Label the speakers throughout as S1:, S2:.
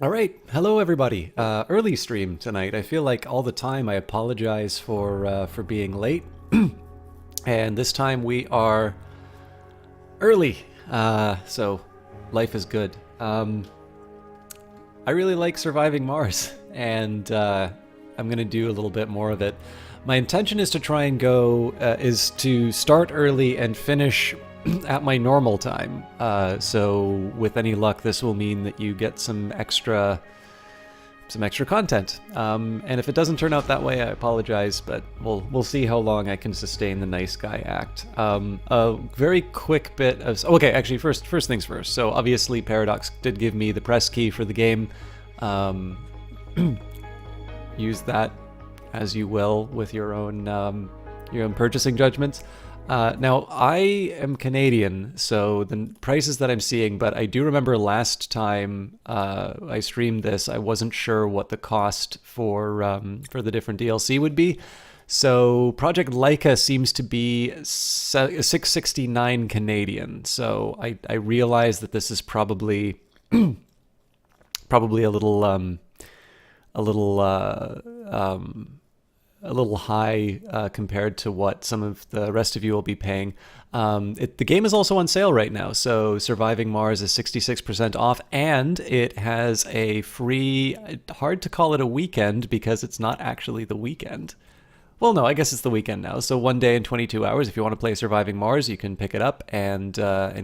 S1: All right, hello everybody. Early stream tonight. I feel like all the time I apologize for being late, and this time we are early. So life is good. I really like surviving Mars, and I'm gonna do a little bit more of it. My intention is to try and is to start early and finish at my normal time. So with any luck, this will mean that you get some extra content. And if it doesn't turn out that way, I apologize, but we'll see how long I can sustain the nice guy act. A very quick bit of okay, actually, first things first. So obviously, Paradox did give me the press key for the game. Use that as you will with your own purchasing judgments. Now, I am Canadian, so the prices that I'm seeing, but I do remember last time I streamed this, I wasn't sure what the cost for the different DLC would be. So Project Leica seems to be 669 Canadian. So I realize that this is probably probably a little a little high compared to what some of the rest of you will be paying. The game is also on sale right now, so Surviving Mars is 66% off, and it has a free, hard to call it a weekend because it's not actually the weekend. Well, no, I guess it's the weekend now. So 1 day and 22 hours, if you want to play Surviving Mars, you can pick it up and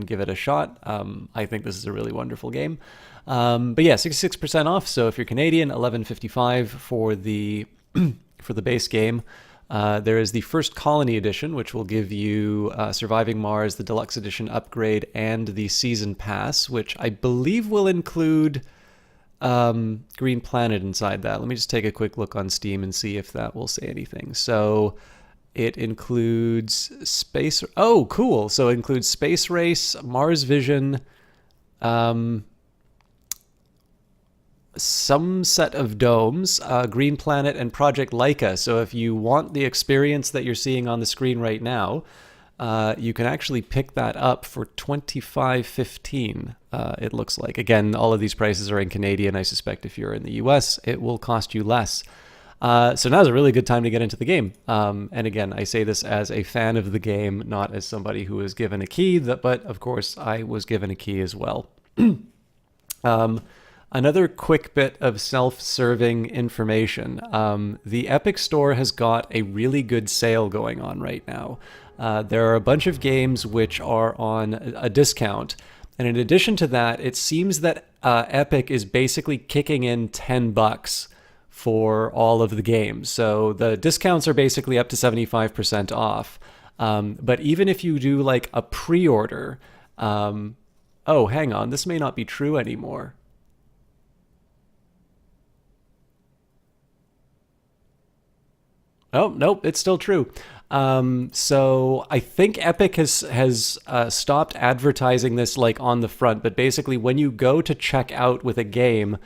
S1: give it a shot. I think this is a really wonderful game. But yeah, 66% off. So if you're Canadian, $11.55 for the for the base game. There is the First Colony Edition, which will give you Surviving Mars, the Deluxe Edition upgrade, and the Season Pass, which I believe will include Green Planet inside that. Let me just take a quick look on Steam and see if that will say anything. So it includes Space... Oh, cool! So it includes Space Race, Mars Vision, some set of domes, Green Planet, and Project Leica. So if you want the experience that you're seeing on the screen right now, you can actually pick that up for $25.15, it looks like. Again, all of these prices are in Canadian. I suspect if you're in the US, it will cost you less. So now's a really good time to get into the game. And again, I say this as a fan of the game, not as somebody who was given a key, but of course I was given a key as well. Another quick bit of self-serving information. The Epic Store has got a really good sale going on right now. There are a bunch of games which are on a discount. And in addition to that, it seems that Epic is basically kicking in $10 for all of the games. So the discounts are basically up to 75% off. But even if you do like a pre-order, oh, hang on, this may not be true anymore. Oh, nope, it's still true. So I think Epic has stopped advertising this like on the front, but basically when you go to check out with a game,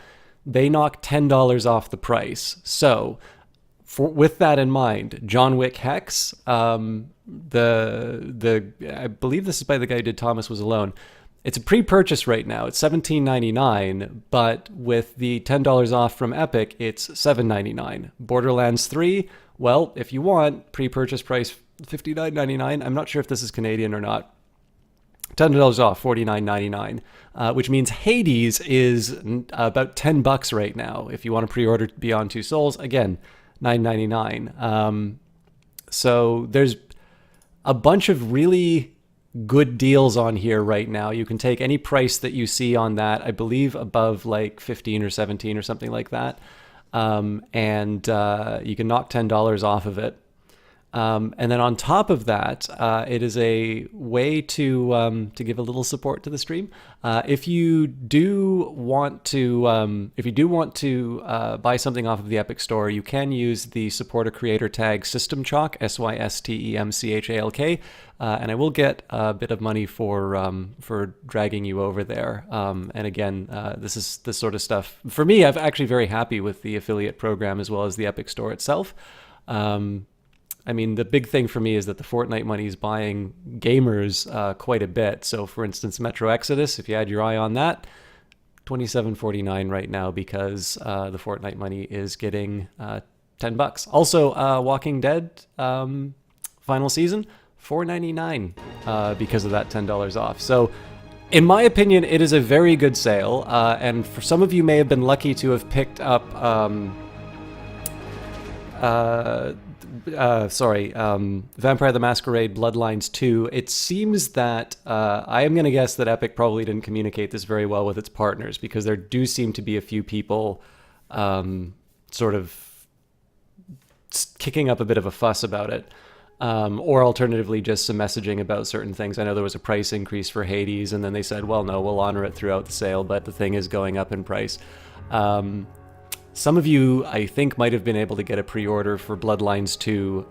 S1: they knock $10 off the price. So with that in mind, John Wick Hex, I believe this is by the guy who did Thomas Was Alone. It's a pre-purchase right now. It's $17.99, but with the $10 off from Epic, it's $7.99. Borderlands 3, well, if you want, pre-purchase price $59.99. I'm not sure if this is Canadian or not. $10 off, $49.99, which means Hades is about $10 right now. If you want to pre-order Beyond Two Souls, again, $9.99. So there's a bunch of really good deals on here right now. You can take any price that you see on that, I believe above like 15 or 17 or something like that. And you can knock $10 off of it. And then on top of that, it is a way to give a little support to the stream. If you do want to buy something off of the Epic Store, you can use the support a creator tag SystemChalk, SYSTEMCHALK, and I will get a bit of money for dragging you over there. And again, this sort of stuff for me. I'm actually very happy with the affiliate program as well as the Epic Store itself. I mean, the big thing for me is that the Fortnite money is buying gamers quite a bit. So, for instance, Metro Exodus, if you had your eye on that, $27.49 right now because the Fortnite money is getting $10. Also, Walking Dead final season, $4.99 because of that $10 off. So, in my opinion, it is a very good sale, and for some of you may have been lucky to have picked up Vampire the Masquerade Bloodlines 2. It seems that I am going to guess that Epic probably didn't communicate this very well with its partners, because there do seem to be a few people sort of kicking up a bit of a fuss about it. Or alternatively, just some messaging about certain things. I know there was a price increase for Hades, and then they said, well, no, we'll honor it throughout the sale, but the thing is going up in price. Some of you, I think, might have been able to get a pre-order for Bloodlines 2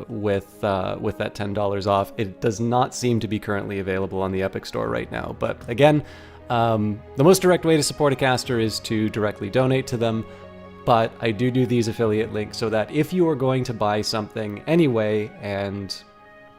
S1: with that $10 off. It does not seem to be currently available on the Epic Store right now. But again, the most direct way to support a caster is to directly donate to them. But I do these affiliate links so that if you are going to buy something anyway and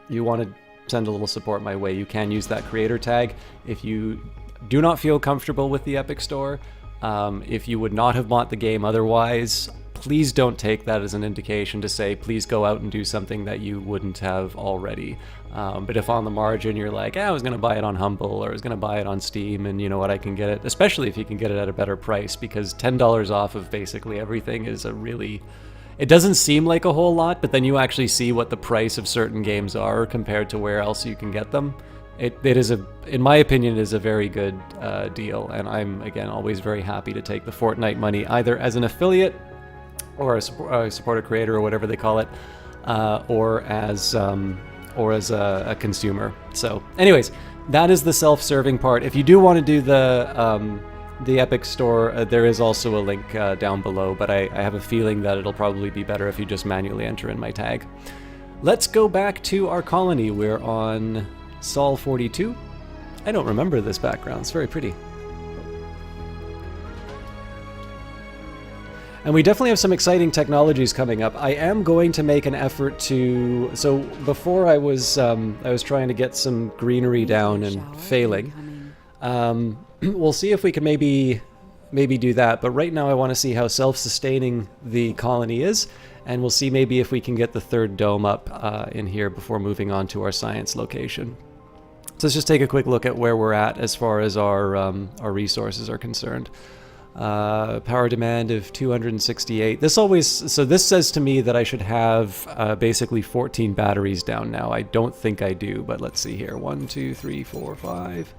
S1: you want to send a little support my way, you can use that creator tag. If you do not feel comfortable with the Epic Store, if you would not have bought the game otherwise, please don't take that as an indication to say, please go out and do something that you wouldn't have already. But if on the margin you're like, I was going to buy it on Humble, or I was going to buy it on Steam, and you know what, I can get it, especially if you can get it at a better price, because $10 off of basically everything is a really... It doesn't seem like a whole lot, but then you actually see what the price of certain games are compared to where else you can get them. It is, in my opinion, is a very good deal, and I'm, again, always very happy to take the Fortnite money either as an affiliate or a supporter creator, or whatever they call it, or as a consumer. So anyways, that is the self-serving part. If you do want to do the Epic Store, there is also a link down below, but I have a feeling that it'll probably be better if you just manually enter in my tag. Let's go back to our colony. We're on Sol 42. I don't remember this background. It's very pretty. And we definitely have some exciting technologies coming up. I am going to make an effort to... So before I was trying to get some greenery down and failing. We'll see if we can maybe do that. But right now I want to see how self-sustaining the colony is. And we'll see maybe if we can get the third dome up in here before moving on to our science location. So let's just take a quick look at where we're at as far as our resources are concerned. Power demand of 268. This says to me that I should have basically 14 batteries down now. I don't think I do, but let's see here. 1, 2, 3, 4, 5,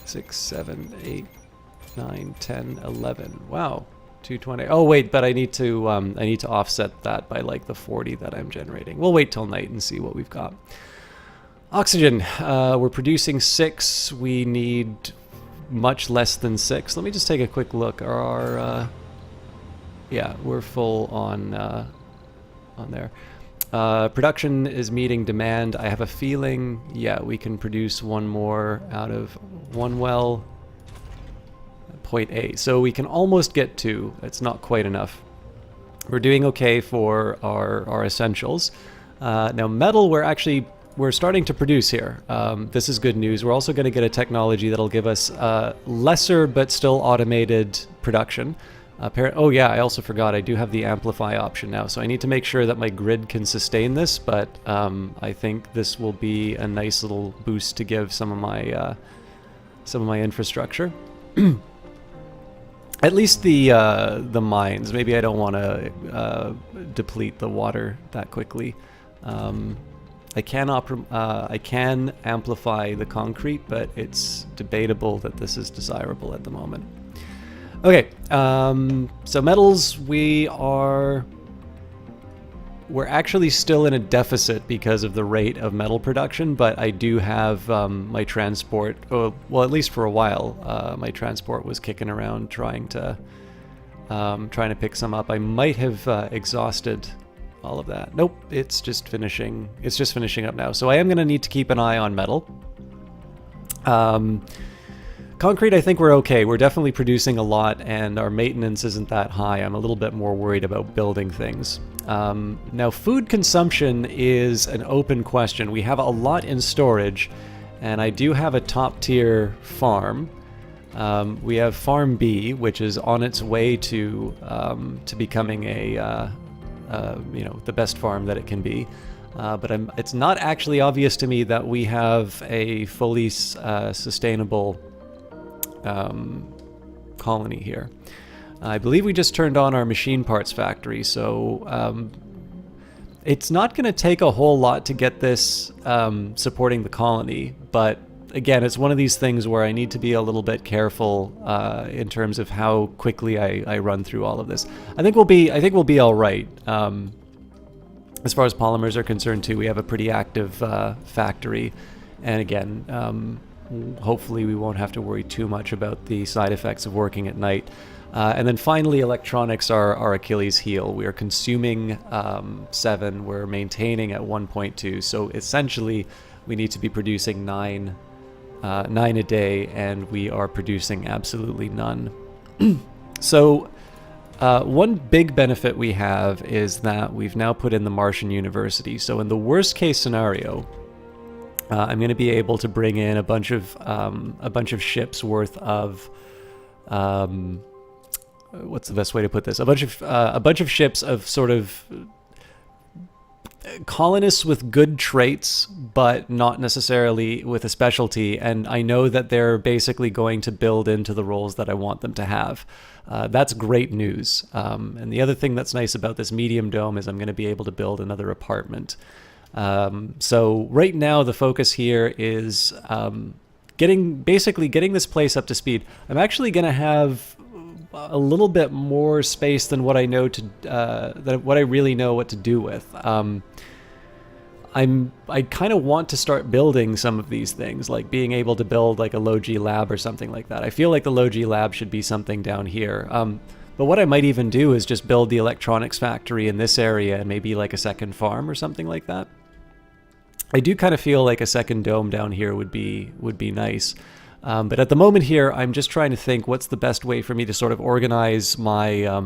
S1: 6, 7, 8, 9, 10, 11. Wow, 220. Oh wait, but I need to offset that by like the 40 that I'm generating. We'll wait till night and see what we've got. Oxygen. We're producing 6. We need much less than 6. Let me just take a quick look. Yeah, we're full on there. Production is meeting demand. I have a feeling, yeah, we can produce one more out of one well. 0.8. So we can almost get 2. It's not quite enough. We're doing okay for our essentials. Now metal, we're starting to produce here. This is good news. We're also going to get a technology that'll give us lesser but still automated production. Oh yeah, I also forgot I do have the amplify option now, so I need to make sure that my grid can sustain this, but I think this will be a nice little boost to give some of my infrastructure. At least the mines. Maybe I don't want to deplete the water that quickly. I can amplify the concrete, but it's debatable that this is desirable at the moment. Okay, so metals, we're actually still in a deficit because of the rate of metal production, but I do have my transport, well, at least for a while, my transport was kicking around trying to pick some up. I might have exhausted all of that. Nope, it's just finishing up now. So I am going to need to keep an eye on metal. Concrete, I think we're okay. We're definitely producing a lot, and our maintenance isn't that high. I'm a little bit more worried about building things. Now, food consumption is an open question. We have a lot in storage, and I do have a top-tier farm. We have Farm B, which is on its way to becoming the best farm that it can be. But it's not actually obvious to me that we have a fully sustainable colony here. I believe we just turned on our machine parts factory, so it's not going to take a whole lot to get this supporting the colony, but again, it's one of these things where I need to be a little bit careful in terms of how quickly I run through all of this. I think we'll be all right. As far as polymers are concerned too, we have a pretty active factory, and again, hopefully we won't have to worry too much about the side effects of working at night. And then finally, electronics are our Achilles heel. We are consuming 7, we're maintaining at 1.2, so essentially we need to be producing 9 a day, and we are producing absolutely none. So one big benefit we have is that we've now put in the Martian University. So in the worst case scenario, I'm going to be able to bring in a bunch of ships worth of what's the best way to put this? A bunch of ships of sort of colonists with good traits, but not necessarily with a specialty. And I know that they're basically going to build into the roles that I want them to have. That's great news. And the other thing that's nice about this medium dome is I'm going to be able to build another apartment. So right now the focus here is getting this place up to speed. I'm actually going to have a little bit more space than what I know what I really know what to do with. I kind of want to start building some of these things, like being able to build like a low-G lab or something like that. I feel like the low-G lab should be something down here. But what I might even do is just build the electronics factory in this area and maybe like a second farm or something like that. I do kind of feel like a second dome down here would be nice. But at the moment here, I'm just trying to think what's the best way for me to sort of organize my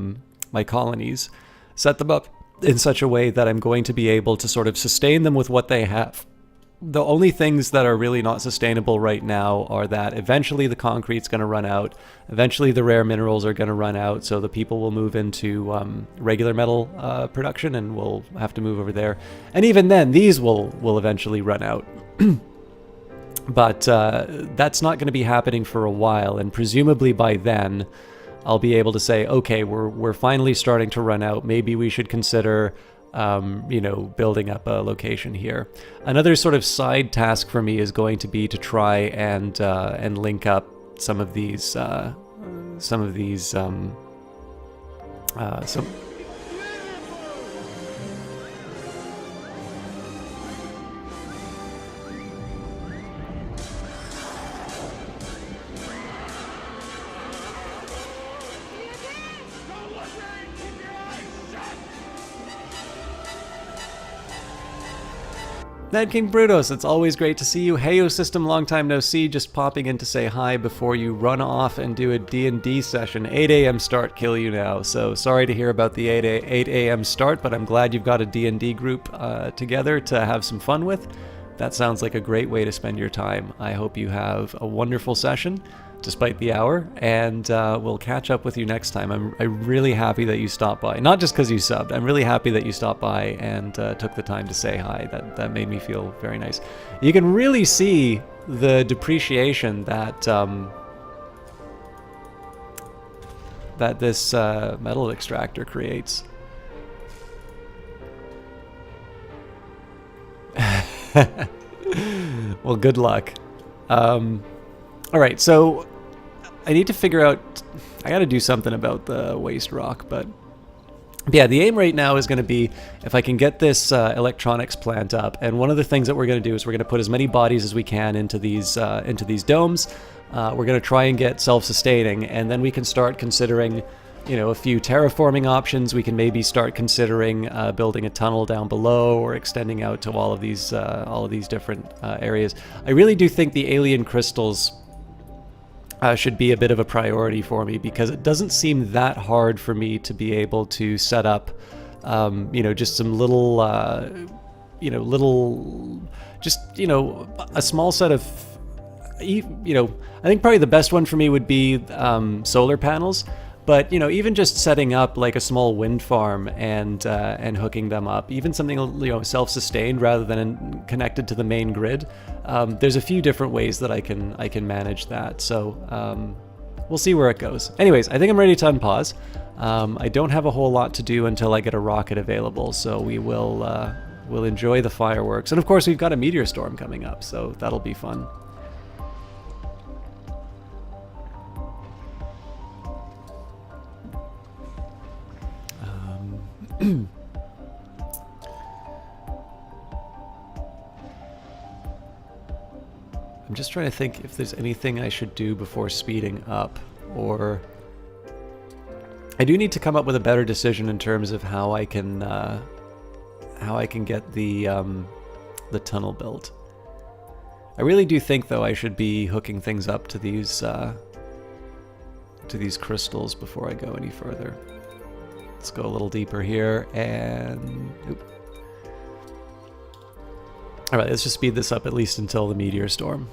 S1: my colonies, set them up in such a way that I'm going to be able to sort of sustain them with what they have. The only things that are really not sustainable right now are that eventually the concrete's going to run out, eventually the rare minerals are going to run out, so the people will move into regular metal production and we'll have to move over there. And even then, these will eventually run out. But that's not going to be happening for a while, and presumably by then I'll be able to say, okay, we're finally starting to run out. Maybe we should consider, building up a location here. Another sort of side task for me is going to be to try and link up some of these. Ned King Brutus, it's always great to see you. Heyo System, long time no see. Just popping in to say hi before you run off and do a D&D session. 8 a.m. start, kill you now. So sorry to hear about the 8 a.m. start, but I'm glad you've got a D&D group together to have some fun with. That sounds like a great way to spend your time. I hope you have a wonderful session, despite the hour, and we'll catch up with you next time. I'm really happy that you stopped by. Not just because you subbed, I'm really happy that you stopped by and took the time to say hi. That made me feel very nice. You can really see the depreciation that that this metal extractor creates. Well, good luck. Alright, so I need to figure out, I gotta do something about the waste rock, but yeah, the aim right now is going to be if I can get this electronics plant up, and one of the things that we're going to do is we're going to put as many bodies as we can into these domes. We're going to try and get self-sustaining, and then we can start considering, a few terraforming options. We can maybe start considering building a tunnel down below or extending out to all of these different areas. I really do think the alien crystals should be a bit of a priority for me, because it doesn't seem that hard for me to be able to set up, just some little, a small set of I think probably the best one for me would be solar panels. But even just setting up like a small wind farm and hooking them up, even something self-sustained rather than connected to the main grid. There's a few different ways that I can manage that. So we'll see where it goes. Anyways, I think I'm ready to unpause. I don't have a whole lot to do until I get a rocket available, so we'll enjoy the fireworks. And of course, we've got a meteor storm coming up, so that'll be fun. I'm just trying to think if there's anything I should do before speeding up, or I do need to come up with a better decision in terms of how I can get the tunnel built. I really do think, though, I should be hooking things up to these crystals before I go any further. Let's go a little deeper here, and all right, let's just speed this up at least until the meteor storm.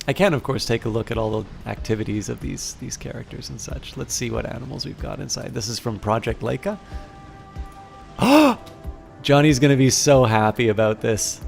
S1: I can, of course, take a look at all the activities of these characters and such. Let's see what animals we've got inside. This is from Project Leica. Oh! Johnny's gonna be so happy about this.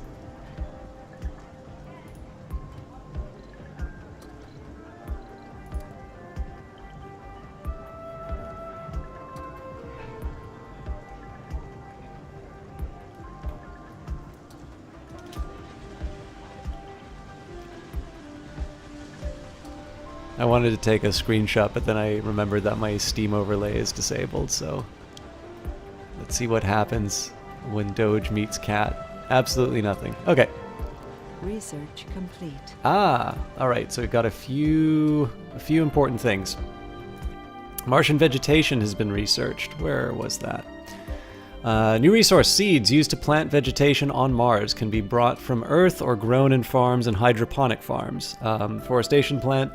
S1: I wanted to take a screenshot, but then I remembered that my Steam overlay is disabled, so let's see what happens when Doge meets cat. Absolutely nothing. Okay.
S2: Research complete.
S1: Alright, so we've got a few important things. Martian vegetation has been researched. Where was that? New resource: seeds used to plant vegetation on Mars can be brought from Earth or grown in farms and hydroponic farms. Forestation plants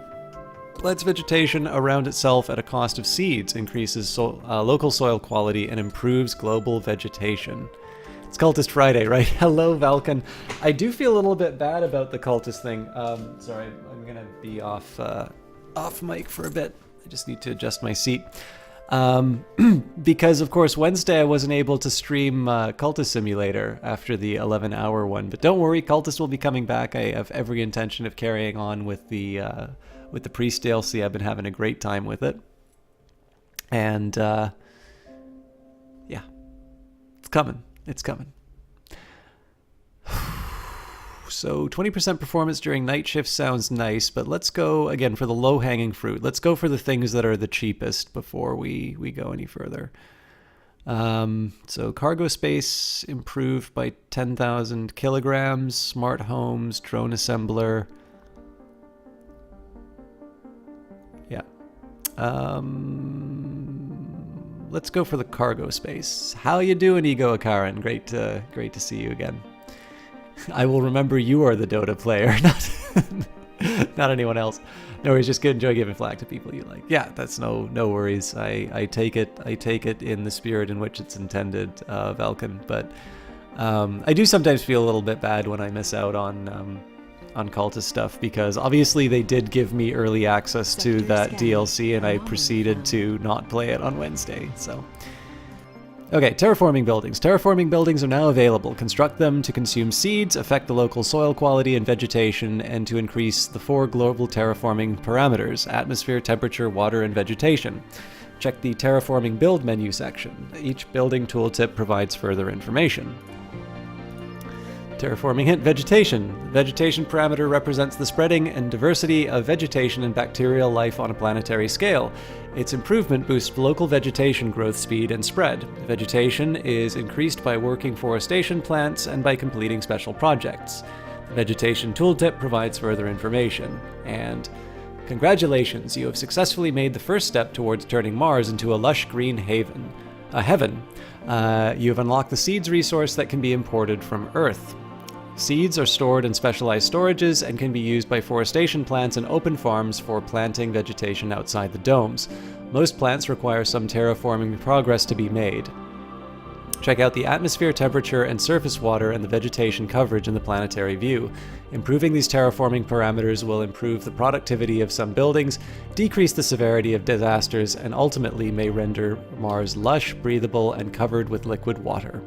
S1: vegetation around itself at a cost of seeds, increases local soil quality, and improves global vegetation. It's Cultist Friday, right? Hello, Valken. I do feel a little bit bad about the cultist thing. Sorry, I'm gonna be off mic for a bit. I just need to adjust my seat. Because, of course, Wednesday I wasn't able to stream Cultist Simulator after the 11-hour one. But don't worry, Cultist will be coming back. I have every intention of carrying on with the Priest DLC. I've been having a great time with it. And, yeah. It's coming. It's coming. So 20% performance during night shift sounds nice, but let's go, again, for the low-hanging fruit. Let's go for the things that are the cheapest before we go any further. So cargo space improved by 10,000 kilograms, smart homes, drone assembler. Yeah. Let's go for the cargo space. How you doing, Ego Akaran? Great to see you again. I will remember you are the Dota player, not anyone else. No worries, just enjoy giving flag to people you like. Yeah, that's no worries. I take it in the spirit in which it's intended, Valken. But I do sometimes feel a little bit bad when I miss out on Cultist stuff, because obviously they did give me early access to that DLC, and I proceeded to not play it on Wednesday. So. Okay, terraforming buildings. Terraforming buildings are now available. Construct them to consume seeds, affect the local soil quality and vegetation, and to increase the 4 global terraforming parameters: atmosphere, temperature, water, and vegetation. Check the terraforming build menu section. Each building tooltip provides further information. Terraforming hint: vegetation. The vegetation parameter represents the spreading and diversity of vegetation and bacterial life on a planetary scale. Its improvement boosts local vegetation growth speed and spread. Vegetation is increased by working forestation plants and by completing special projects. The vegetation tooltip provides further information. And congratulations, you have successfully made the first step towards turning Mars into a lush green heaven. You have unlocked the seeds resource that can be imported from Earth. Seeds are stored in specialized storages and can be used by forestation plants and open farms for planting vegetation outside the domes. Most plants require some terraforming progress to be made. Check out the atmosphere, temperature, and surface water and the vegetation coverage in the planetary view. Improving these terraforming parameters will improve the productivity of some buildings, decrease the severity of disasters, and ultimately may render Mars lush, breathable, and covered with liquid water.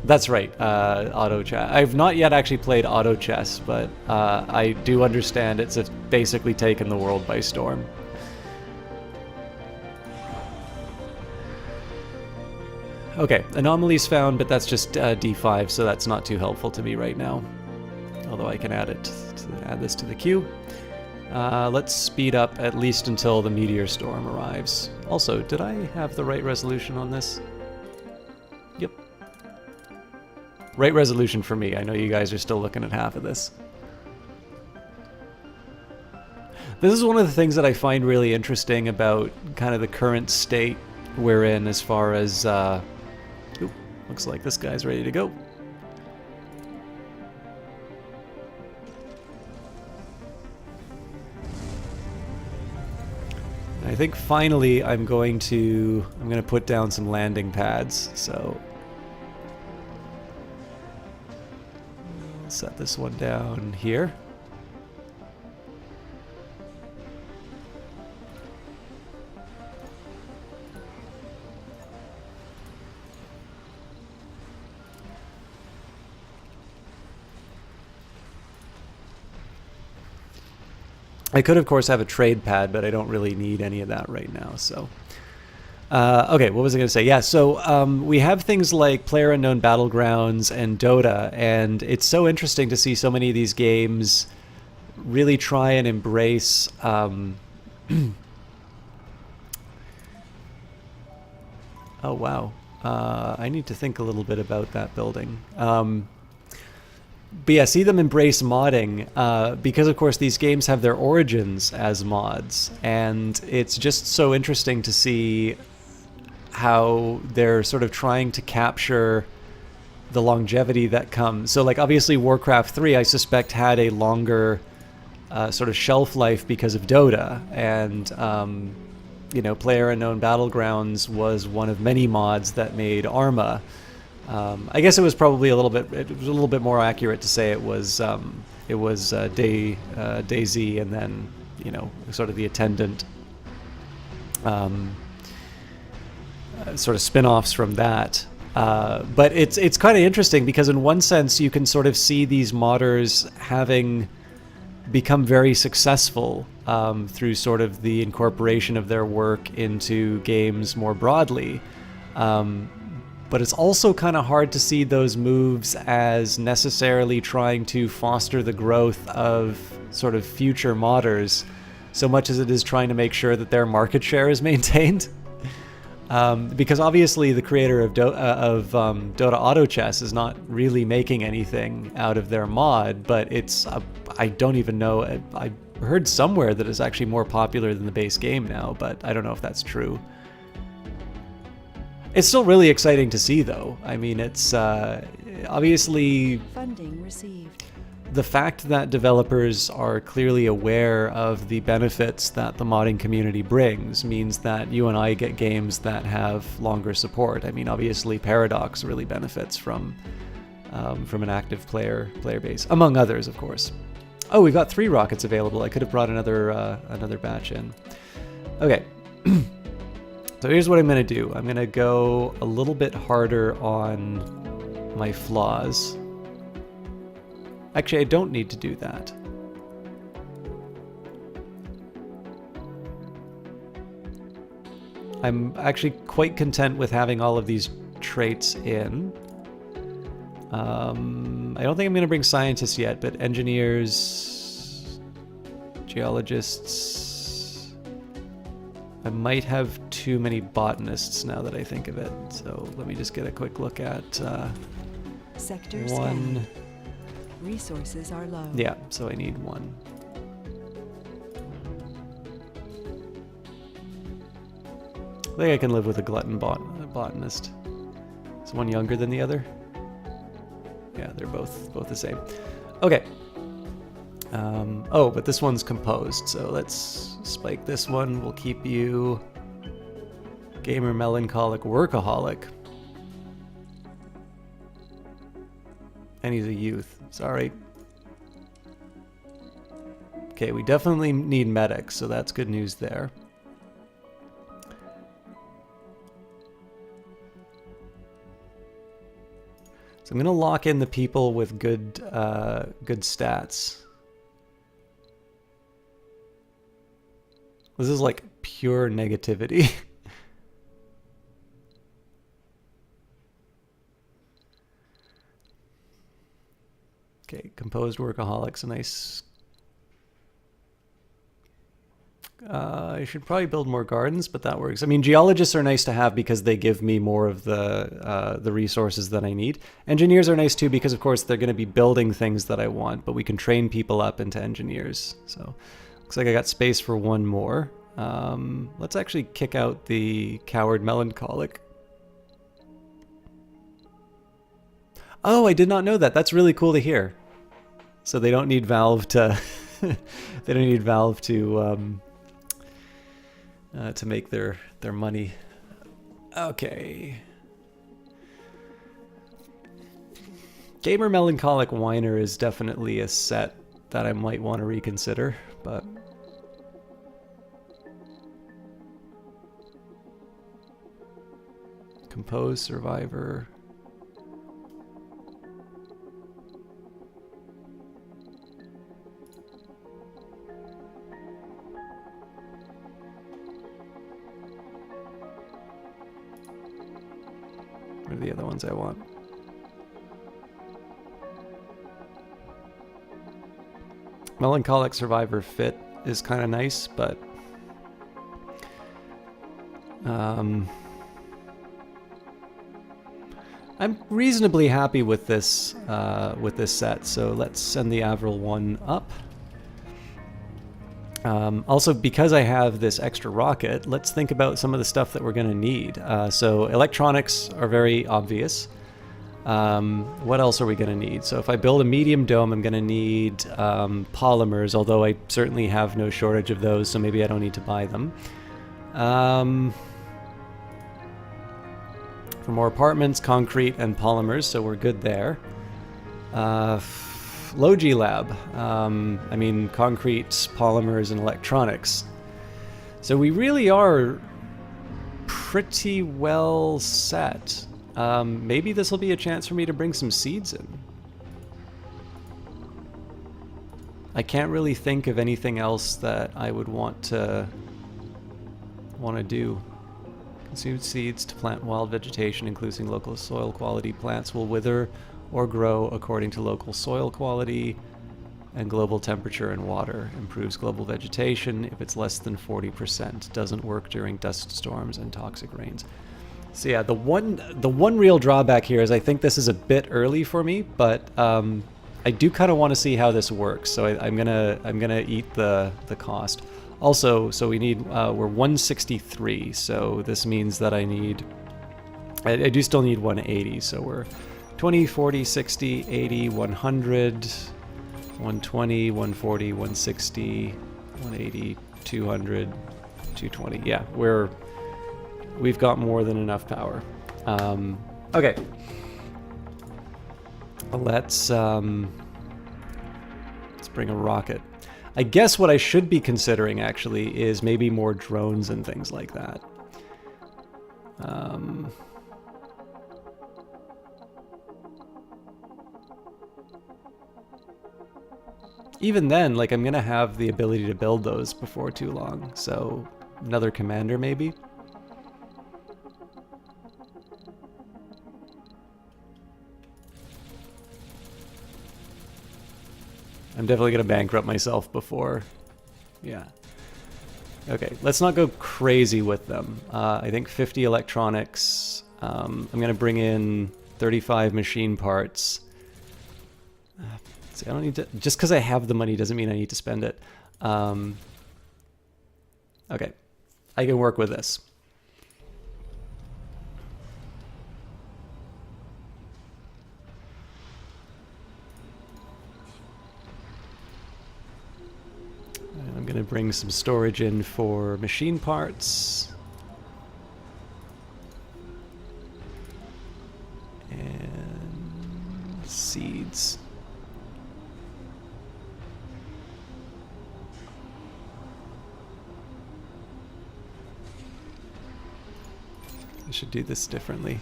S1: That's right, auto chess. I've not yet actually played auto chess, but I do understand it's basically taken the world by storm. Okay, anomalies found, but that's just D5, so that's not too helpful to me right now. Although I can add this to the queue. Let's speed up at least until the meteor storm arrives. Also, did I have the right resolution on this? Yep. Right resolution for me. I know you guys are still looking at half of this. This is one of the things that I find really interesting about kind of the current state we're in as far as... looks like this guy's ready to go. I think finally I'm going to put down some landing pads, so set this one down here. I could, of course, have a trade pad, but I don't really need any of that right now, so... okay, what was I going to say? Yeah, so we have things like PlayerUnknown Battlegrounds and Dota, and it's so interesting to see so many of these games really try and embrace... oh, wow. I need to think a little bit about that building. But yeah, see them embrace modding, because of course these games have their origins as mods, and it's just so interesting to see how they're sort of trying to capture the longevity that comes. So like obviously Warcraft 3 I suspect had a longer sort of shelf life because of Dota, and you know, PlayerUnknown Battlegrounds was one of many mods that made Arma. I guess it was probably a little bit more accurate to say it was DayZ, and then, you know, sort of the attendant sort of spin-offs from that. But it's kind of interesting because in one sense you can sort of see these modders having become very successful through sort of the incorporation of their work into games more broadly. But it's also kind of hard to see those moves as necessarily trying to foster the growth of sort of future modders, so much as it is trying to make sure that their market share is maintained. Because obviously the creator of Dota Auto Chess is not really making anything out of their mod, but it's, I don't even know, I heard somewhere that it's actually more popular than the base game now, but I don't know if that's true. It's still really exciting to see, though. I mean, it's obviously...
S2: Funding received.
S1: The fact that developers are clearly aware of the benefits that the modding community brings means that you and I get games that have longer support. I mean, obviously Paradox really benefits from an active player base, among others, of course. Oh, we've got 3 rockets available. I could have brought another batch in. Okay. So here's what I'm going to do. I'm going to go a little bit harder on my flaws. Actually, I don't need to do that. I'm actually quite content with having all of these traits in. I don't think I'm going to bring scientists yet, but engineers, geologists... I might have too many botanists now that I think of it, so let me just get a quick look at
S2: Sector
S1: one.
S2: scan. Resources are low.
S1: Yeah, so I need 1. I think I can live with a glutton botanist. Is one younger than the other? Yeah, they're both the same. Okay. Oh, but this one's composed, so let's spike this one. We'll keep you Gamer melancholic workaholic. And he's a youth. Sorry. Okay, we definitely need medics, so that's good news there. So I'm gonna lock in the people with good stats. This is like pure negativity. Okay, composed workaholics, a nice. I should probably build more gardens, but that works. I mean, geologists are nice to have because they give me more of the resources that I need. Engineers are nice too because, of course, they're going to be building things that I want, but we can train people up into engineers. So, looks like I got space for one more. Let's actually kick out the coward melancholic. Oh, I did not know that. That's really cool to hear. So they don't need Valve to they don't need Valve to make their money. Okay. Gamer Melancholic Whiner is definitely a set that I might want to reconsider, but Compose Survivor. What are the other ones I want? Melancholic Survivor Fit is kind of nice, but I'm reasonably happy with this set. So let's send the Avril one up. Also, because I have this extra rocket, let's think about some of the stuff that we're going to need. So electronics are very obvious. What else are we going to need? So if I build a medium dome, I'm going to need polymers, although I certainly have no shortage of those, so maybe I don't need to buy them. For more apartments, concrete and polymers, so we're good there. Logi Lab. I mean, concrete, polymers, and electronics. So we really are pretty well set. Maybe this will be a chance for me to bring some seeds in. I can't really think of anything else that I would want to do. Consume seeds to plant wild vegetation, including local soil quality. Plants will wither or grow according to local soil quality and global temperature and water. Improves global vegetation if it's less than 40%. Doesn't work during dust storms and toxic rains. So yeah, the one real drawback here is I think this is a bit early for me, but I do kind of want to see how this works. So I'm gonna eat the cost. Also, so we need we're 163. So this means that I do still need 180. So we're 20, 40, 60, 80, 100, 120, 140, 160, 180, 200, 220. Yeah, we've got more than enough power. Okay. Let's bring a rocket. I guess what I should be considering actually is maybe more drones and things like that. Even then, like, I'm gonna have the ability to build those before too long, so another commander maybe? I'm definitely gonna bankrupt myself before. Yeah. Okay, let's not go crazy with them. I think 50 electronics. I'm gonna bring in 35 machine parts. See, I don't need to. Just because I have the money doesn't mean I need to spend it. Okay, I can work with this. I'm going to bring some storage in for machine parts. Seeds. I should do this differently.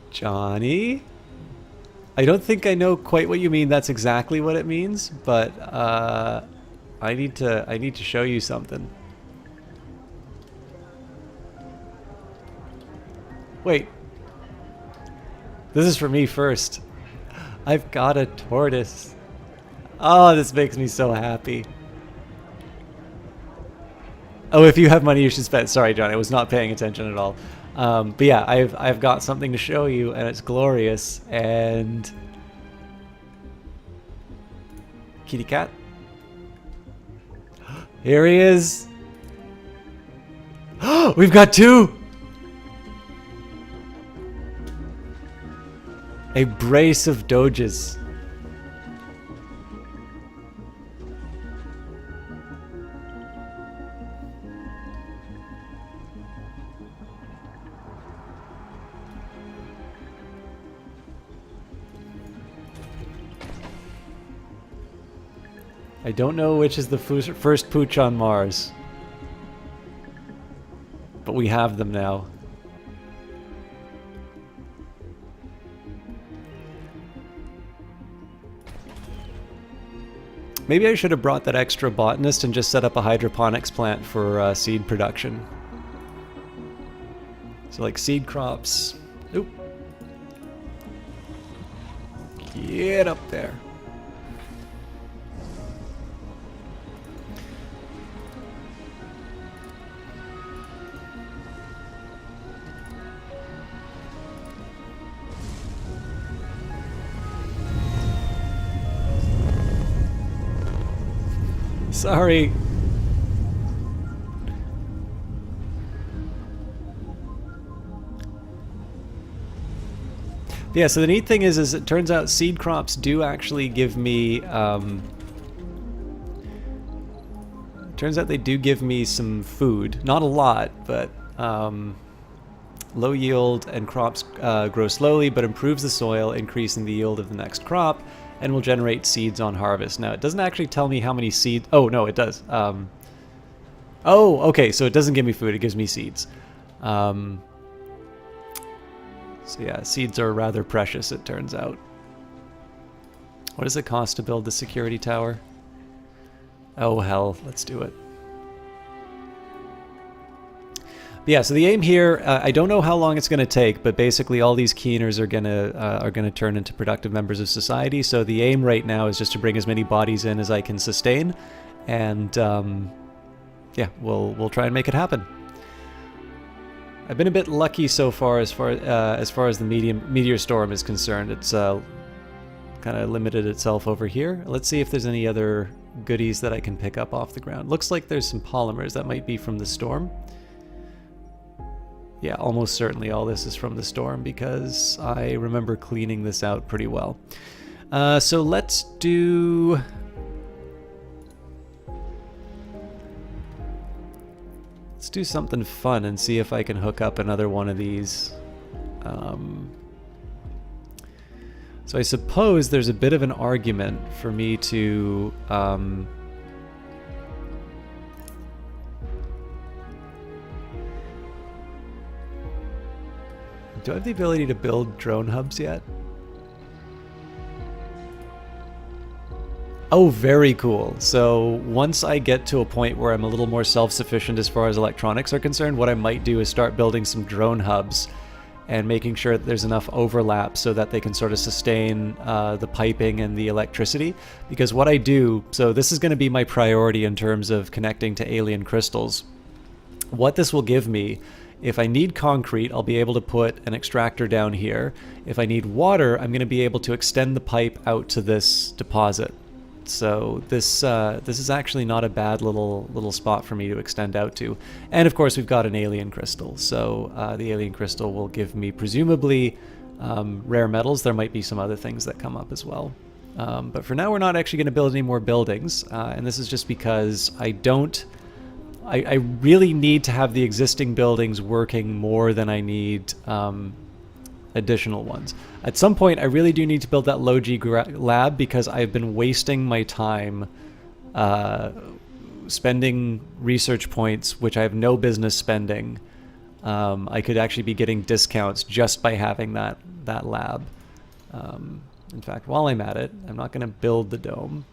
S1: Johnny? I don't think I know quite what you mean. That's exactly what it means, but I need to show you something. Wait. This is for me first. I've got a tortoise. Oh, this makes me so happy. Oh, if you have money, you should spend. Sorry, John, I was not paying attention at all. But yeah, I've got something to show you, and it's glorious. And kitty cat. Here he is. We've got two. A brace of doges. I don't know which is the first pooch on Mars, but we have them now. Maybe I should have brought that extra botanist and just set up a hydroponics plant for seed production. So like seed crops. Oop. Get up there. Sorry. Yeah, so the neat thing is it turns out seed crops do actually give me, turns out they do give me some food. Not a lot, but low yield and crops grow slowly, but improves the soil, increasing the yield of the next crop, and will generate seeds on harvest. Now, it doesn't actually tell me how many seeds... Oh, no, it does. Oh, okay, so it doesn't give me food, it gives me seeds. So yeah, seeds are rather precious, it turns out. What does it cost to build the security tower? Oh, hell, let's do it. But yeah, so the aim here, I don't know how long it's going to take, but basically all these keeners are gonna turn into productive members of society. So the aim right now is just to bring as many bodies in as I can sustain, and yeah, we'll try and make it happen. I've been a bit lucky so far as far as the meteor storm is concerned. It's kind of limited itself over here. Let's see if there's any other goodies that I can pick up off the ground. Looks like there's some polymers that might be from the storm. Yeah, almost certainly all this is from the storm because I remember cleaning this out pretty well. So let's do... Let's do something fun and see if I can hook up another one of these. So I suppose there's a bit of an argument for me to... Do I have the ability to build drone hubs yet? Oh, very cool. So once I get to a point where I'm a little more self-sufficient as far as electronics are concerned, what I might do is start building some drone hubs and making sure that there's enough overlap so that they can sort of sustain the piping and the electricity. Because what I do, so this is going to be my priority in terms of connecting to alien crystals. What this will give me, if I need concrete, I'll be able to put an extractor down here. If I need water, I'm going to be able to extend the pipe out to this deposit. So this is actually not a bad little spot for me to extend out to. And of course we've got an alien crystal. So the alien crystal will give me presumably rare metals. There might be some other things that come up as well. But for now we're not actually going to build any more buildings. And this is just because I don't I really need to have the existing buildings working more than I need additional ones. At some point, I really do need to build that low-G lab because I've been wasting my time spending research points, which I have no business spending. I could actually be getting discounts just by having that lab. In fact, while I'm at it, I'm not going to build the dome,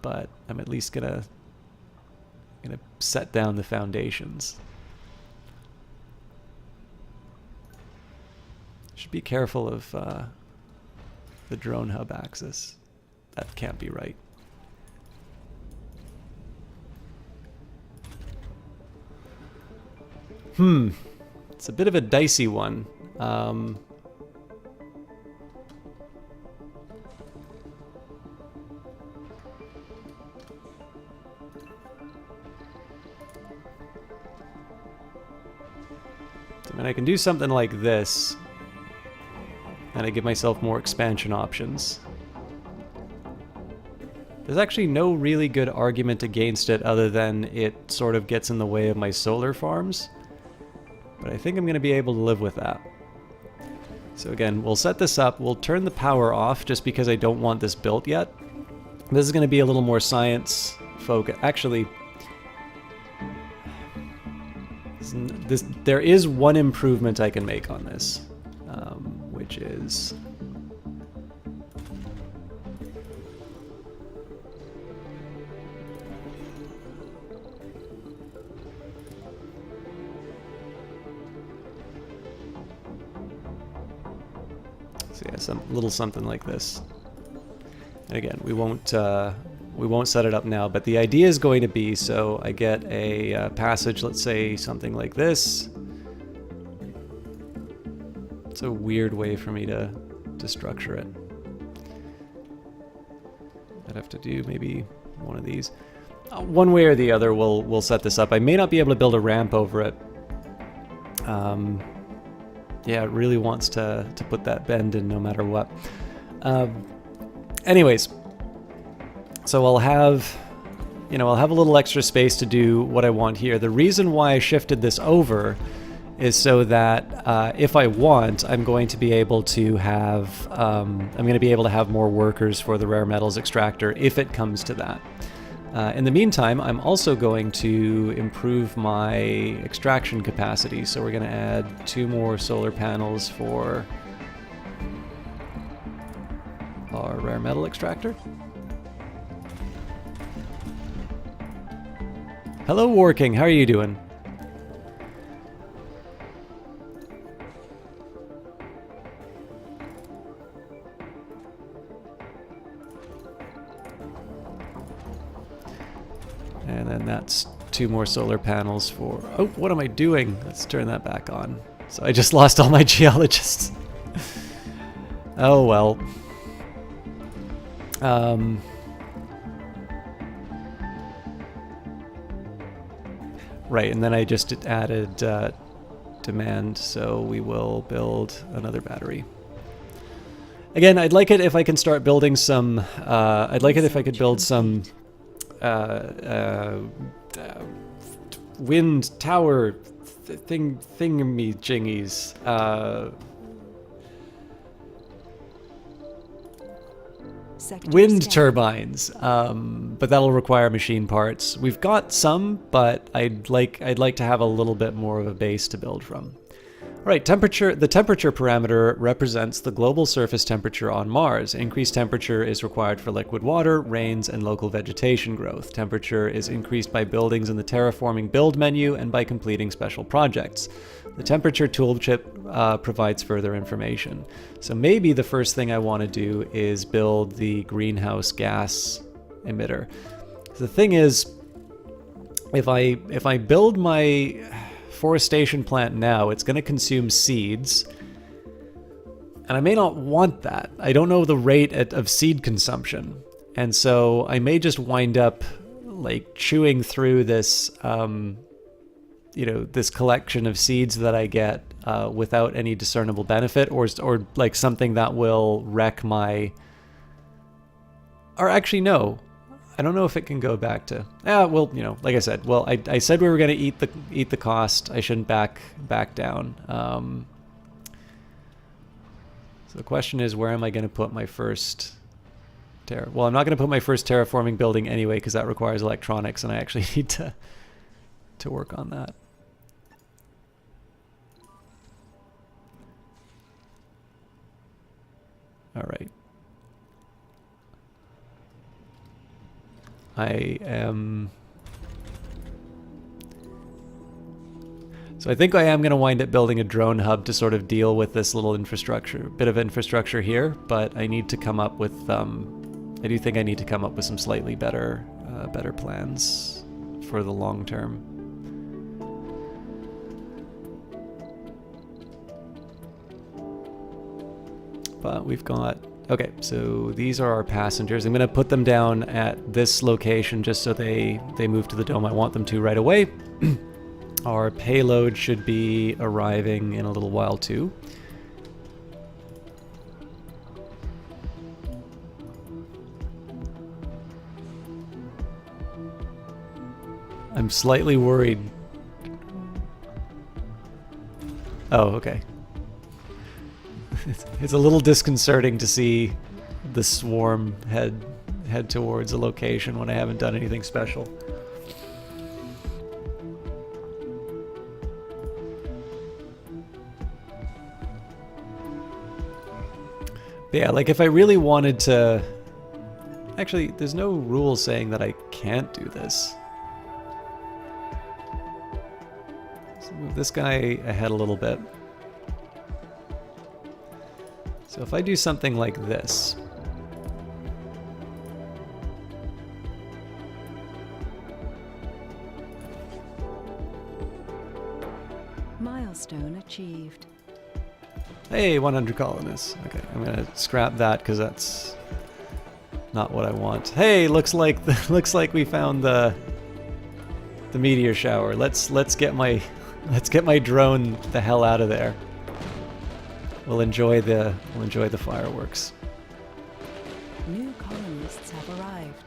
S1: but I'm at least gonna set down the foundations. Should be careful of the drone hub axis. That can't be right. It's a bit of a dicey one. I mean, I can do something like this, and I give myself more expansion options. There's actually no really good argument against it other than it sort of gets in the way of my solar farms. But I think I'm going to be able to live with that. So again, we'll set this up. We'll turn the power off just because I don't want this built yet. This is going to be a little more science focused. Actually, there is one improvement I can make on this, which is so yeah, some little something like this. And again, we won't set it up now, but the idea is going to be, so I get a passage, let's say something like this. It's a weird way for me to structure it. I'd have to do maybe one of these. One way or the other, we'll set this up. I may not be able to build a ramp over it. Yeah, it really wants to put that bend in no matter what. Anyways. So I'll have a little extra space to do what I want here. The reason why I shifted this over is so that if I want, I'm going to be able to have more workers for the rare metals extractor if it comes to that. In the meantime, I'm also going to improve my extraction capacity. So we're going to add 2 more solar panels for our rare metal extractor. Hello, Working. How are you doing? And then that's 2 more solar panels for... Oh, what am I doing? Let's turn that back on. So I just lost all my geologists. Oh, well. Right, and then I just added demand, so we will build another battery. Again, I'd like it if I can start building some... I'd like it if I could build some wind tower thingamajiggies. Wind turbines, but that'll require machine parts. We've got some, but I'd like to have a little bit more of a base to build from. All right, temperature. The temperature parameter represents the global surface temperature on Mars. Increased temperature is required for liquid water, rains, and local vegetation growth. Temperature is increased by buildings in the terraforming build menu and by completing special projects. The temperature tooltip provides further information. So maybe the first thing I want to do is build the greenhouse gas emitter. The thing is, if I build my forestation plant now, it's going to consume seeds, and I may not want that. I don't know the rate of seed consumption, and so I may just wind up like chewing through this this collection of seeds that I get without any discernible benefit, or like something that will wreck my... Or actually no, I don't know if it can go back to. Well, you know, like I said. Well, I said we were going to eat the cost. I shouldn't back down. So the question is, where am I going to put my first? Well, I'm not going to put my first terraforming building anyway because that requires electronics, and I actually need to work on that. All right. I am... So I think I am going to wind up building a drone hub to sort of deal with this little infrastructure, bit of infrastructure here, but I need to come up with, I do think I need to come up with some slightly better plans for the long term. But we've got... Okay, so these are our passengers. I'm going to put them down at this location just so they move to the dome I want them to right away. Our payload should be arriving in a little while too. I'm slightly worried. Oh, okay. It's a little disconcerting to see the swarm head towards a location when I haven't done anything special. But yeah, like if I really wanted to... Actually, there's no rule saying that I can't do this. So move this guy ahead a little bit. So if I do something like this,
S2: Milestone achieved.
S1: hey, 100 colonists. Okay, I'm gonna scrap that because that's not what I want. Hey, looks like we found the meteor shower. Let's get my drone the hell out of there. We'll enjoy the fireworks.
S2: New colonists have arrived.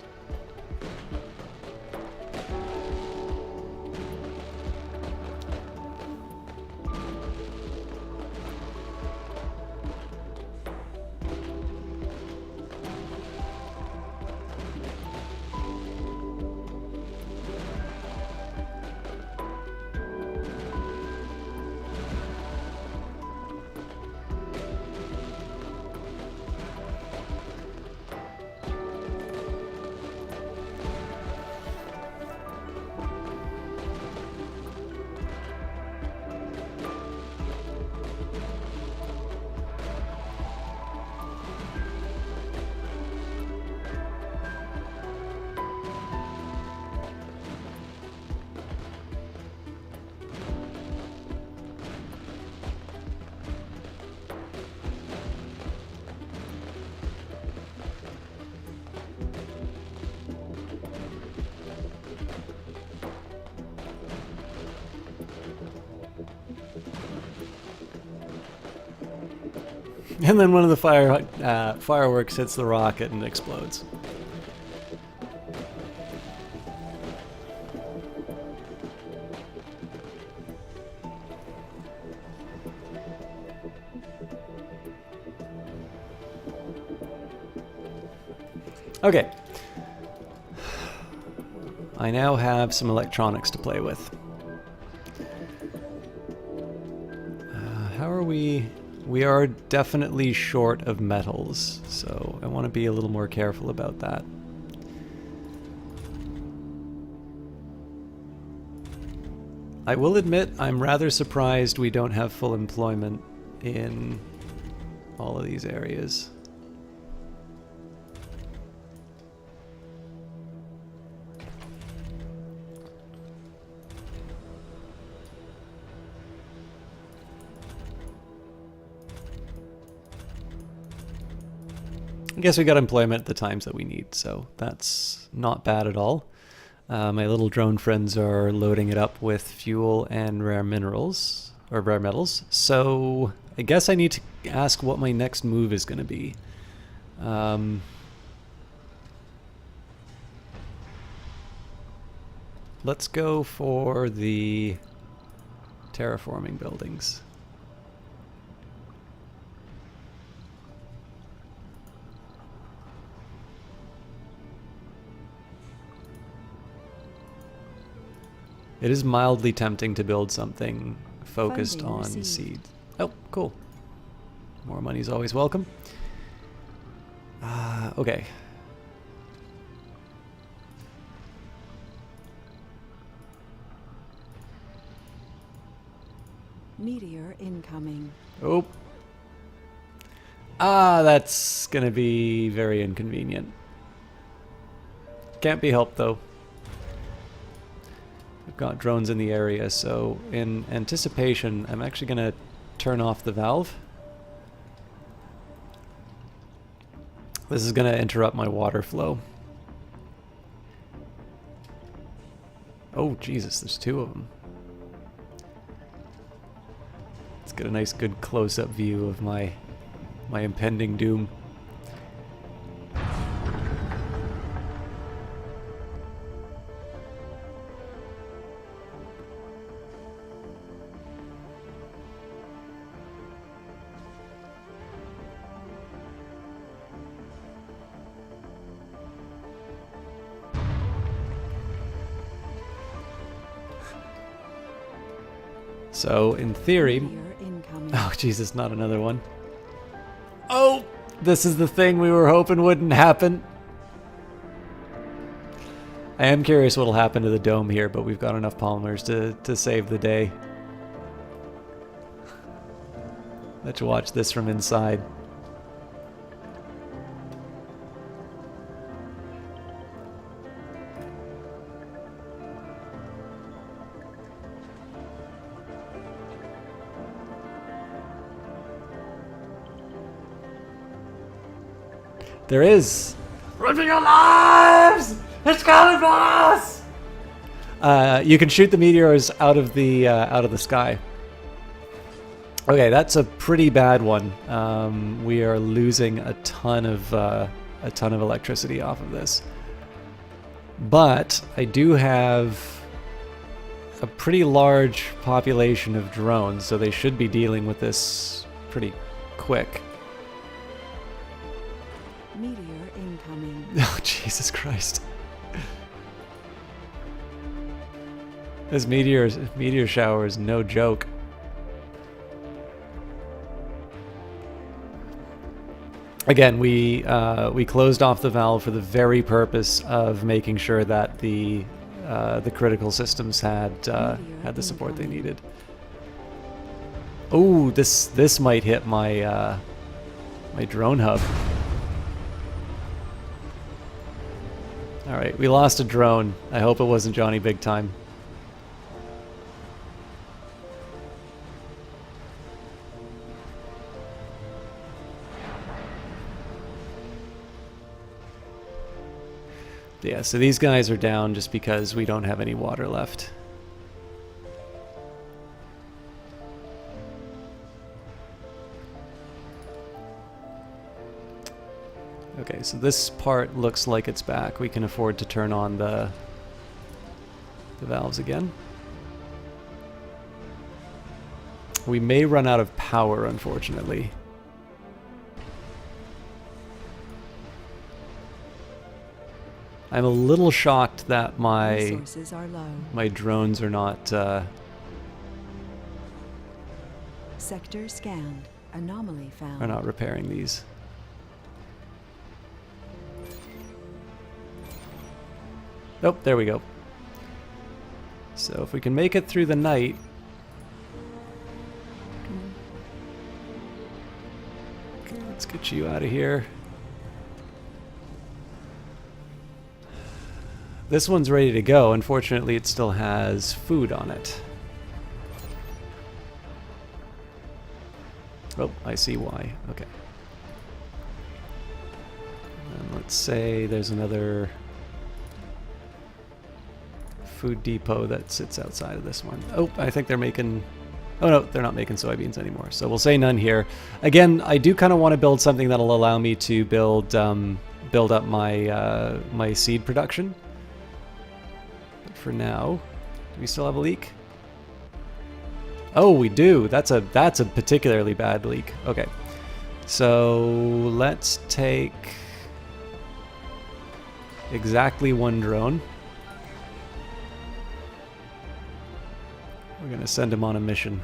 S1: And then one of the fireworks hits the rocket and explodes. Okay. I now have some electronics to play with. How are we? We are definitely short of metals, so I want to be a little more careful about that. I will admit I'm rather surprised we don't have full employment in all of these areas. I guess we got employment at the times that we need, so that's not bad at all. My little drone friends are loading it up with fuel and rare minerals, or rare metals. So I guess I need to ask what my next move is going to be. let's go for the terraforming buildings. It is mildly tempting to build something focused
S2: Funding
S1: on
S2: received.
S1: seed. Oh, cool. More money's always welcome. Okay.
S2: Meteor incoming.
S1: Oh. That's gonna be very inconvenient. Can't be helped though. We've got drones in the area, so in anticipation, I'm actually gonna turn off the valve. This is gonna interrupt my water flow. Oh Jesus, there's two of them. Let's get a nice good close-up view of my impending doom. So, in theory...
S2: Meteor incoming.
S1: Oh, Jesus, not another one. Oh! This is the thing we were hoping wouldn't happen. I am curious what'll happen to the dome here, but we've got enough polymers to save the day. Let's watch this from inside. There is. Run for your lives! It's coming for us! You can shoot the meteors out of the sky. Okay, that's a pretty bad one. We are losing a ton of electricity off of this. But I do have a pretty large population of drones, so they should be dealing with this pretty quick.
S2: Meteor incoming.
S1: Oh, Jesus Christ. This meteor shower is no joke. Again, we closed off the valve for the very purpose of making sure that the critical systems had the support they needed. Oh, this might hit my my drone hub. All right, we lost a drone. I hope it wasn't Johnny Big Time. Yeah, so these guys are down just because we don't have any water left. Okay, so this part looks like it's back. We can afford to turn on the valves again. We may run out of power, unfortunately. I'm a little shocked that my
S2: Resources are low.
S1: drones are not
S2: Sector scanned. Anomaly found.
S1: repairing these. Nope, there we go. So if we can make it through the night. Okay, let's get you out of here. This one's ready to go. Unfortunately, it still has food on it. Oh, I see why. Okay. And let's say there's another food depot that sits outside of this one. Oh, I think they're making... Oh no, they're not making soybeans anymore. So we'll say none here. Again, I do kind of want to build something that'll allow me to build up my my seed production. for now. Do we still have a leak? Oh, we do. That's a particularly bad leak. Okay. So let's take exactly one drone. We're going to send him on a mission.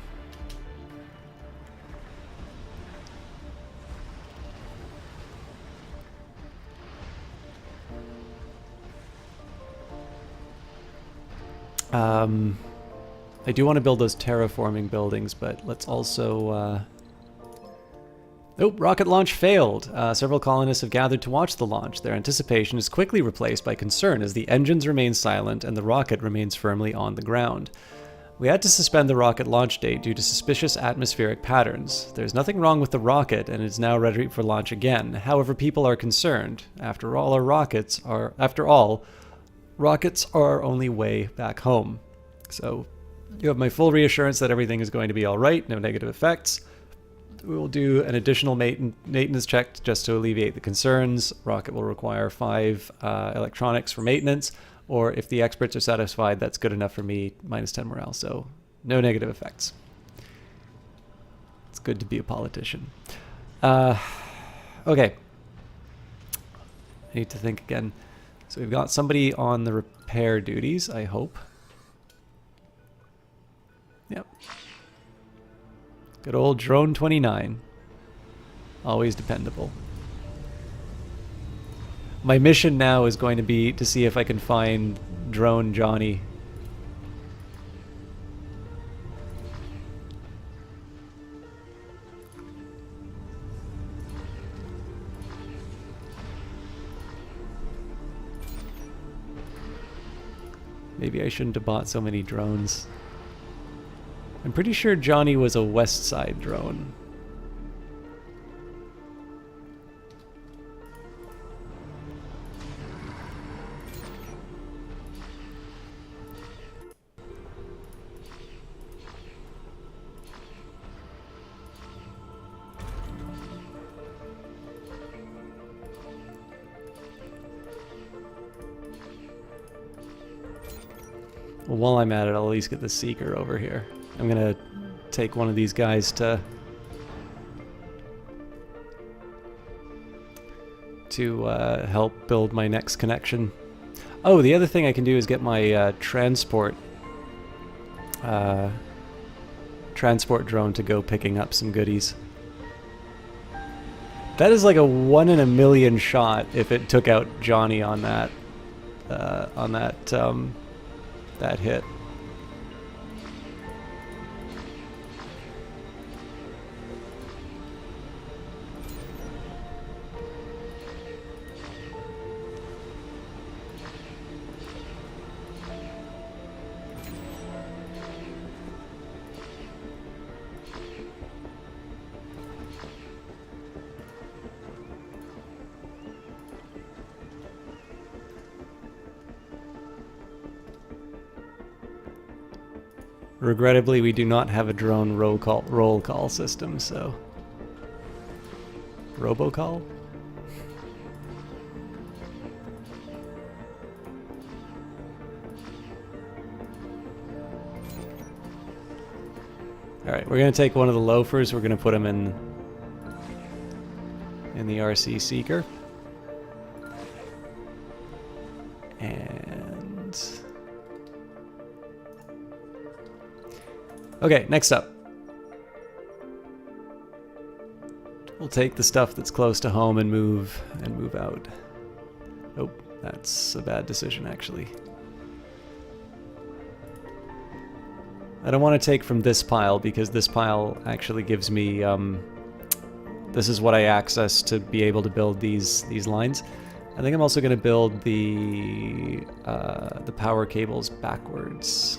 S1: I do want to build those terraforming buildings, but let's also... Nope, rocket launch failed. Several colonists have gathered to watch the launch. Their anticipation is quickly replaced by concern as the engines remain silent and the rocket remains firmly on the ground. We had to suspend the rocket launch date due to suspicious atmospheric patterns. There's nothing wrong with the rocket and it's now ready for launch again. However, people are concerned. After all, rockets are only way back home. So you have my full reassurance that everything is going to be all right, no negative effects. We will do an additional maintenance check just to alleviate the concerns. Rocket will require 5 electronics for maintenance, or if the experts are satisfied, that's good enough for me, -10 morale, so no negative effects. It's good to be a politician. Okay. I need to think again. So we've got somebody on the repair duties, I hope. Yep. Good old Drone 29. Always dependable. My mission now is going to be to see if I can find Drone Johnny. Maybe I shouldn't have bought so many drones. I'm pretty sure Johnny was a West Side drone. Well, while I'm at it, I'll at least get the Seeker over here. I'm gonna take one of these guys to help build my next connection. Oh, the other thing I can do is get my transport drone to go picking up some goodies. That is like a 1 in a million shot if it took out Johnny on that that hit. Regrettably, we do not have a drone roll call system, so... Robocall? Alright, we're going to take one of the loafers, we're going to put him in the RC Seeker. And... Okay, next up. We'll take the stuff that's close to home and move out. Nope, that's a bad decision actually. I don't want to take from this pile because this pile actually gives me this is what I access to be able to build these lines. I think I'm also going to build the power cables backwards.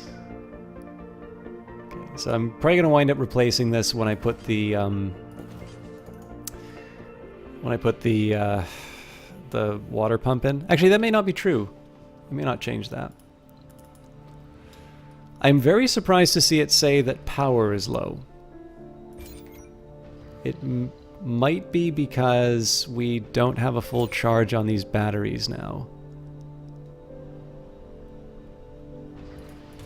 S1: So I'm probably going to wind up replacing this when I put the water pump in. Actually, that may not be true. I may not change that. I'm very surprised to see it say that power is low. It might be because we don't have a full charge on these batteries now.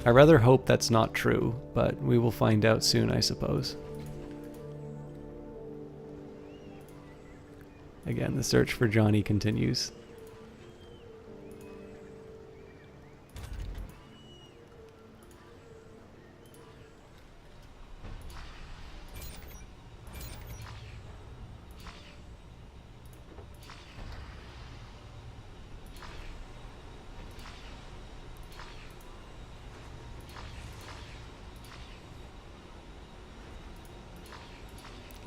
S1: I rather hope that's not true, but we will find out soon, I suppose. Again, the search for Johnny continues.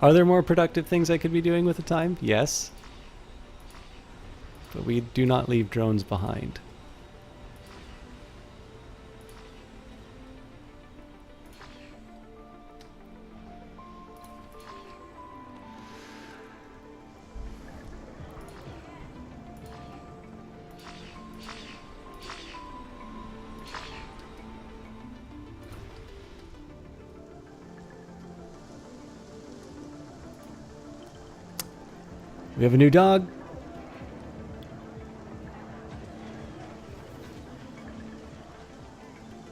S1: Are there more productive things I could be doing with the time? Yes. But we do not leave drones behind. We have a new dog.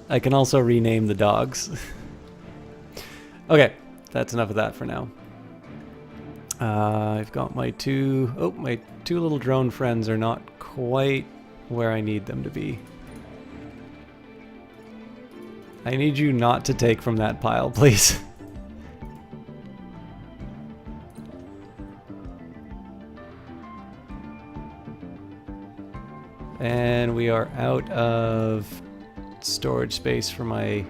S1: I can also rename the dogs. Okay, that's enough of that for now. I've got my two little drone friends are not quite where I need them to be. I need you not to take from that pile, please. And we are out of storage space for my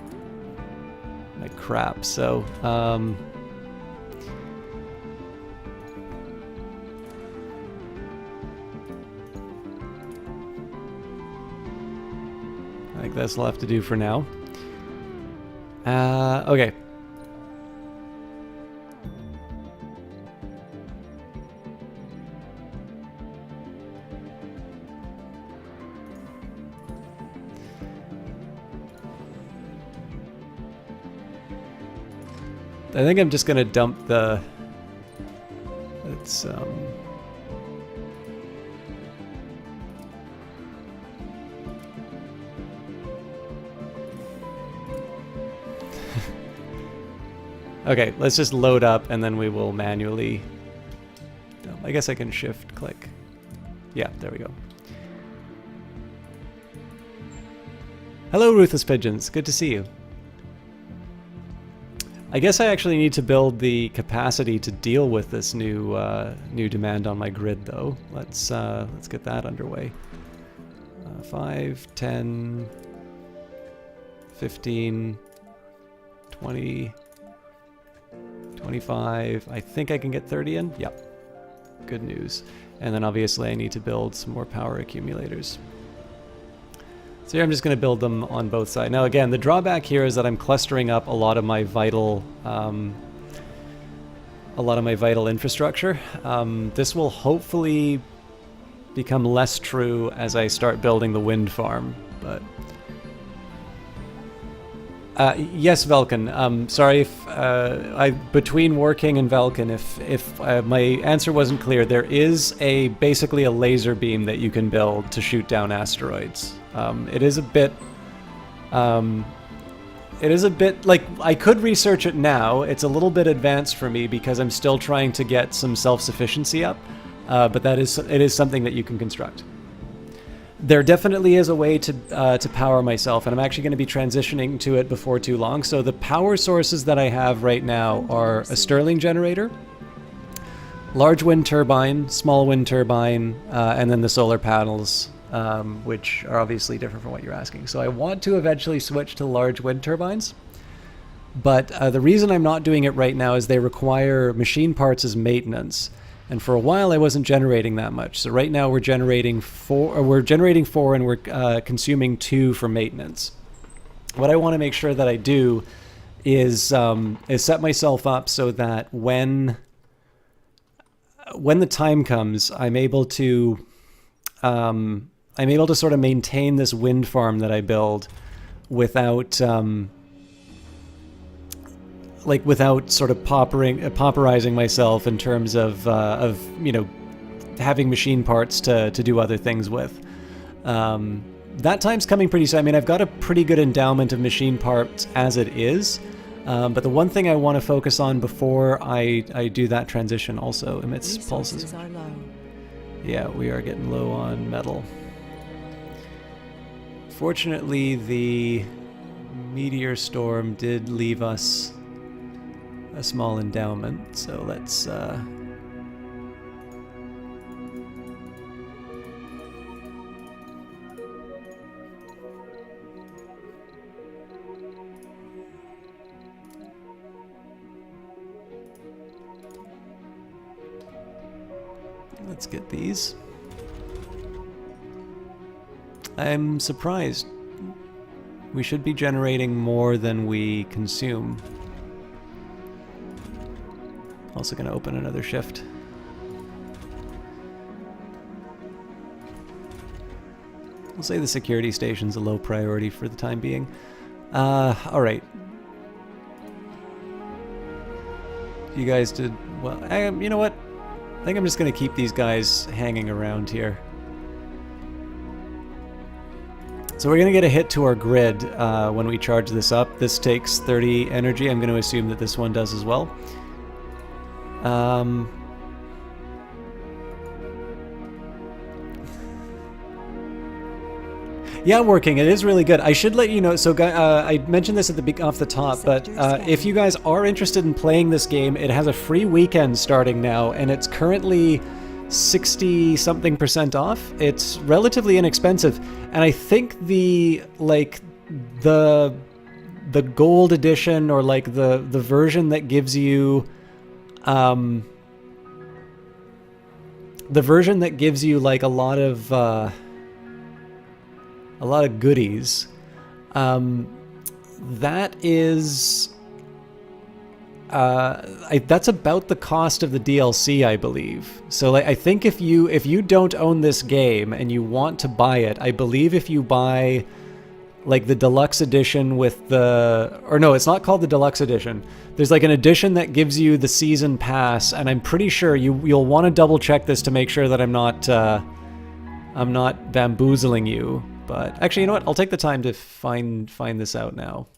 S1: crap, so I think that's all I have to do for now. Okay. I think I'm just gonna dump the... It's, Okay, let's just load up and then we will manually... I guess I can shift click. Yeah, there we go. Hello, Ruthless Pigeons. Good to see you. I guess I actually need to build the capacity to deal with this new new demand on my grid, though. Let's get that underway. 5, 10, 15, 20, 25. I think I can get 30 in. Yep. Good news. And then obviously I need to build some more power accumulators. So here I'm just going to build them on both sides. Now again, the drawback here is that I'm clustering up a lot of my vital infrastructure. This will hopefully become less true as I start building the wind farm. But yes, Velkin. Sorry if between working and Velkin, if my answer wasn't clear, there is basically a laser beam that you can build to shoot down asteroids. It is a bit like I could research it now. It's a little bit advanced for me because I'm still trying to get some self-sufficiency up, but it is something that you can construct. There definitely is a way to power myself, and I'm actually going to be transitioning to it before too long. So the power sources that I have right now are a Stirling generator, large wind turbine, small wind turbine, and then the solar panels, which are obviously different from what you're asking. So I want to eventually switch to large wind turbines, but the reason I'm not doing it right now is they require machine parts as maintenance. And for a while, I wasn't generating that much. So right now, we're generating 4, and we're consuming 2 for maintenance. What I want to make sure that I do is set myself up so that when the time comes, I'm able to sort of maintain this wind farm that I build without without sort of pauperizing myself in terms of having machine parts to do other things with. that time's coming pretty soon. I mean, I've got a pretty good endowment of machine parts as it is, but the one thing I want to focus on before I do that transition also emits pulses.
S2: Resources are low.
S1: Yeah, we are getting low on metal. Fortunately, the meteor storm did leave us a small endowment, so let's let's get these. I'm surprised. We should be generating more than we consume. Also going to open another shift. We'll say the security station's a low priority for the time being. All right. You guys did well. You know what? I think I'm just going to keep these guys hanging around here. So we're going to get a hit to our grid when we charge this up. This takes 30 energy. I'm going to assume that this one does as well. Yeah, working. It is really good. I should let you know. So, I mentioned this at the off the top, but if you guys are interested in playing this game, it has a free weekend starting now, and it's currently 60-something% off. It's relatively inexpensive, and I think the gold edition, or like the version that gives you the version that gives you like a lot of goodies, that is that's about the cost of the DLC, I believe. So like, I think if you don't own this game and you want to buy it, I believe if you buy like the deluxe edition with no, it's not called the deluxe edition. There's like an edition that gives you the season pass, and I'm pretty sure you'll want to double check this to make sure that I'm not bamboozling you. But actually, you know what? I'll take the time to find this out now.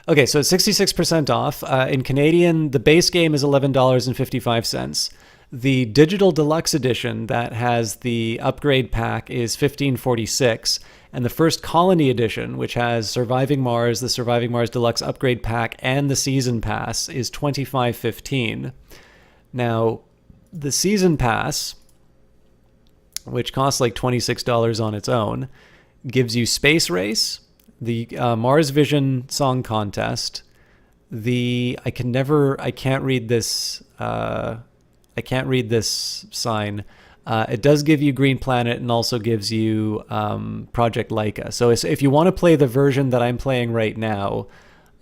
S1: Okay, so it's 66% off. In Canadian, the base game is $11.55. The digital deluxe edition that has the upgrade pack is $15.46, and the first colony edition, which has Surviving Mars, the Surviving Mars Deluxe upgrade pack, and the season pass, is $25.15. Now, the season pass, which costs like $26 on its own, gives you Space Race, the Mars Vision Song Contest, I can't read this sign. It does give you Green Planet, and also gives you Project Laika. So if you want to play the version that I'm playing right now,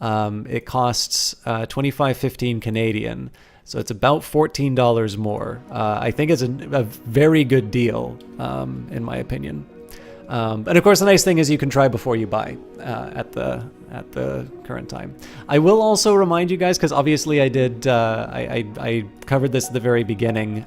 S1: it costs $25.15 Canadian. So it's about $14 more. I think it's a very good deal, in my opinion. And of course, the nice thing is you can try before you buy at the current time. I will also remind you guys, because obviously I did, I covered this at the very beginning.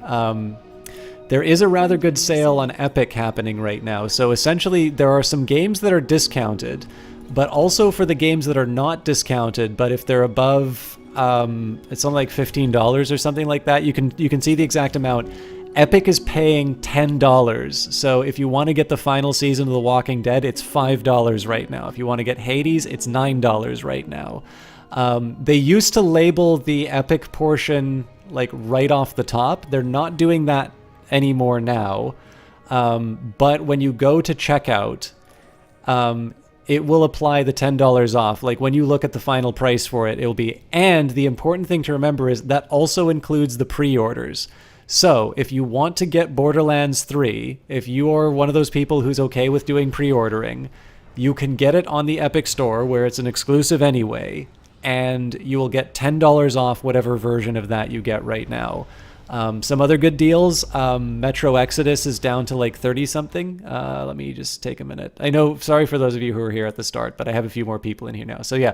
S1: There is a rather good sale on Epic happening right now. So essentially, there are some games that are discounted, but also for the games that are not discounted, but if they're above, it's something like $15 or something like that. You can see the exact amount. Epic is paying $10. So if you want to get the final season of The Walking Dead, it's $5 right now. If you want to get Hades, it's $9 right now. They used to label the Epic portion like right off the top. They're not doing that anymore now. But when you go to checkout, it will apply the $10 off. Like when you look at the final price for it, it'll be, and the important thing to remember is that also includes the pre-orders. So if you want to get Borderlands 3, if you are one of those people who's okay with doing pre-ordering, you can get it on the Epic Store where it's an exclusive anyway, and you will get $10 off whatever version of that you get right now. Some other good deals. Metro Exodus is down to like 30 something. Let me just take a minute. I know, sorry for those of you who were here at the start, but I have a few more people in here now. So yeah,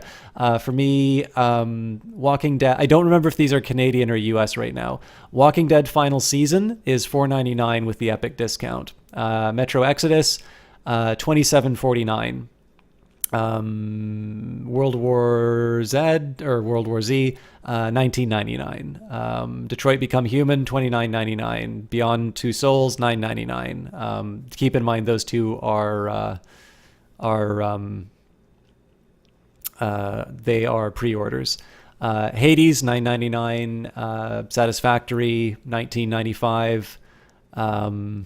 S1: for me, Walking Dead, I don't remember if these are Canadian or US right now. Walking Dead Final Season is $4.99 with the Epic discount. Metro Exodus, $27.49. World War Z or World War Z, $19.99. Detroit Become Human, $29.99. Beyond Two Souls, $9.99. Keep in mind those two are they are pre-orders. Hades, $9.99. Satisfactory, $19.95.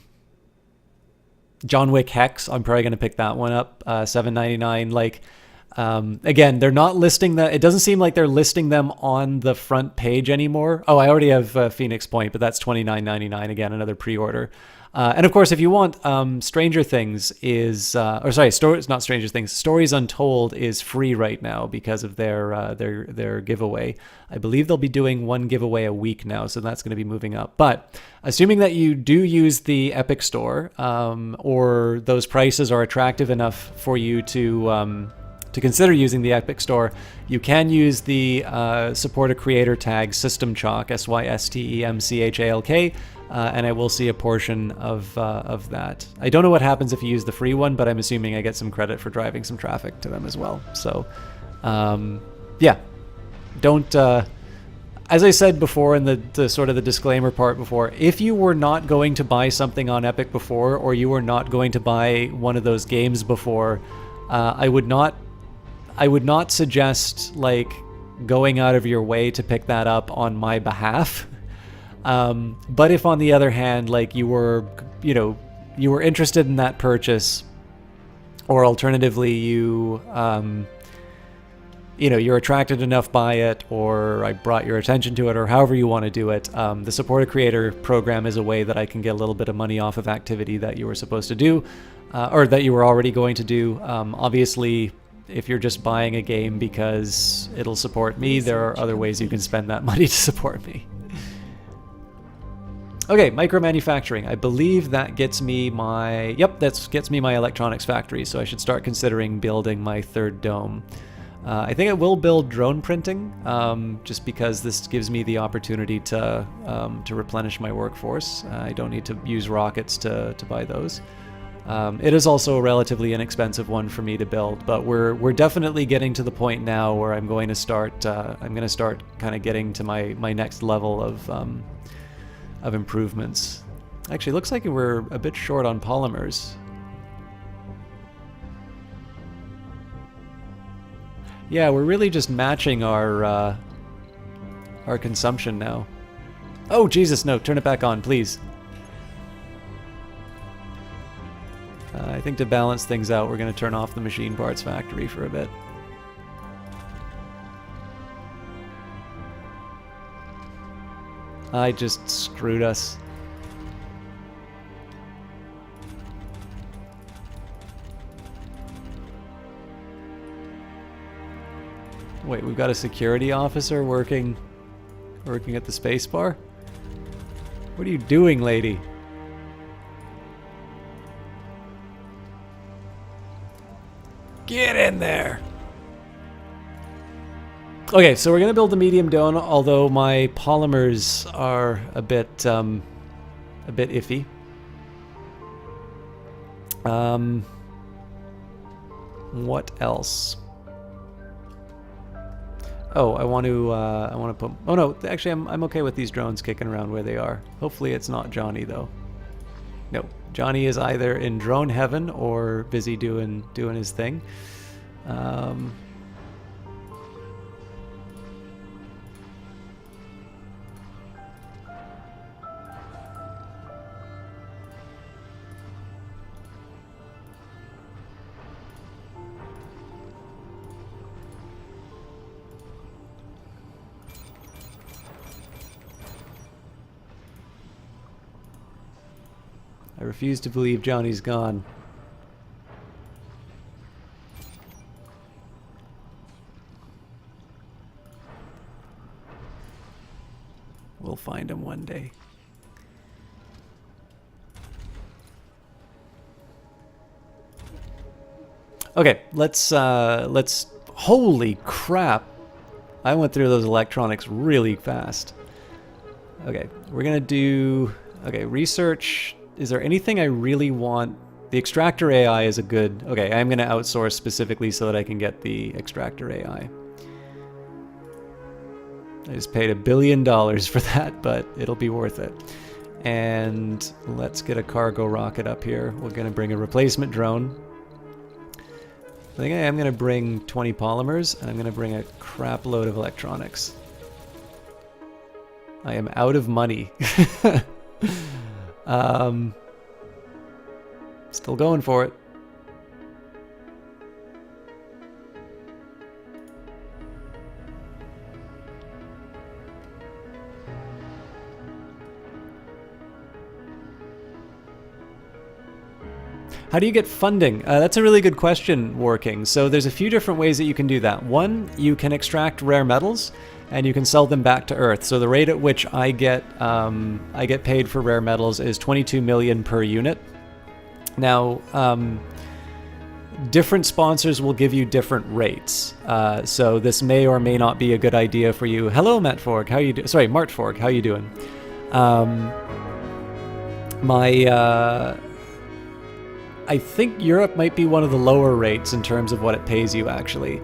S1: John Wick Hex, I'm probably going to pick that one up, $7.99. Like, again, they're not listing that. It doesn't seem like they're listing them on the front page anymore. Oh, I already have Phoenix Point, but that's $29.99. Again, another pre-order. And of course, if you want, Stranger Things is, not Stranger Things. Stories Untold is free right now because of their giveaway. I believe they'll be doing one giveaway a week now, so that's going to be moving up. But assuming that you do use the Epic Store, or those prices are attractive enough for you to consider using the Epic Store, you can use the support a creator tag SystemChalk, SYSTEMCHALK. And I will see a portion of that. I don't know what happens if you use the free one, but I'm assuming I get some credit for driving some traffic to them as well. So, yeah, don't. As I said before in the sort of the disclaimer part before, if you were not going to buy something on Epic before, or you were not going to buy one of those games before, I would not suggest like going out of your way to pick that up on my behalf. But if on the other hand, like you were interested in that purchase, or alternatively you're attracted enough by it, or I brought your attention to it, or however you want to do it, the Support a Creator program is a way that I can get a little bit of money off of activity that you were supposed to do, or that you were already going to do. Obviously, if you're just buying a game because it'll support me, there are other ways you can spend that money to support me. Okay, micro-manufacturing. I believe that gets me my... Yep, that gets me my electronics factory, so I should start considering building my third dome. I think I will build drone printing, just because this gives me the opportunity to replenish my workforce. I don't need to use rockets to buy those. It is also a relatively inexpensive one for me to build, but we're definitely getting to the point now where I'm going to start kind of getting to my next level of improvements. Actually, it looks like we're a bit short on polymers. Yeah, we're really just matching our consumption now. Oh, Jesus, no, turn it back on, please. I think to balance things out, we're going to turn off the machine parts factory for a bit. I just screwed us. Wait, we've got a security officer working at the spacebar? What are you doing, lady? Get in there! Okay, so we're gonna build the medium dome, although my polymers are a bit iffy. What else? Oh, I want to put. Oh no, actually, I'm okay with these drones kicking around where they are. Hopefully, it's not Johnny though. No, Johnny is either in drone heaven or busy doing his thing. I refuse to believe Johnny's gone. We'll find him one day. Okay, let's holy crap. I went through those electronics really fast. Okay, we're gonna do, okay, research. Is there anything I really want? The extractor AI is a good, okay, I'm gonna outsource specifically so that I can get the extractor AI. I just paid $1 billion for that, but it'll be worth it. And let's get a cargo rocket up here. We're gonna bring a replacement drone. I think I am going to bring 20 polymers, and I'm going to bring a crap load of electronics. I am out of money. Still going for it. How do you get funding? That's a really good question, Working. So there's a few different ways that you can do that. One, you can extract rare metals, and you can sell them back to Earth. So the rate at which I get paid for rare metals is 22 million per unit. Now, different sponsors will give you different rates. So this may or may not be a good idea for you. Hello, Matt Forg. How you do? Sorry, Mart Forg. How you doing? I think Europe might be one of the lower rates in terms of what it pays you, actually.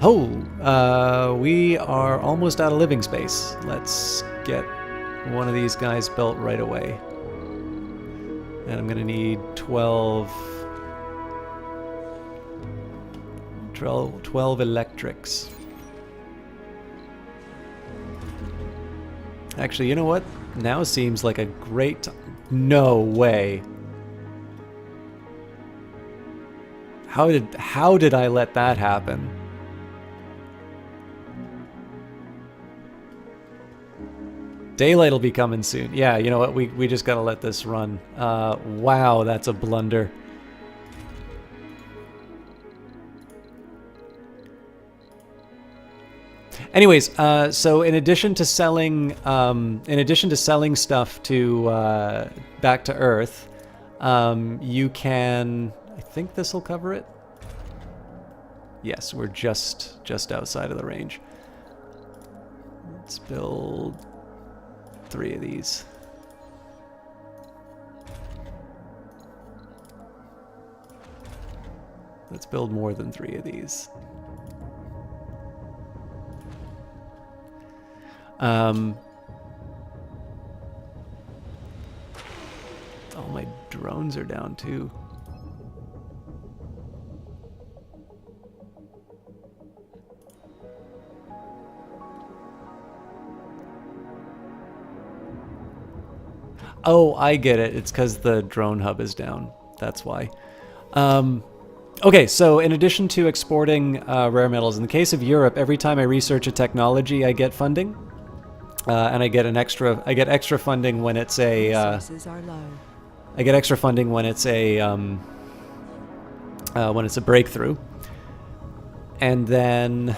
S1: Oh, we are almost out of living space. Let's get one of these guys built right away. And I'm gonna need 12 electrics. Actually, you know what? Now seems like a great... No way. How did I let that happen? Daylight will be coming soon. Yeah, you know what? We just gotta let this run. Wow, that's a blunder. Anyways, so in addition to selling stuff to back to Earth, you can. I think this will cover it. Yes, we're just outside of the range. Let's build 3 of these. Let's build more than 3 of these. All my drones are down too. Oh, I get it. It's because the drone hub is down. That's why. Okay, so in addition to exporting rare metals, in the case of Europe, every time I research a technology, I get funding, and I get extra funding when it's a.
S2: Resources are low.
S1: I get extra funding when it's a breakthrough, and then.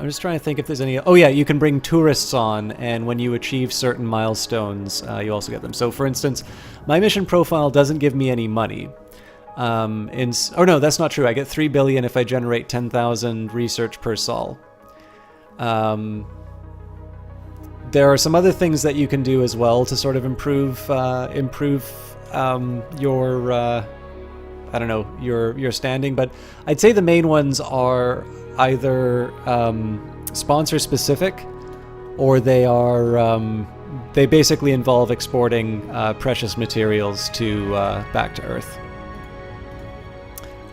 S1: I'm just trying to think if there's any... Oh yeah, you can bring tourists on, and when you achieve certain milestones, you also get them. So for instance, my mission profile doesn't give me any money. Oh no, that's not true. I get 3 billion if I generate 10,000 research per sol. There are some other things that you can do as well to sort of improve your... I don't know, your standing, but I'd say the main ones are either sponsor specific, or they are they basically involve exporting precious materials to back to Earth.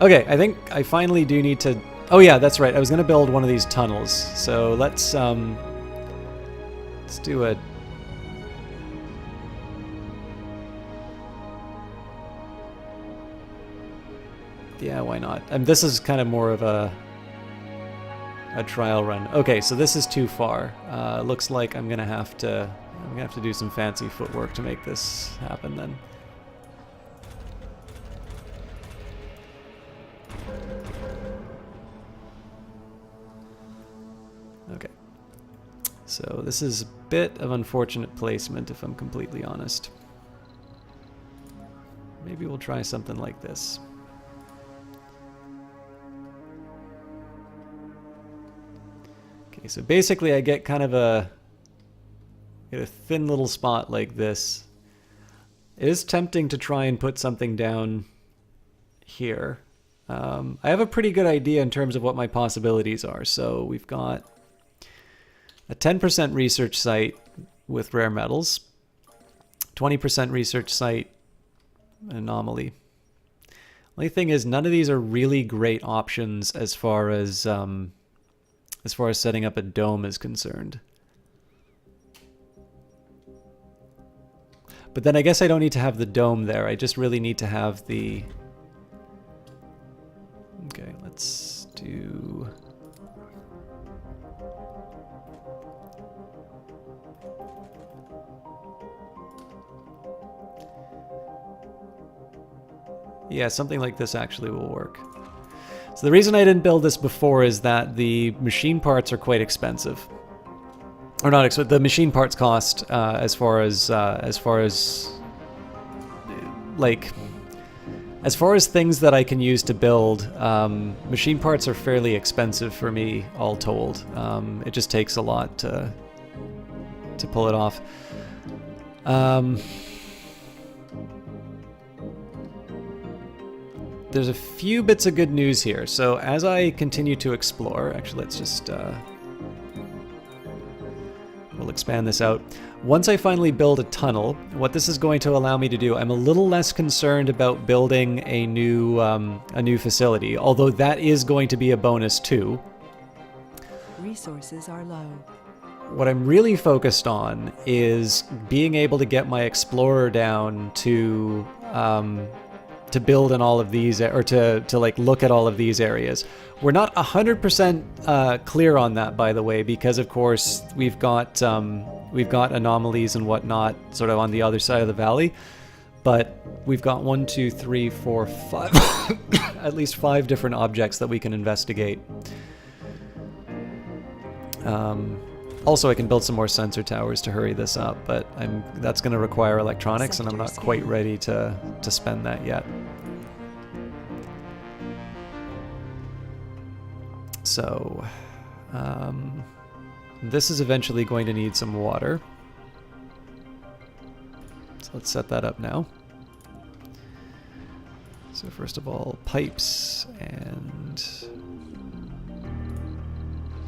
S1: Okay, I think I finally do need to... Oh yeah, that's right. I was going to build one of these tunnels. So let's do a... Yeah, why not? And this is kind of more of a trial run. Okay, so this is too far. Looks like I'm gonna have to do some fancy footwork to make this happen then. Okay. So this is a bit of unfortunate placement, if I'm completely honest. Maybe we'll try something like this. Okay, so basically I get kind of get a thin little spot like this. It is tempting to try and put something down here. I have a pretty good idea in terms of what my possibilities are. So we've got a 10% research site with rare metals, 20% research site anomaly. Only thing is, none of these are really great options as far as setting up a dome is concerned. But then I guess I don't need to have the dome there. I just really need to have the... Okay, let's do... Yeah, something like this actually will work. So the reason I didn't build this before is that the machine parts are quite expensive. Or not expensive, the machine parts cost as far as things that I can use to build, machine parts are fairly expensive for me, all told. It just takes a lot to pull it off. There's a few bits of good news here. So as I continue to explore, actually let's just, we'll expand this out. Once I finally build a tunnel, what this is going to allow me to do, I'm a little less concerned about building a new facility, although that is going to be a bonus too.
S2: Resources are low.
S1: What I'm really focused on is being able to get my explorer down to build in all of these, or to like look at all of these areas. We're not 100% clear on that, by the way, because of course we've got anomalies and whatnot sort of on the other side of the valley. But we've got 1, 2, 3, 4, 5, at least 5 different objects that we can investigate. Also, I can build some more sensor towers to hurry this up, but that's going to require electronics, and I'm not quite ready to spend that yet. So, this is eventually going to need some water. So let's set that up now. So first of all, pipes and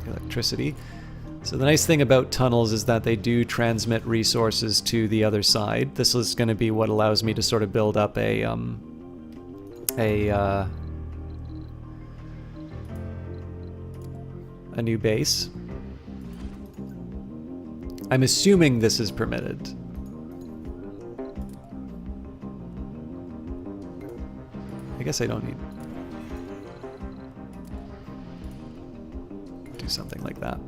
S1: electricity. So the nice thing about tunnels is that they do transmit resources to the other side. This is going to be what allows me to sort of build up a new base. I'm assuming this is permitted. I guess I don't need to do something like that.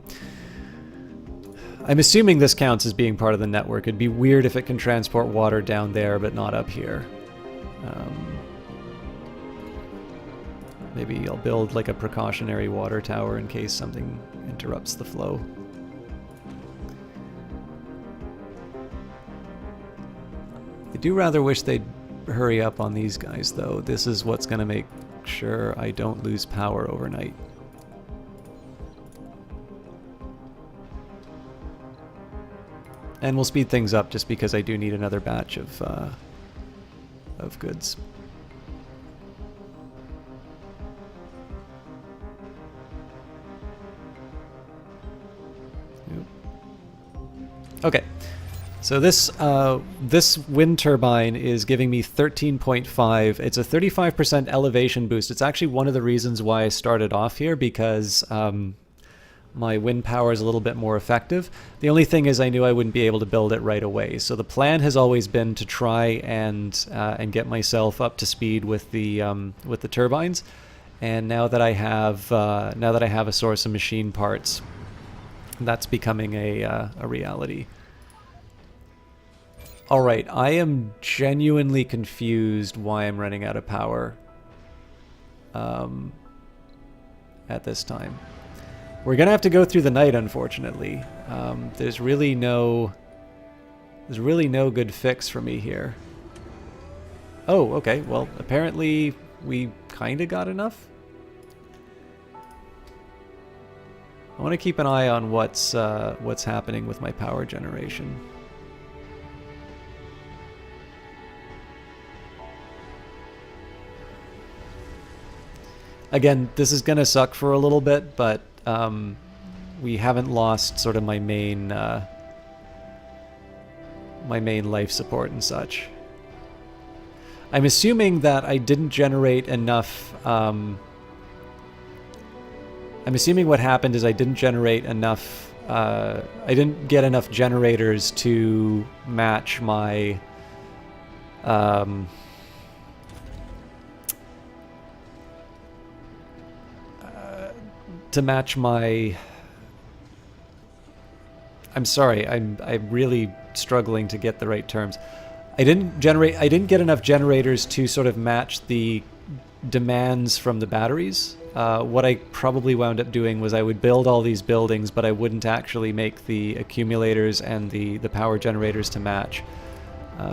S1: I'm assuming this counts as being part of the network. It'd be weird if it can transport water down there but not up here. Maybe I'll build like a precautionary water tower in case something interrupts the flow. I do rather wish they'd hurry up on these guys, though. This is what's going to make sure I don't lose power overnight. And we'll speed things up just because I do need another batch of goods. Okay, so this wind turbine is giving me 13.5. It's a 35% elevation boost. It's actually one of the reasons why I started off here, because my wind power is a little bit more effective. The only thing is I knew I wouldn't be able to build it right away. So the plan has always been to try and get myself up to speed with the turbines. And now that I have a source of machine parts, that's becoming a reality. All right, I am genuinely confused why I'm running out of power at this time. We're gonna have to go through the night, unfortunately. There's really no good fix for me here. Oh, okay. Well, apparently we kind of got enough. I want to keep an eye on what's happening with my power generation. Again, this is gonna suck for a little bit, but we haven't lost sort of my main life support and such. I'm assuming that I didn't generate enough. I'm assuming what happened is I didn't generate enough. I didn't get enough generators to match my. To match my. I'm sorry. I'm really struggling to get the right terms. I didn't get enough generators to sort of match the demands from the batteries. What I probably wound up doing was I would build all these buildings, but I wouldn't actually make the accumulators and the power generators to match.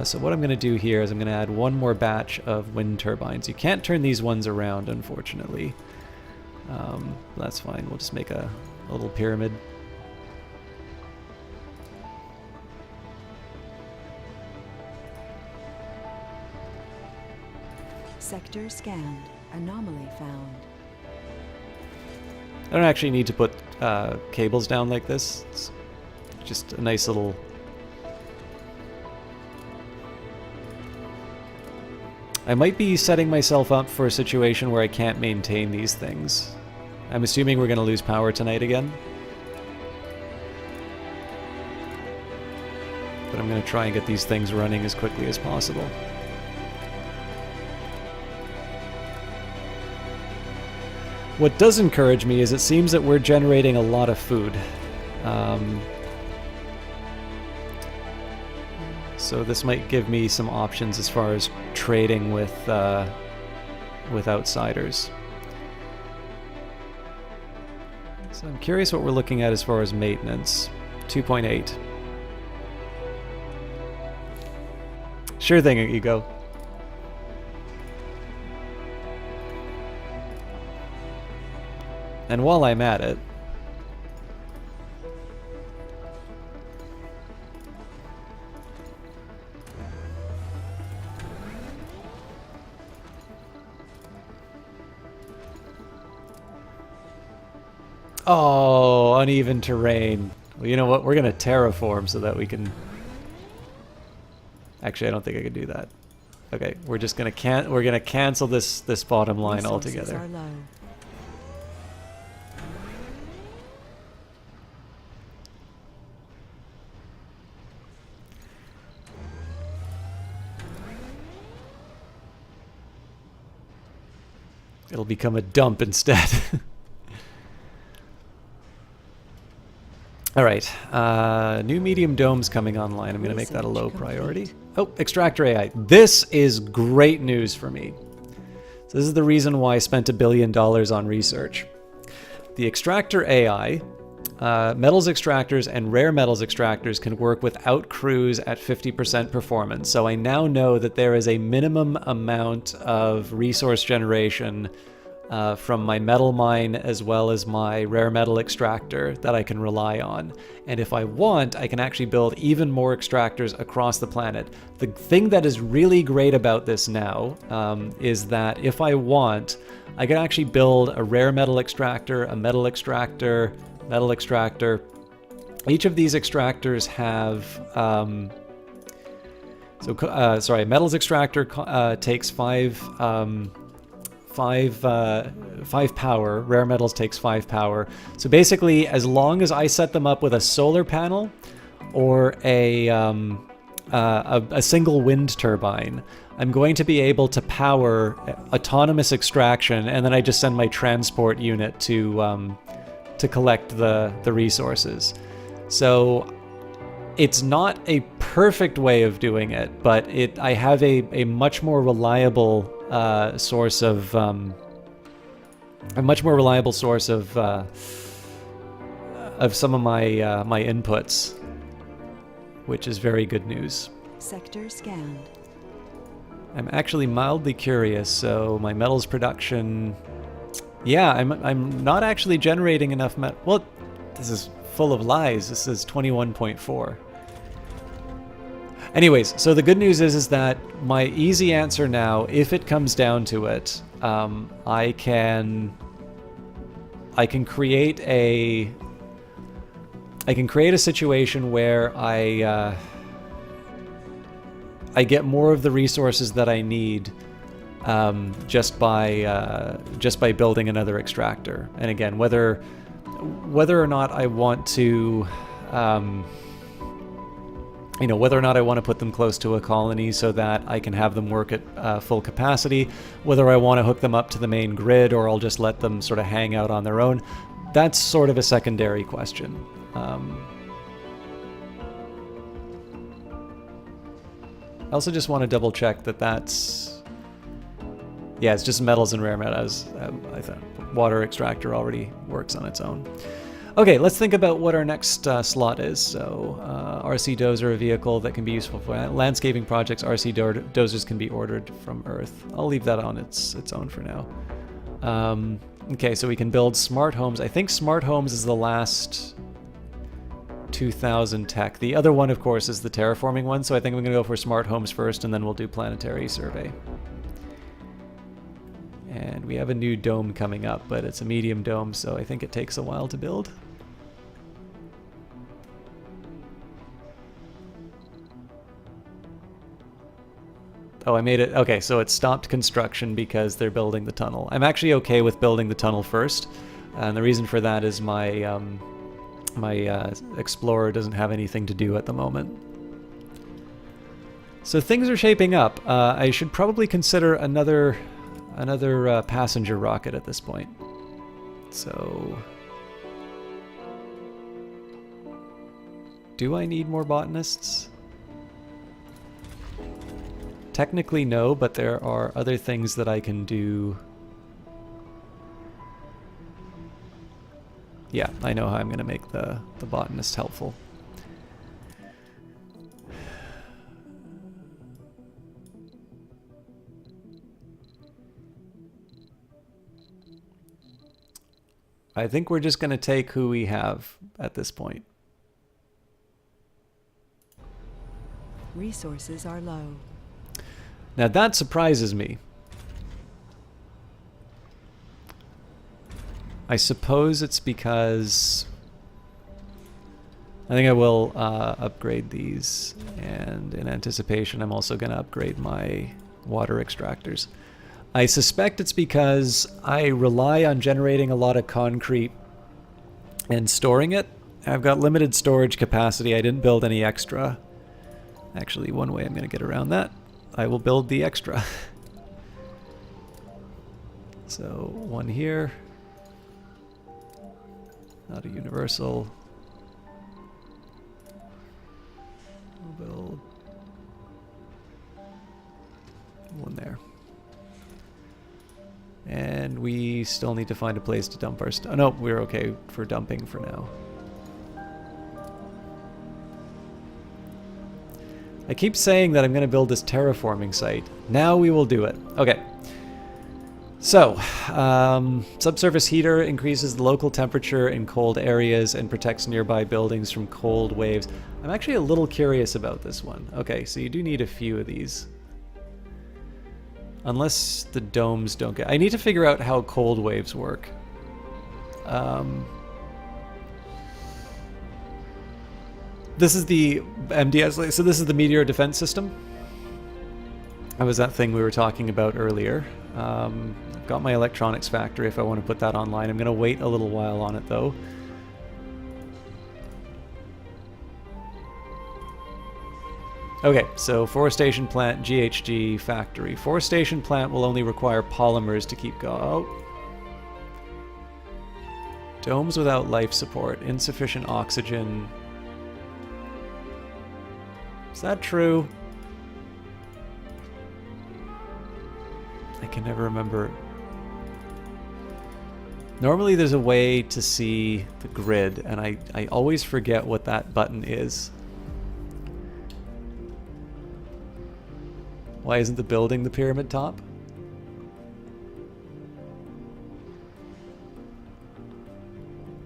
S1: So what I'm going to do here is I'm going to add one more batch of wind turbines. You can't turn these ones around, unfortunately. That's fine. We'll just make a little pyramid.
S2: Sector scanned. Anomaly found.
S1: I don't actually need to put cables down like this. It's just a nice little... I might be setting myself up for a situation where I can't maintain these things. I'm assuming we're going to lose power tonight again. But I'm going to try and get these things running as quickly as possible. What does encourage me is it seems that we're generating a lot of food. So this might give me some options as far as trading with outsiders. So I'm curious what we're looking at as far as maintenance. 2.8. Sure thing, Ego. And while I'm at it, oh, uneven terrain. Well, you know what? We're gonna terraform so that we can. Actually, I don't think I can do that. Okay, we're just gonna cancel this bottom line
S2: Resources
S1: altogether.
S2: are low.
S1: It'll become a dump instead. Alright, new medium domes coming online. I'm going to make that a low priority. Oh, extractor AI. This is great news for me. So this is the reason why I spent $1 billion on research. The extractor AI, metals extractors and rare metals extractors can work without crews at 50% performance. So I now know that there is a minimum amount of resource generation from my metal mine as well as my rare metal extractor that I can rely on. And if I want, I can actually build even more extractors across the planet. The thing that is really great about this now is that if I want, I can actually build a rare metal extractor, a metal extractor, metal extractor. Each of these extractors have... metals extractor takes 5 power. Rare metals takes 5 power. So basically, as long as I set them up with a solar panel or a single wind turbine, I'm going to be able to power autonomous extraction, and then I just send my transport unit to collect the resources. So it's not a perfect way of doing it, but I have a much more reliable source of of some of my my inputs, which is very good news.
S2: Sector scanned.
S1: I'm actually mildly curious. So my metals production, yeah, I'm not actually generating enough metal. Well, this is full of lies. This is 21.4. Anyways, so the good news is that my easy answer now, if it comes down to it, I can create a situation where I get more of the resources that I need just by building another extractor. And again, whether or not I want to, whether or not I want to put them close to a colony so that I can have them work at full capacity, whether I want to hook them up to the main grid or I'll just let them sort of hang out on their own, that's sort of a secondary question. I also just want to double check that that's... Yeah, it's just metals and rare metals. I thought water extractor already works on its own. Okay, let's think about what our next slot is. So, RC dozer, a vehicle that can be useful for landscaping projects. RC dozers can be ordered from Earth. I'll leave that on its own for now. Okay, so we can build smart homes. I think smart homes is the last 2000 tech. The other one, of course, is the terraforming one. So I think I'm going to go for smart homes first, and then we'll do planetary survey. And we have a new dome coming up, but it's a medium dome, so I think it takes a while to build. Oh, I made it. Okay, so it stopped construction because they're building the tunnel. I'm actually okay with building the tunnel first, and the reason for that is my Explorer doesn't have anything to do at the moment. So things are shaping up. I should probably consider another passenger rocket at this point. So, do I need more botanists? Technically no, but there are other things that I can do. Yeah, I know how I'm going to make the botanist helpful. I think we're just going to take who we have at this point.
S2: Resources are low.
S1: Now that surprises me. I suppose it's because I think I will upgrade these, and in anticipation I'm also going to upgrade my water extractors. I suspect it's because I rely on generating a lot of concrete and storing it. I've got limited storage capacity. I didn't build any extra. Actually, one way I'm going to get around that, I will build the extra. So, one here. Not a universal. We'll build one there. And we still need to find a place to dump our stuff. No, we're okay for dumping for now. I keep saying that I'm going to build this terraforming site. Now we will do it. Okay. So, subsurface heater increases the local temperature in cold areas and protects nearby buildings from cold waves. I'm actually a little curious about this one. Okay, so you do need a few of these. Unless the domes don't get... I need to figure out how cold waves work. This is the MDS... So this is the Meteor Defense System. That was that thing we were talking about earlier. I've got my electronics factory if I want to put that online. I'm going to wait a little while on it, though. Okay, so forestation plant, GHG factory. Forestation plant will only require polymers to keep going. Oh. Domes without life support, insufficient oxygen. Is that true? I can never remember. Normally there's a way to see the grid, and I always forget what that button is. Why isn't the building the pyramid top?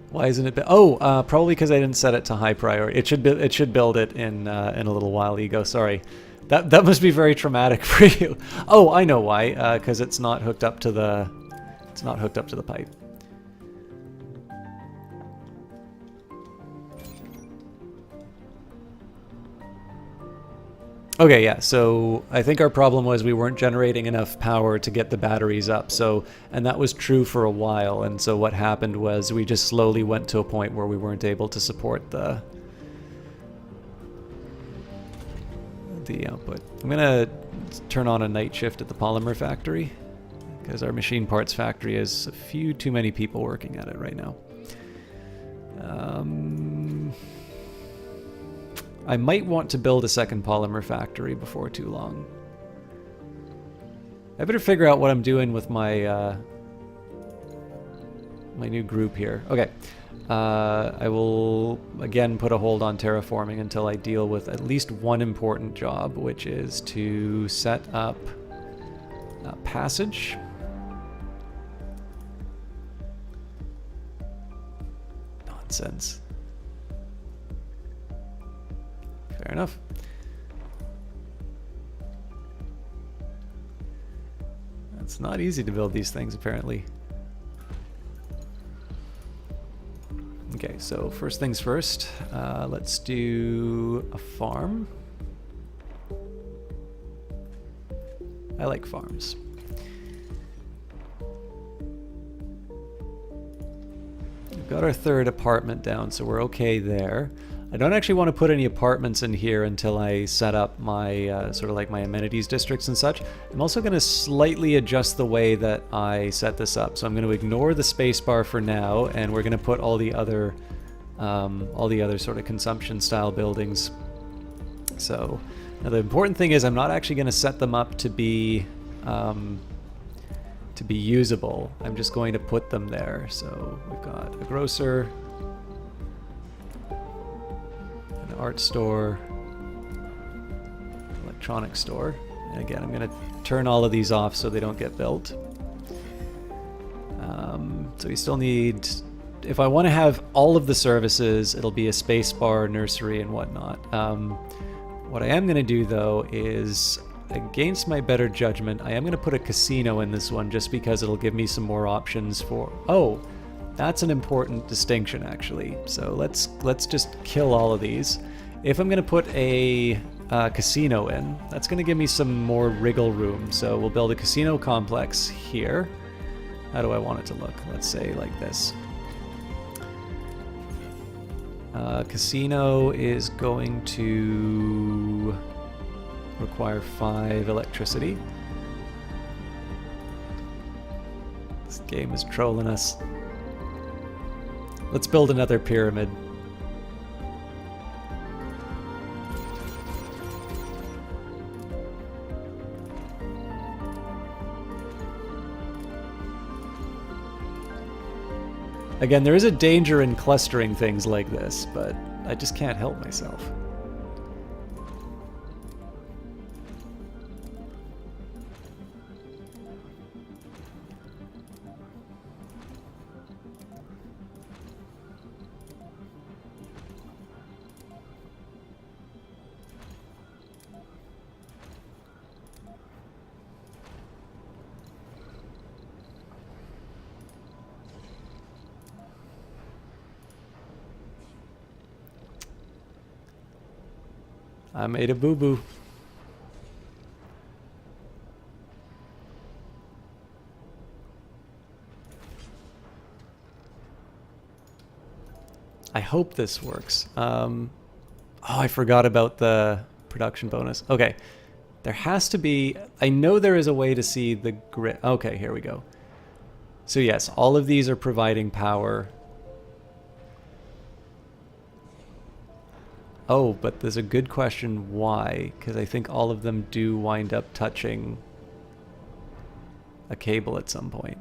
S1: Why isn't it? Probably because I didn't set it to high priority. It should build it in a little while. Ego, sorry. That must be very traumatic for you. Oh, I know why. Because it's not hooked up to the pipe. Okay, yeah, so I think our problem was we weren't generating enough power to get the batteries up, and that was true for a while, and so what happened was we just slowly went to a point where we weren't able to support the output. I'm gonna turn on a night shift at the polymer factory, because our machine parts factory has a few too many people working at it right now. I might want to build a second polymer factory before too long. I better figure out what I'm doing with my my new group here. Okay. I will again put a hold on terraforming until I deal with at least one important job, which is to set up a passage. Nonsense. Fair enough. It's not easy to build these things, apparently. Okay, so first things first, let's do a farm. I like farms. We've got our third apartment down, so we're okay there. I don't actually want to put any apartments in here until I set up my sort of like my amenities districts and such. I'm also going to slightly adjust the way that I set this up. So I'm going to ignore the spacebar for now, and we're going to put all the other sort of consumption style buildings. So now the important thing is I'm not actually going to set them up to be usable. I'm just going to put them there. So we've got a grocer, art store, electronics store. And again, I'm going to turn all of these off so they don't get built. So we still need, if I want to have all of the services, it'll be a space bar, nursery, and whatnot. What I am going to do though is, against my better judgment, I am going to put a casino in this one just because it'll give me some more options for, oh, that's an important distinction actually. So let's just kill all of these. If I'm going to put a casino in, that's going to give me some more wriggle room. So we'll build a casino complex here. How do I want it to look? Let's say like this. Casino is going to require 5 electricity. This game is trolling us. Let's build another pyramid. Again, there is a danger in clustering things like this, but I just can't help myself. I made a boo-boo. I hope this works. Oh, I forgot about the production bonus. Okay. There has to be... I know there is a way to see the grid. Okay, here we go. So yes, all of these are providing power. Oh, but there's a good question why, because I think all of them do wind up touching a cable at some point.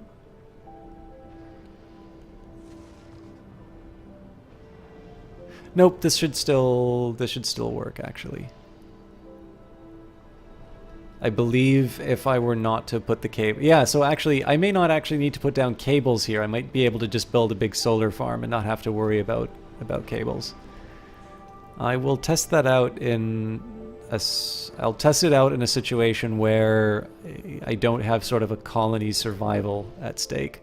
S1: Nope, this should still work actually. I believe if I were not to put the cable... Yeah, so actually, I may not actually need to put down cables here. I might be able to just build a big solar farm and not have to worry about cables. I will test that out in I'll test it out in a situation where I don't have sort of a colony survival at stake.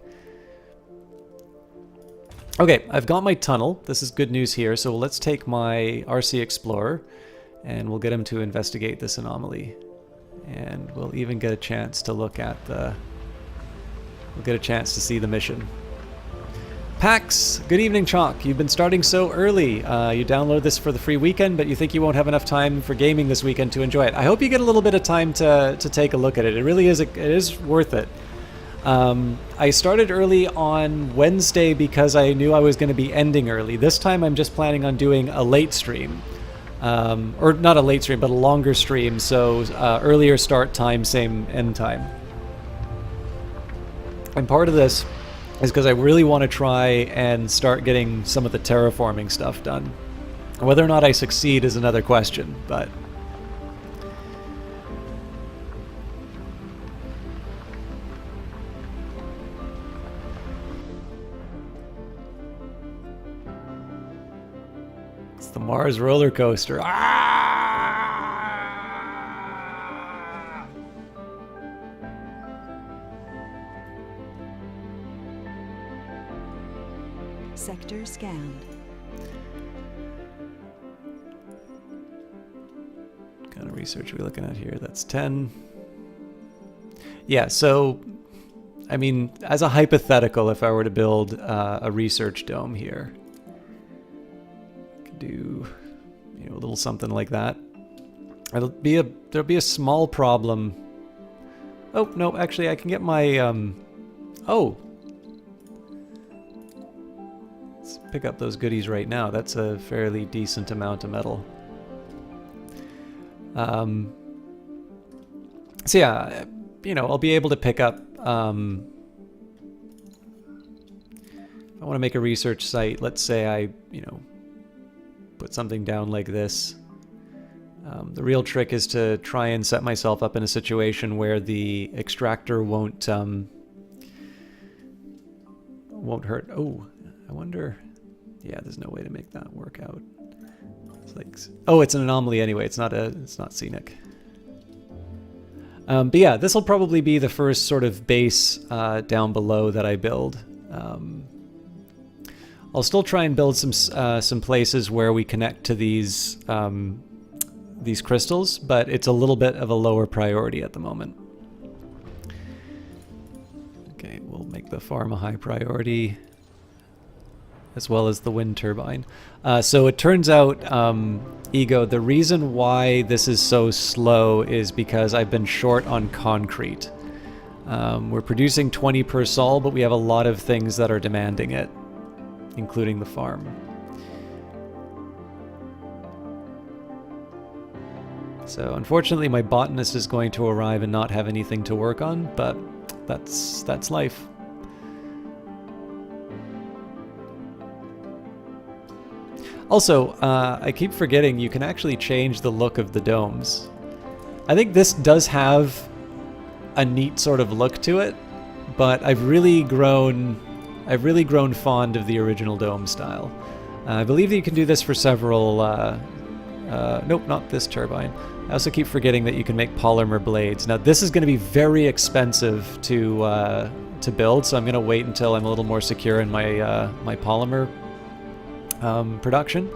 S1: Okay, I've got my tunnel. This is good news here. So let's take my RC Explorer and we'll get him to investigate this anomaly. And we'll even get a chance to look at the... We'll get a chance to see the mission. Pax, good evening, Chalk. You've been starting so early. You download this for the free weekend, but you think you won't have enough time for gaming this weekend to enjoy it. I hope you get a little bit of time to take a look at it. It really is, it is worth it. I started early on Wednesday because I knew I was going to be ending early. This time I'm just planning on doing a late stream. Or not a late stream, but a longer stream, so earlier start time, same end time. And part of this is because I really want to try and start getting some of the terraforming stuff done. Whether or not I succeed is another question, but... It's the Mars roller coaster. Ah!
S2: Sector scanned.
S1: What kind of research are we looking at here? That's 10. Yeah, so, I mean, as a hypothetical, if I were to build a research dome here, could do, you know, a little something like that. There'll be a small problem. Oh, no, actually I can get my, oh! Let's pick up those goodies right now. That's a fairly decent amount of metal. So yeah, you know, I'll be able to pick up, if I want to make a research site, let's say I, you know, put something down like this. The real trick is to try and set myself up in a situation where the extractor won't hurt. Oh, I wonder... Yeah, there's no way to make that work out. It's like... Oh, it's an anomaly anyway. It's not scenic. But yeah, this will probably be the first sort of base down below that I build. I'll still try and build some places where we connect to these crystals, but it's a little bit of a lower priority at the moment. Okay, we'll make the farm a high priority, as well as the wind turbine. So it turns out, Ego, the reason why this is so slow is because I've been short on concrete. We're producing 20 per sol, but we have a lot of things that are demanding it, including the farm. So unfortunately my botanist is going to arrive and not have anything to work on, but that's life. Also, I keep forgetting you can actually change the look of the domes. I think this does have a neat sort of look to it, but I've really grown fond of the original dome style. I believe that you can do this for several... nope, not this turbine. I also keep forgetting that you can make polymer blades. Now this is going to be very expensive to build, so I'm going to wait until I'm a little more secure in my my polymer production.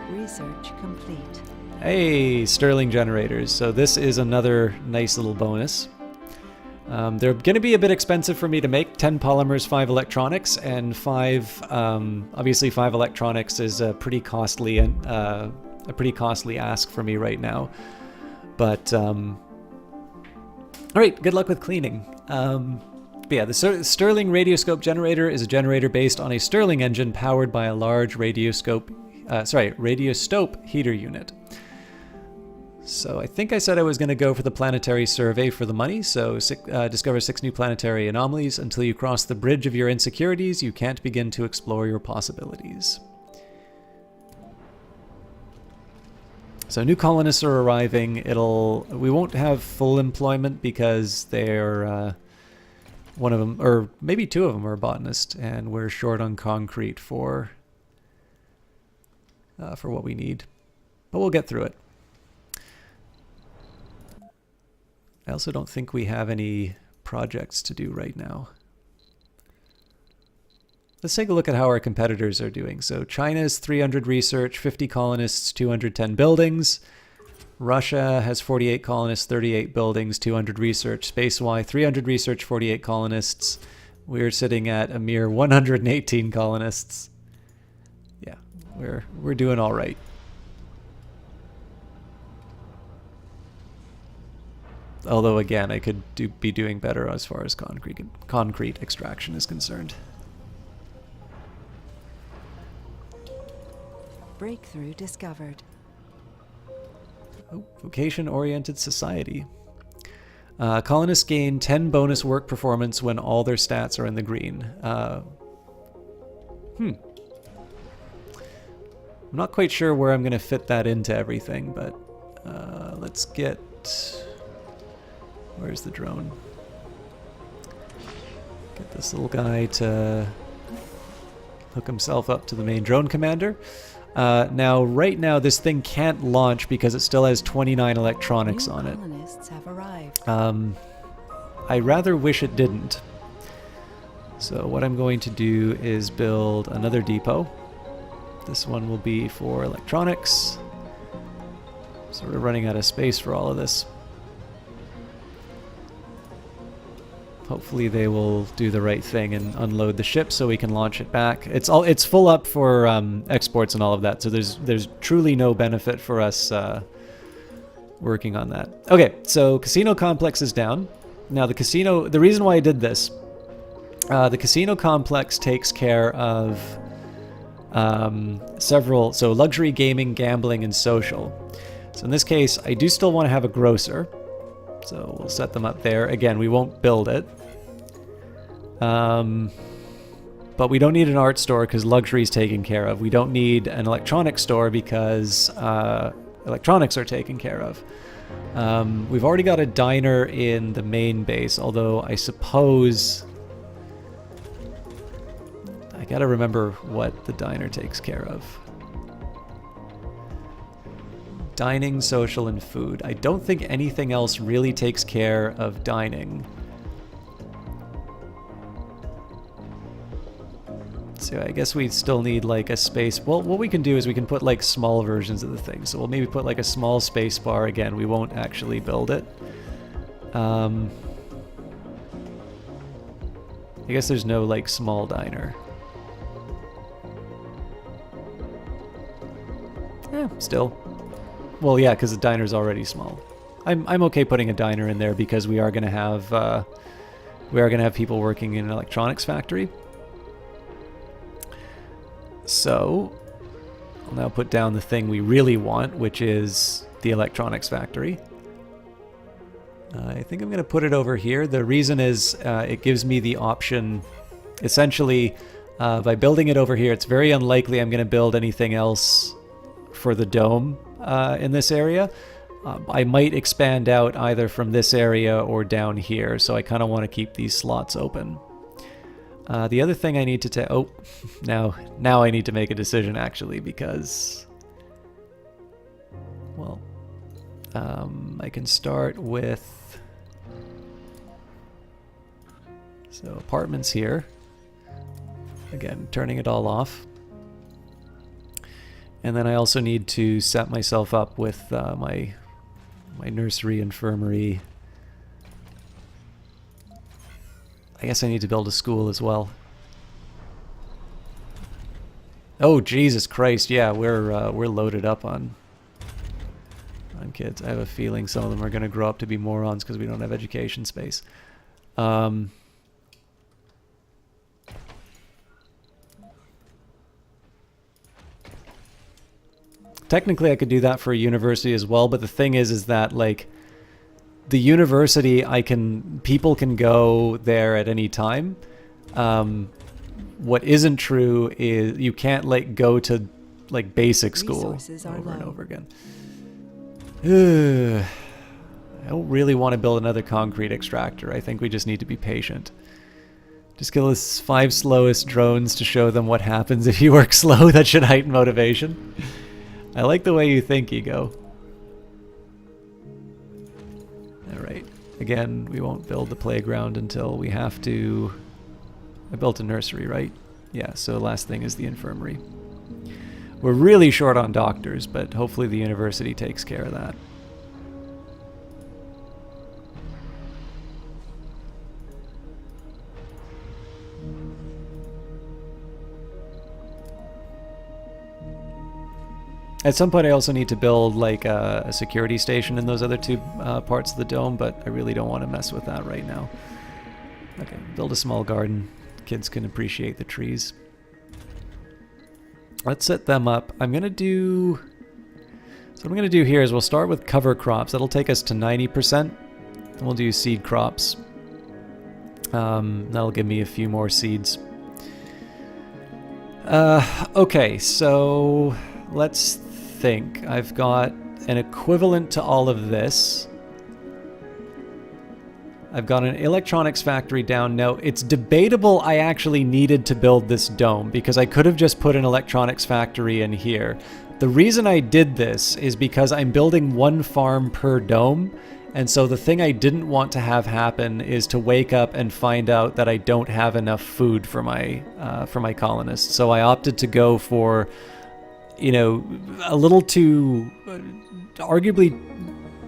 S2: Research complete.
S1: Hey, Stirling generators. So this is another nice little bonus. They're going to be a bit expensive for me to make. 10 polymers, 5 electronics, and 5. Obviously, 5 electronics is a pretty costly ask for me right now. But all right, good luck with cleaning. But yeah, the Stirling radioscope generator is a generator based on a Stirling engine powered by a large radiostope heater unit. So I think I said I was going to go for the planetary survey for the money. So discover 6 new planetary anomalies. Until you cross the bridge of your insecurities, you can't begin to explore your possibilities. So new colonists are arriving. We won't have full employment because they're one of them, or maybe 2 of them, are botanists, and we're short on concrete for what we need. But we'll get through it. I also don't think we have any projects to do right now. Let's take a look at how our competitors are doing. So China's 300 research, 50 colonists, 210 buildings. Russia has 48 colonists, 38 buildings, 200 research. Space-Y, 300 research, 48 colonists. We're sitting at a mere 118 colonists. Yeah, we're doing all right. Although again, I could be doing better as far as concrete extraction is concerned.
S2: Breakthrough discovered.
S1: Oh, vocation-oriented society. Colonists gain 10 bonus work performance when all their stats are in the green. I'm not quite sure where I'm going to fit that into everything, but let's get... Where's the drone? Get this little guy to hook himself up to the main drone commander. Now, right now, this thing can't launch because it still has 29 electronics on it.
S2: Colonists have arrived.
S1: I rather wish it didn't. So what I'm going to do is build another depot. This one will be for electronics. Sort of running out of space for all of this. Hopefully they will do the right thing and unload the ship so we can launch it back. It's full up for exports and all of that, so there's truly no benefit for us working on that. Okay, so casino complex is down. Now the reason why I did this, the casino complex takes care of several, so luxury, gaming, gambling, and social. So in this case, I do still want to have a grocer. So we'll set them up there. Again, we won't build it. But we don't need an art store because luxury is taken care of. We don't need an electronics store because electronics are taken care of. We've already got a diner in the main base, although I suppose... I gotta remember what the diner takes care of. Dining, social, and food. I don't think anything else really takes care of dining. So I guess we still need like a space. Well, what we can do is we can put like small versions of the thing. So we'll maybe put like a small space bar. Again, we won't actually build it. I guess there's no like small diner. Still. Well, yeah, because the diner's already small. I'm okay putting a diner in there because we are gonna have people working in an electronics factory. So I'll now put down the thing we really want, which is the electronics factory. I think I'm gonna put it over here. The reason is it gives me the option. Essentially, by building it over here, it's very unlikely I'm gonna build anything else for the dome in this area. I might expand out either from this area or down here, so I kind of want to keep these slots open. The other thing I need to now I need to make a decision actually because, well, I can start with, so apartments here. Again, turning it all off. And then I also need to set myself up with my nursery, infirmary. I guess I need to build a school as well. Oh Jesus Christ! Yeah, we're loaded up on kids. I have a feeling some of them are going to grow up to be morons because we don't have education space. technically I could do that for a university as well, but the thing is that like the university, people can go there at any time. What isn't true is you can't like go to like basic school over and over again. I don't really want to build another concrete extractor. I think we just need to be patient. Just kill the 5 slowest drones to show them what happens if you work slow. That should heighten motivation. I like the way you think, Ego. Alright. Again, we won't build the playground until we have to... I built a nursery, right? Yeah, so last thing is the infirmary. We're really short on doctors, but hopefully the university takes care of that. At some point I also need to build like a security station in those other 2 parts of the dome, but I really don't want to mess with that right now. Okay, build a small garden. Kids can appreciate the trees. Let's set them up. So what I'm going to do here is we'll start with cover crops. That'll take us to 90%. And we'll do seed crops. That'll give me a few more seeds. Okay, so let's think. I've got an equivalent to all of this. I've got an electronics factory down. Now, it's debatable I actually needed to build this dome because I could have just put an electronics factory in here. The reason I did this is because I'm building 1 farm per dome, and so the thing I didn't want to have happen is to wake up and find out that I don't have enough food for my colonists. So I opted to go for, you know, a little too, arguably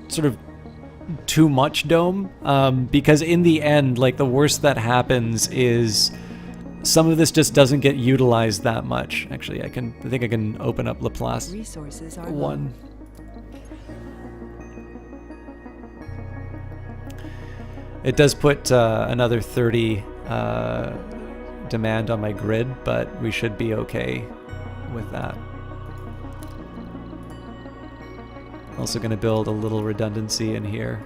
S1: sort of too much dome, because in the end, like, the worst that happens is some of this just doesn't get utilized that much. Actually, I think I can open up Laplace
S2: Resources are
S1: 1. It does put another 30 demand on my grid, but we should be okay with that. Also going to build a little redundancy in here.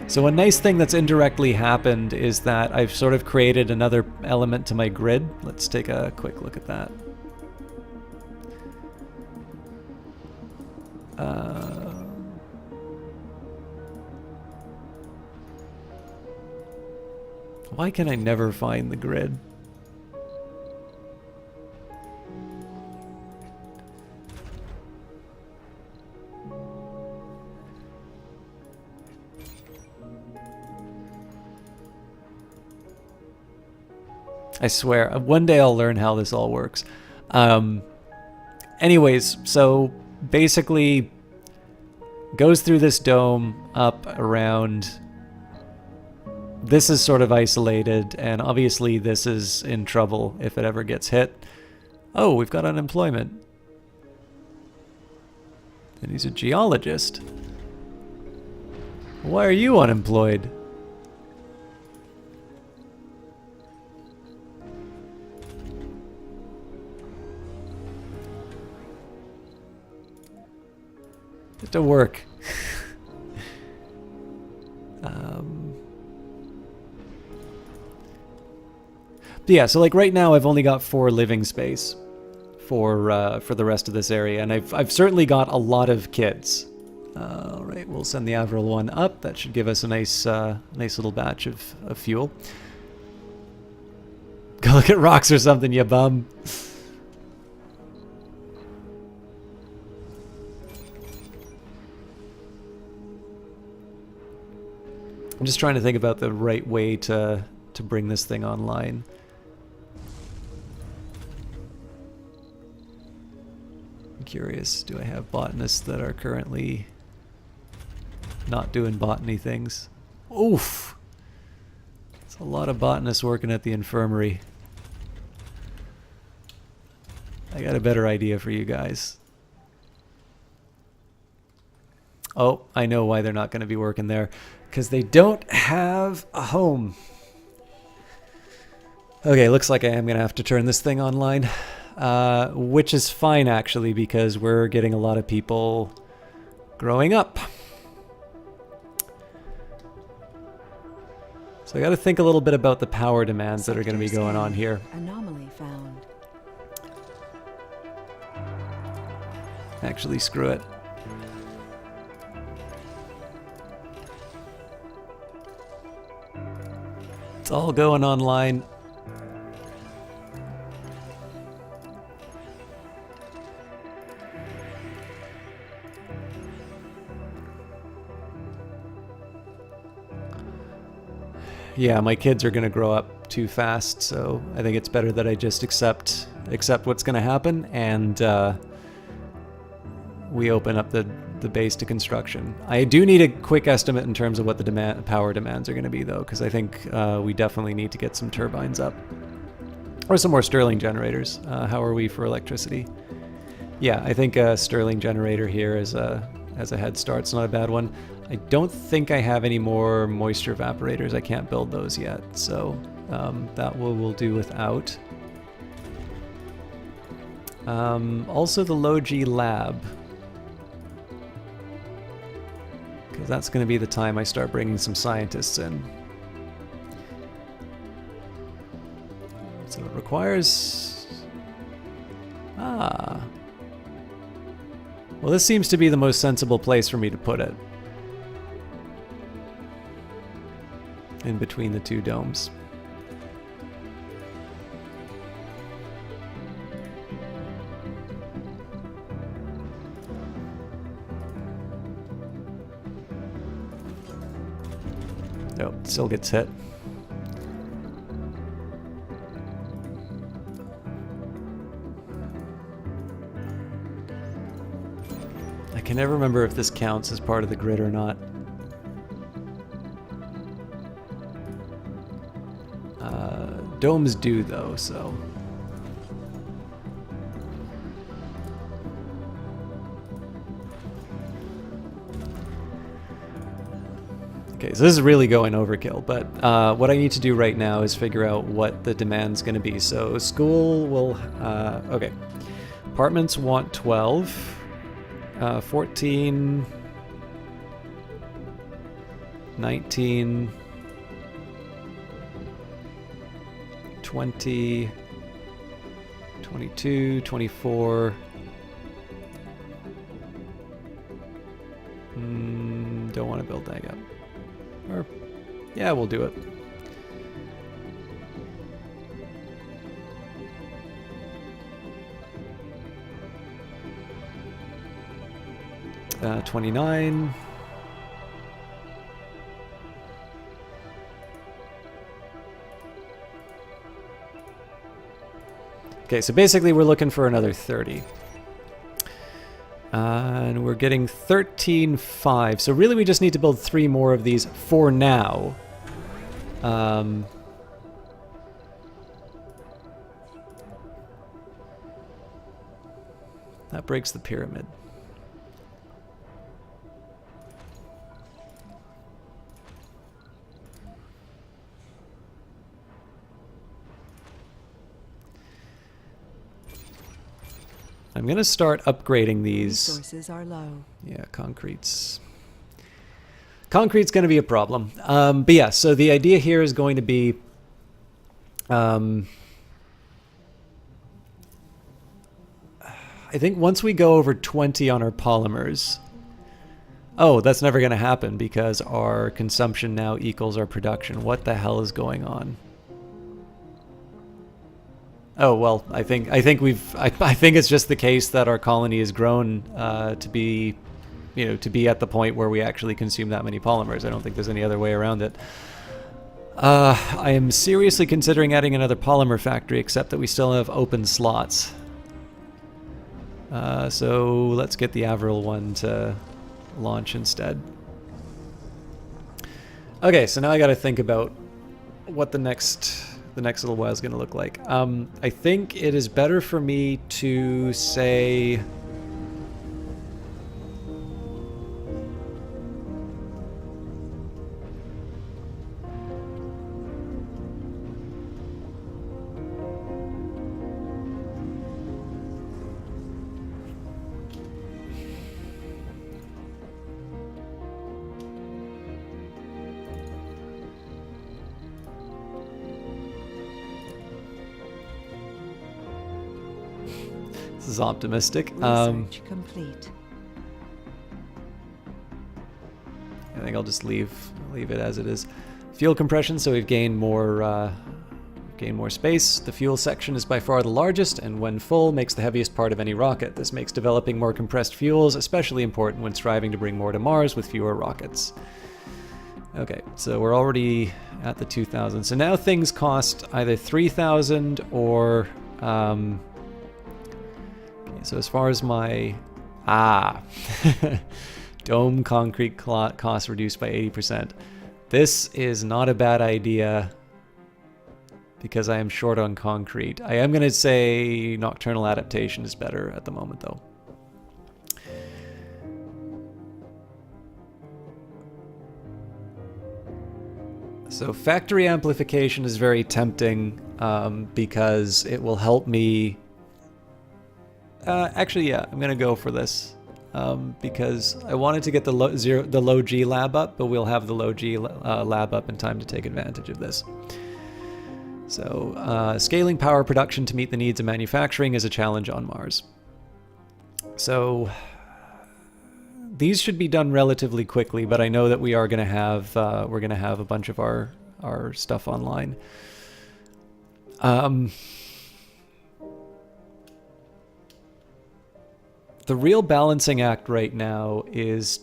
S1: So a nice thing that's indirectly happened is that I've sort of created another element to my grid. Let's take a quick look at that. Why can I never find the grid? I swear, one day I'll learn how this all works. Anyways, so basically goes through this dome up around. This is sort of isolated, and obviously this is in trouble if it ever gets hit. Oh, we've got unemployment. And he's a geologist. Why are you unemployed? To work. Yeah, so like right now I've only got 4 living space for the rest of this area, and I've certainly got a lot of kids. All right, we'll send the Avril 1 up. That should give us a nice little batch of fuel. Go look at rocks or something, you bum. I'm just trying to think about the right way to bring this thing online. I'm curious, do I have botanists that are currently not doing botany things? Oof! It's a lot of botanists working at the infirmary. I got a better idea for you guys. Oh, I know why they're not going to be working there. Because they don't have a home. Okay, looks like I am going to have to turn this thing online. which is fine actually because we're getting a lot of people growing up. So I got to think a little bit about the power demands that are going to be going on here.
S2: Anomaly found.
S1: Actually, screw it. It's all going online. Yeah, my kids are going to grow up too fast, so I think it's better that I just accept what's going to happen, and we open up the base to construction. I do need a quick estimate in terms of what the power demands are going to be, though, because I think we definitely need to get some turbines up. Or some more Stirling generators. How are we for electricity? Yeah, I think a Stirling generator here is as a head start. It's not a bad one. I don't think I have any more moisture evaporators. I can't build those yet, so that we'll do without. Also the Low-G lab, because that's going to be the time I start bringing some scientists in. So it requires... Well, this seems to be the most sensible place for me to put it. In between the two domes. Oh, still gets hit. I can never remember if this counts as part of the grid or not. Domes do, though, so... Okay, so this is really going overkill, but what I need to do right now is figure out what the demand's going to be. So school will... okay. Apartments want 12. 14... 19... 20, 22, 24. Don't want to build that yet. Or, yeah, we'll do it. 29. Okay, so basically we're looking for another 30. And we're getting 13.5. So really we just need to build 3 more of these for now. That breaks the pyramid. I'm going to start upgrading these.
S2: Resources are low.
S1: Yeah, concrete's going to be a problem. But yeah, so the idea here is going to be I think once we go over 20 on our polymers... Oh, that's never going to happen because our consumption now equals our production. What the hell is going on? Oh well, I think it's just the case that our colony has grown to be, to be at the point where we actually consume that many polymers. I don't think there's any other way around it. I am seriously considering adding another polymer factory, except that we still have open slots. So let's get the Avril one to launch instead. Okay, so now I got to think about what the next little while is going to look like. I think it is better for me to say... This is optimistic.
S2: Research complete.
S1: I think I'll just leave it as it is. Fuel compression, so we've gained more space. The fuel section is by far the largest, and when full, makes the heaviest part of any rocket. This makes developing more compressed fuels especially important when striving to bring more to Mars with fewer rockets. Okay, so we're already at the 2,000. So now things cost either 3,000 or... okay, so as far as my... Dome concrete cost reduced by 80%. This is not a bad idea because I am short on concrete. I am going to say nocturnal adaptation is better at the moment, though. So factory amplification is very tempting because it will help me... actually, yeah, I'm going to go for this. Because I wanted to get the low G lab up, but we'll have the low G lab up in time to take advantage of this. So scaling power production to meet the needs of manufacturing is a challenge on Mars. So these should be done relatively quickly, but I know that we are going to have a bunch of our stuff online. The real balancing act right now is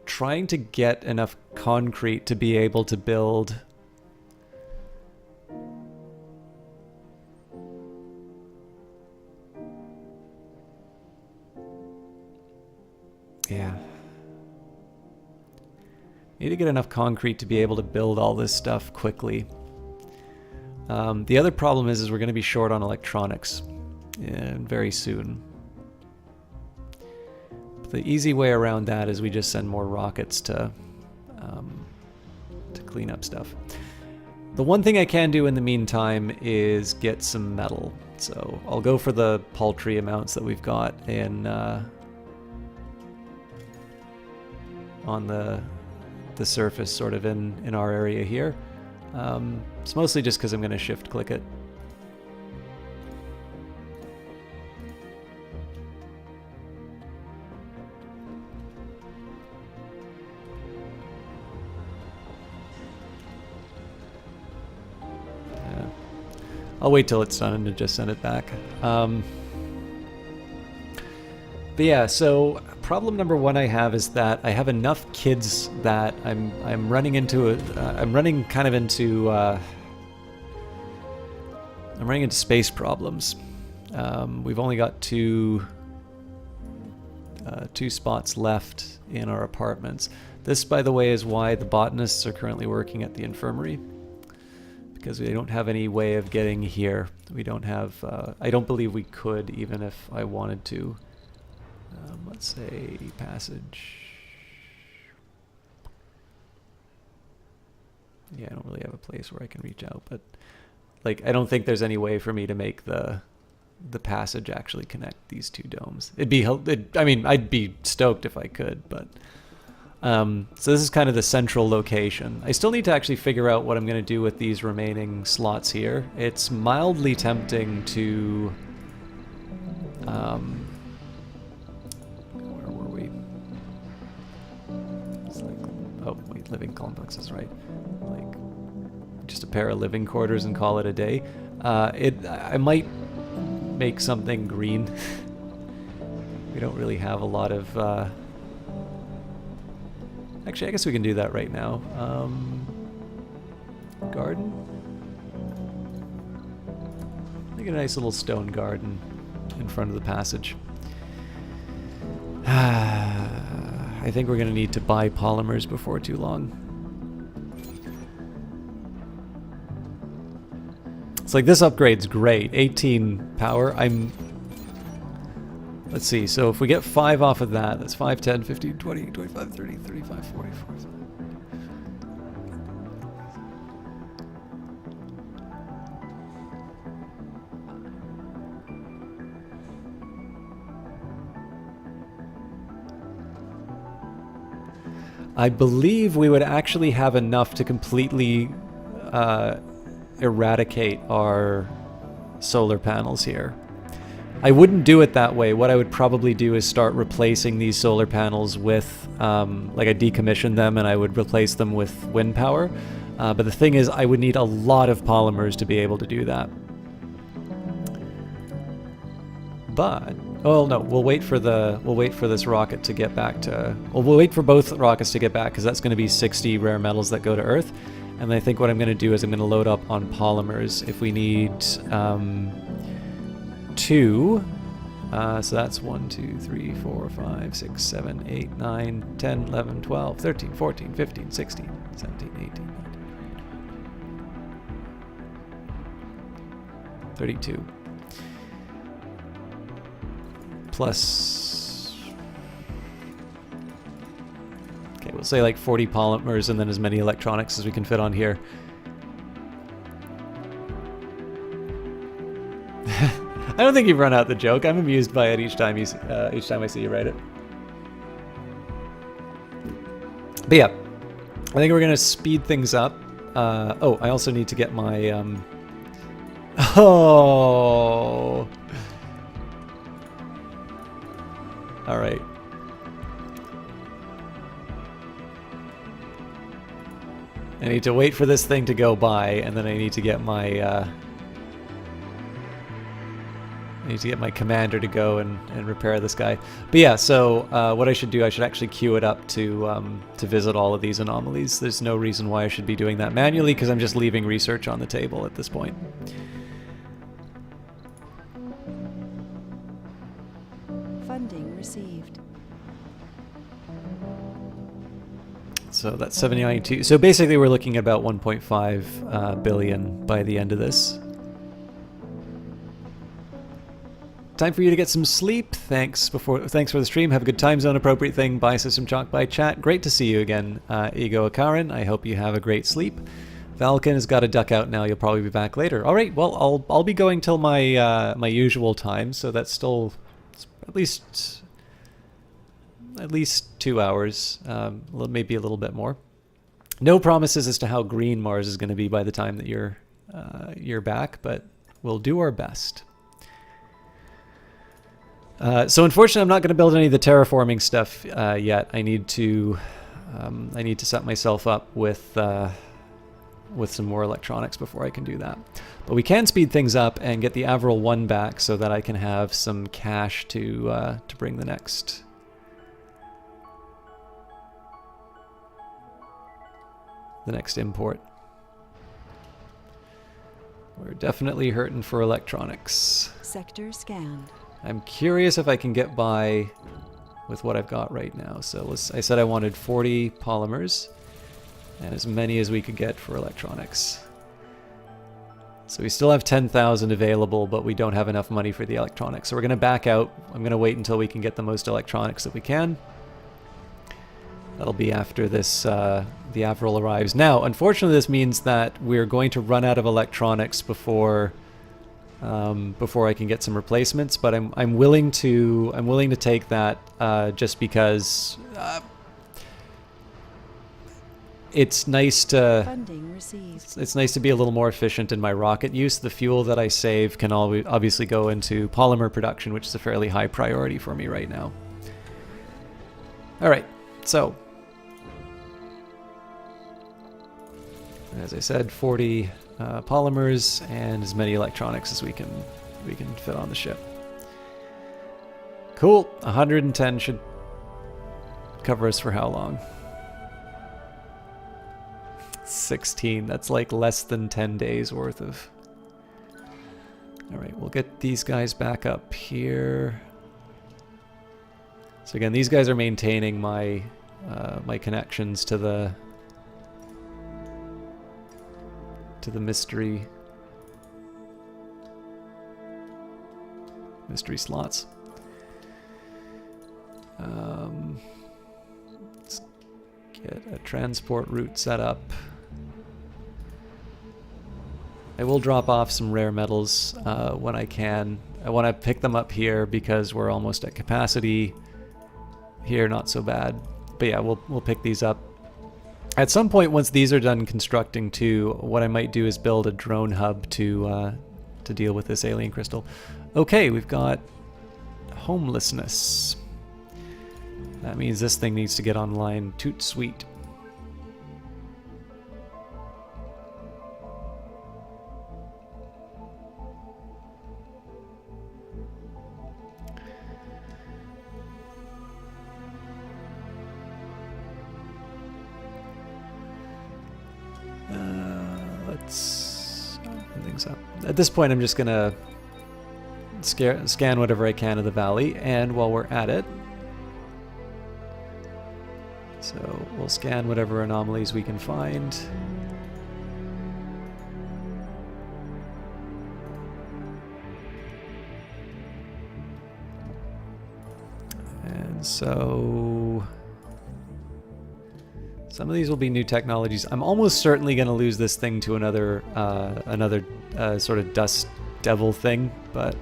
S1: trying to get enough concrete to be able to build need to get enough concrete to be able to build all this stuff quickly. The other problem is we're going to be short on electronics very soon. The easy way around that is we just send more rockets to clean up stuff. The one thing I can do in the meantime is get some metal. So I'll go for the paltry amounts that we've got in on the surface, sort of in our area here. It's mostly just because I'm going to shift click it. I'll wait till it's done and just send it back. But yeah, so problem number one I have is that I have enough kids that I'm running into space problems. We've only got two spots left in our apartments. This, by the way, is why the botanists are currently working at the infirmary. Because we don't have any way of getting here. We don't have... I don't believe we could, even if I wanted to. Let's say passage. Yeah, I don't really have a place where I can reach out, but like I don't think there's any way for me to make the passage actually connect these two domes. I mean, I'd be stoked if I could, but so this is kind of the central location. I still need to actually figure out what I'm going to do with these remaining slots here. It's mildly tempting to where were we? It's like, oh wait, living complexes, right? Like just a pair of living quarters and call it a day. I might make something green. We don't really have a lot of actually, I guess we can do that right now. Garden? Make a nice little stone garden in front of the passage. I think we're going to need to buy polymers before too long. It's like this upgrade's great. 18 power. Let's see, so if we get 5 off of that, that's 5, 10, 15, 20, 25, 30, 35, 40, 45. I believe we would actually have enough to completely eradicate our solar panels here. I wouldn't do it that way. What I would probably do is start replacing these solar panels with, like I decommission them and I would replace them with wind power. But the thing is, I would need a lot of polymers to be able to do that. But, oh no, we'll wait for this rocket to get back to, well, we'll wait for both rockets to get back because that's going to be 60 rare metals that go to Earth. And I think what I'm going to do is I'm going to load up on polymers if we need 2. So that's 1, 2, 3, 4, 5, 6, 7, 8, 9, 10, 11, 12, 13, 14, 15, 16, 17, 18, 19, 32. Plus, okay, we'll say like 40 polymers and then as many electronics as we can fit on here. I don't think you've run out the joke. I'm amused by it each time I see you write it. But yeah, I think we're gonna speed things up. Oh, I also need to get my oh. All right. I need to wait for this thing to go by, and then I need to get my commander to go and repair this guy. But yeah, so what I should do, I should actually queue it up to visit all of these anomalies. There's no reason why I should be doing that manually because I'm just leaving research on the table at this point.
S2: Funding received.
S1: So that's 79.2. So basically we're looking at about 1.5 billion by the end of this. Time for you to get some sleep. Thanks for the stream. Have a good time zone appropriate thing. Bye System Chalk. Bye chat. Great to see you again, Ego Akaran. I hope you have a great sleep. Valken has got to duck out now. You'll probably be back later. All right. Well, I'll be going till my my usual time. So that's still at least 2 hours, maybe a little bit more. No promises as to how green Mars is going to be by the time that you're back, but we'll do our best. So unfortunately, I'm not going to build any of the terraforming stuff yet. I need to set myself up with some more electronics before I can do that. But we can speed things up and get the Avril 1 back so that I can have some cash to bring the next. The next import. We're definitely hurting for electronics.
S2: Sector scanned.
S1: I'm curious if I can get by with what I've got right now. So I said I wanted 40 polymers and as many as we could get for electronics. So we still have 10,000 available, but we don't have enough money for the electronics. So we're going to back out. I'm going to wait until we can get the most electronics that we can. That'll be after this, the Avril arrives. Now, unfortunately, this means that we're going to run out of electronics before I can get some replacements. But I'm willing to take that just because it's nice to
S2: Funding received.
S1: it's nice to be a little more efficient in my rocket use. The fuel that I save can obviously go into polymer production, which is a fairly high priority for me right now. All right, so. As I said, 40 polymers and as many electronics as we can fit on the ship. Cool. 110 should cover us for how long? 16. That's like less than 10 days worth of. All right, we'll get these guys back up here. So again, these guys are maintaining my my connections to the mystery slots. Let's get a transport route set up. I will drop off some rare metals when I can. I want to pick them up here because we're almost at capacity. Here, not so bad. But yeah, we'll pick these up. At some point, once these are done constructing too, what I might do is build a drone hub to to deal with this alien crystal. Okay, we've got homelessness. That means this thing needs to get online. Toot sweet. I think so. At this point, I'm just gonna scan whatever I can of the valley, and while we're at it, so we'll scan whatever anomalies we can find. And so some of these will be new technologies. I'm almost certainly going to lose this thing to another sort of dust devil thing, but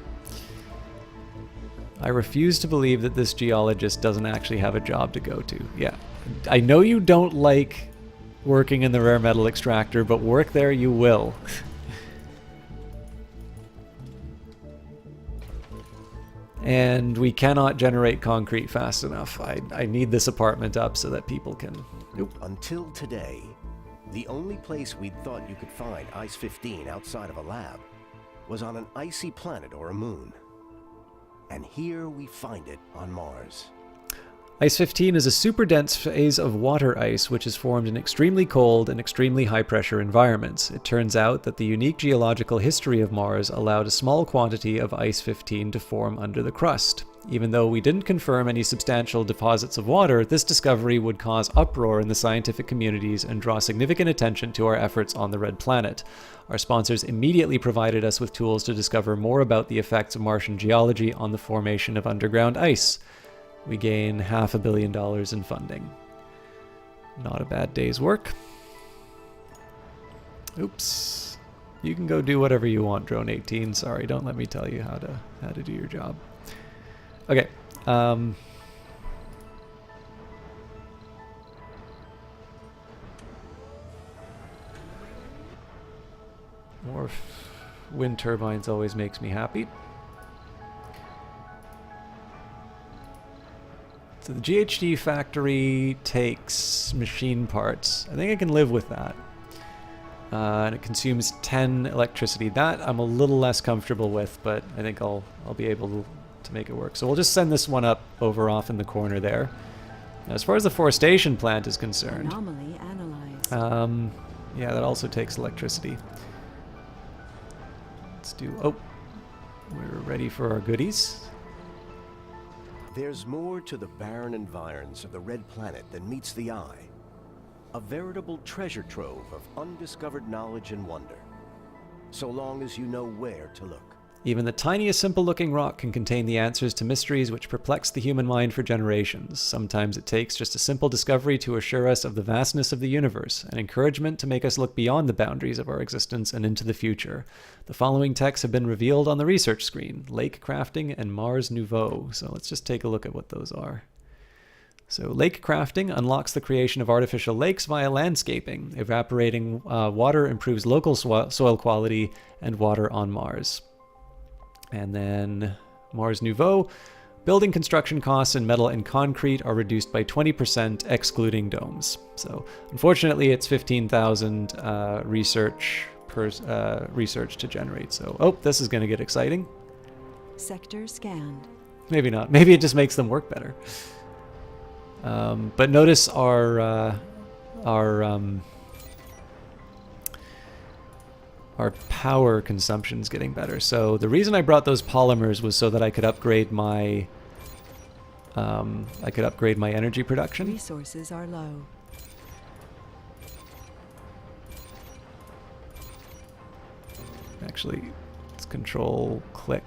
S1: I refuse to believe that this geologist doesn't actually have a job to go to. Yeah, I know you don't like working in the rare metal extractor, but work there you will. And we cannot generate concrete fast enough. I need this apartment up so that people can... Nope.
S3: Until today, the only place we'd thought you could find Ice-15 outside of a lab was on an icy planet or a moon. And here we find it on Mars.
S1: Ice-15 is a super dense phase of water ice which is formed in extremely cold and extremely high pressure environments. It turns out that the unique geological history of Mars allowed a small quantity of Ice-15 to form under the crust. Even though we didn't confirm any substantial deposits of water, this discovery would cause uproar in the scientific communities and draw significant attention to our efforts on the Red Planet. Our sponsors immediately provided us with tools to discover more about the effects of Martian geology on the formation of underground ice. We gain $500 million in funding. Not a bad day's work. Oops. You can go do whatever you want, Drone 18. Sorry, don't let me tell you how to do your job. Okay. More wind turbines always makes me happy. So the GHD factory takes machine parts. I think I can live with that. And it consumes 10 electricity. That I'm a little less comfortable with, but I think I'll be able to make it work. So we'll just send this one up over off in the corner there. Now, as far as the forestation plant is concerned,
S2: Anomaly analyzed.
S1: yeah, that also takes electricity. Let's do. Oh, we're ready for our goodies.
S3: There's more to the barren environs of the Red Planet than meets the eye. A veritable treasure trove of undiscovered knowledge and wonder. So long as you know where to look.
S1: Even the tiniest simple-looking rock can contain the answers to mysteries which perplex the human mind for generations. Sometimes it takes just a simple discovery to assure us of the vastness of the universe, an encouragement to make us look beyond the boundaries of our existence and into the future. The following texts have been revealed on the research screen: Lake Crafting and Mars Nouveau. So let's just take a look at what those are. So lake crafting unlocks the creation of artificial lakes via landscaping. Evaporating water improves local soil quality and water on Mars. And then Mars Nouveau, building construction costs in metal and concrete are reduced by 20%, excluding domes. So unfortunately, it's 15,000 research to generate. So, oh, this is going to get exciting.
S2: Sector scanned.
S1: Maybe not. Maybe it just makes them work better. But notice our power consumption's getting better. So the reason I brought those polymers was so that I could upgrade my energy production.
S2: Resources are low.
S1: Actually, let's control click.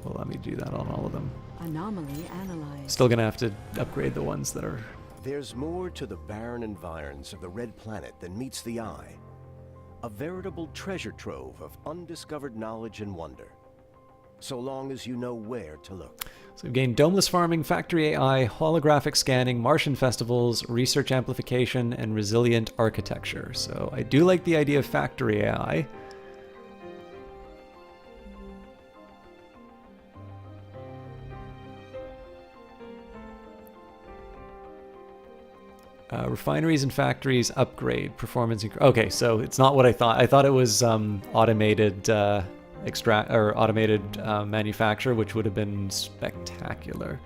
S1: Well, let me do that on all of them.
S2: Anomaly analyzed.
S1: Still gonna have to upgrade the ones that are...
S3: There's more to the barren environs of the Red Planet than meets the eye. A veritable treasure trove of undiscovered knowledge and wonder. So long as you know where to look.
S1: So we've gained domeless farming, factory AI, holographic scanning, Martian festivals, research amplification, and resilient architecture. So I do like the idea of factory AI. Refineries and factories upgrade performance. Okay, so it's not what I thought. I thought it was automated automated manufacture, which would have been spectacular.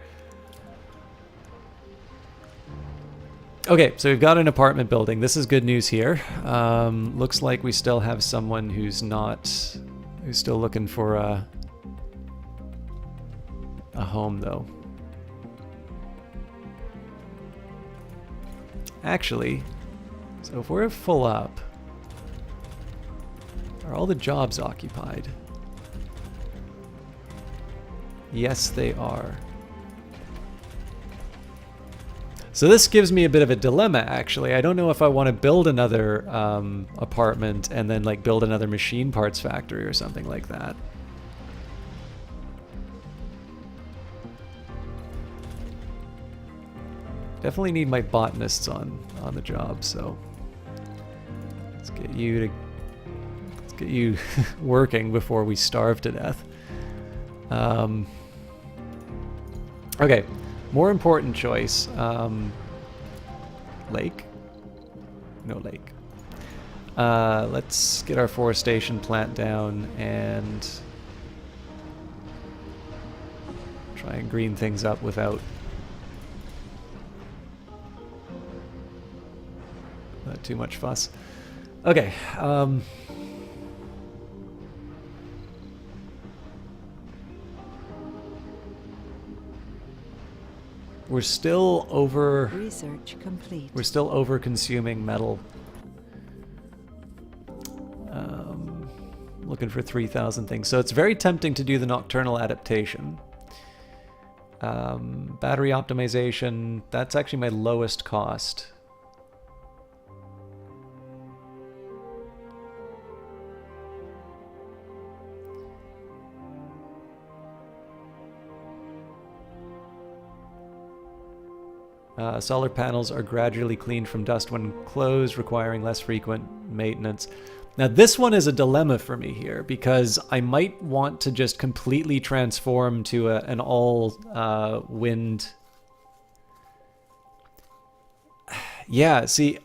S1: Okay, so we've got an apartment building. This is good news here. Looks like we still have someone who's still looking for a home, though. Actually, so if we're full up, are all the jobs occupied? Yes, they are. So this gives me a bit of a dilemma, actually. I don't know if I want to build another apartment and then like build another machine parts factory or something like that. Definitely need my botanists on the job, so let's get you working before we starve to death. Okay, more important choice. Lake? No lake. Let's get our forestation plant down and try and green things up without not too much fuss. Okay. We're still over.
S2: Research complete.
S1: We're still over consuming metal. Looking for 3,000 things. So it's very tempting to do the nocturnal adaptation. Battery optimization. That's actually my lowest cost. Solar panels are gradually cleaned from dust when closed, requiring less frequent maintenance. Now this one is a dilemma for me here, because I might want to just completely transform to an all wind. Yeah, see,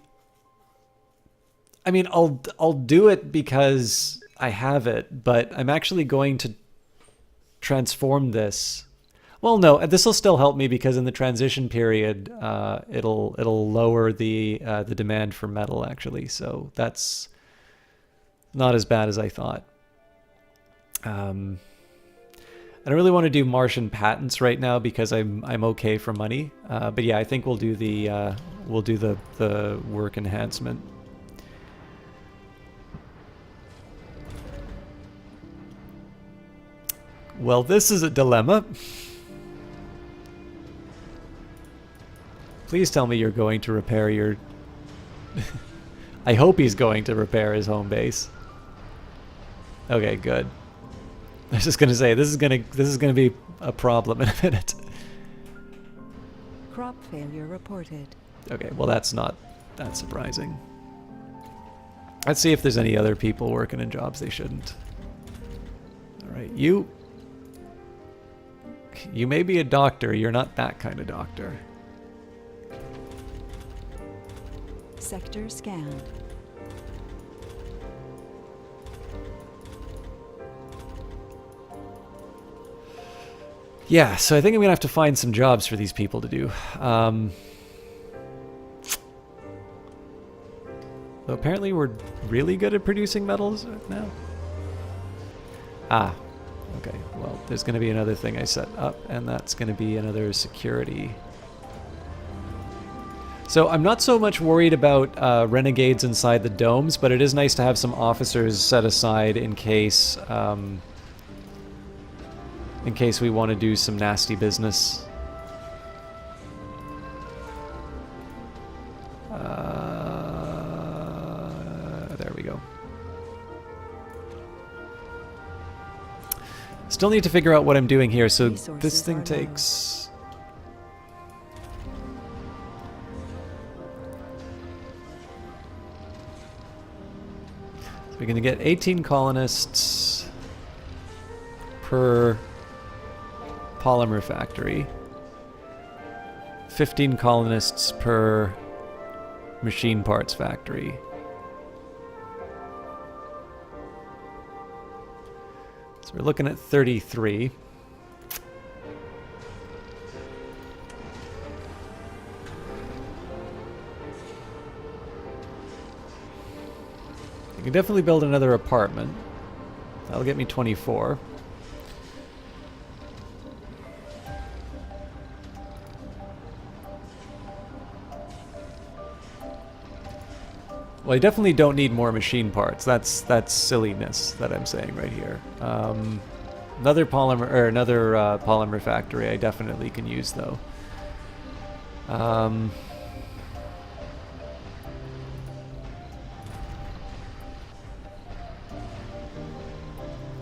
S1: I mean, I'll do it because I have it, but I'm actually going to transform this. Well, no, this will still help me because in the transition period, it'll lower the demand for metal actually. So that's not as bad as I thought. I don't really want to do Martian patents right now because I'm okay for money. But yeah, I think we'll do the work enhancement. Well, this is a dilemma. Please tell me you're going to repair your... I hope he's going to repair his home base. Okay, good. I was just gonna say this is gonna be a problem in a minute.
S2: Crop failure reported.
S1: Okay, well that's not that surprising. Let's see if there's any other people working in jobs they shouldn't. All right, you may be a doctor. You're not that kind of doctor.
S2: Sector scanned.
S1: Yeah, so I think I'm gonna have to find some jobs for these people to do. Though apparently we're really good at producing metals now. Ah, okay. Well, there's gonna be another thing I set up, and that's gonna be another security. So I'm not so much worried about renegades inside the domes, but it is nice to have some officers set aside in case we want to do some nasty business. There we go. Still need to figure out what I'm doing here. So this thing takes... We're going to get 18 colonists per polymer factory, 15 colonists per machine parts factory. So we're looking at 33. I can definitely build another apartment. That'll get me 24. Well, I definitely don't need more machine parts. That's silliness that I'm saying right here. Another polymer factory I definitely can use though.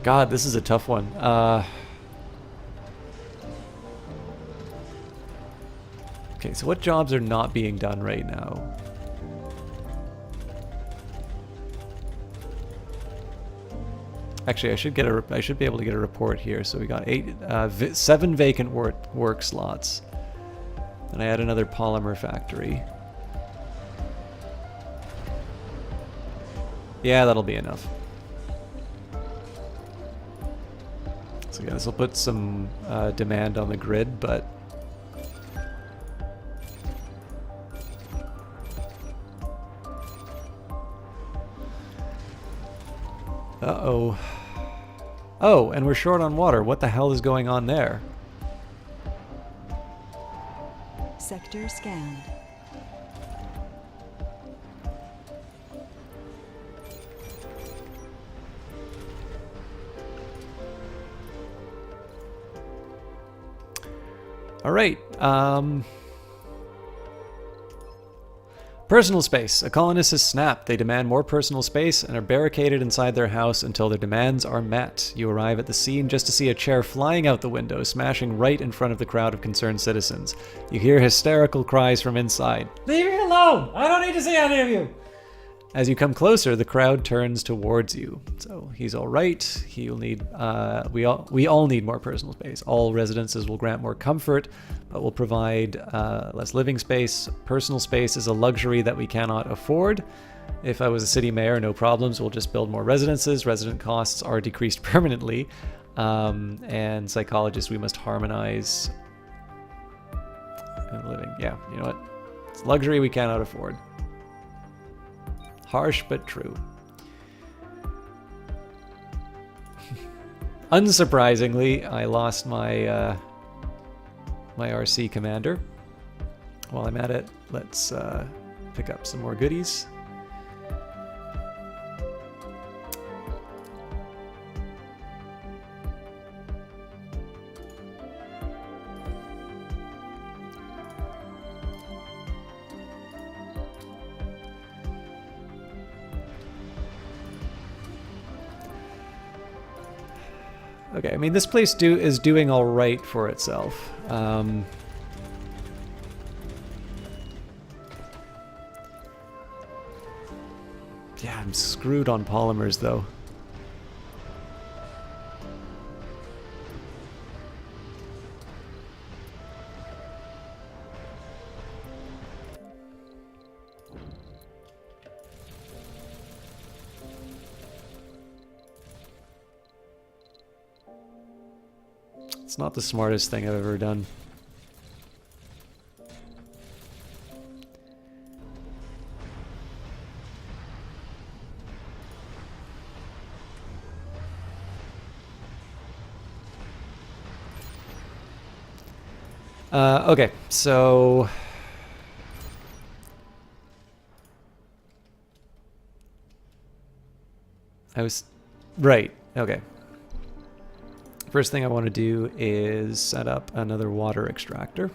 S1: God, this is a tough one. Okay, so what jobs are not being done right now? Actually, I should be able to get a report here. So we got 7 vacant work slots, and I add another polymer factory. Yeah, that'll be enough. So yeah, this will put some demand on the grid, but uh-oh. Oh, and we're short on water. What the hell is going on there?
S2: Sector scanned.
S1: All right. Personal space. A colonist has snapped. They demand more personal space and are barricaded inside their house until their demands are met. You arrive at the scene just to see a chair flying out the window, smashing right in front of the crowd of concerned citizens. You hear hysterical cries from inside. Leave me alone! I don't need to see any of you! As you come closer, the crowd turns towards you. So he's all right. He'll need. We all need more personal space. All residences will grant more comfort, but will provide less living space. Personal space is a luxury that we cannot afford. If I was a city mayor, no problems. We'll just build more residences. Resident costs are decreased permanently. And psychologists, we must harmonize living. Yeah, you know what? It's a luxury we cannot afford. Harsh but true. Unsurprisingly, I lost my my RC commander. While I'm at it, let's pick up some more goodies. Okay, I mean, this place is doing all right for itself. Yeah, I'm screwed on polymers, though. It's not the smartest thing I've ever done. Okay, so I was right. Okay. First thing I want to do is set up another water extractor.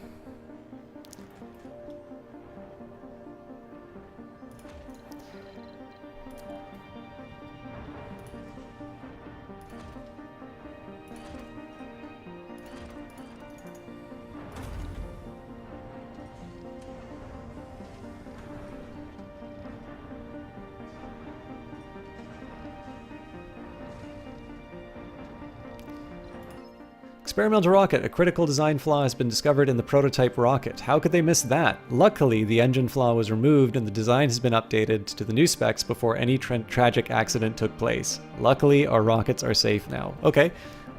S1: Experimental rocket. A critical design flaw has been discovered in the prototype rocket. How could they miss that? Luckily, the engine flaw was removed and the design has been updated to the new specs before any tragic accident took place. Luckily, our rockets are safe now. Okay,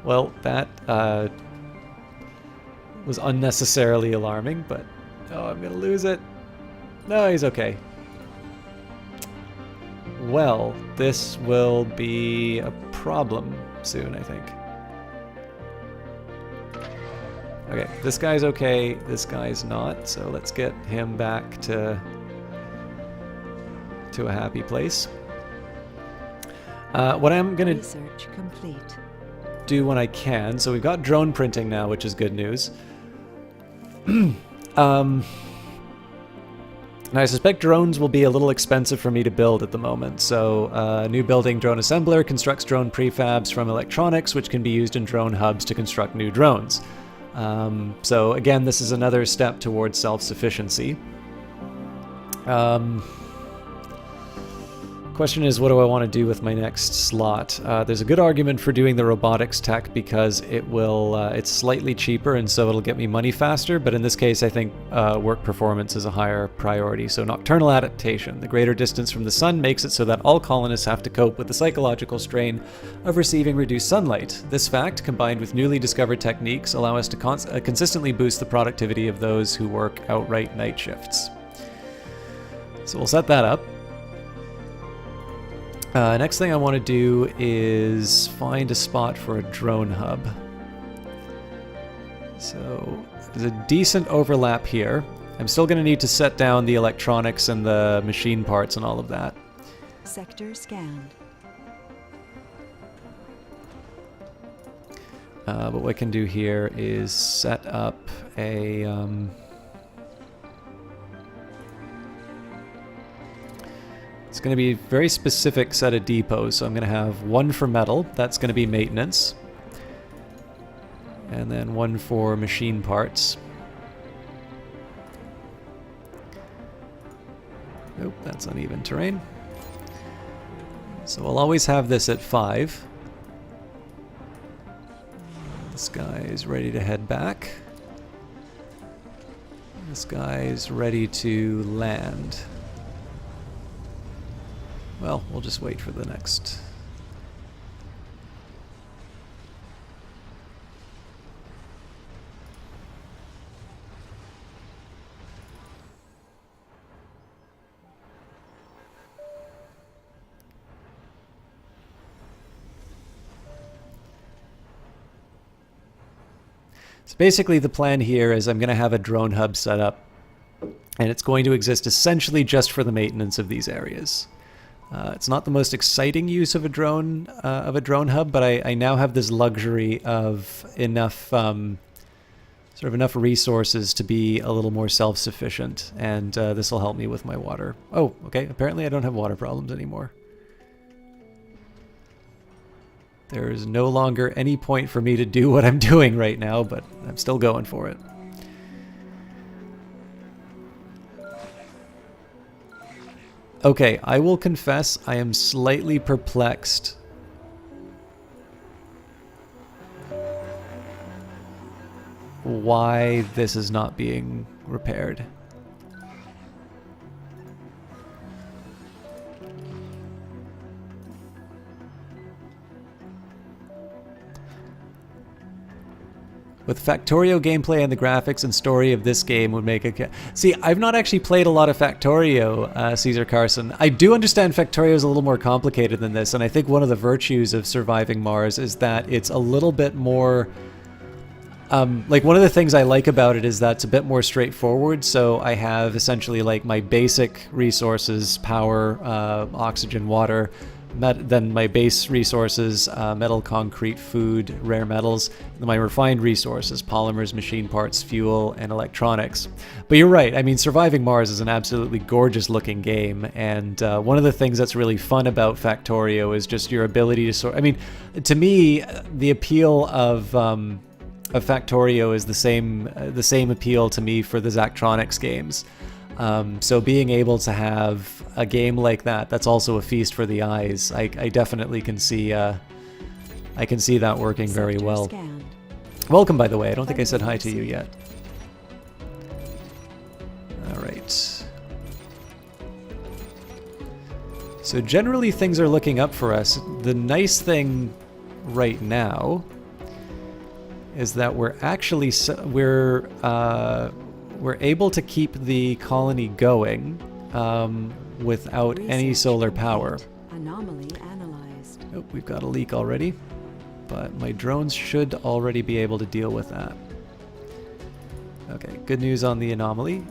S1: well, that was unnecessarily alarming, but... Oh, I'm gonna lose it. No, he's okay. Well, this will be a problem soon, I think. Okay, this guy's okay, this guy's not, so let's get him back to a happy place. What I'm gonna
S2: Research complete.
S1: do when I can, so we've got drone printing now, which is good news. And I suspect drones will be a little expensive for me to build at the moment, so new building drone assembler constructs drone prefabs from electronics, which can be used in drone hubs to construct new drones. So again, this is another step towards self-sufficiency. Question is, what do I want to do with my next slot? There's a good argument for doing the robotics tech because it will, it's slightly cheaper and so it'll get me money faster, but in this case I think work performance is a higher priority. So nocturnal adaptation. The greater distance from the sun makes it so that all colonists have to cope with the psychological strain of receiving reduced sunlight. This fact, combined with newly discovered techniques, allow us to consistently boost the productivity of those who work outright night shifts. So we'll set that up. Next thing I want to do is find a spot for a drone hub. So there's a decent overlap here. I'm still going to need to set down the electronics and the machine parts and all of that.
S2: Sector scanned.
S1: But what I can do here is set up a... It's going to be a very specific set of depots, so I'm going to have one for metal, that's going to be maintenance, and then one for machine parts. Nope, that's uneven terrain. So I'll always have this at 5. This guy is ready to head back. This guy is ready to land. Well, we'll just wait for the next. So basically the plan here is I'm going to have a drone hub set up, and it's going to exist essentially just for the maintenance of these areas. It's not the most exciting use of a drone hub, but I now have this luxury of enough enough resources to be a little more self-sufficient, and this will help me with my water. Oh, okay. Apparently, I don't have water problems anymore. There is no longer any point for me to do what I'm doing right now, but I'm still going for it. Okay, I will confess I am slightly perplexed why this is not being repaired. With Factorio gameplay and the graphics and story of this game would make a... See, I've not actually played a lot of Factorio, Caesar Carson. I do understand Factorio is a little more complicated than this, and I think one of the virtues of Surviving Mars is that it's a little bit more... like, one of the things I like about it is that it's a bit more straightforward, so I have essentially, like, my basic resources, power, oxygen, water, then my base resources, metal, concrete, food, rare metals, and my refined resources, polymers, machine parts, fuel, and electronics. But you're right, I mean, Surviving Mars is an absolutely gorgeous looking game, and one of the things that's really fun about Factorio is just your ability to I mean, to me, the appeal of Factorio is the same appeal to me for the Zachtronics games. So being able to have a game like that, that's also a feast for the eyes, I definitely can see, I can see that working very well.
S2: Scanned.
S1: Welcome, by the way. I don't think I said hi to you yet. Alright. So generally things are looking up for us. The nice thing right now is that we're actually we're able to keep the colony going without any solar power.
S2: Anomaly analyzed.
S1: Oh, we've got a leak already, but my drones should already be able to deal with that. Okay, good news on the anomaly.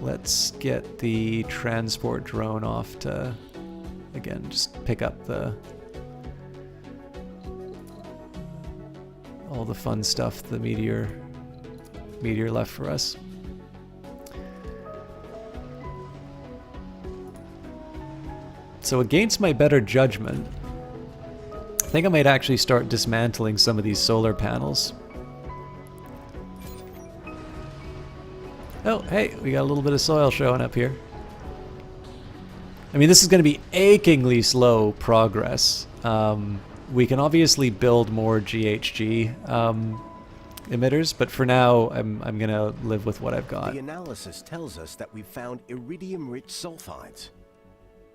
S1: Let's get the transport drone off to, again, just pick up all the fun stuff the meteor left for us. So against my better judgment, I think I might actually start dismantling some of these solar panels. Oh, hey, we got a little bit of soil showing up here. I mean, this is going to be achingly slow progress. We can obviously build more GHG emitters, but for now, I'm going to live with what I've got.
S3: The analysis tells us that we've found iridium-rich sulfides.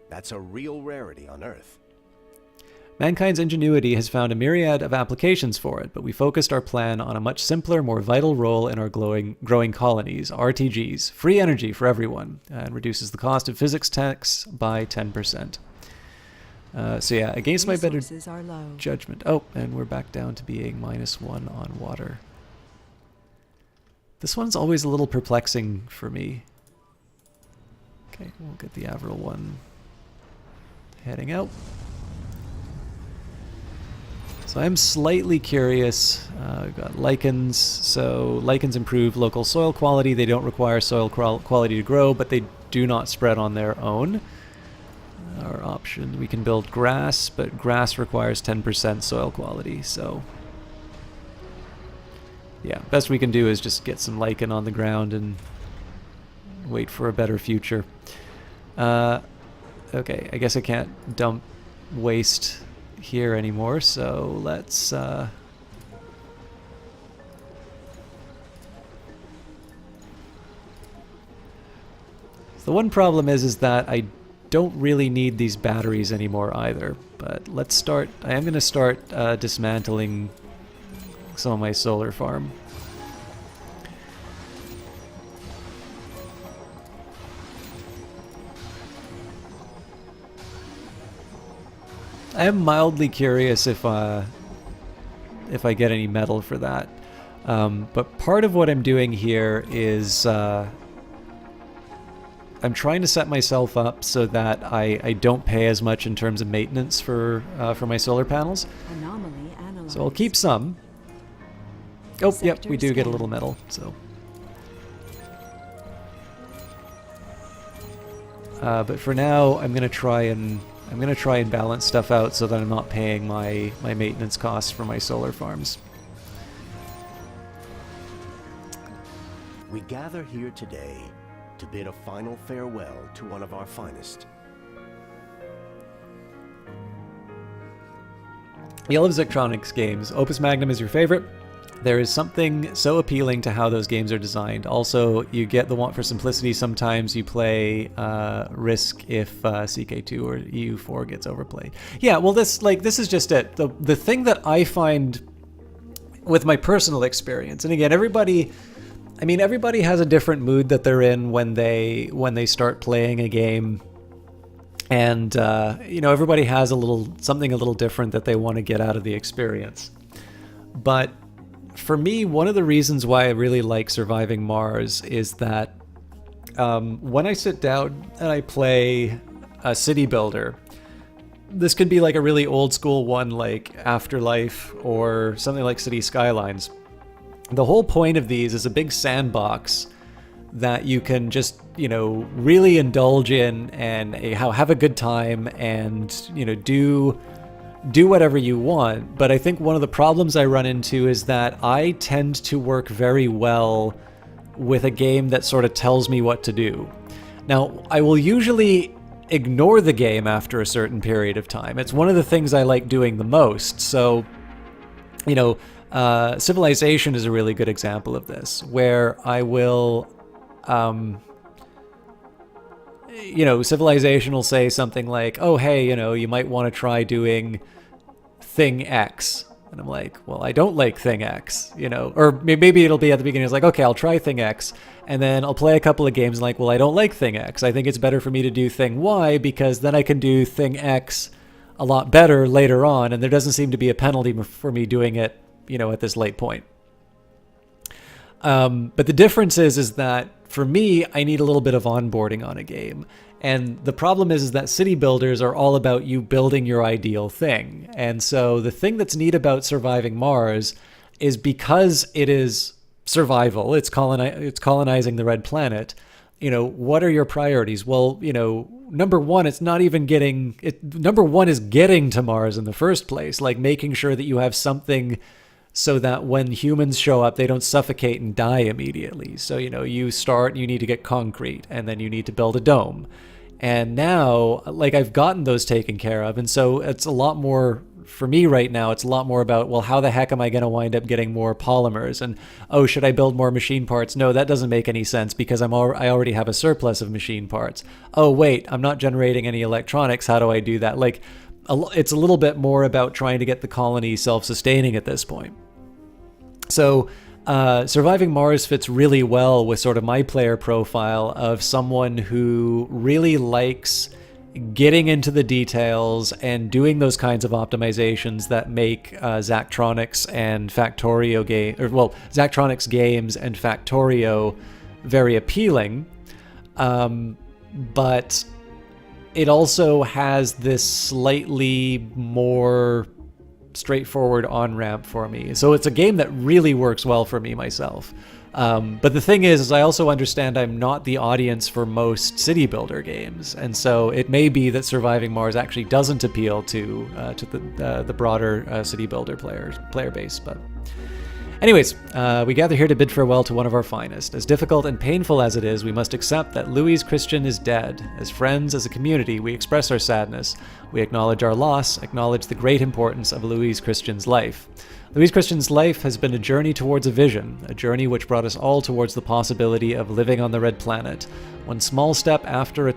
S3: That's a real rarity on Earth.
S1: Mankind's ingenuity has found a myriad of applications for it, but we focused our plan on a much simpler, more vital role in our growing colonies, RTGs, free energy for everyone, and reduces the cost of physics texts by 10%. So yeah, against my better judgment. Oh, and we're back down to being -1 on water. This one's always a little perplexing for me. Okay, we'll get the Avril one heading out. So I'm slightly curious. We've got lichens. So lichens improve local soil quality. They don't require soil quality to grow, but they do not spread on their own. Our option, we can build grass, but grass requires 10% soil quality. So yeah, best we can do is just get some lichen on the ground and wait for a better future. Okay, I guess I can't dump waste here anymore, so let's the one problem is that I don't really need these batteries anymore either, but I am going to start dismantling some of my solar farm. I am mildly curious if I get any metal for that. But part of what I'm doing here is I'm trying to set myself up so that I don't pay as much in terms of maintenance for my solar panels.
S2: Anomaly analyzed.
S1: So I'll keep some. Oh, yep, we do get a little metal. So, but for now, I'm gonna try and balance stuff out so that I'm not paying my maintenance costs for my solar farms.
S3: We gather here today to bid a final farewell to one of our finest.
S1: Yellow Zectronics games. Opus Magnum is your favorite. There is something so appealing to how those games are designed. Also, you get the want for simplicity. Sometimes you play Risk if CK2 or EU4 gets overplayed. Yeah, well, this is just it. The thing that I find with my personal experience, and again, everybody has a different mood that they're in when they start playing a game, and everybody has something a little different that they want to get out of the experience. But for me, one of the reasons why I really like Surviving Mars is that when I sit down and I play a city builder, this could be like a really old school one like Afterlife or something like City Skylines. The whole point of these is a big sandbox that you can just, really indulge in and have a good time and, do whatever you want. But I think one of the problems I run into is that I tend to work very well with a game that sort of tells me what to do. Now, I will usually ignore the game after a certain period of time. It's one of the things I like doing the most. So, Civilization is a really good example of this, where I will, Civilization will say something like, oh, hey, you might want to try doing thing X. And I'm like, well, I don't like thing X, or maybe it'll be at the beginning, it's like, okay, I'll try thing X. And then I'll play a couple of games and like, well, I don't like thing X. I think it's better for me to do thing Y because then I can do thing X a lot better later on. And there doesn't seem to be a penalty for me doing it, at this late point. But the difference is that for me, I need a little bit of onboarding on a game. And the problem is that city builders are all about you building your ideal thing. And so the thing that's neat about Surviving Mars is because it is survival, it's colonizing the red planet, what are your priorities? Well, number one, number one is getting to Mars in the first place, like making sure that you have something so that when humans show up, they don't suffocate and die immediately. So, you need to get concrete, and then you need to build a dome. And now, I've gotten those taken care of. And so it's a lot more, for me right now, it's a lot more about, well, how the heck am I going to wind up getting more polymers? And, oh, should I build more machine parts? No, that doesn't make any sense because I already have a surplus of machine parts. Oh, wait, I'm not generating any electronics. How do I do that? It's a little bit more about trying to get the colony self-sustaining at this point. So Surviving Mars fits really well with sort of my player profile of someone who really likes getting into the details and doing those kinds of optimizations that make Zachtronics and Zachtronics games and Factorio very appealing. But it also has this slightly more straightforward on-ramp for me. So it's a game that really works well for me myself. But the thing is I also understand I'm not the audience for most city builder games. And so it may be that Surviving Mars actually doesn't appeal to the broader city builder player base. But anyways, we gather here to bid farewell to one of our finest. As difficult and painful as it is, we must accept that Louise Christian is dead. As friends, as a community, we express our sadness. We acknowledge our loss, acknowledge the great importance of Louise Christian's life. Louise Christian's life has been a journey towards a vision, a journey which brought us all towards the possibility of living on the Red Planet. One small step after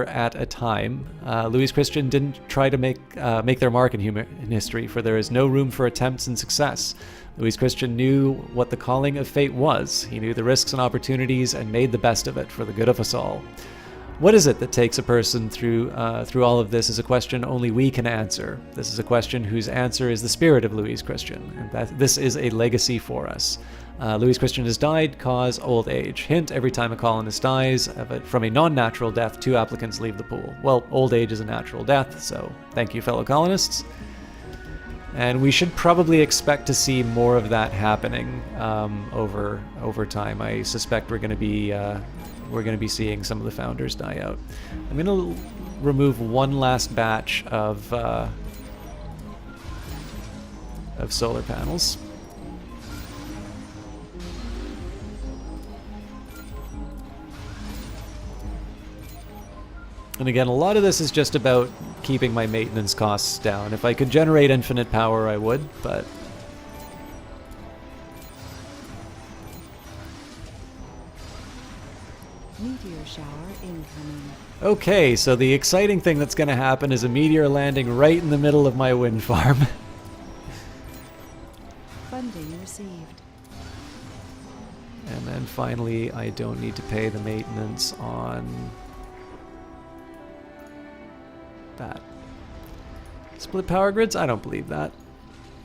S1: at a time. Louise Christian didn't try to make their mark in history, for there is no room for attempts and success. Louise Christian knew what the calling of fate was. He knew the risks and opportunities and made the best of it for the good of us all. What is it that takes a person through all of this is a question only we can answer. This is a question whose answer is the spirit of Louise Christian, and that this is a legacy for us. Louise Christian has died, cause old age. Hint, every time a colonist dies from a non-natural death, 2 applicants leave the pool. Well, old age is a natural death, so thank you, fellow colonists. And we should probably expect to see more of that happening over time. I suspect we're going to be seeing some of the founders die out. I'm going to remove one last batch of solar panels. And again, a lot of this is just about keeping my maintenance costs down. If I could generate infinite power, I would, but...
S2: Meteor shower incoming.
S1: Okay, so the exciting thing that's going to happen is a meteor landing right in the middle of my wind farm.
S2: Funding received.
S1: And then finally, I don't need to pay the maintenance on... that. Split power grids? I don't believe that.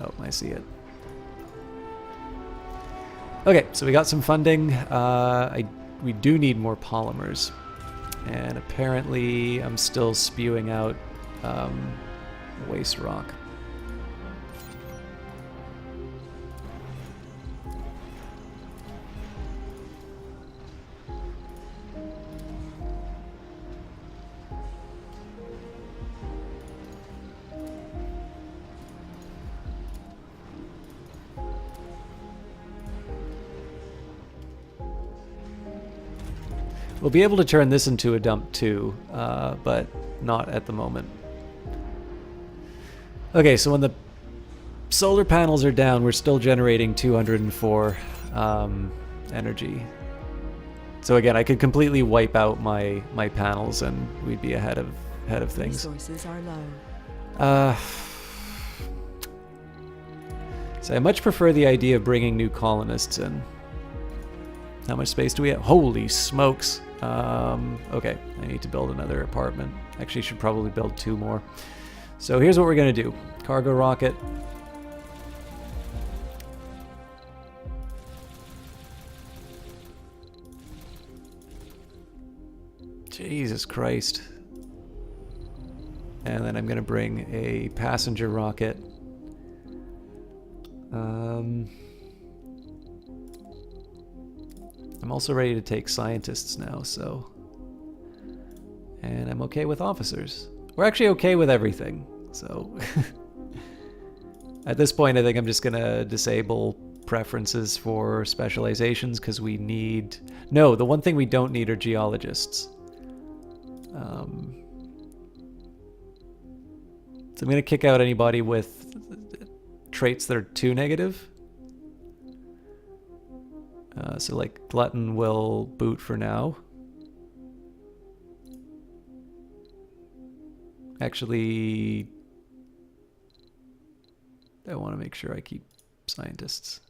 S1: Oh, I see it. Okay, so we got some funding. We do need more polymers. And apparently I'm still spewing out waste rock. We'll be able to turn this into a dump too, but not at the moment. Okay, so when the solar panels are down. We're still generating 204 energy. So again, I could completely wipe out my panels and we'd be ahead of things.
S2: Resources are low.
S1: So I much prefer the idea of bringing new colonists in. How much space do we have? Holy smokes. Okay, I need to build another apartment. Actually, should probably build 2 more. So here's what we're going to do. Cargo rocket. Jesus Christ. And then I'm going to bring a passenger rocket. I'm also ready to take scientists now, so... And I'm okay with officers. We're actually okay with everything, so... At this point, I think I'm just gonna disable preferences for specializations, because we need... No, the one thing we don't need are geologists. So I'm gonna kick out anybody with traits that are too negative. So like Glutton will boot for now. Actually, I want to make sure I keep scientists.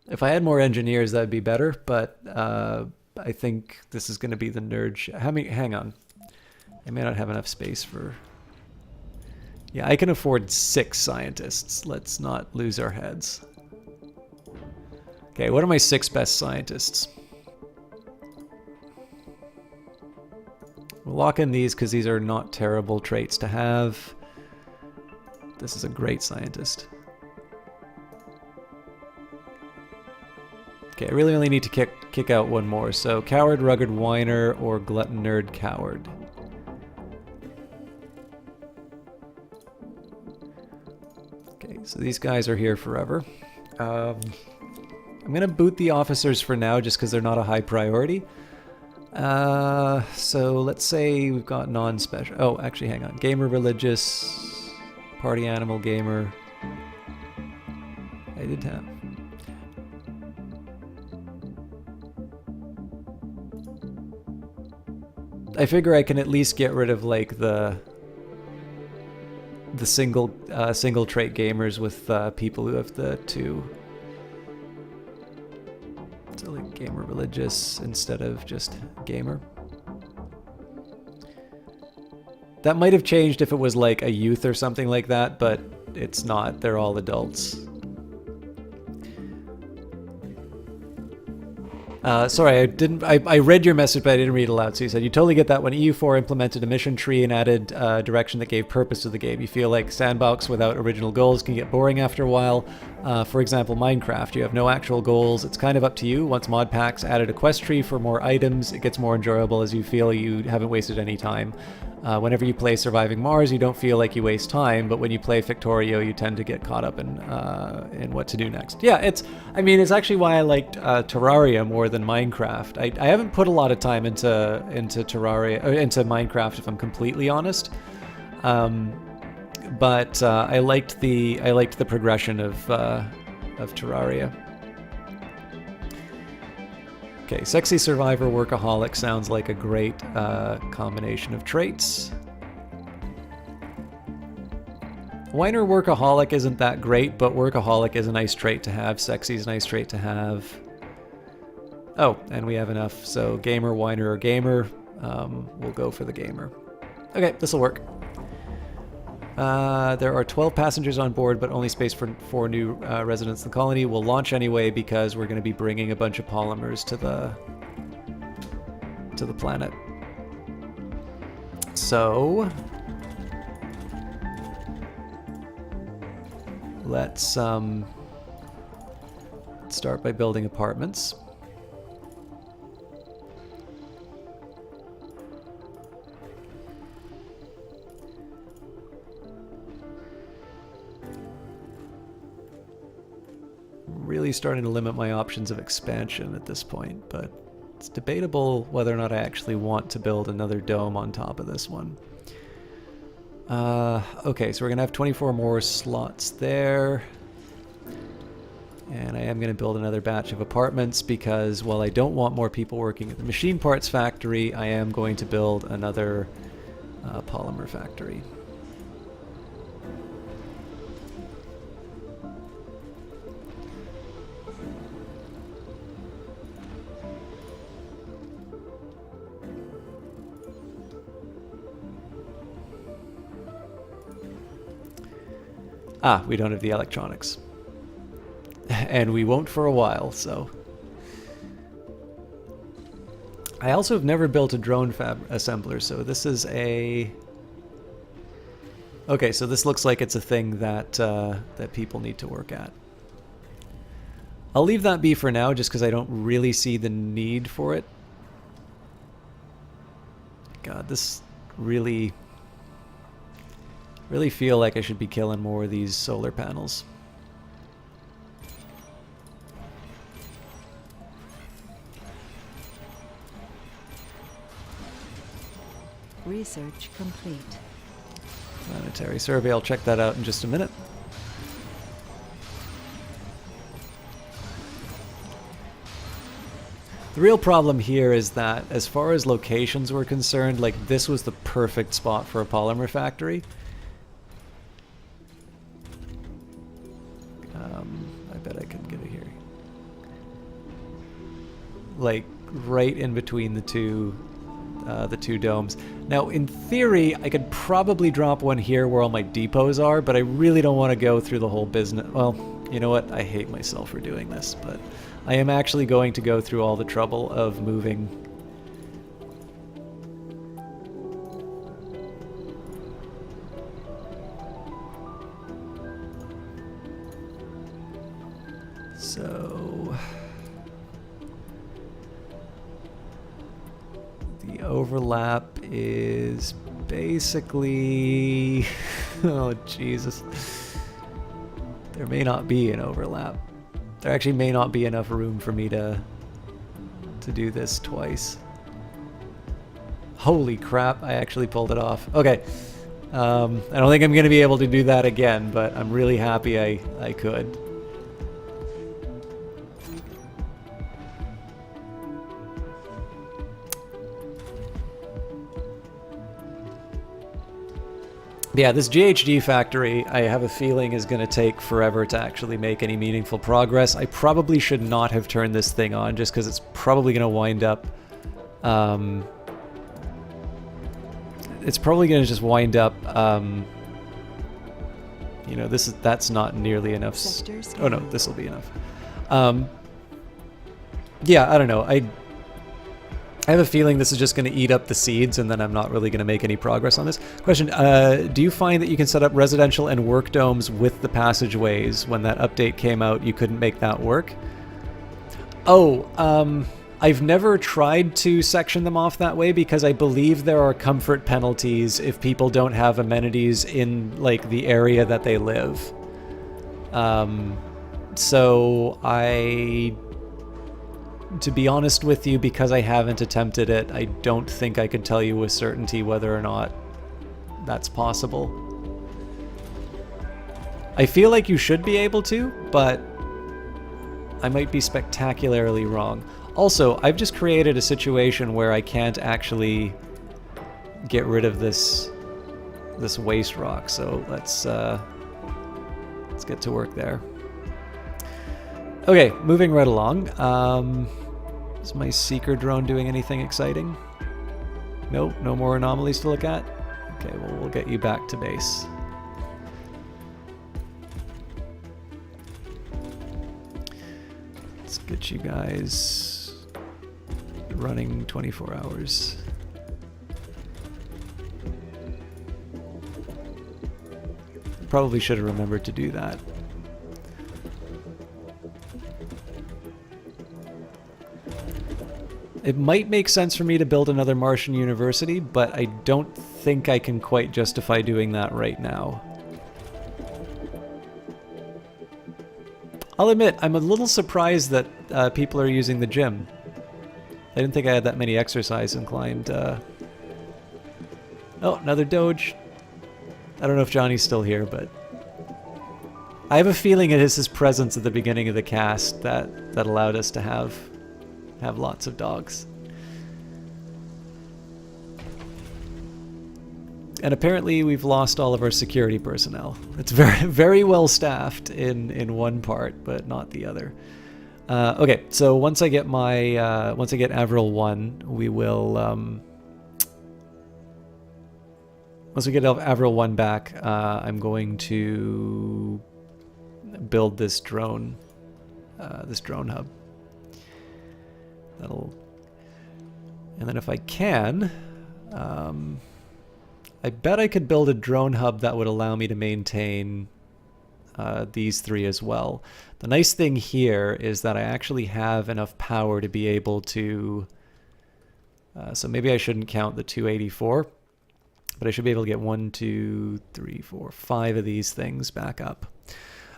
S1: If I had more engineers, that'd be better, but I think this is going to be the nerd hang on. I may not have enough space for... Yeah, I can afford 6 scientists. Let's not lose our heads. Okay, what are my 6 best scientists? We'll lock in these because these are not terrible traits to have. This is a great scientist. Okay, I really only need to kick out 1 more. So Coward, Rugged, Whiner, or Glutton, Nerd, Coward. Okay, so these guys are here forever. I'm going to boot the officers for now just because they're not a high priority. So let's say we've got non-special... Oh, actually, hang on. Gamer, Religious, Party Animal, Gamer. I did have... I figure I can at least get rid of like the single trait gamers with people who have the 2. So like Gamer, Religious instead of just Gamer. That might have changed if it was like a youth or something like that, but it's not. They're all adults. Sorry, I read your message, but I didn't read it aloud. So you said, you totally get that when EU4 implemented a mission tree and added direction that gave purpose to the game. You feel like sandbox without original goals can get boring after a while. For example, Minecraft, you have no actual goals. It's kind of up to you. Once mod packs added a quest tree for more items, it gets more enjoyable as you feel you haven't wasted any time. Whenever you play Surviving Mars, you don't feel like you waste time, but when you play Factorio, you tend to get caught up in what to do next. Yeah, it's actually why I liked Terraria more than Minecraft. I haven't put a lot of time into Terraria, or into Minecraft, if I'm completely honest. But I liked the progression of Terraria. Okay, Sexy Survivor Workaholic sounds like a great combination of traits. Whiner Workaholic isn't that great, but Workaholic is a nice trait to have. Sexy is a nice trait to have. Oh, and we have enough. So Gamer, Whiner, or Gamer. We'll go for the Gamer. Okay, this'll work. There are 12 passengers on board, but only space for 4 new residents in the colony. We'll launch anyway because we're going to be bringing a bunch of polymers to the planet. So let's start by building apartments. Really starting to limit my options of expansion at this point, but It's debatable whether or not I actually want to build another dome on top of this one. Okay, so we're gonna have 24 more slots there. And I am gonna build another batch of apartments because while I don't want more people working at the machine parts factory, I am going to build another polymer factory. Ah, we don't have the electronics. And we won't for a while, so. I also have never built a drone assembler, so this is a... Okay, so this looks like it's a thing that, that people need to work at. I'll leave that be for now, just because I don't really see the need for it. God, this really feel like I should be killing more of these solar panels.
S2: Research complete.
S1: Planetary survey, I'll check that out in just a minute. The real problem here is that as far as locations were concerned, like this was the perfect spot for a polymer factory. I bet I can get it here. Like right in between the two domes. Now, in theory, I could probably drop one here where all my depots are, but I really don't want to go through the whole business. Well, you know what? I hate myself for doing this, but I am actually going to go through all the trouble of moving. So the overlap is basically, oh Jesus, there may not be an overlap. There actually may not be enough room for me to do this twice. Holy crap, I actually pulled it off. Okay, I don't think I'm going to be able to do that again, but I'm really happy I could. Yeah, this GHD factory, I have a feeling, is going to take forever to actually make any meaningful progress. I probably should not have turned this thing on, just because it's probably going to wind up... it's probably going to just wind up... you know, that's not nearly enough... Oh no, this will be enough. Yeah, I don't know. I have a feeling this is just going to eat up the seeds, and then I'm not really going to make any progress on this. Question, do you find that you can set up residential and work domes with the passageways? When that update came out, you couldn't make that work? Oh, I've never tried to section them off that way because I believe there are comfort penalties if people don't have amenities in, like, the area that they live. So to be honest with you, because I haven't attempted it, I don't think I could tell you with certainty whether or not that's possible. I feel like you should be able to, but I might be spectacularly wrong. Also, I've just created a situation where I can't actually get rid of this waste rock, so let's get to work there. Okay, moving right along. Is my seeker drone doing anything exciting? Nope, no more anomalies to look at? Okay, well, we'll get you back to base. Let's get you guys running 24 hours. Probably should have remembered to do that. It might make sense for me to build another Martian university, but I don't think I can quite justify doing that right now. I'll admit, I'm a little surprised that people are using the gym. I didn't think I had that many exercise inclined. Oh, another Doge. I don't know if Johnny's still here, but I have a feeling it is his presence at the beginning of the cast that allowed us to have lots of dogs. And apparently we've lost all of our security personnel. It's very well staffed in one part, but not the other. Okay, so once I get my once I get Avril 1, we will once we get Avril 1 back, I'm going to build this drone hub. And then if I can, I bet I could build a drone hub that would allow me to maintain these 3 as well. The nice thing here is that I actually have enough power to be able to, so maybe I shouldn't count the 284, but I should be able to get 1, 2, 3, 4, 5 of these things back up.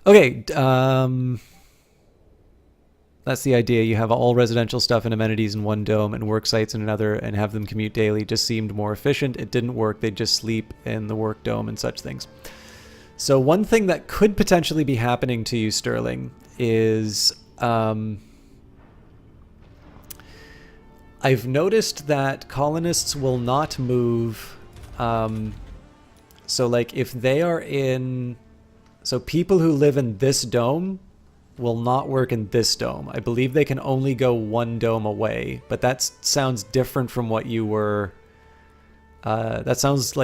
S1: Okay, that's the idea. You have all residential stuff and amenities in one dome and work sites in another and have them commute daily. Just seemed more efficient. It didn't work. They'd just sleep in the work dome and such things. So one thing that could potentially be happening to you, Sterling, is I've noticed that colonists will not move. So like if they are in... So people who live in this dome will not work in this dome. I believe they can only go one dome away, but that sounds different from what you were... that sounds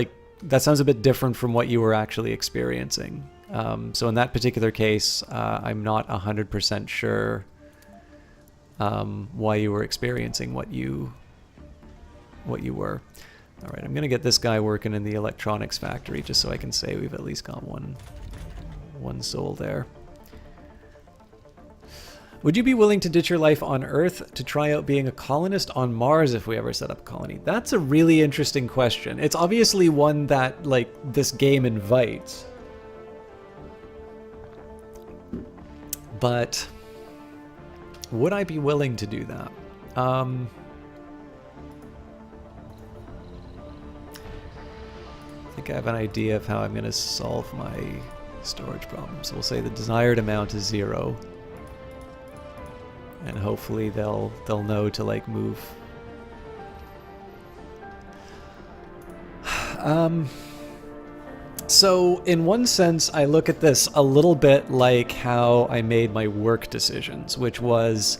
S1: a bit different from what you were actually experiencing. So in that particular case, I'm not 100% sure why you were experiencing what you were. All right, I'm gonna get this guy working in the electronics factory just so I can say we've at least got one soul there. Would you be willing to ditch your life on Earth to try out being a colonist on Mars if we ever set up a colony? That's a really interesting question. It's obviously one that, like, this game invites. But would I be willing to do that? I think I have an idea of how I'm going to solve my storage problem. So we'll say the desired amount is 0. And hopefully they'll know to like move. So in one sense, I look at this a little bit like how I made my work decisions, which was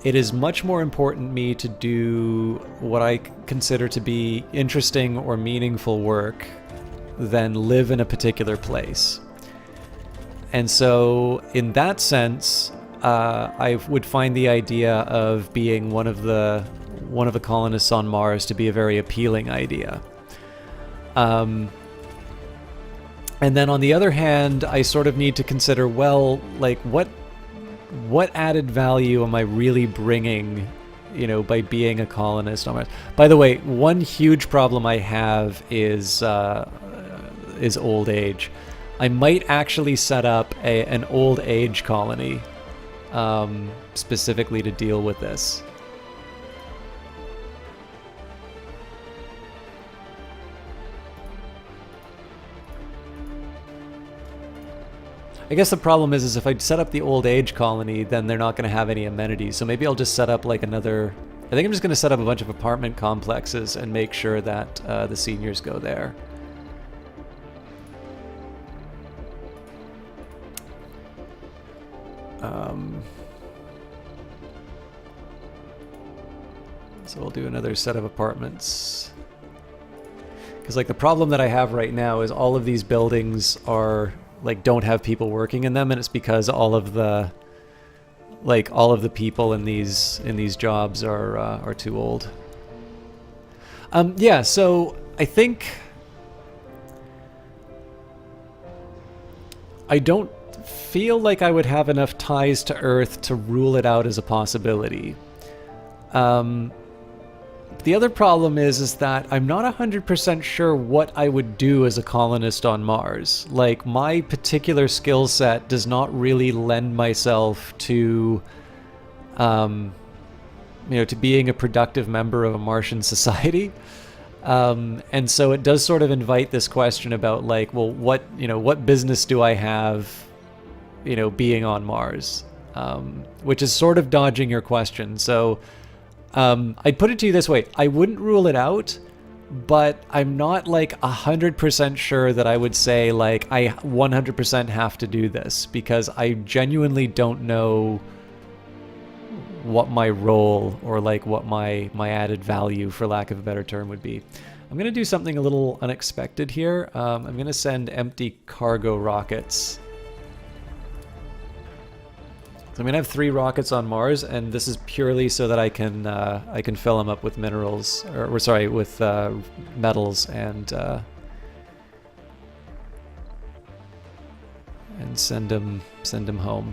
S1: it is much more important to me to do what I consider to be interesting or meaningful work than live in a particular place. And so in that sense, I would find the idea of being one of the colonists on Mars to be a very appealing idea. And then on the other hand, I sort of need to consider, well, like what added value am I really bringing, by being a colonist on Mars? By the way, one huge problem I have is old age. I might actually set up an old age colony. Specifically to deal with this. I guess the problem is if I set up the old age colony, then they're not going to have any amenities. So maybe I'll just set up like another... I think I'm just going to set up a bunch of apartment complexes and make sure that the seniors go there. So we'll do another set of apartments. Because like the problem that I have right now is all of these buildings are like don't have people working in them, and it's because all of the people in these jobs are too old. Yeah, so I think I don't feel like I would have enough ties to Earth to rule it out as a possibility. The other problem is that I'm not 100% sure what I would do as a colonist on Mars. Like, my particular skill set does not really lend myself to to being a productive member of a Martian society. And so it does sort of invite this question about like, well, what business do I have, being on Mars? Which is sort of dodging your question. So I'd put it to you this way. I wouldn't rule it out, but I'm not like 100% sure that I would say like I 100% have to do this, because I genuinely don't know what my role or like what my added value, for lack of a better term, would be. I'm going to do something a little unexpected here. I'm going to send empty cargo rockets. So I'm going to have 3 rockets on Mars, and this is purely so that I can fill them up with minerals, or sorry, with metals and send them home.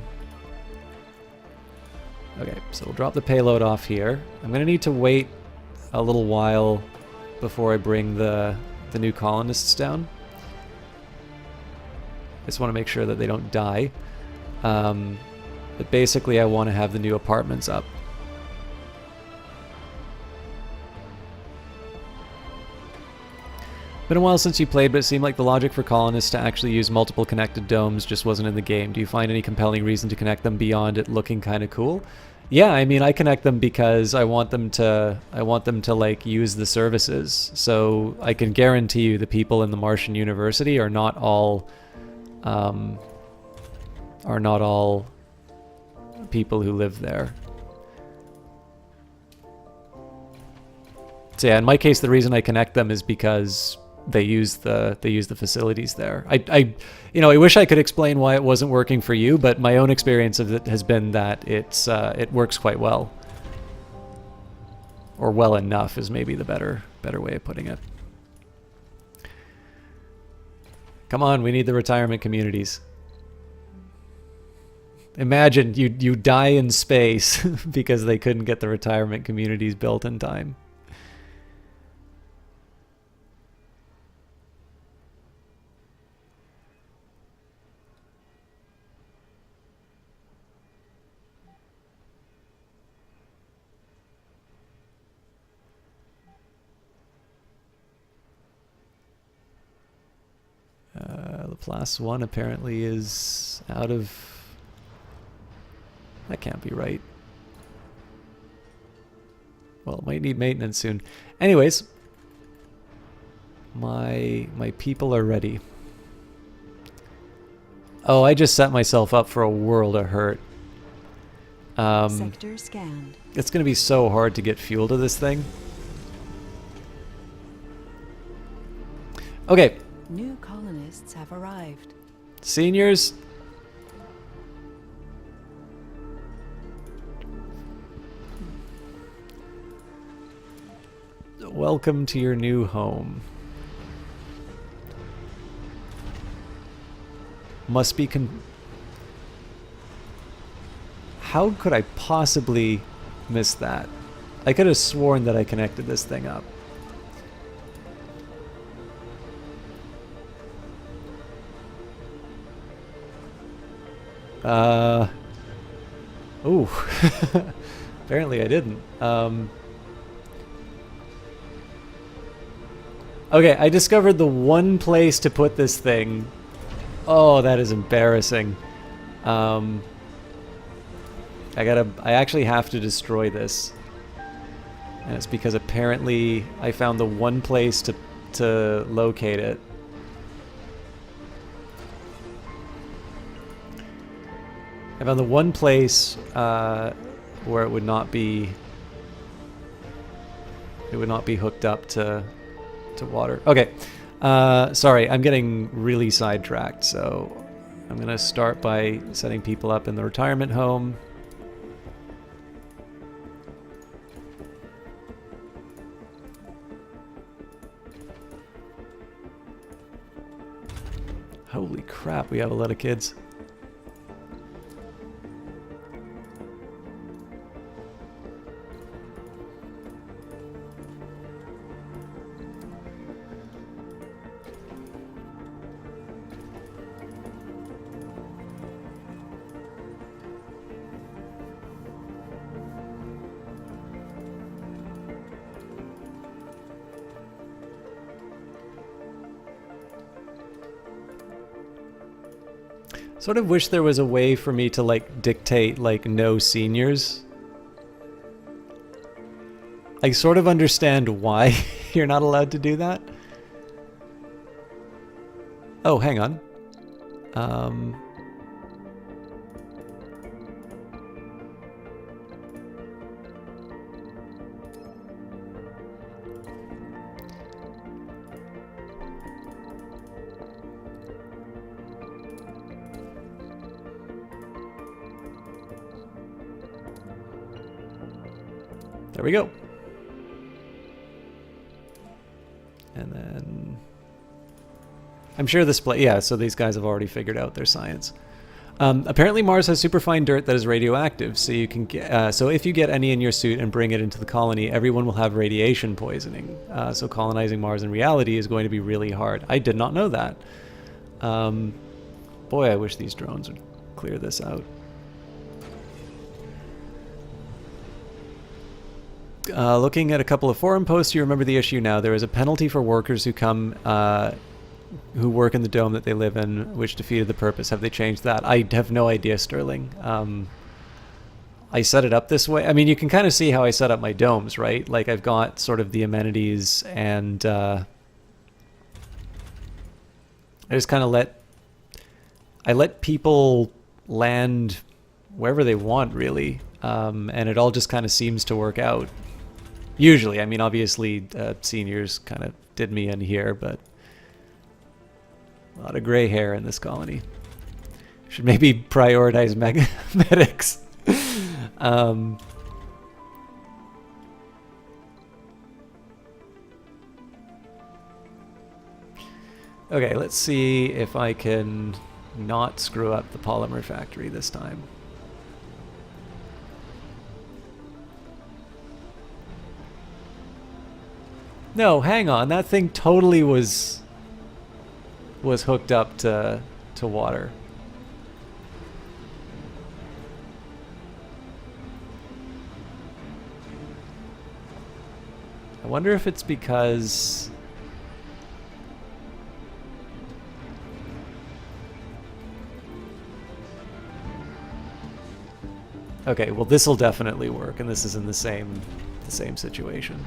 S1: Okay, so we'll drop the payload off here. I'm going to need to wait a little while before I bring the new colonists down. I just want to make sure that they don't die. But basically I want to have the new apartments up. Been a while since you played, but it seemed like the logic for colonists to actually use multiple connected domes just wasn't in the game. Do you find any compelling reason to connect them beyond it looking kind of cool? Yeah, I mean, I connect them because I want them to like use the services. So I can guarantee you the people in the Martian University are not all people who live there. So yeah, in my case, the reason I connect them is because they use the facilities there. I wish I could explain why it wasn't working for you, but my own experience of it has been that it works quite well, or well enough is maybe the better way of putting it. Come on, we need the retirement communities. Imagine you die in space because they couldn't get the retirement communities built in time. Laplace 1 apparently is out of... That can't be right. Well, it might need maintenance soon. Anyways, my people are ready. Oh, I just set myself up for a world of hurt.
S2: Sector scanned.
S1: It's going to be so hard to get fuel to this thing. Okay.
S2: New colonists have arrived.
S1: Seniors. Welcome to your new home. Must be How could I possibly miss that? I could have sworn that I connected this thing up. Ooh. Apparently I didn't. Okay, I discovered the one place to put this thing. Oh, that is embarrassing. I actually have to destroy this. And it's because apparently I found the one place to locate it. I found the one place where it would not be hooked up to water. Okay, sorry, I'm getting really sidetracked, so I'm gonna start by setting people up in the retirement home. Holy crap, we have a lot of kids. Sort of wish there was a way for me to like dictate like no seniors. I sort of understand why you're not allowed to do that. Oh, hang on. There we go. And then I'm sure this yeah, so these guys have already figured out their science. Apparently Mars has superfine dirt that is radioactive, so you can get, so if you get any in your suit and bring it into the colony, everyone will have radiation poisoning. So colonizing Mars in reality is going to be really hard. I did not know that. Boy, I wish these drones would clear this out. Looking at a couple of forum posts, you remember the issue now. There is a penalty for workers who come, who work in the dome that they live in, which defeated the purpose. Have they changed that? I have no idea, Sterling. I set it up this way. I mean, you can kind of see how I set up my domes, right? Like I've got sort of the amenities, and I just kind of let people land wherever they want, really, and it all just kind of seems to work out. Usually, I mean, obviously, seniors kind of did me in here, but a lot of gray hair in this colony. Should maybe prioritize medics. Okay, let's see if I can not screw up the polymer factory this time. No, hang on. That thing totally was hooked up to water. I wonder if it's because okay, well this'll definitely work, and this is in the same situation.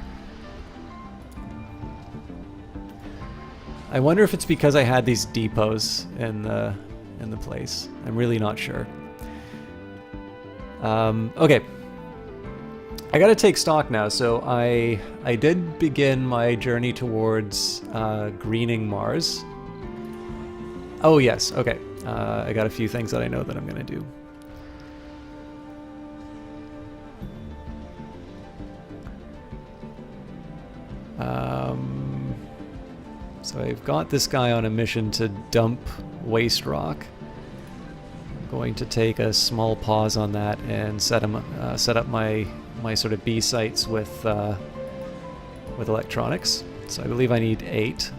S1: I wonder if it's because I had these depots in the place. I'm really not sure. Okay. I gotta take stock now. So I did begin my journey towards greening Mars. Oh yes, okay. I got a few things that I know that I'm gonna do. So I've got this guy on a mission to dump waste rock. I'm going to take a small pause on that and set up my sort of B sites with electronics. So I believe I need 8.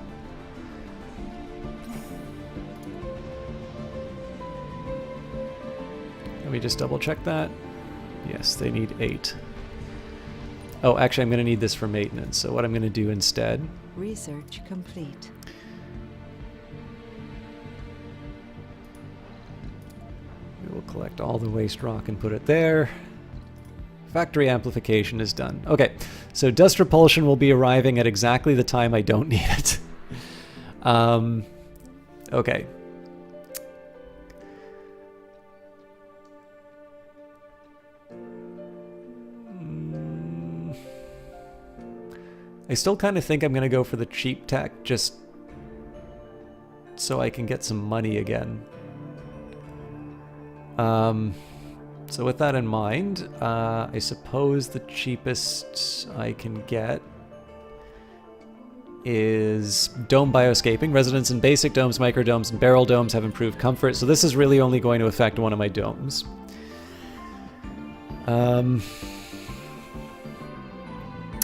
S1: Let me just double check that. Yes, they need 8. Oh, actually I'm going to need this for maintenance. So what I'm going to do instead...
S2: Research complete.
S1: We will collect all the waste rock and put it there. Factory amplification is done. Okay, so dust repulsion will be arriving at exactly the time I don't need it. Okay. I still kind of think I'm going to go for the cheap tech just so I can get some money again. So with that in mind, I suppose the cheapest I can get is dome bioscaping. Residents in basic domes, microdomes, and barrel domes have improved comfort. So this is really only going to affect one of my domes.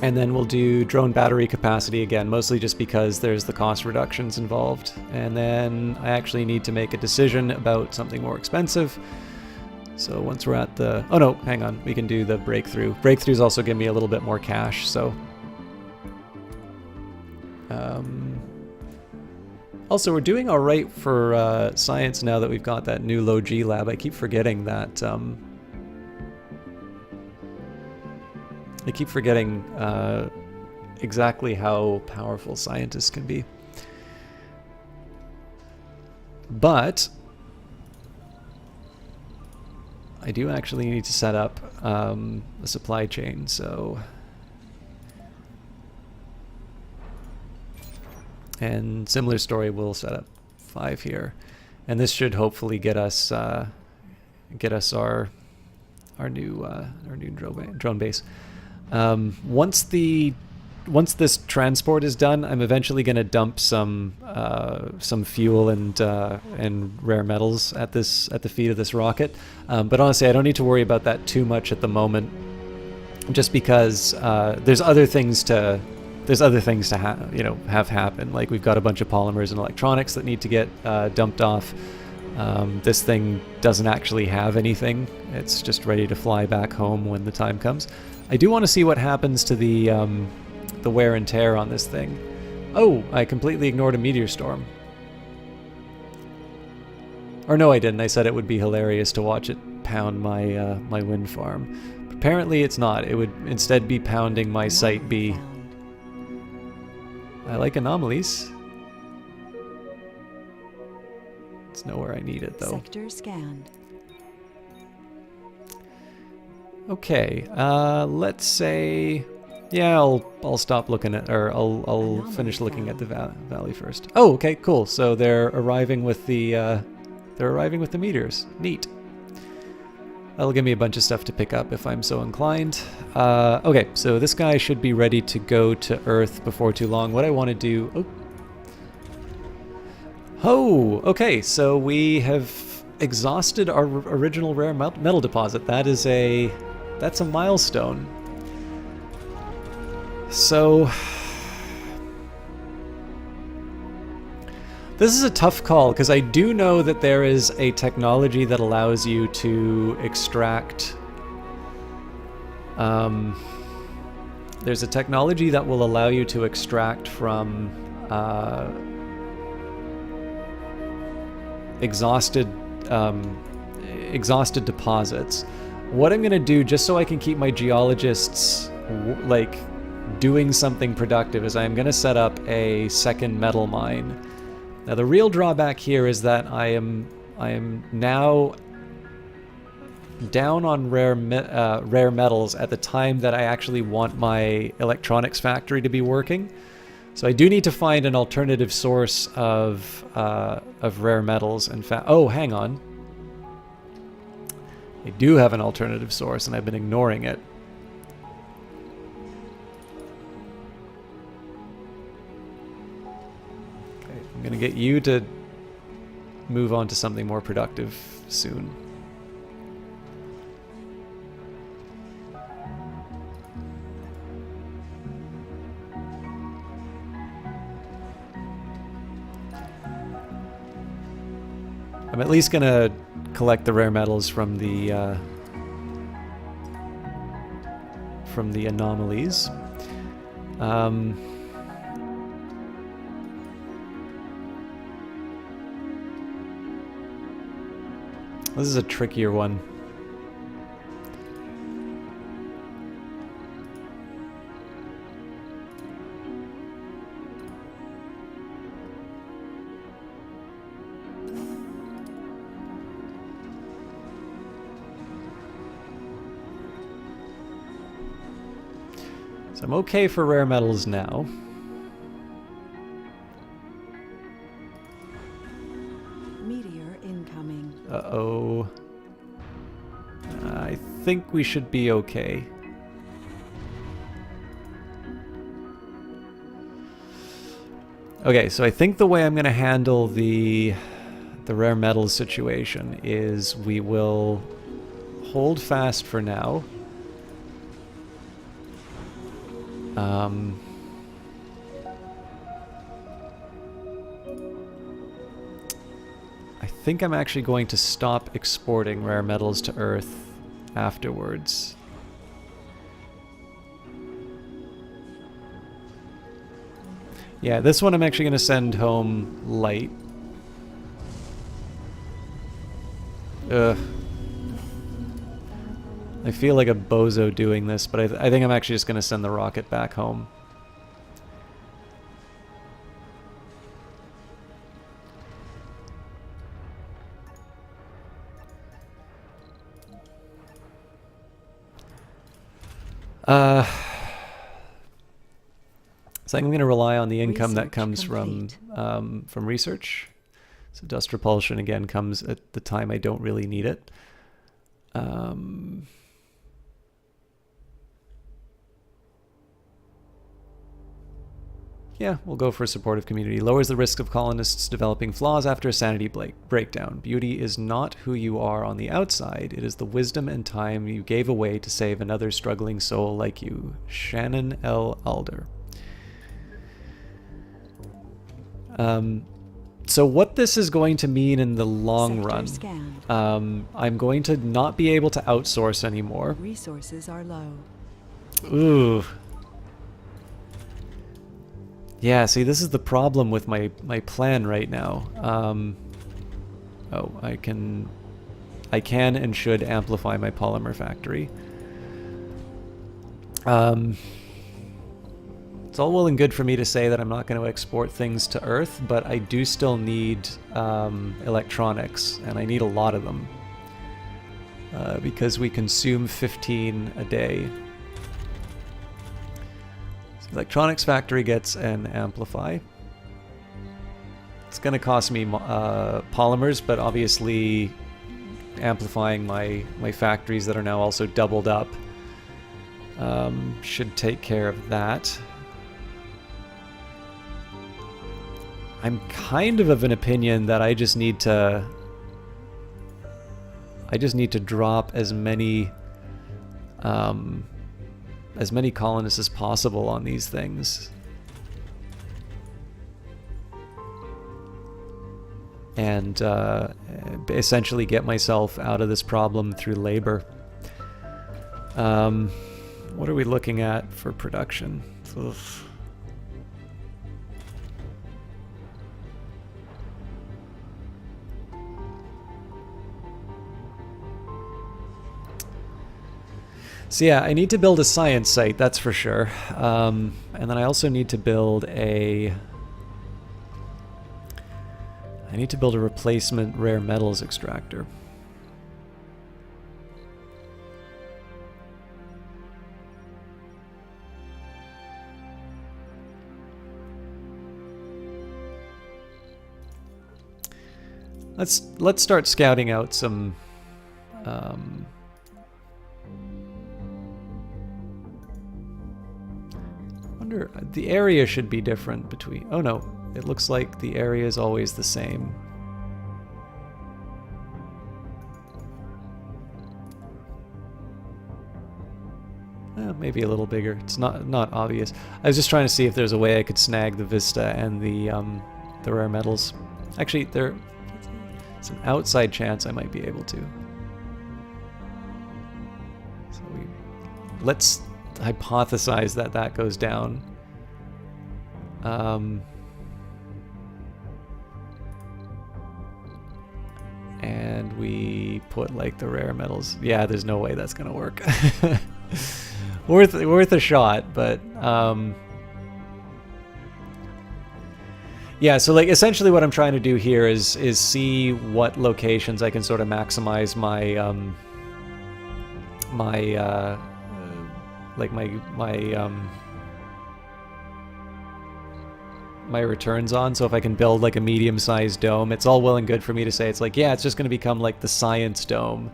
S1: And then we'll do drone battery capacity again, mostly just because there's the cost reductions involved. And then I actually need to make a decision about something more expensive. So once we're at the... Oh no, hang on. We can do the breakthrough. Breakthroughs also give me a little bit more cash, so... Also, we're doing all right for science now that we've got that new low G lab. I keep forgetting that. I keep forgetting exactly how powerful scientists can be. But I do actually need to set up a supply chain, so... And similar story, we'll set up 5 here. And this should hopefully get us our new drone base. Once this transport is done, I'm eventually going to dump some fuel and rare metals at the feet of this rocket. But honestly, I don't need to worry about that too much at the moment, just because there's other things to have happen. Like, we've got a bunch of polymers and electronics that need to get dumped off. This thing doesn't actually have anything. It's just ready to fly back home when the time comes. I do want to see what happens to the wear and tear on this thing. Oh, I completely ignored a meteor storm. Or no, I didn't. I said it would be hilarious to watch it pound my my wind farm. But apparently it's not. It would instead be pounding my Site B. I like anomalies. It's nowhere I need it, though.
S2: Sector scanned.
S1: Okay, let's say... Yeah, I'll stop looking at... Or I'll finish looking at the valley first. Oh, okay, cool. So they're arriving with the... meteors. Neat. That'll give me a bunch of stuff to pick up if I'm so inclined. Okay, so this guy should be ready to go to Earth before too long. What I want to do... Oh, okay, so we have exhausted our original rare metal deposit. That's a milestone. So... This is a tough call, because I do know that there is a technology that allows you to extract... there's a technology that will allow you to extract from exhausted deposits. What I'm going to do, just so I can keep my geologists like doing something productive, is I'm going to set up a second metal mine. Now, the real drawback here is that I am now down on rare metals at the time that I actually want my electronics factory to be working. So I do need to find an alternative source of rare metals. In fact, oh, hang on. I do have an alternative source, and I've been ignoring it. I'm going to get you to move on to something more productive soon. I'm at least going to collect the rare metals from the anomalies. This is a trickier one. So I'm okay for rare metals now.
S2: Meteor incoming.
S1: Uh-oh. I think we should be okay. Okay, so I think the way I'm going to handle the rare metals situation is we will hold fast for now. I think I'm actually going to stop exporting rare metals to Earth afterwards. Yeah, this one I'm actually going to send home light. Ugh. I feel like a bozo doing this, but I think I'm actually just going to send the rocket back home. So I'm going to rely on the income that comes from research. So dust repulsion again comes at the time I don't really need it. Yeah, we'll go for a supportive community. Lowers the risk of colonists developing flaws after a sanity breakdown. Beauty is not who you are on the outside. It is the wisdom and time you gave away to save another struggling soul like you. Shannon L. Alder. So what this is going to mean in the long run, I'm going to not be able to outsource anymore.
S2: Resources are low.
S1: Ooh. Yeah, see, this is the problem with my plan right now. Oh, I can and should amplify my polymer factory. It's all well and good for me to say that I'm not going to export things to Earth, but I do still need electronics, and I need a lot of them. Because we consume 15 a day. So electronics factory gets an amplify. It's going to cost me polymers, but obviously amplifying my factories that are now also doubled up should take care of that. I'm kind of an opinion that I just need to drop as many colonists as possible on these things. And essentially get myself out of this problem through labor. What are we looking at for production? Ugh. So yeah, I need to build a science site, that's for sure. And then I also need to build a replacement rare metals extractor. Let's start scouting out some wonder, the area should be different between... Oh no, it looks like the area is always the same. Maybe a little bigger. It's not obvious. I was just trying to see if there's a way I could snag the Vista and the rare metals. Actually, there's an outside chance I might be able to. So let's hypothesize that goes down. And we put like the rare metals. Yeah, there's no way that's gonna work. worth a shot, but yeah. So like essentially, what I'm trying to do here is see what locations I can sort of maximize my returns on. So if I can build like a medium-sized dome, it's all well and good for me to say it's like, yeah, it's just going to become like the science dome,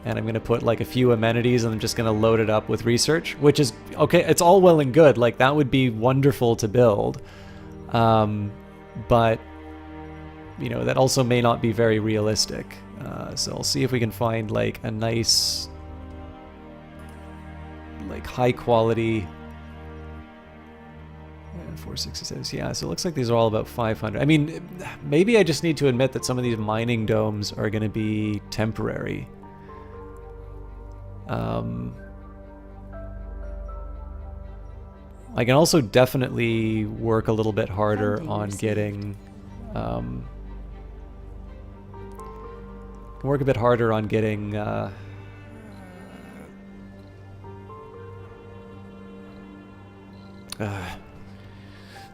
S1: and I'm going to put like a few amenities and I'm just going to load it up with research, which is okay. It's all well and good, like that would be wonderful to build, but you know, that also may not be very realistic. So I'll see if we can find like a nice, like high quality 466. Yeah, so it looks like these are all about 500. I mean, maybe I just need to admit that some of these mining domes are going to be temporary. I can also definitely work a little bit harder
S2: Funding
S1: on
S2: received.
S1: getting... can work a bit harder on getting...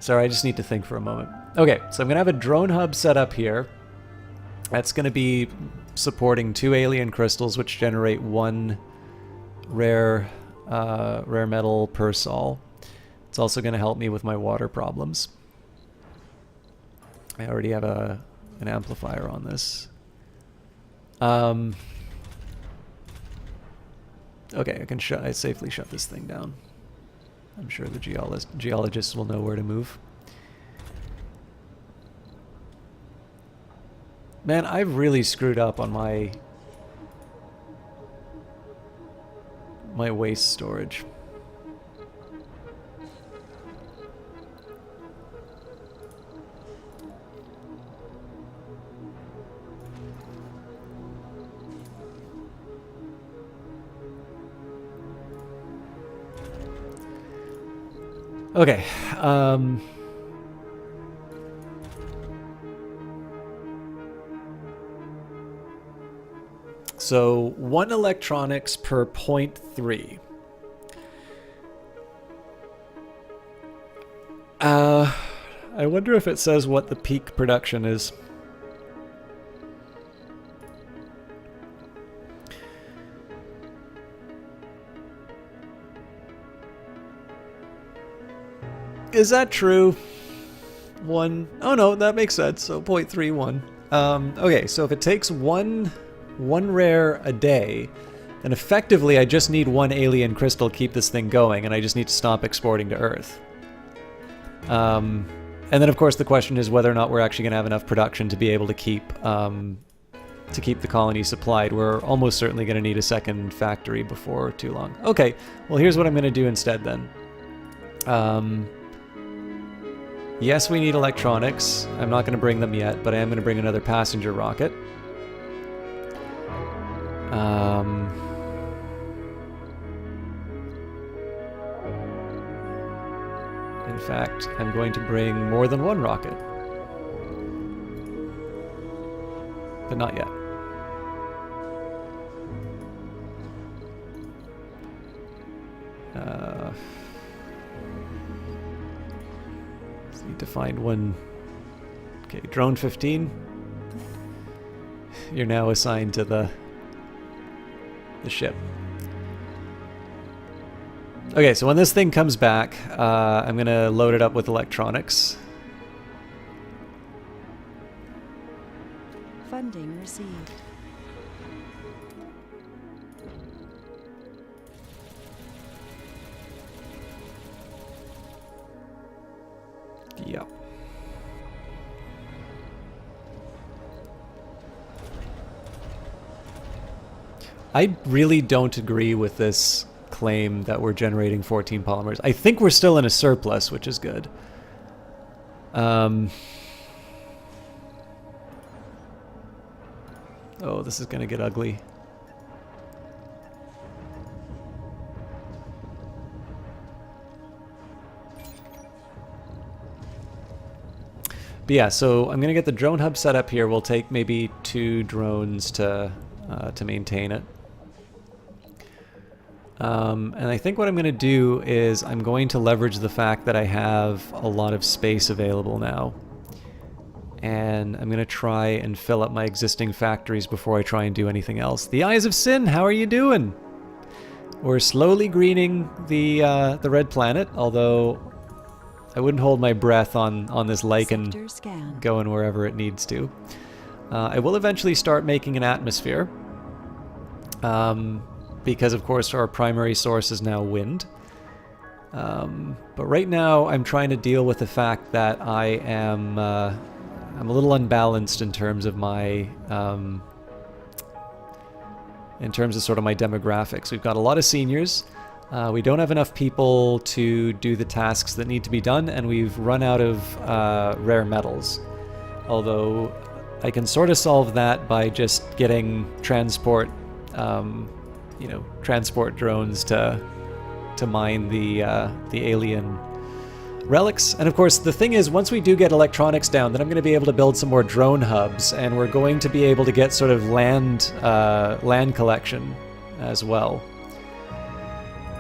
S1: sorry, I just need to think for a moment. Okay, so I'm going to have a drone hub set up here. That's going to be supporting 2 alien crystals, which generate 1 rare metal per sol. It's also going to help me with my water problems. I already have an amplifier on this. Okay, I can safely shut this thing down. I'm sure the geologists will know where to move. Man, I've really screwed up on my waste storage. Okay, so 1 electronics per 0.3. I wonder if it says what the peak production is. Is that true? 1... Oh no, that makes sense. So 0.31. Okay, so if it takes one rare a day, then effectively I just need 1 alien crystal to keep this thing going, and I just need to stop exporting to Earth. And then of course the question is whether or not we're actually going to have enough production to be able to keep the colony supplied. We're almost certainly going to need a second factory before too long. Okay, well here's what I'm going to do instead then. Yes, we need electronics. I'm not going to bring them yet, but I am going to bring another passenger rocket. In fact, I'm going to bring more than 1 rocket. But not yet. Just need to find one. Okay, drone 15. You're now assigned to the ship. Okay, so when this thing comes back, I'm gonna load it up with electronics.
S2: Funding received.
S1: Yep. I really don't agree with this claim that we're generating 14 polymers. I think we're still in a surplus, which is good. Oh, this is gonna get ugly. But yeah, so I'm gonna get the drone hub set up here. We'll take maybe 2 drones to maintain it. And I think what I'm going to do is I'm going to leverage the fact that I have a lot of space available now. And I'm going to try and fill up my existing factories before I try and do anything else. The Eyes of Sin, how are you doing? We're slowly greening the red planet, although I wouldn't hold my breath on this lichen
S2: Sector scan.
S1: going wherever it needs to. I will eventually start making an atmosphere. Because of course our primary source is now wind. But right now I'm trying to deal with the fact that I'm a little unbalanced in terms of my sort of my demographics. We've got a lot of seniors. We don't have enough people to do the tasks that need to be done, and we've run out of rare metals. Although I can sort of solve that by just getting transport drones to mine the alien relics. And of course, the thing is, once we do get electronics down, then I'm going to be able to build some more drone hubs, and we're going to be able to get sort of land collection as well.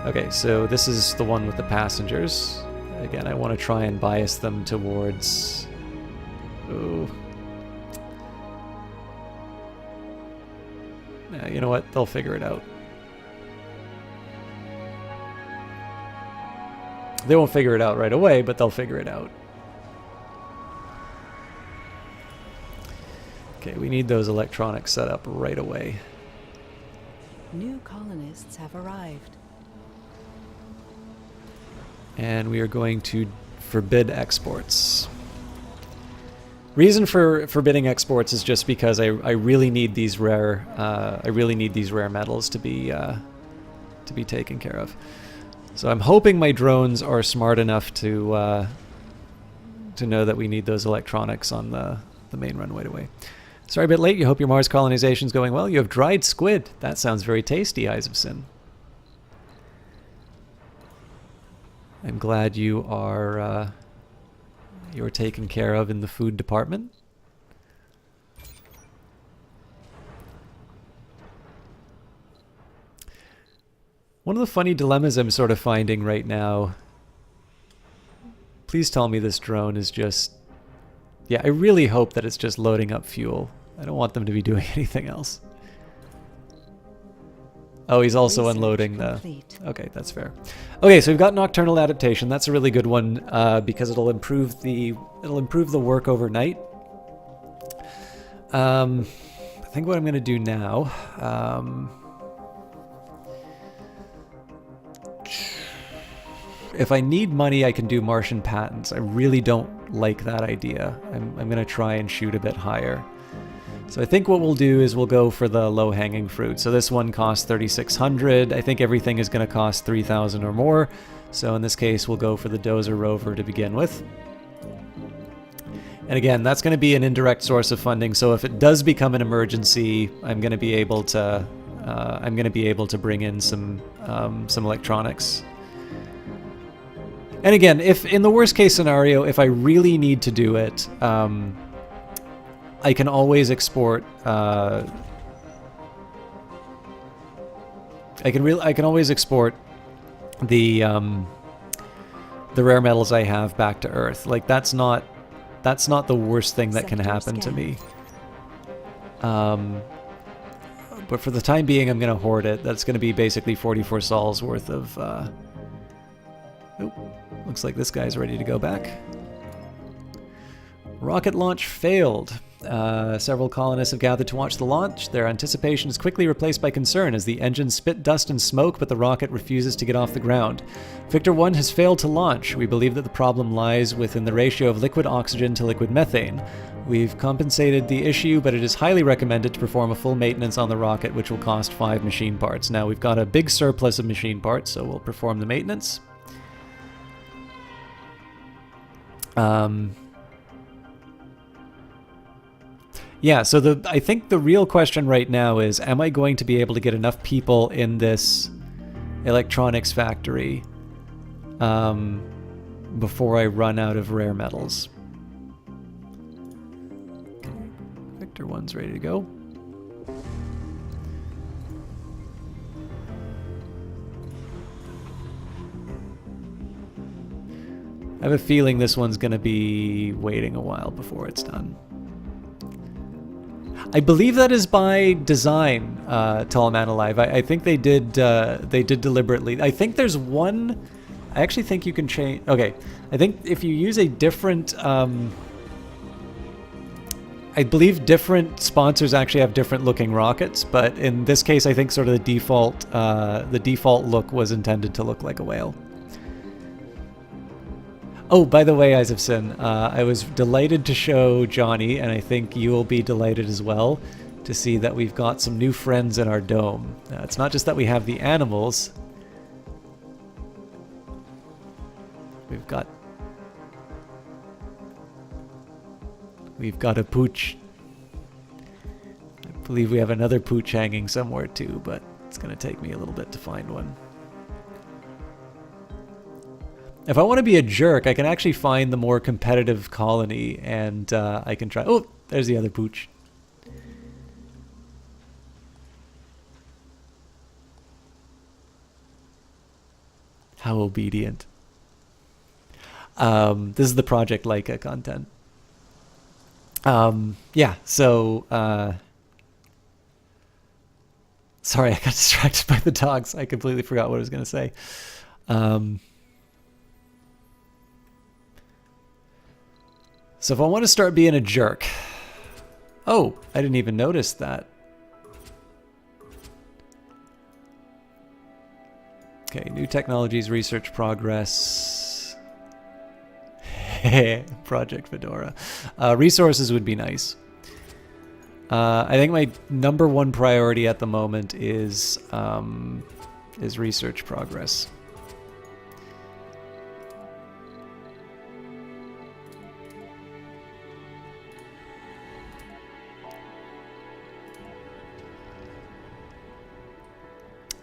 S1: Okay, so this is the one with the passengers. Again, I want to try and bias them towards... Ooh. Yeah, you know what? They'll figure it out. They won't figure it out right away, but they'll figure it out. Okay, we need those electronics set up right away.
S2: New colonists have arrived.
S1: And we are going to forbid exports. Reason for forbidding exports is just because I really need these rare metals to be taken care of. So I'm hoping my drones are smart enough to know that we need those electronics on the main run right away. Sorry, a bit late. You hope your Mars colonization is going well. You have dried squid. That sounds very tasty, Eyes of Sin. I'm glad you are you're taken care of in the food department. One of the funny dilemmas I'm sort of finding right now... Please tell me this drone is just... Yeah, I really hope that it's just loading up fuel. I don't want them to be doing anything else. Oh, he's also unloading the... Okay, that's fair. Okay, so we've got Nocturnal Adaptation. That's a really good one because it'll improve the work overnight. I think what I'm going to do now... if I need money, I can do Martian patents. I really don't like that idea. I'm going to try and shoot a bit higher. So I think what we'll do is we'll go for the low-hanging fruit. So this one costs 3,600. I think everything is going to cost 3,000 or more. So in this case, we'll go for the Dozer rover to begin with. And again, that's going to be an indirect source of funding. So if it does become an emergency, I'm going to be able to bring in some electronics. And again, if in the worst case scenario, if I really need to do it, I can always export. I can always export the rare metals I have back to Earth. Like that's not the worst thing that can happen to me. But for the time being, I'm going to hoard it. That's going to be basically 44 sols worth of. Looks like this guy's ready to go back. Rocket launch failed. Several colonists have gathered to watch the launch. Their anticipation is quickly replaced by concern as the engines spit dust and smoke, but the rocket refuses to get off the ground. Victor 1 has failed to launch. We believe that the problem lies within the ratio of liquid oxygen to liquid methane. We've compensated the issue, but it is highly recommended to perform a full maintenance on the rocket, which will cost 5 machine parts. Now, we've got a big surplus of machine parts, so we'll perform the maintenance. Yeah, so I think the real question right now is, am I going to be able to get enough people in this electronics factory before I run out of rare metals? Okay. Victor 1's ready to go. I have a feeling this one's going to be waiting a while before it's done. I believe that is by design, Tall Man Alive. I think they did deliberately. I think there's one... I actually think you can change... Okay, I think if you use a different... I believe different sponsors actually have different looking rockets, but in this case I think sort of the default look was intended to look like a whale. Oh, by the way, Eyes of Sin, I was delighted to show Johnny, and I think you will be delighted as well, to see that we've got some new friends in our dome. It's not just that we have the animals. We've got a pooch. I believe we have another pooch hanging somewhere too, but it's going to take me a little bit to find one. If I want to be a jerk, I can actually find the more competitive colony, and I can try... Oh, there's the other pooch. How obedient. This is the Project Leica content. Yeah, so... sorry, I got distracted by the dogs. I completely forgot what I was going to say. So if I want to start being a jerk... Oh, I didn't even notice that. Okay, new technologies, research progress. Project Fedora. Resources would be nice. I think my #1 priority at the moment is research progress.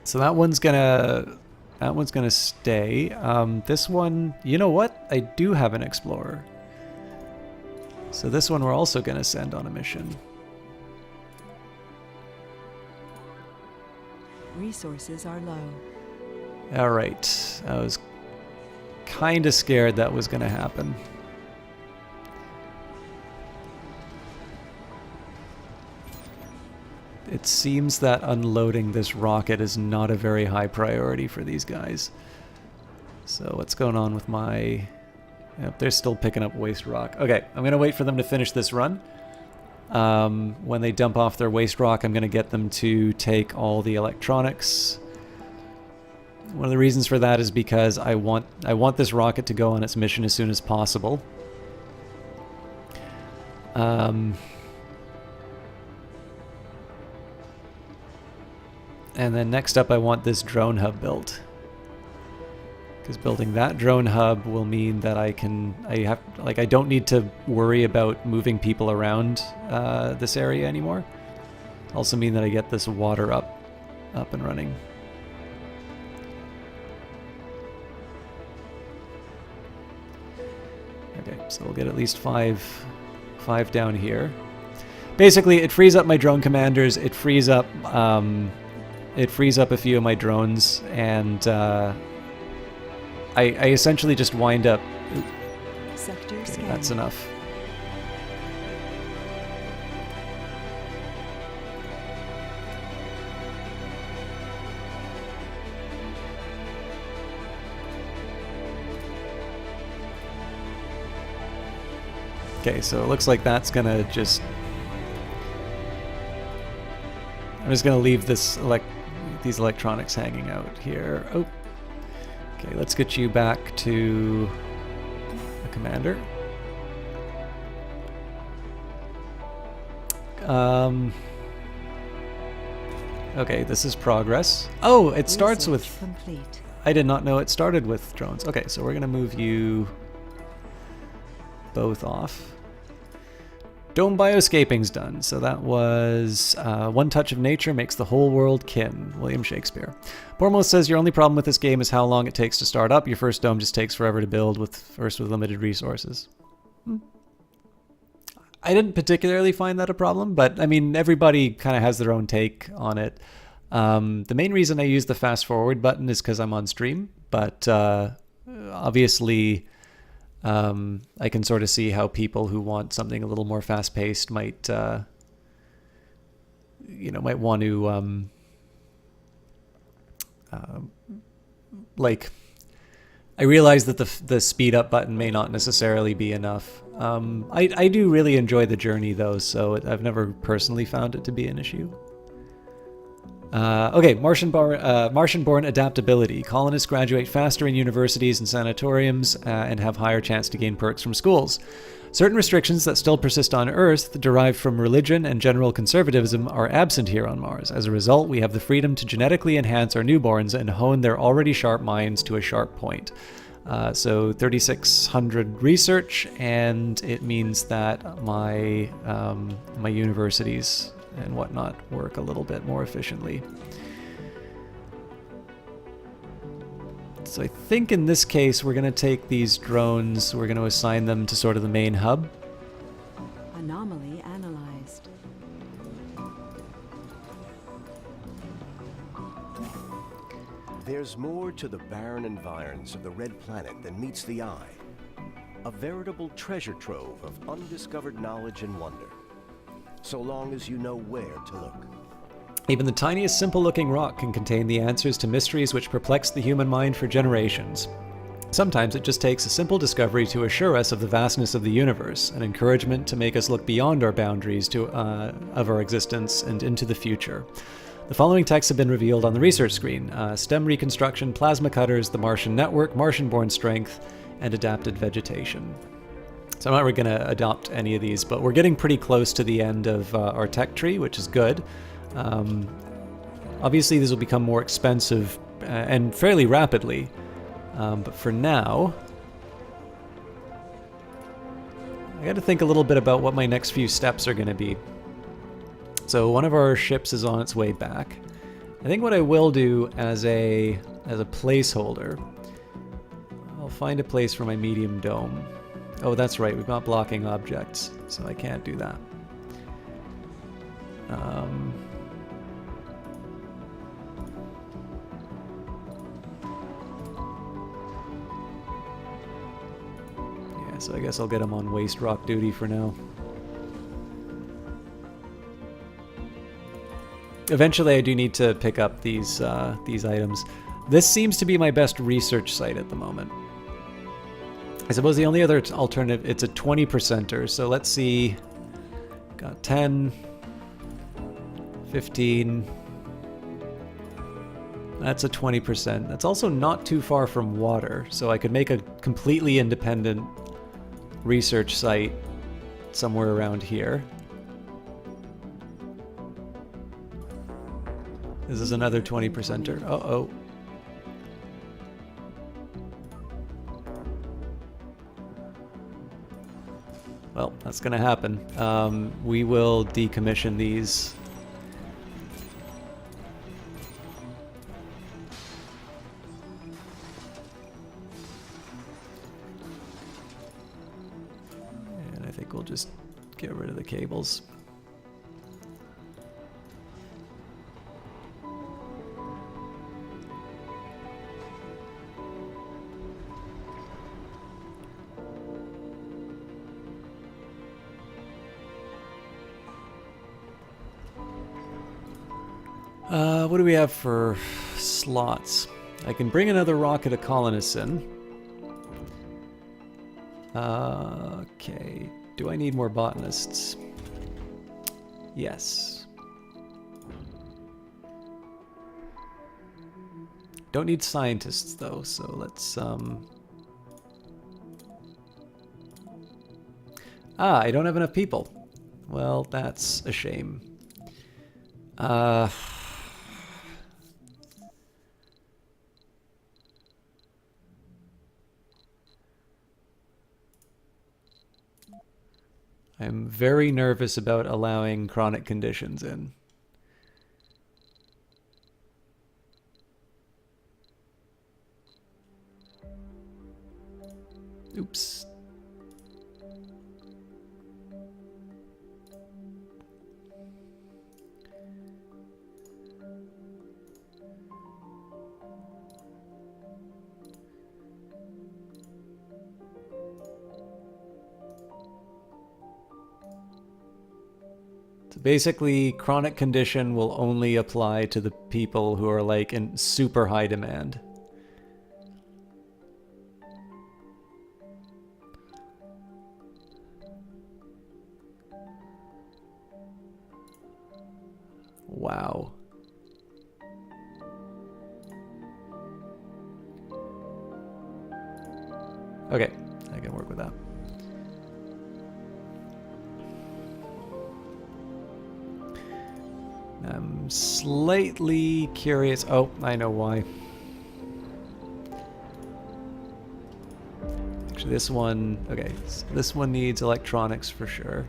S1: So that one's gonna stay. This one, you know what? I do have an explorer. So this one we're also gonna send on a mission.
S2: Resources are low.
S1: All right. I was kind of scared that was gonna happen. It seems that unloading this rocket is not a very high priority for these guys. So what's going on with my... Yep, they're still picking up waste rock. Okay, I'm going to wait for them to finish this run. When they dump off their waste rock, I'm going to get them to take all the electronics. One of the reasons for that is because I want this rocket to go on its mission as soon as possible. And then next up I want this drone hub built. Because building that drone hub will mean that I don't need to worry about moving people around this area anymore. Also mean that I get this water up and running. Okay, so we'll get at least five down here. Basically, it frees up my drone commanders. It frees up a few of my drones, and I essentially just wind up...
S2: Sector
S1: Okay,
S2: scan.
S1: that's enough. Okay, so it looks like that's gonna just... I'm just gonna leave these electronics hanging out here. Oh. Okay, let's get you back to the commander. Okay, this is progress. Oh, it starts with...
S2: Research complete.
S1: I did not know it started with drones. Okay, so we're gonna move you both off. Dome bioscaping's done, so that was one touch of nature makes the whole world kin. William Shakespeare. Bormos says your only problem with this game is how long it takes to start up. Your first dome just takes forever to build with limited resources. I didn't particularly find that a problem, but I mean everybody kind of has their own take on it. The main reason I use the fast forward button is because I'm on stream, but obviously I can sort of see how people who want something a little more fast-paced might want to like. I realize that the speed up button may not necessarily be enough. I do really enjoy the journey though, so I've never personally found it to be an issue. Okay, Martian-born adaptability. Colonists graduate faster in universities and sanatoriums and have higher chance to gain perks from schools. Certain restrictions that still persist on Earth, derived from religion and general conservatism, are absent here on Mars. As a result, we have the freedom to genetically enhance our newborns and hone their already sharp minds to a sharp point. So 3,600 research, and it means that my universities and whatnot work a little bit more efficiently. So I think in this case we're going to take these drones, we're going to assign them to sort of the main hub.
S2: Anomaly analyzed.
S3: There's more to the barren environs of the Red Planet than meets the eye. A veritable treasure trove of undiscovered knowledge and wonder. So long as you know where to look.
S1: Even the tiniest simple-looking rock can contain the answers to mysteries which perplex the human mind for generations. Sometimes it just takes a simple discovery to assure us of the vastness of the universe, an encouragement to make us look beyond our boundaries of our existence and into the future. The following texts have been revealed on the research screen. STEM reconstruction, plasma cutters, the Martian network, Martian-born strength, and adapted vegetation. So I'm not really going to adopt any of these, but we're getting pretty close to the end of our tech tree, which is good. Obviously, these will become more expensive and fairly rapidly, but for now, I got to think a little bit about what my next few steps are going to be. So one of our ships is on its way back. I think what I will do as a placeholder, I'll find a place for my medium dome. Oh, that's right, we've got blocking objects, so I can't do that. Yeah, so I guess I'll get them on waste rock duty for now. Eventually I do need to pick up these items. This seems to be my best research site at the moment. I suppose the only other alternative, it's a 20%er, so let's see. Got 10, 15. That's a 20%. That's also not too far from water, so I could make a completely independent research site somewhere around here. This is another 20%er. Uh-oh. Well, that's going to happen. We will decommission these. And I think we'll just get rid of the cables. What do we have for slots? I can bring another rocket of colonists in. Okay. Do I need more botanists? Yes. Don't need scientists though, so let's I don't have enough people. Well, that's a shame. I'm very nervous about allowing chronic conditions in. Oops. Basically, chronic condition will only apply to the people who are like in super high demand. Wow. Okay, I can work with that. I'm slightly curious. Oh, I know why. Actually, this one... Okay, so this one needs electronics for sure.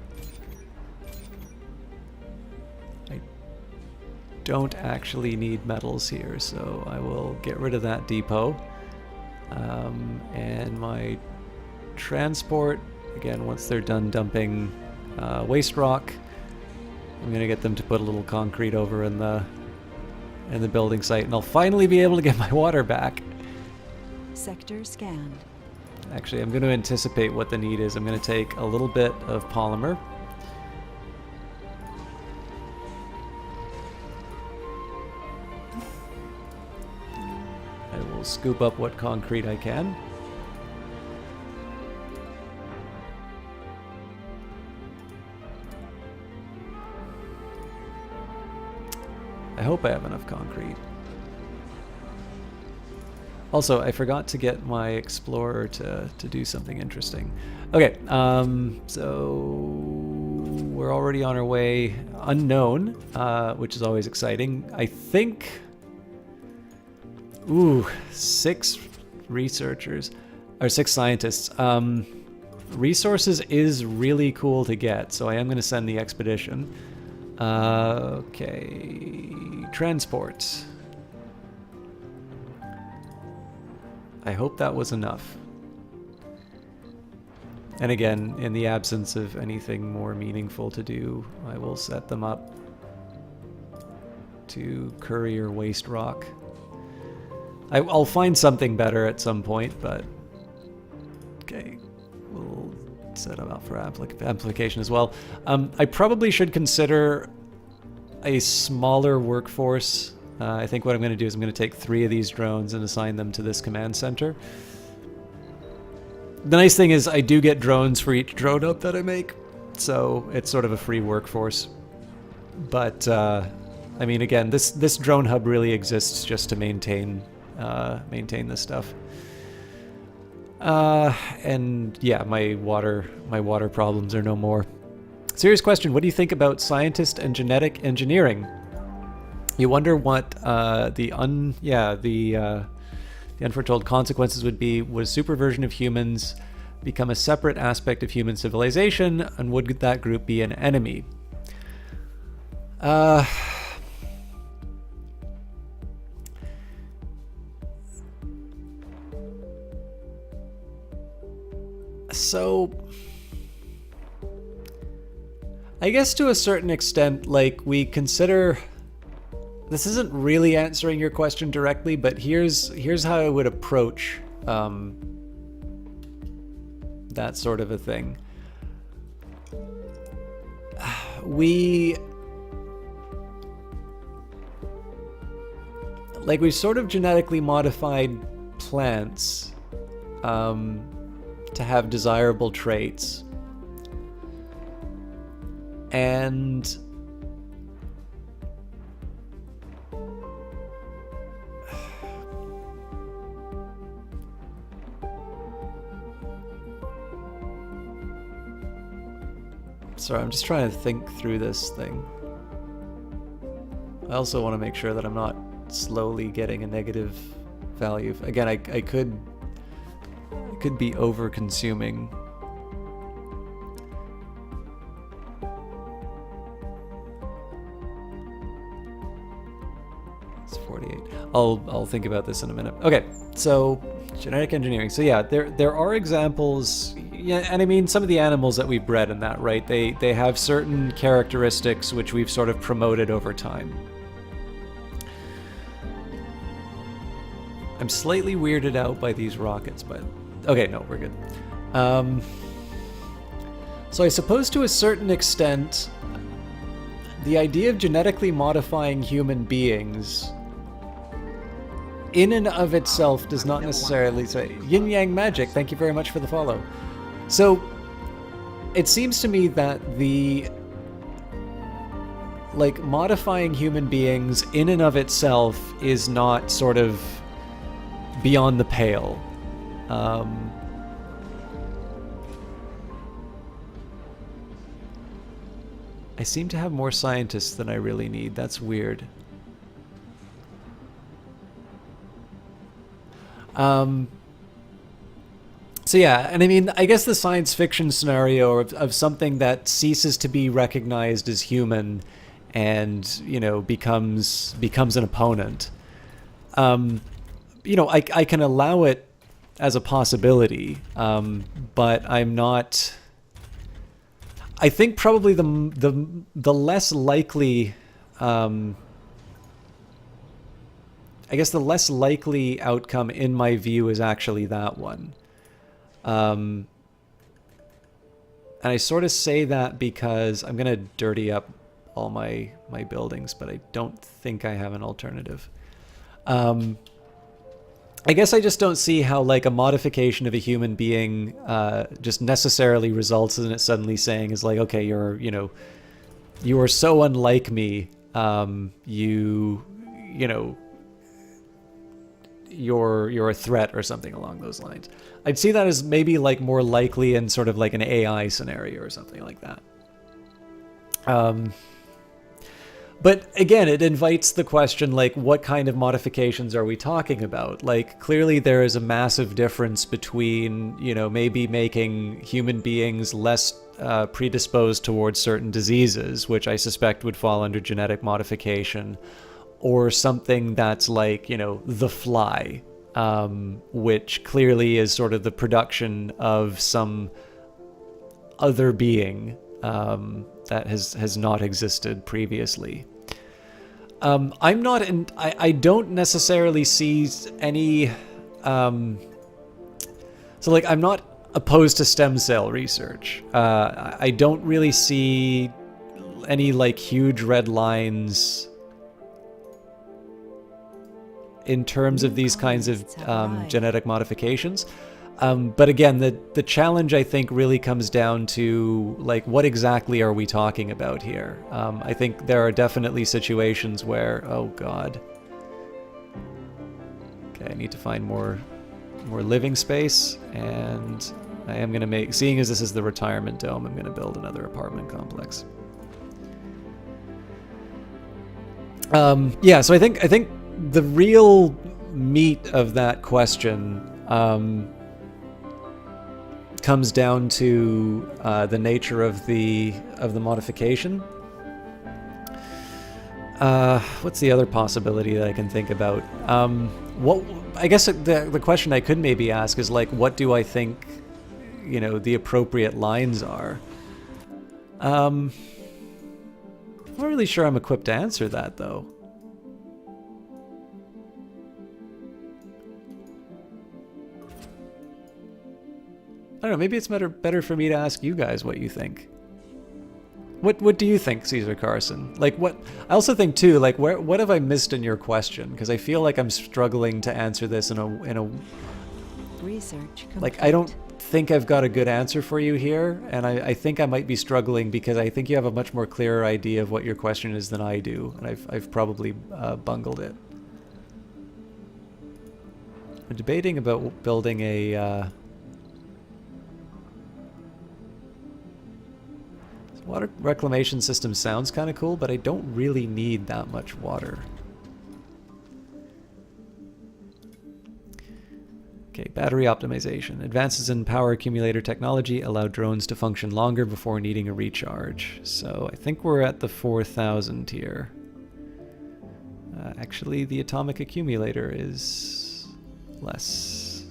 S1: I don't actually need metals here, so I will get rid of that depot. And my transport, again, once they're done dumping waste rock, I'm gonna get them to put a little concrete over in the building site, and I'll finally be able to get my water back.
S2: Sector scanned.
S1: Actually, I'm going to anticipate what the need is. I'm going to take a little bit of polymer. I will scoop up what concrete I can. I hope I have enough concrete. Also, I forgot to get my explorer to do something interesting. Okay, so we're already on our way. Unknown, which is always exciting. I think... Ooh, 6 researchers, or 6 scientists. Resources is really cool to get, so I am going to send the expedition. Okay, transport. I hope that was enough. And again, in the absence of anything more meaningful to do, I will set them up to courier waste rock. I'll find something better at some point, but okay, we'll set them up for application as well. I probably should consider a smaller workforce. I think what I'm going to do is I'm going to take 3 of these drones and assign them to this command center. The nice thing is I do get drones for each drone up that I make, so it's sort of a free workforce. But, I mean, again, this drone hub really exists just to maintain this stuff. And yeah, my water problems are no more. Serious question, what do you think about scientist and genetic engineering? You wonder what the unforetold consequences would be. Would a superversion of humans become a separate aspect of human civilization, and would that group be an enemy? So, I guess to a certain extent, like, we consider... This isn't really answering your question directly, but here's how I would approach that sort of a thing. We've sort of genetically modified plants to have desirable traits. And sorry, I'm just trying to think through this thing. I also want to make sure that I'm not slowly getting a negative value. Again, I could be over-consuming. It's 48. I'll think about this in a minute. Okay, so genetic engineering. So yeah, there are examples. Yeah, and I mean, some of the animals that we've bred in that, right? They have certain characteristics which we've sort of promoted over time. I'm slightly weirded out by these rockets, but okay, no, we're good. So I suppose to a certain extent, the idea of genetically modifying human beings in and of itself does not necessarily say yin yang magic. Thank you very much for the follow. So it seems to me that modifying human beings in and of itself is not sort of beyond the pale. I seem to have more scientists than I really need. That's weird. So yeah, and I mean, I guess the science fiction scenario of something that ceases to be recognized as human and, you know, becomes an opponent. You know, I can allow it as a possibility, but I'm not. I think probably the less likely, I guess the less likely outcome in my view is actually that one. And I sort of say that because I'm gonna dirty up all my buildings, but I don't think I have an alternative. I guess I just don't see how like a modification of a human being just necessarily results in it suddenly saying is like, okay, you are so unlike me, you're a threat or something along those lines. I'd see that as maybe like more likely in sort of like an AI scenario or something like that. But again, it invites the question, like, what kind of modifications are we talking about? Like, clearly there is a massive difference between, maybe making human beings less predisposed towards certain diseases, which I suspect would fall under genetic modification, or something that's like, the fly, which clearly is sort of the production of some other being that has not existed previously. I'm not I don't necessarily see any so like I'm not opposed to stem cell research. I don't really see any like huge red lines in terms of these kinds of genetic modifications. But again, the challenge, I think, really comes down to, like, what exactly are we talking about here? I think there are definitely situations where, oh god. Okay, I need to find more living space, and I am going to make, seeing as this is the retirement dome, I'm going to build another apartment complex. Yeah, so I think the real meat of that question comes down to the nature of the modification. What's the other possibility that I can think about? What I guess the question I could maybe ask is like, what do I think, the appropriate lines are? I'm not really sure I'm equipped to answer that though. I don't know, maybe it's better for me to ask you guys what you think. What do you think, Caesar Carson? Like, what? I also think too, like, what have I missed in your question? Because I feel like I'm struggling to answer this in a
S2: research complete.
S1: Like, I don't think I've got a good answer for you here, and I think I might be struggling because I think you have a much more clearer idea of what your question is than I do, and I've probably bungled it. I'm debating about building a water reclamation system sounds kind of cool, but I don't really need that much water. Okay, battery optimization. Advances in power accumulator technology allow drones to function longer before needing a recharge. So I think we're at the 4,000 here. Actually, the atomic accumulator is less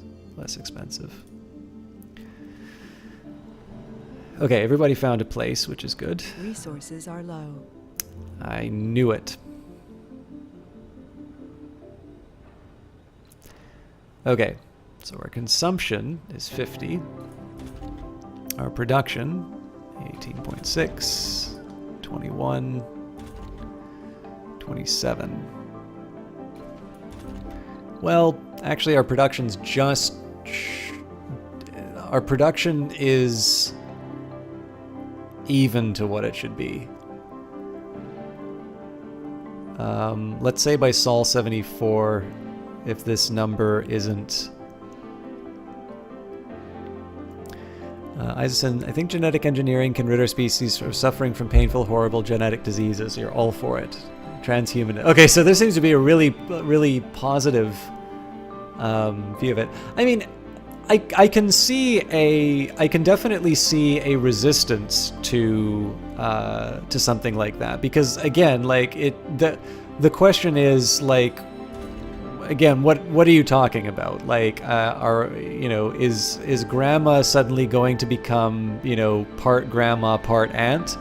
S1: expensive. Okay, everybody found a place, which is good.
S2: Resources are low.
S1: I knew it. Okay, so our consumption is 50. Our production, 18.6, 21, 27. Well, actually our production's just... Our production is even to what it should be. Let's say by Sol 74, if this number isn't... Isaacson, I think genetic engineering can rid our species from suffering from painful, horrible genetic diseases. You're all for it. Transhuman. Okay, so there seems to be a really positive view of it. I mean, I can definitely see a resistance to something like that, because again, like the question is like, again, what are you talking about? Like, is grandma suddenly going to become, part grandma, part aunt?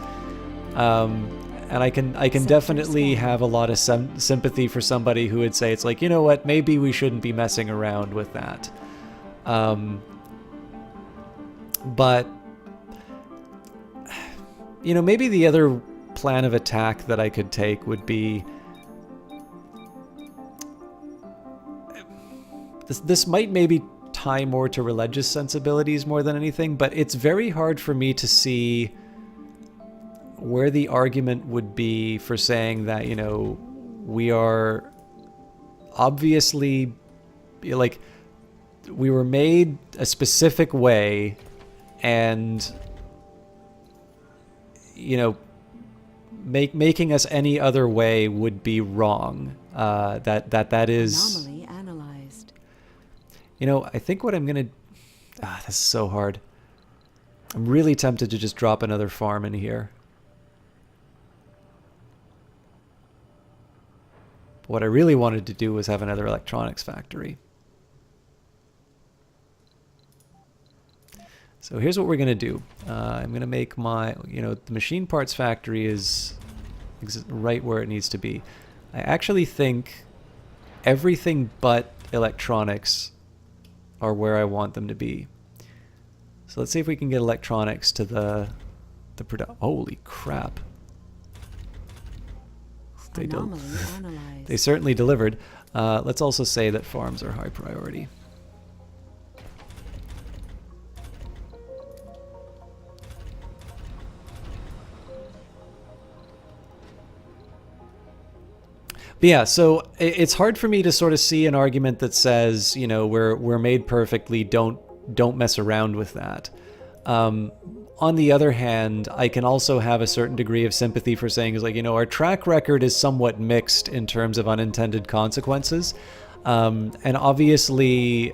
S1: And I can definitely have a lot of sympathy for somebody who would say, it's like, you know what, maybe we shouldn't be messing around with that. But, maybe the other plan of attack that I could take would be, this might maybe tie more to religious sensibilities more than anything, but it's very hard for me to see where the argument would be for saying that, we are obviously, like, we were made a specific way, and, making us any other way would be wrong. That is...
S2: Anomaly analyzed.
S1: I think what I'm going to... this is so hard. I'm really tempted to just drop another farm in here. What I really wanted to do was have another electronics factory. So here's what we're going to do. I'm going to make my, the machine parts factory is right where it needs to be. I actually think everything but electronics are where I want them to be. So let's see if we can get electronics to the holy crap.
S2: Anomaly analyzed.
S1: They certainly delivered. Let's also say that farms are high priority. But yeah, so it's hard for me to sort of see an argument that says, we're made perfectly, don't mess around with that. On the other hand, I can also have a certain degree of sympathy for saying, is like, our track record is somewhat mixed in terms of unintended consequences. And obviously,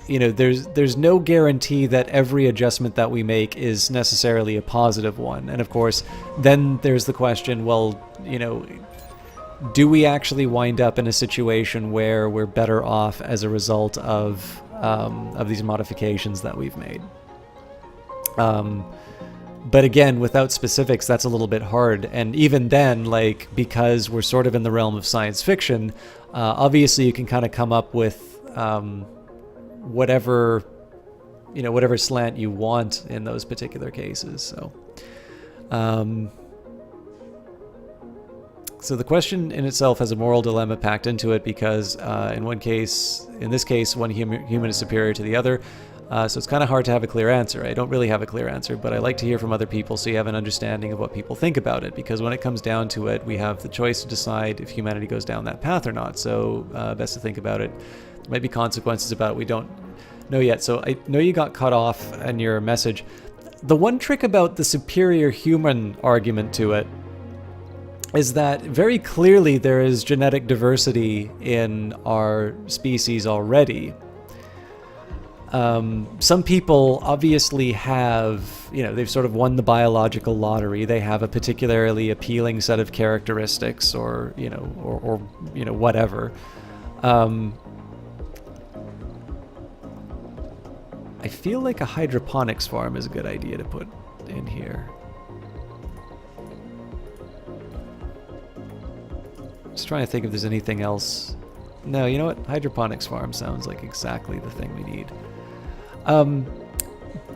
S1: there's no guarantee that every adjustment that we make is necessarily a positive one. And of course, then there's the question, well, do we actually wind up in a situation where we're better off as a result of these modifications that we've made? But again, without specifics, that's a little bit hard. And even then, like, because we're sort of in the realm of science fiction, obviously you can kind of come up with whatever slant you want in those particular cases. So the question in itself has a moral dilemma packed into it because in this case, one human is superior to the other. So it's kind of hard to have a clear answer. I don't really have a clear answer, but I like to hear from other people so you have an understanding of what people think about it. Because when it comes down to it, we have the choice to decide if humanity goes down that path or not. So best to think about it. There might be consequences about it we don't know yet. So I know you got cut off in your message. The one trick about the superior human argument to it is that very clearly there is genetic diversity in our species already. Some people obviously have, they've sort of won the biological lottery. They have a particularly appealing set of characteristics or whatever. I feel like a hydroponics farm is a good idea to put in here. Just trying to think if there's anything else. No, you know what? Hydroponics farm sounds like exactly the thing we need.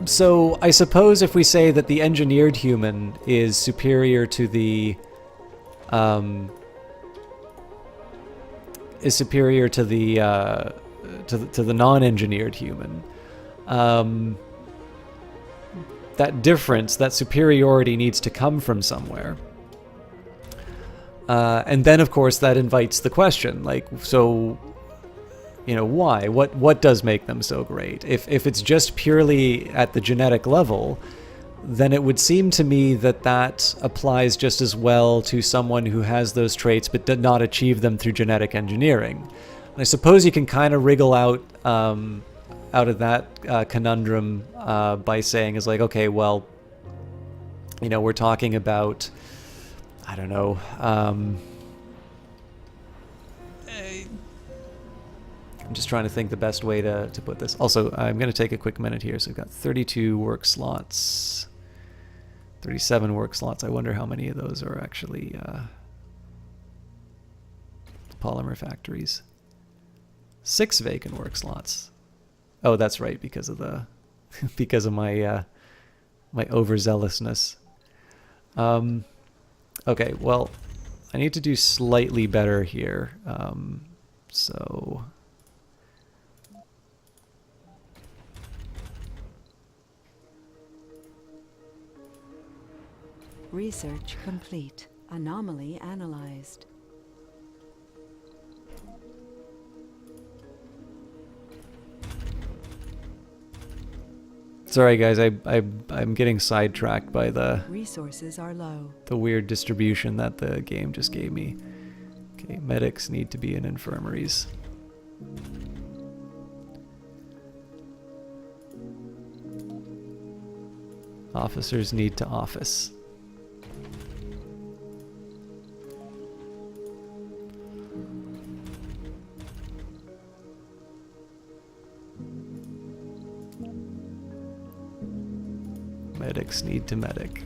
S1: So I suppose if we say that the engineered human is superior to the non-engineered human, that difference, that superiority needs to come from somewhere. And then, of course, that invites the question, like, so, why? What does make them so great? If it's just purely at the genetic level, then it would seem to me that applies just as well to someone who has those traits but did not achieve them through genetic engineering. And I suppose you can kind of wriggle out of that conundrum by saying, is like, okay, well, we're talking about, I don't know, I'm just trying to think the best way to put this. Also, I'm going to take a quick minute here. So we've got 32 work slots, 37 work slots. I wonder how many of those are actually polymer factories. 6 vacant work slots. Oh, that's right, because of the because of my my overzealousness. Okay, well, I need to do slightly better here. So
S2: Research complete. Anomaly analyzed.
S1: sorry guys, I'm getting sidetracked by the
S2: Resources are low.
S1: weird distribution that the game just gave me. Okay, medics need to be in infirmaries. Officers need to office. Medics need to medic.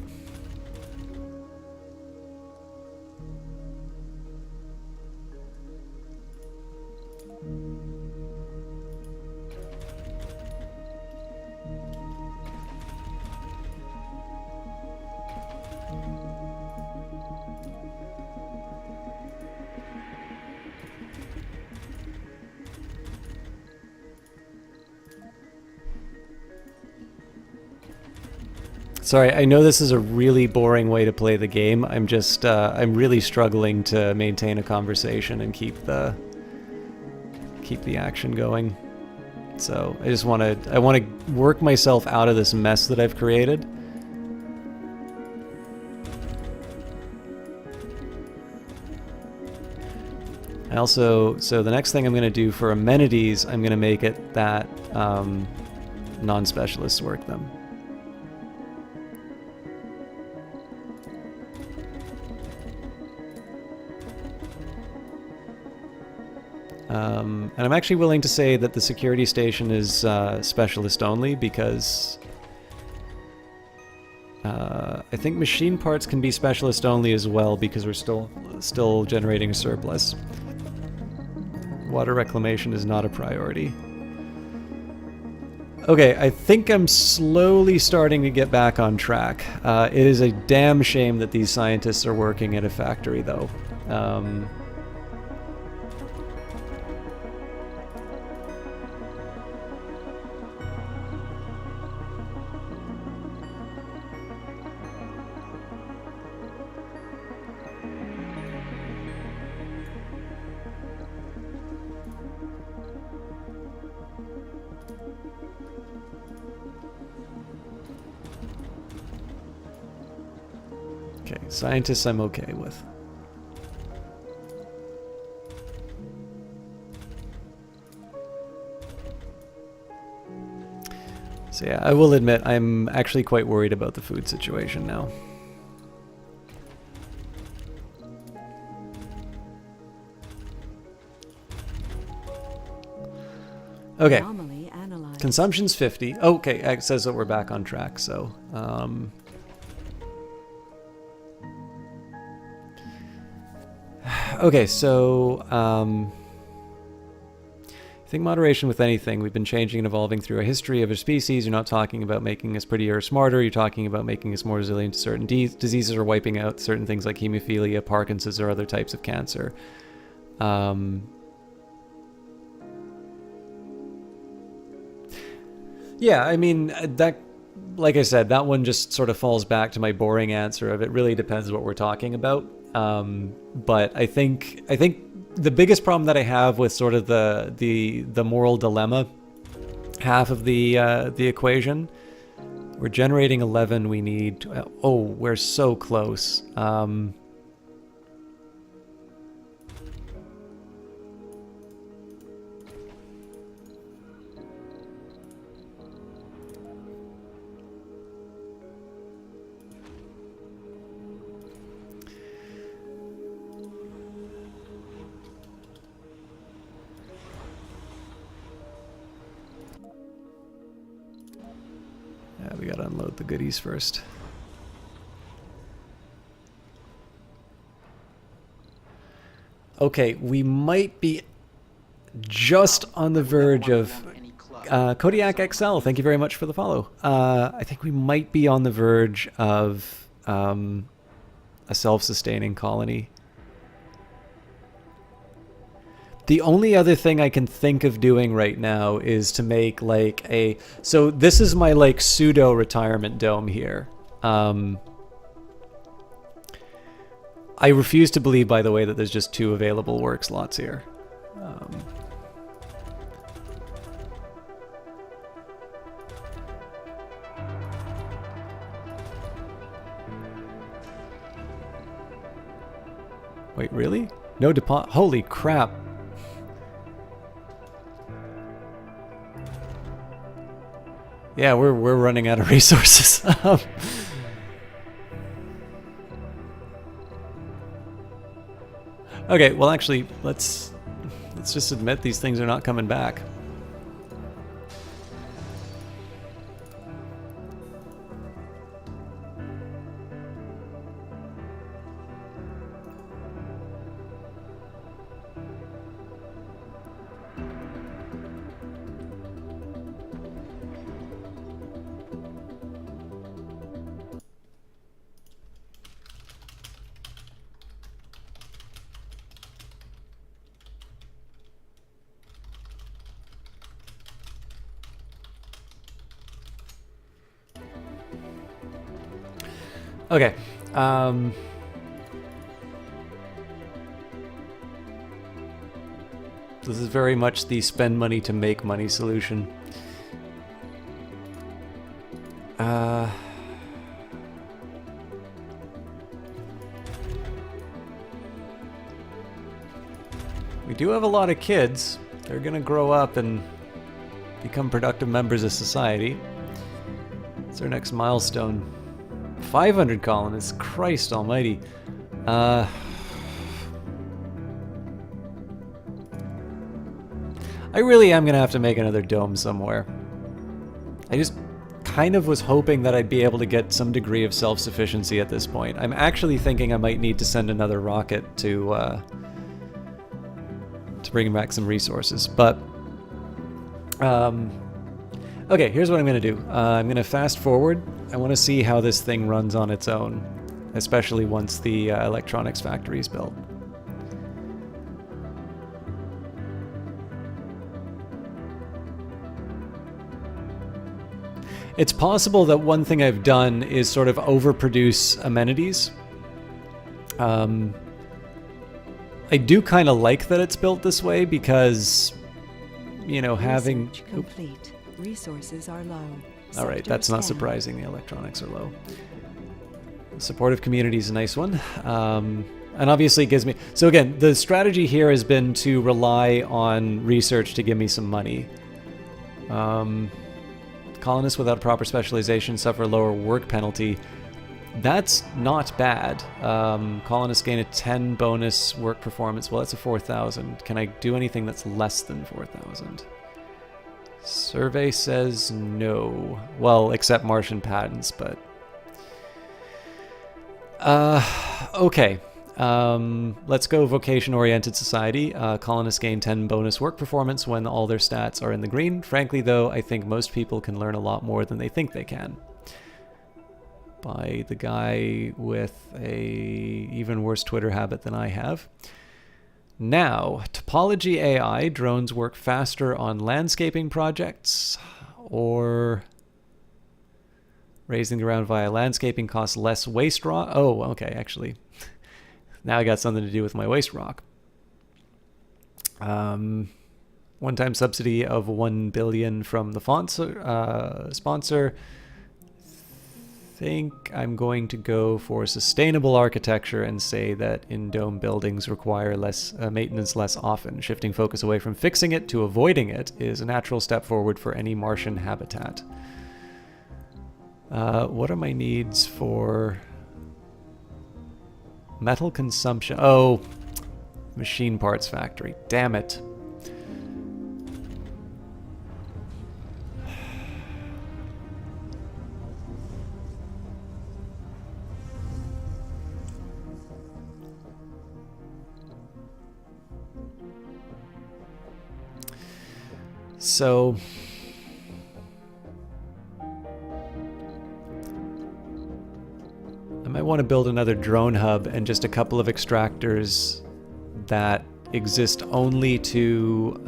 S1: Sorry, I know this is a really boring way to play the game. I'm just, I'm really struggling to maintain a conversation and keep the action going. So I want to work myself out of this mess that I've created. I also, so the next thing I'm going to do for amenities, I'm going to make it that non-specialists work them. And I'm actually willing to say that the security station is specialist only because I think machine parts can be specialist only as well because we're still generating a surplus. Water reclamation is not a priority. Okay, I think I'm slowly starting to get back on track. It is a damn shame that these scientists are working at a factory, though. Okay, scientists I'm okay with. So yeah, I will admit I'm actually quite worried about the food situation now. Okay.
S2: Anomaly analyzed.
S1: Consumption's 50. Okay, it says that we're back on track, so okay, so I think moderation with anything. We've been changing and evolving through a history of a species. You're not talking about making us prettier or smarter. You're talking about making us more resilient to certain diseases or wiping out certain things like hemophilia, Parkinson's, or other types of cancer. Yeah, I mean, that, like I said, that one just sort of falls back to my boring answer of it really depends what we're talking about. But I think the biggest problem that I have with sort of the moral dilemma half of the equation, we're generating 11. We need, oh, we're so close. gotta unload the goodies first. Okay, we might be just on the verge of... Kodiak XL, thank you very much for the follow. I think we might be on the verge of a self-sustaining colony. The only other thing I can think of doing right now is to make like a... So this is my like pseudo retirement dome here. I refuse to believe, by the way, that there's just 2 available work slots here. Wait, really? No deposit? Holy crap. Yeah, we're running out of resources. Okay, well actually, let's just admit these things are not coming back. Okay. This is very much the spend money to make money solution. We do have a lot of kids. They're gonna grow up and become productive members of society. It's our next milestone. 500 colonists, Christ almighty. I really am gonna have to make another dome somewhere. I just kind of was hoping that I'd be able to get some degree of self-sufficiency at this point. I'm actually thinking I might need to send another rocket to bring back some resources, but okay, here's what I'm gonna do. I'm gonna fast forward. I want to see how this thing runs on its own, especially once the electronics factory is built. It's possible that one thing I've done is sort of overproduce amenities. I do kind of like that it's built this way because, you know, having...
S2: Research complete. Resources are low.
S1: All right, that's not surprising. The electronics are low. The supportive community is a nice one. And obviously it gives me... So again, the strategy here has been to rely on research to give me some money. Colonists without proper specialization suffer a lower work penalty. That's not bad. Colonists gain a 10 bonus work performance. Well, that's a 4,000. Can I do anything that's less than 4,000? Survey says no. Well, except Martian patents, but... okay. Let's go vocation-oriented society. Colonists gain 10 bonus work performance when all their stats are in the green. Frankly, though, I think most people can learn a lot more than they think they can. By the guy with a even worse Twitter habit than I have. Now, topology AI, drones work faster on landscaping projects, or raising the ground via landscaping costs less waste rock. Oh, okay, actually. Now I got something to do with my waste rock. One-time subsidy of 1 billion from the sponsor. Think I'm going to go for sustainable architecture and say that in-dome buildings require less maintenance less often. Shifting focus away from fixing it to avoiding it is a natural step forward for any Martian habitat. What are my needs for metal consumption? Oh, machine parts factory. Damn it. So I might want to build another drone hub and just a couple of extractors that exist only to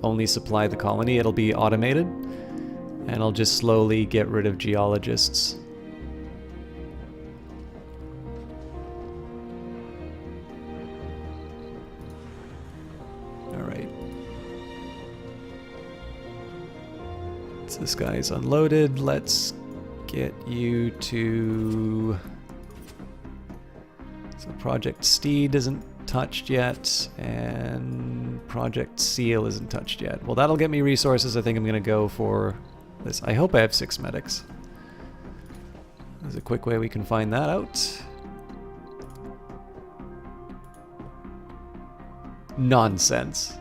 S1: only supply the colony. It'll be automated, and I'll just slowly get rid of geologists. Alright. So this guy's unloaded. Let's get you to... So Project Steed isn't touched yet, and Project Seal isn't touched yet. Well, that'll get me resources. I think I'm going to go for this. I hope I have 6 medics. There's a quick way we can find that out. Nonsense.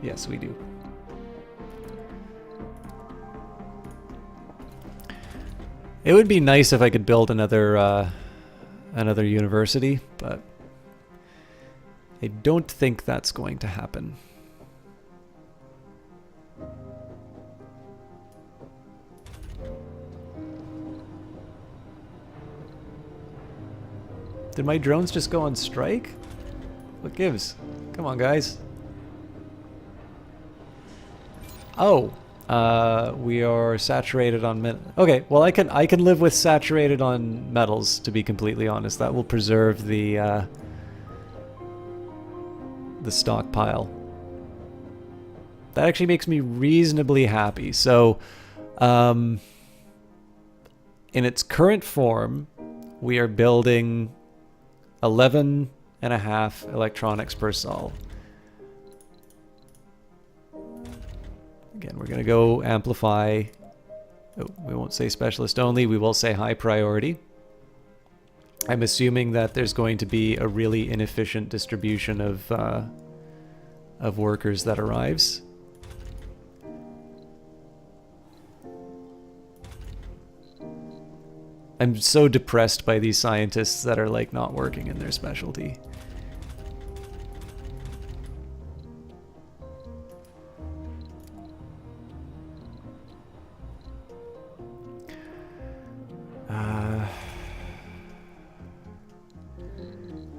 S1: Yes, we do. It would be nice if I could build another another university, but I don't think that's going to happen. Did my drones just go on strike? What gives? Come on, guys. Oh, we are saturated on okay, well I can live with saturated on metals, to be completely honest. That will preserve the stockpile. That actually makes me reasonably happy. So, in its current form, we are building 11.5 electronics per sol. Again, we're going to go amplify. Oh, we won't say specialist only. We will say high priority. I'm assuming that there's going to be a really inefficient distribution of workers that arrives. I'm so depressed by these scientists that are like not working in their specialty.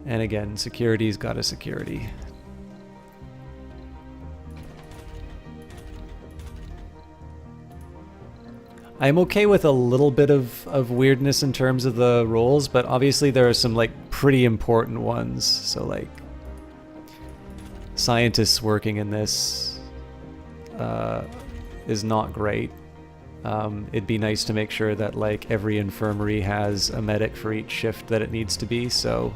S1: And again, security's got a security. I'm okay with a little bit of weirdness in terms of the roles, but obviously there are some like pretty important ones. So like scientists working in this is not great. It'd be nice to make sure that like every infirmary has a medic for each shift that it needs to be, so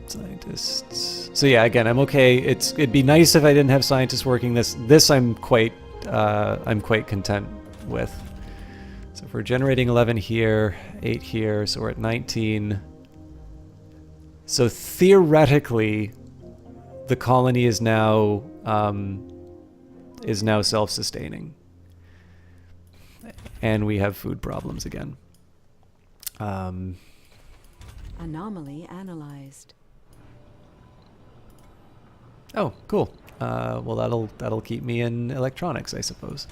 S1: scientists. So yeah, again, I'm okay. It'd be nice if I didn't have scientists working this. This I'm quite content with. So if we're generating 11 here, 8 here, so we're at 19. So theoretically, the colony is now self-sustaining, and we have food problems again.
S2: Anomaly analyzed.
S1: Oh, cool. Well, that'll keep me in electronics, I suppose.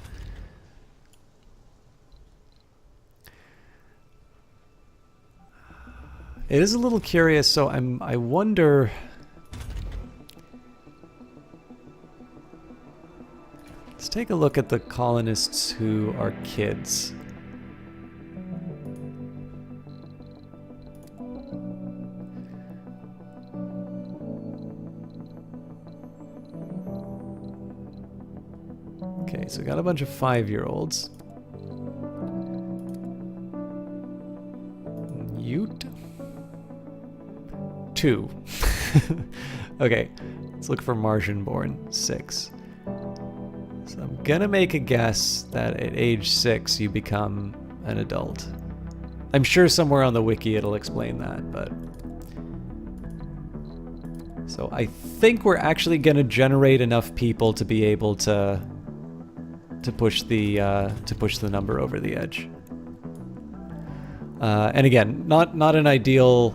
S1: It is a little curious, so I wonder. Let's take a look at the colonists who are kids. Okay, so we got a bunch of 5-year-olds. Ute? 2. Okay, let's look for Martian-born. 6. So I'm gonna make a guess that at age 6 you become an adult. I'm sure somewhere on the wiki it'll explain that, but... So I think we're actually gonna generate enough people to be able to to push the number over the edge. And again, not an ideal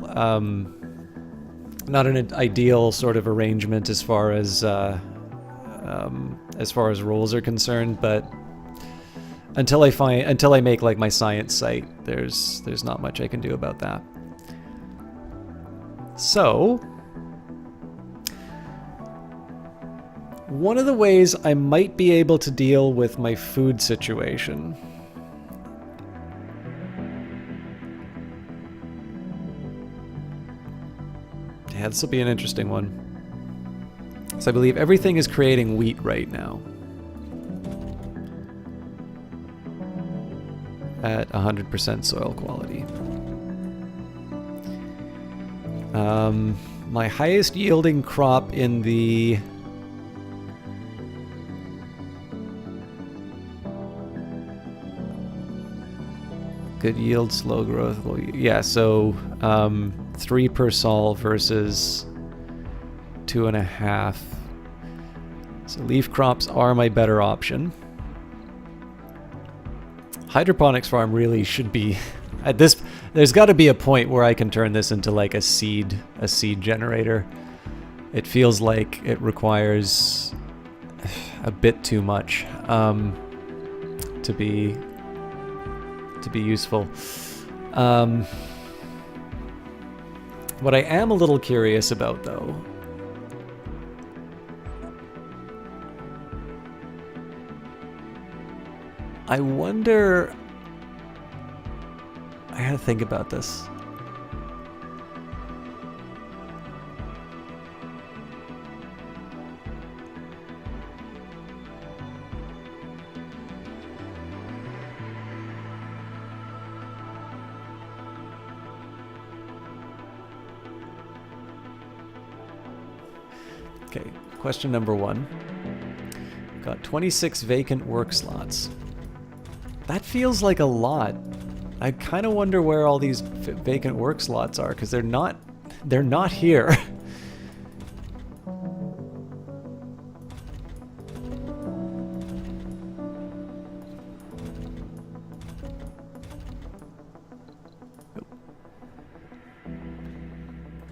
S1: sort of arrangement as far as roles are concerned, but until I make like my science site, there's not much I can do about that. So, one of the ways I might be able to deal with my food situation yeah, this will be an interesting one. So I believe everything is creating wheat right now at 100% soil quality. My highest yielding crop in the good yield, slow growth. Well, yeah, so 3 per sol versus 2.5. So leaf crops are my better option. Hydroponics farm really should be at this. There's got to be a point where I can turn this into like a seed generator. It feels like it requires a bit too much to be useful. What I am a little curious about, though, I wonder. I gotta think about this. Okay, question number 1. We've got 26 vacant work slots. That feels like a lot. I kind of wonder where all these vacant work slots are, because they're not here.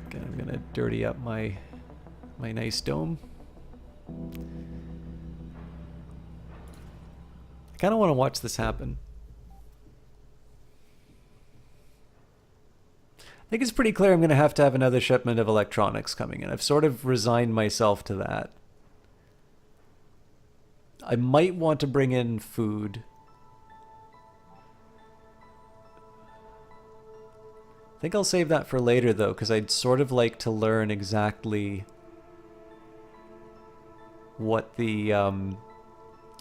S1: Okay, I'm gonna dirty up my nice dome. I kind of want to watch this happen. I think it's pretty clear I'm going to have another shipment of electronics coming in. I've sort of resigned myself to that. I might want to bring in food. I think I'll save that for later, though, because I'd sort of like to learn exactly what the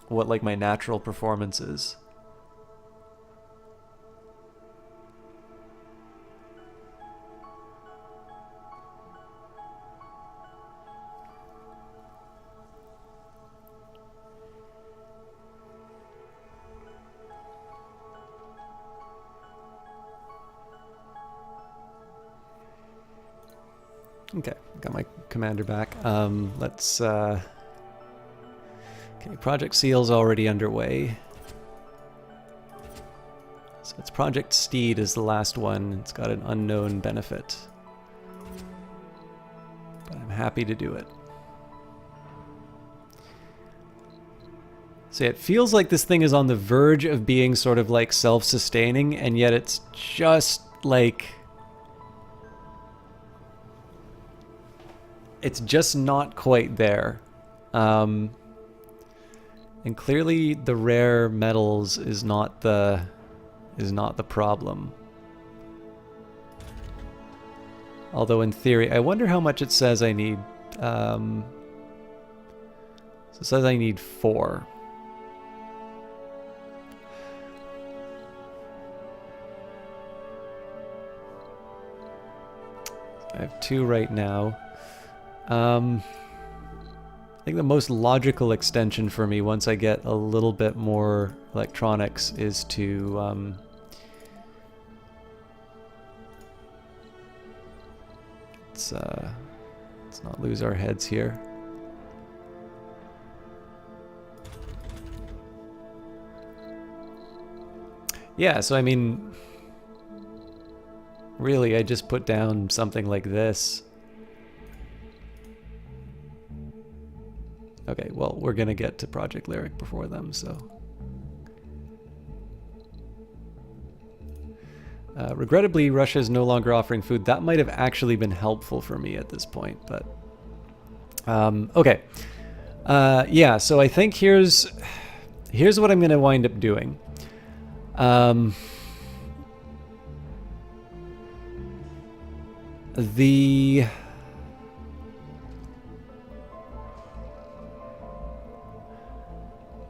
S1: what like my natural performance is. Okay, got my commander back. Let's okay, Project Seal's already underway. So it's Project Steed is the last one. It's got an unknown benefit. But I'm happy to do it. So yeah, it feels like this thing is on the verge of being sort of like self-sustaining, and yet it's just like... it's just not quite there. And clearly the rare metals is not the problem. Although in theory, I wonder how much it says I need. So it says I need 4. I have 2 right now. I think the most logical extension for me once I get a little bit more electronics is to let's not lose our heads here. Yeah, so I mean, really, I just put down something like this. Okay, well, we're gonna get to Project Lyric before them, so. Regrettably, Russia is no longer offering food. That might have actually been helpful for me at this point, but... okay. Yeah, so I think here's what I'm gonna wind up doing.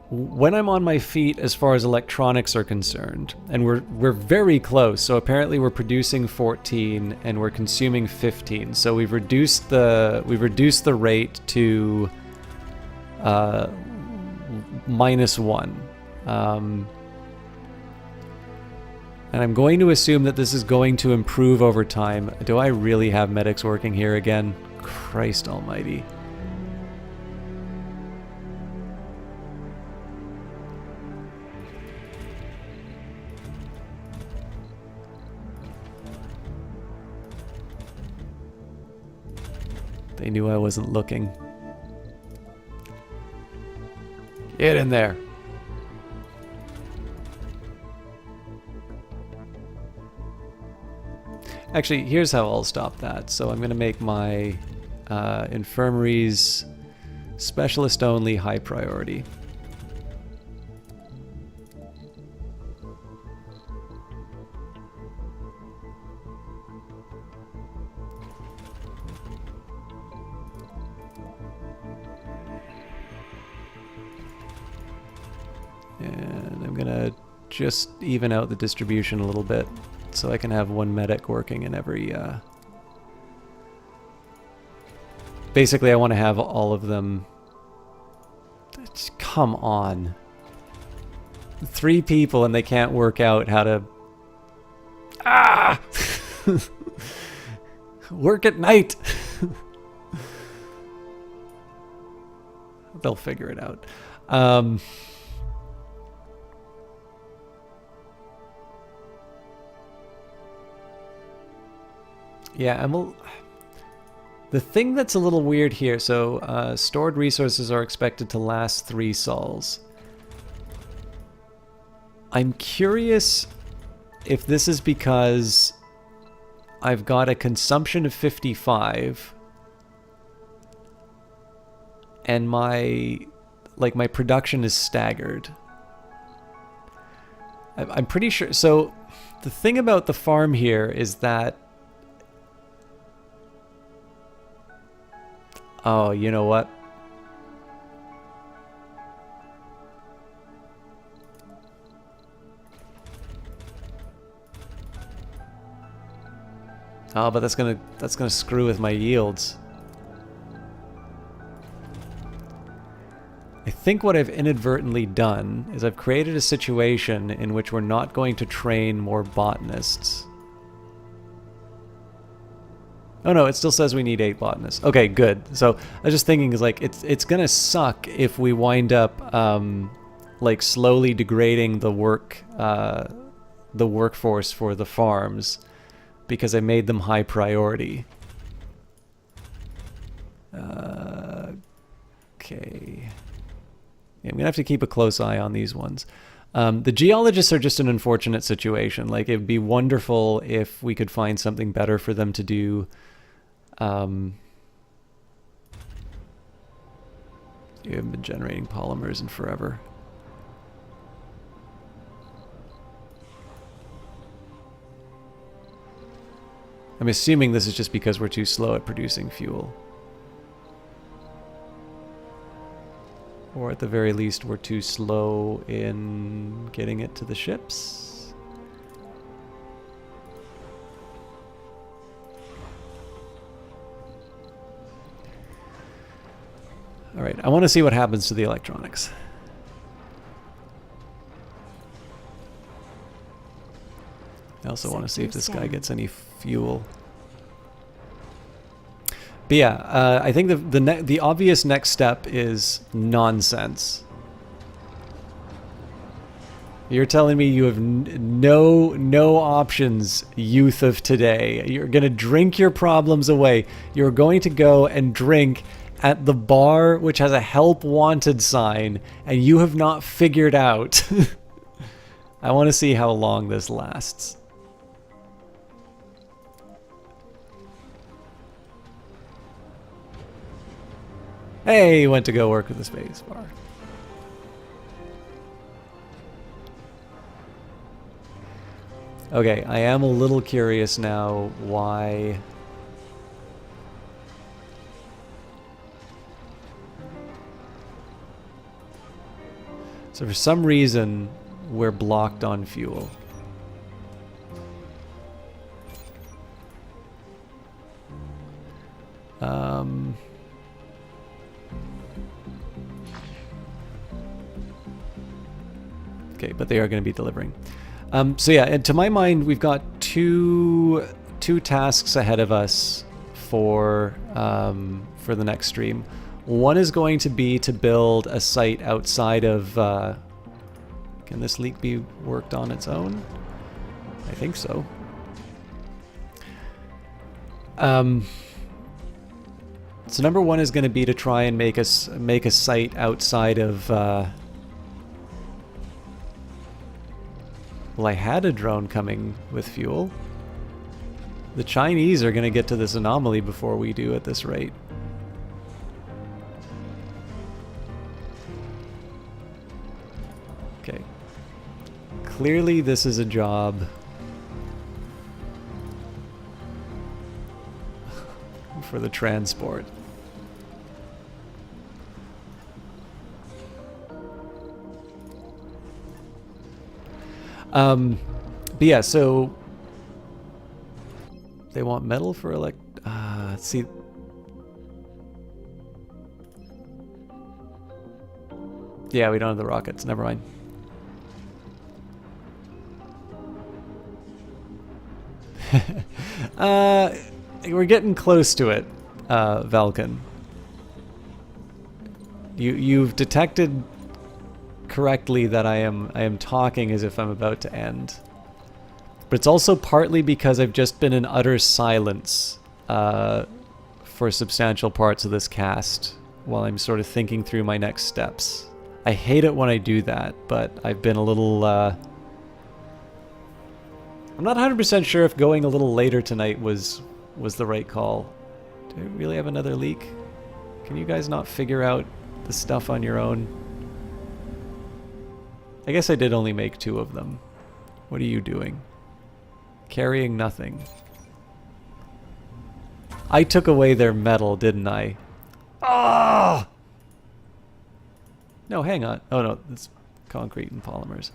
S1: When I'm on my feet as far as electronics are concerned, and we're very close, so apparently we're producing 14 and we're consuming 15, so we've reduced the rate to -1. And I'm going to assume that this is going to improve over time. Do I really have medics working here again? Christ almighty. They knew I wasn't looking. Get in there. Actually, here's how I'll stop that. So I'm going to make my infirmaries specialist only, high priority. And I'm going to just even out the distribution a little bit, so I can have one medic working in every... Basically, I want to have all of them... Come on. 3 people and they can't work out how to... Ah! Work at night! They'll figure it out. Yeah, the thing that's a little weird here, so stored resources are expected to last 3 sols. I'm curious if this is because I've got a consumption of 55 and my production is staggered. I'm pretty sure. So the thing about the farm here is that... Oh, you know what? Oh, but that's gonna screw with my yields. I think what I've inadvertently done is I've created a situation in which we're not going to train more botanists. Oh no, it still says we need 8 botanists. Okay, good. So I was just thinking, is like it's gonna suck if we wind up like slowly degrading the workforce for the farms because I made them high priority. Okay. Yeah, I'm gonna have to keep a close eye on these ones. The geologists are just an unfortunate situation. Like, it would be wonderful if we could find something better for them to do. You haven't been generating polymers in forever. I'm assuming this is just because we're too slow at producing fuel. Or at the very least, we're too slow in getting it to the ships. All right, I want to see what happens to the electronics. I also want to see if this guy gets any fuel. But yeah, I think the obvious next step is nonsense. You're telling me you have no options, youth of today. You're going to drink your problems away. You're going to go and drink at the bar which has a help wanted sign, and you have not figured out. I want to see how long this lasts. Hey, he went to go work with the space bar. Okay, I am a little curious now why... So for some reason, we're blocked on fuel. Okay, but they are going to be delivering. So yeah, and to my mind, we've got two tasks ahead of us for the next stream. One is going to be to build a site outside of... can this leak be worked on its own? I think so. So number one is going to be to try and make a site outside of... Well, I had a drone coming with fuel. The Chinese are going to get to this anomaly before we do at this rate. Okay. Clearly this is a job for the transport. But yeah, so they want metal for let's see. Yeah, we don't have the rockets. Never mind. We're getting close to it, Valken. You've detected correctly that I am talking as if I'm about to end. But it's also partly because I've just been in utter silence for substantial parts of this cast while I'm sort of thinking through my next steps. I hate it when I do that, but I've been a little... I'm not 100% sure if going a little later tonight was the right call. Do I really have another leak? Can you guys not figure out the stuff on your own? I guess I did only make 2 of them. What are you doing? Carrying nothing. I took away their metal, didn't I? Ah! No, hang on. Oh no, it's concrete and polymers.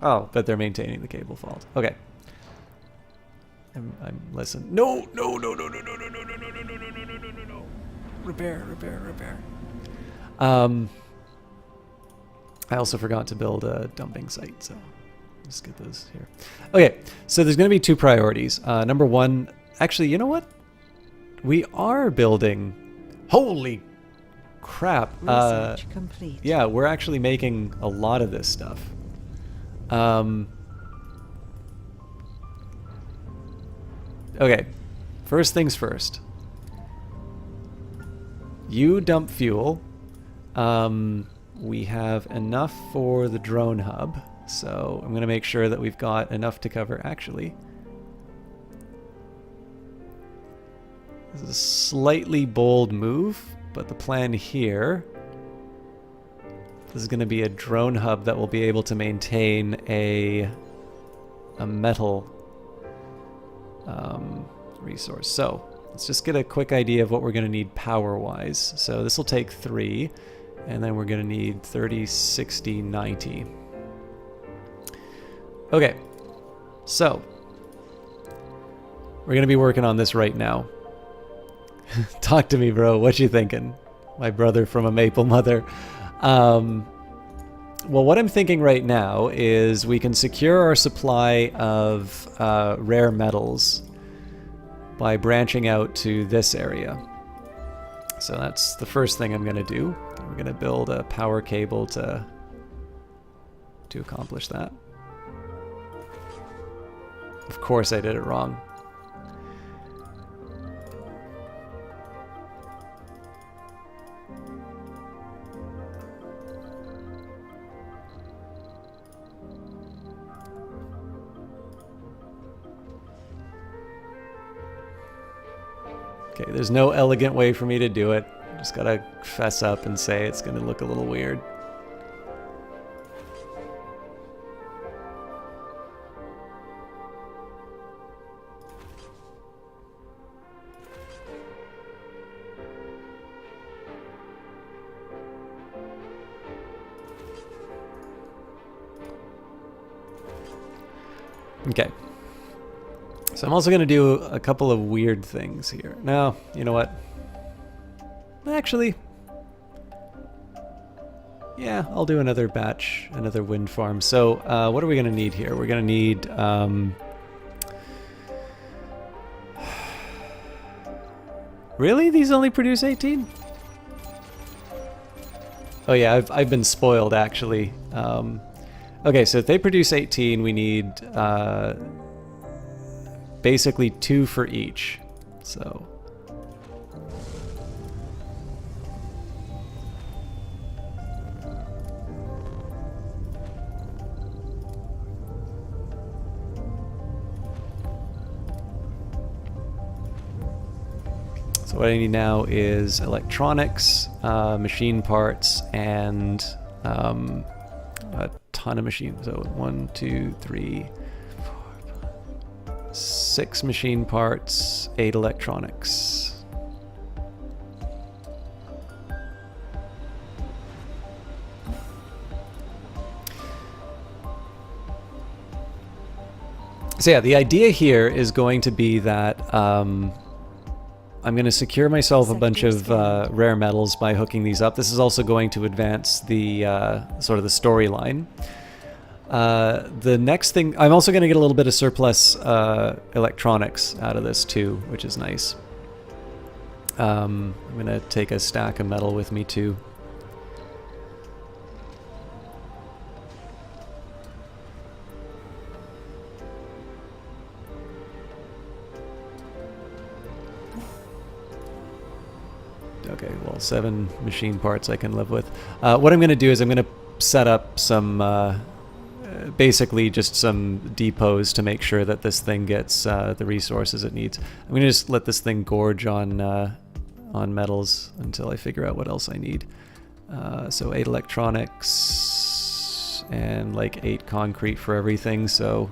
S1: Oh, but they're maintaining the cable fault. Okay. I'm listen. No. Repair. I also forgot to build a dumping site, so let's get those here. Okay, so there's going to be 2 priorities. Number 1, actually, you know what? We are building. Holy crap!
S2: Research complete.
S1: Yeah, we're actually making a lot of this stuff. Okay, first things first. You dump fuel. We have enough for the drone hub, so I'm going to make sure that we've got enough to cover. Actually, this is a slightly bold move, but the plan here... This is going to be a drone hub that will be able to maintain a metal resource. So let's just get a quick idea of what we're going to need power-wise. So this will take 3, and then we're going to need 30, 60, 90. Okay, so we're going to be working on this right now. Talk to me, bro. What you thinking? My brother from a maple mother. Well, what I'm thinking right now is we can secure our supply of rare metals by branching out to this area. So that's the first thing I'm going to do. We're going to build a power cable to accomplish that. Of course I did it wrong. Okay, there's no elegant way for me to do it. Just gotta fess up and say it's gonna look a little weird. Okay. So I'm also going to do a couple of weird things here. No, you know what? Actually, yeah, I'll do another batch, another wind farm. So what are we going to need here? We're going to need... Really? These only produce 18? Oh yeah, I've been spoiled, actually. Okay, so if they produce 18, we need basically 2 for each. So what I need now is electronics, machine parts, and a ton of machines. So 1, 2, 3, 4, 5, 6 machine parts, 8 electronics. So yeah, the idea here is going to be that I'm going to secure myself a bunch of rare metals by hooking these up. This is also going to advance the sort of the storyline. The next thing, I'm also going to get a little bit of surplus electronics out of this too, which is nice. I'm going to take a stack of metal with me too. Okay, well, 7 machine parts I can live with. What I'm going to do is I'm going to set up some, basically just some depots to make sure that this thing gets the resources it needs. I'm going to just let this thing gorge on metals until I figure out what else I need. So 8 electronics and like 8 concrete for everything, so...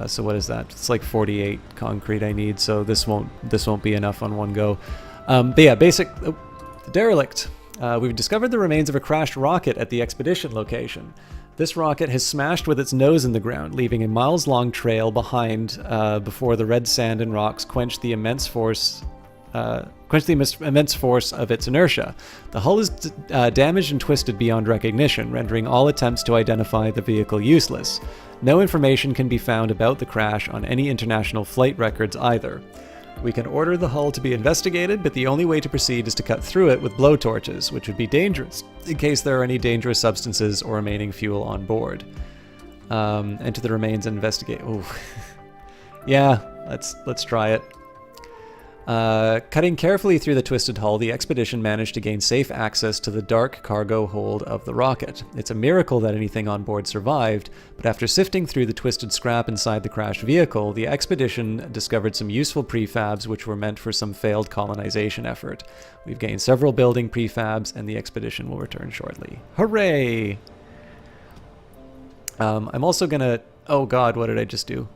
S1: so what is that? It's like 48 concrete I need, so this won't be enough on one go. But yeah, the derelict. We've discovered the remains of a crashed rocket at the expedition location. This rocket has smashed with its nose in the ground, leaving a miles-long trail behind before the red sand and rocks quenched the immense force of its inertia. The hull is damaged and twisted beyond recognition, rendering all attempts to identify the vehicle useless. No information can be found about the crash on any international flight records either. We can order the hull to be investigated, but the only way to proceed is to cut through it with blowtorches, which would be dangerous, in case there are any dangerous substances or remaining fuel on board. Enter the remains and investigate. Ooh. Yeah, let's try it. Cutting carefully through the twisted hull, the expedition managed to gain safe access to the dark cargo hold of the rocket. It's a miracle that anything on board survived, but after sifting through the twisted scrap inside the crashed vehicle, the expedition discovered some useful prefabs which were meant for some failed colonization effort. We've gained several building prefabs, and the expedition will return shortly. Hooray! I'm also gonna... Oh god, what did I just do?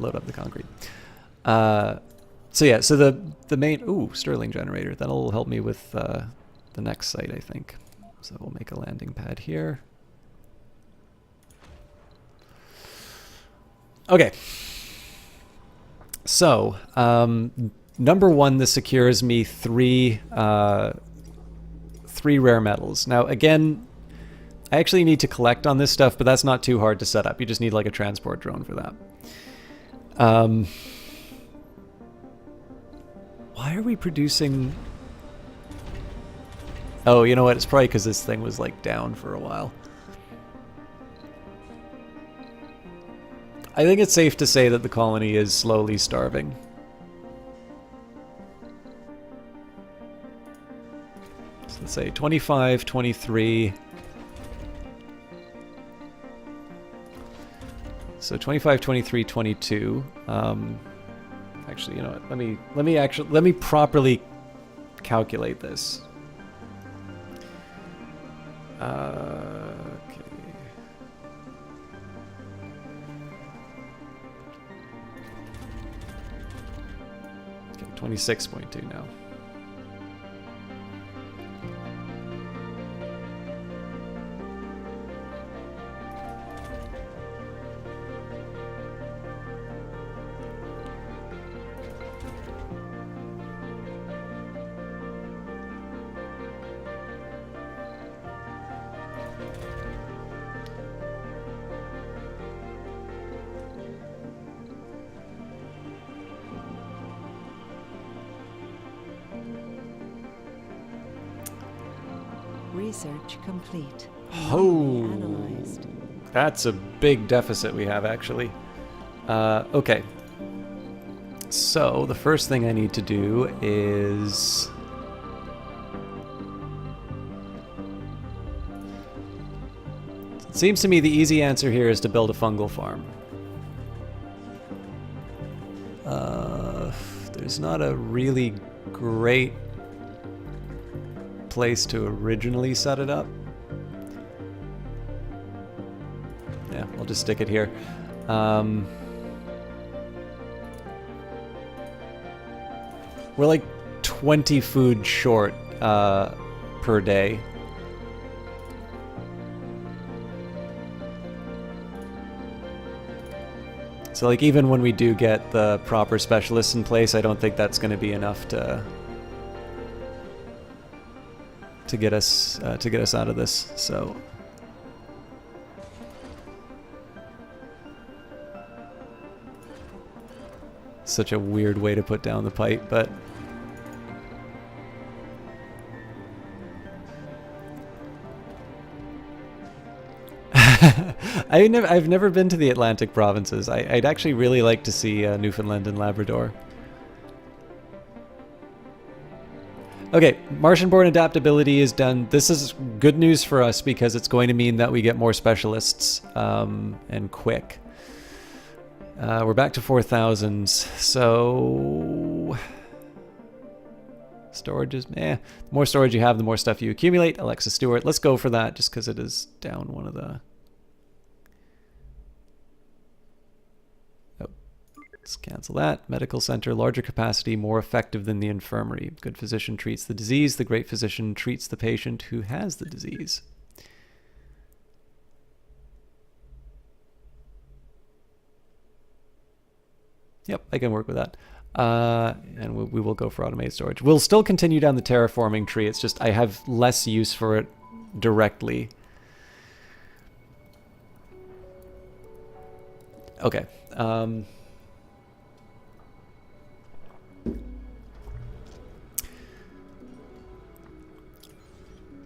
S1: Load up the concrete. So yeah, so the main... Ooh, Stirling generator. That'll help me with the next site, I think. So we'll make a landing pad here. Okay. So, number 1, this secures me 3 rare metals. Now, again, I actually need to collect on this stuff, but that's not too hard to set up. You just need like a transport drone for that. Why are we producing... Oh, you know what? It's probably because this thing was like down for a while. I think it's safe to say that the colony is slowly starving. So let's say 25, 23... So 25, 23, 22. Actually, you know what? Let me properly calculate this. Okay. Okay, 26.2 now.
S2: Research complete.
S1: Oh,
S2: Analyzed.
S1: that's a big deficit we have, actually. Okay. So, the first thing I need to do is... It seems to me the easy answer here is to build a fungal farm. There's not a really great place to originally set it up. Yeah, I'll just stick it here. We're like 20 food short per day. So like even when we do get the proper specialists in place, I don't think that's going to be enough to get us out of this. So such a weird way to put down the pipe, but I've never been to the Atlantic provinces. I'd actually really like to see Newfoundland and Labrador. Okay, Martian-born adaptability is done. This is good news for us because it's going to mean that we get more specialists and quick. We're back to 4,000, so storage is the more storage you have, the more stuff you accumulate. Alexa Stewart, let's go for that just because it is down one of the... Let's cancel that. Medical center, larger capacity, more effective than the infirmary. Good physician treats the disease. The great physician treats the patient who has the disease. Yep, I can work with that. And we will go for automated storage. We'll still continue down the terraforming tree. It's just I have less use for it directly. Okay.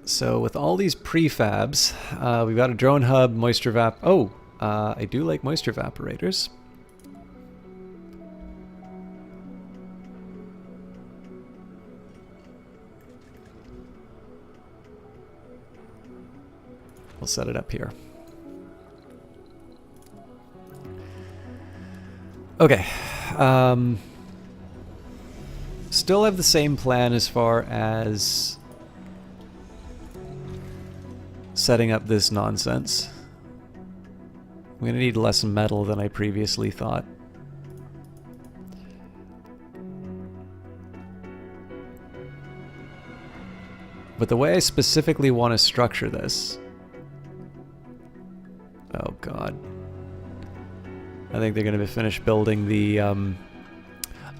S1: So with all these prefabs, we've got a drone hub, moisture vap. Oh, I do like moisture evaporators. We'll set it up here. Okay. Still have the same plan as far as setting up this nonsense. I'm going to need less metal than I previously thought. But the way I specifically want to structure this... Oh god. I think they're going to be finished building the...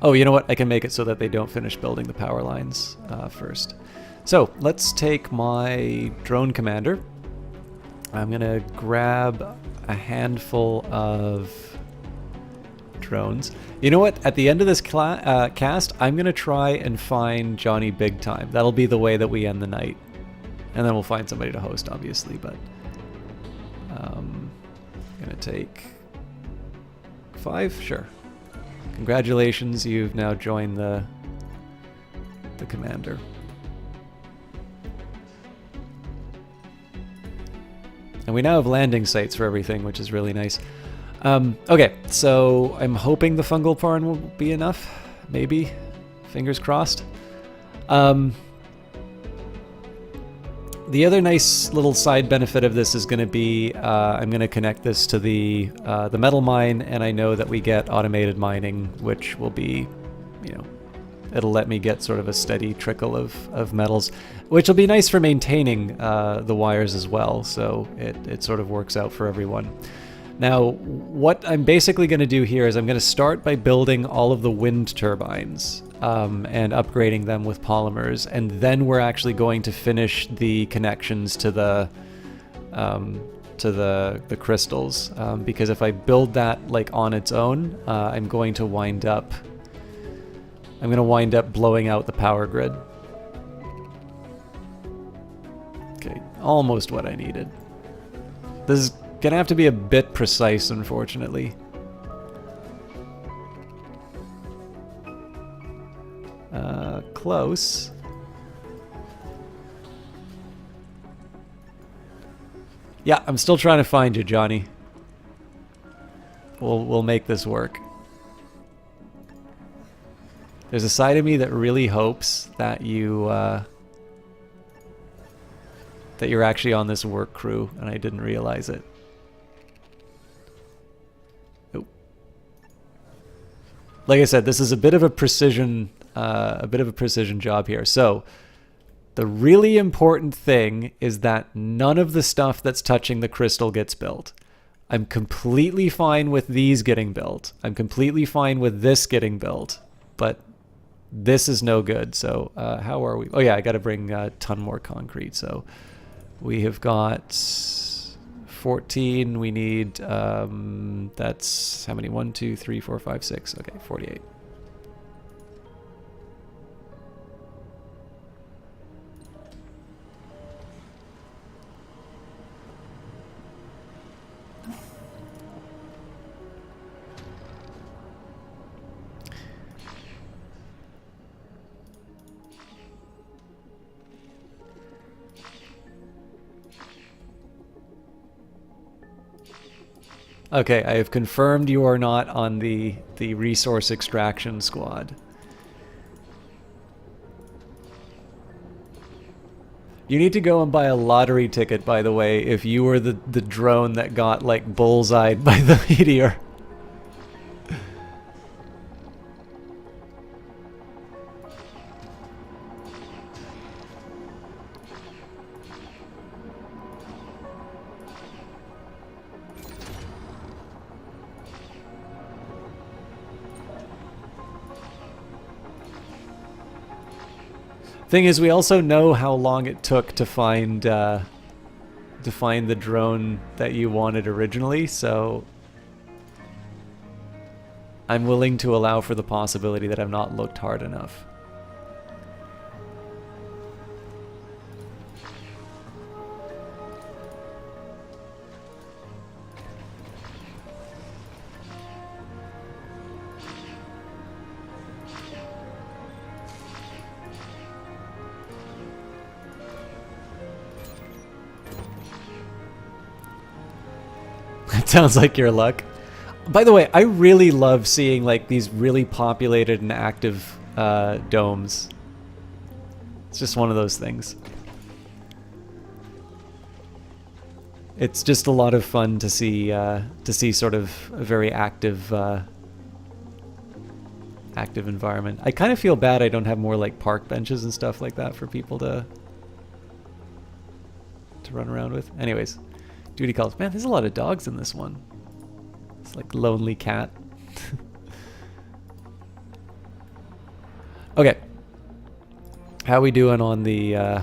S1: Oh, you know what? I can make it so that they don't finish building the power lines first. So, let's take my drone commander I'm gonna grab a handful of drones. You know what? At the end of this cast, I'm gonna try and find Johnny Big Time. That'll be the way that we end the night, and then we'll find somebody to host, obviously. But I'm gonna take 5. Sure. Congratulations, you've now joined the commander. And we now have landing sites for everything, which is really nice. Okay, so I'm hoping the fungal porn will be enough. Maybe. Fingers crossed. The other nice little side benefit of this is going to be I'm going to connect this to the metal mine, and I know that we get automated mining, which will be, you know, it'll let me get sort of a steady trickle of metals, which will be nice for maintaining the wires as well, so it sort of works out for everyone. Now, what I'm basically going to do here is I'm going to start by building all of the wind turbines and upgrading them with polymers, and then we're actually going to finish the connections to the crystals, because if I build that like on its own, I'm going to wind up blowing out the power grid. Okay, almost what I needed. This is gonna have to be a bit precise, unfortunately. Close. Yeah, I'm still trying to find you, Johnny. We'll make this work. There's a side of me that really hopes that you're actually on this work crew, and I didn't realize it. Nope. Like I said, this is a bit of a precision job here. So the really important thing is that none of the stuff that's touching the crystal gets built. I'm completely fine with these getting built. I'm completely fine with this getting built, but this is no good. So how are we? Oh yeah, I got to bring a ton more concrete. So we have got 14. We need, that's how many? 1, 2, 3, 4, 5, 6. Okay, 48. Okay, I have confirmed you are not on the resource extraction squad. You need to go and buy a lottery ticket, by the way, if you were the drone that got, like, bullseyed by the meteor. Thing is, we also know how long it took to find the drone that you wanted originally, so I'm willing to allow for the possibility that I've not looked hard enough. It sounds like your luck. By the way, I really love seeing like these really populated and active domes. It's just one of those things. It's just a lot of fun to see sort of a very active active environment. I kind of feel bad I don't have more like park benches and stuff like that for people to run around with. Anyways. Duty calls. Man, there's a lot of dogs in this one. It's like lonely cat. Okay. How we doing on the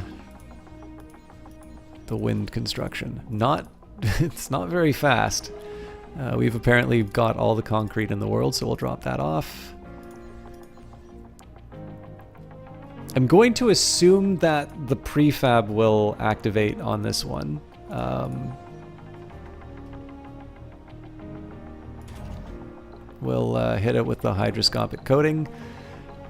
S1: wind construction? Not it's not very fast. We've apparently got all the concrete in the world, so we'll drop that off. I'm going to assume that the prefab will activate on this one. We'll hit it with the hydroscopic coating.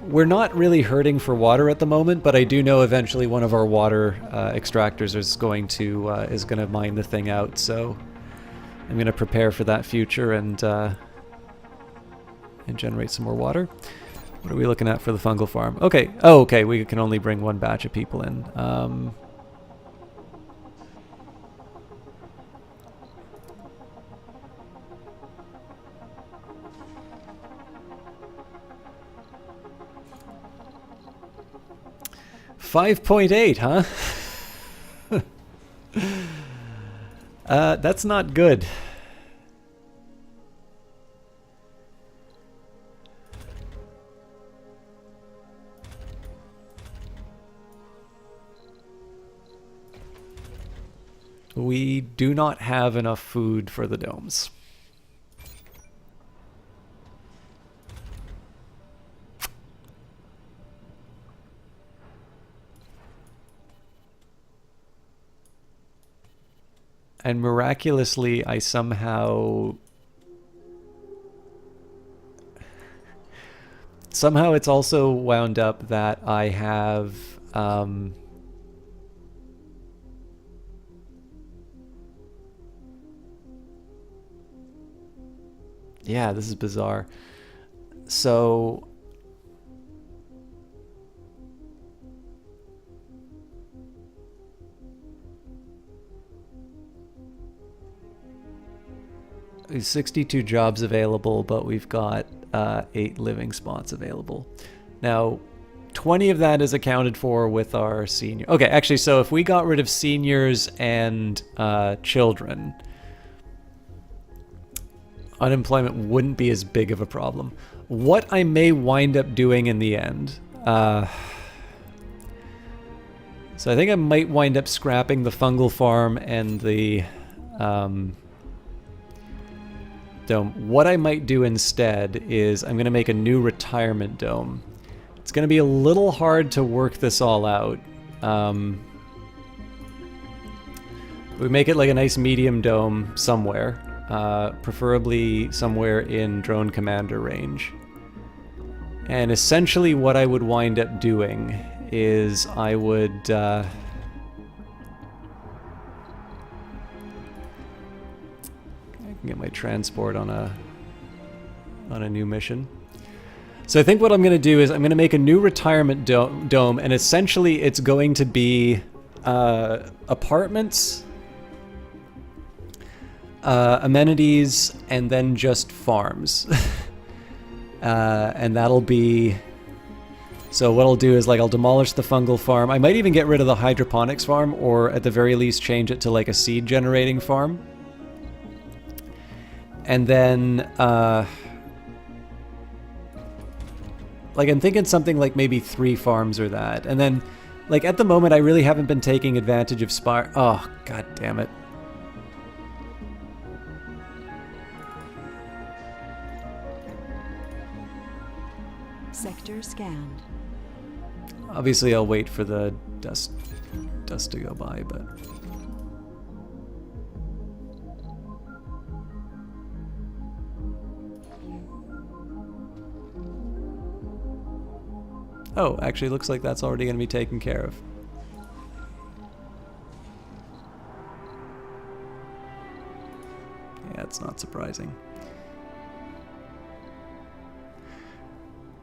S1: We're not really hurting for water at the moment, but I do know eventually one of our water extractors is going to mine the thing out. So I'm going to prepare for that future and generate some more water. What are we looking at for the fungal farm? Okay. Oh, okay. We can only bring one batch of people in. 5.8, huh? That's not good. We do not have enough food for the domes. And miraculously, I somehow it's also wound up that I have yeah, this is bizarre. So there's 62 jobs available, but we've got 8 living spots available. Now, 20 of that is accounted for with our senior. Okay, actually, so if we got rid of seniors and children, unemployment wouldn't be as big of a problem. What I may wind up doing in the end, so I think I might wind up scrapping the fungal farm and the dome. What I might do instead is I'm going to make a new retirement dome. It's going to be a little hard to work this all out. We make it like a nice medium dome somewhere. Preferably somewhere in drone commander range. And essentially what I would wind up doing is I would I can get my transport on a new mission. So I think what I'm going to do is I'm going to make a new retirement dome, and essentially it's going to be apartments, amenities, and then just farms. And that'll be... So what I'll do is, like, I'll demolish the fungal farm. I might even get rid of the hydroponics farm, or at the very least change it to like a seed generating farm. And then, like, I'm thinking something like maybe 3 farms or that. And then, like, at the moment, I really haven't been taking advantage of Spire. Oh, god damn it.
S2: Sector scanned.
S1: Obviously, I'll wait for the dust to go by, but... Oh, actually, looks like that's already going to be taken care of. Yeah, it's not surprising.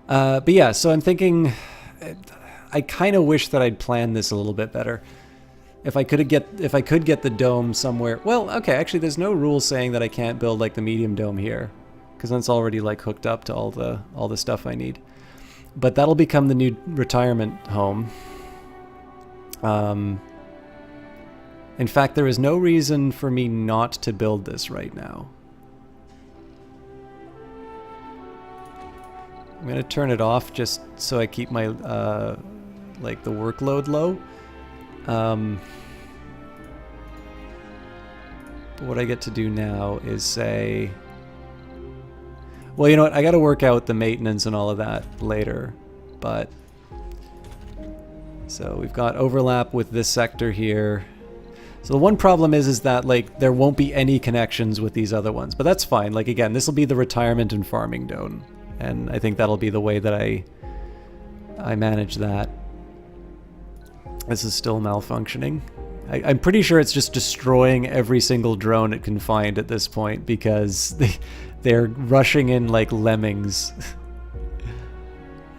S1: But yeah, so I'm thinking... I kind of wish that I'd planned this a little bit better. If I could get the dome somewhere... Well, okay, actually, there's no rule saying that I can't build, like, the medium dome here. Because that's already, like, hooked up to all the stuff I need. But that'll become the new retirement home. In fact, there is no reason for me not to build this right now. I'm going to turn it off just so I keep my, like, the workload low. what I get to do now is say... Well, you know what? I got to work out the maintenance and all of that later. But... So we've got overlap with this sector here. So the one problem is that, like, there won't be any connections with these other ones. But that's fine. Like, again, this will be the retirement and farming zone. And I think that'll be the way that I manage that. This is still malfunctioning. I'm pretty sure it's just destroying every single drone it can find at this point because they're rushing in like lemmings.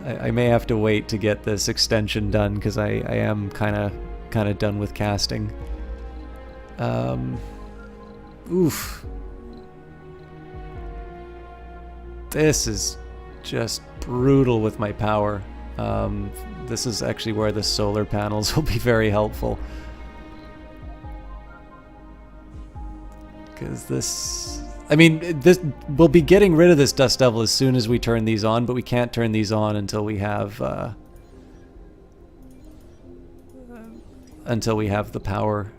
S1: I may have to wait to get this extension done because I am kind of done with casting. Oof. This is just brutal with my power. This is actually where the solar panels will be very helpful. Because this... I mean, we'll be getting rid of this Dust Devil as soon as we turn these on, but we can't turn these on until we have... until we have the power.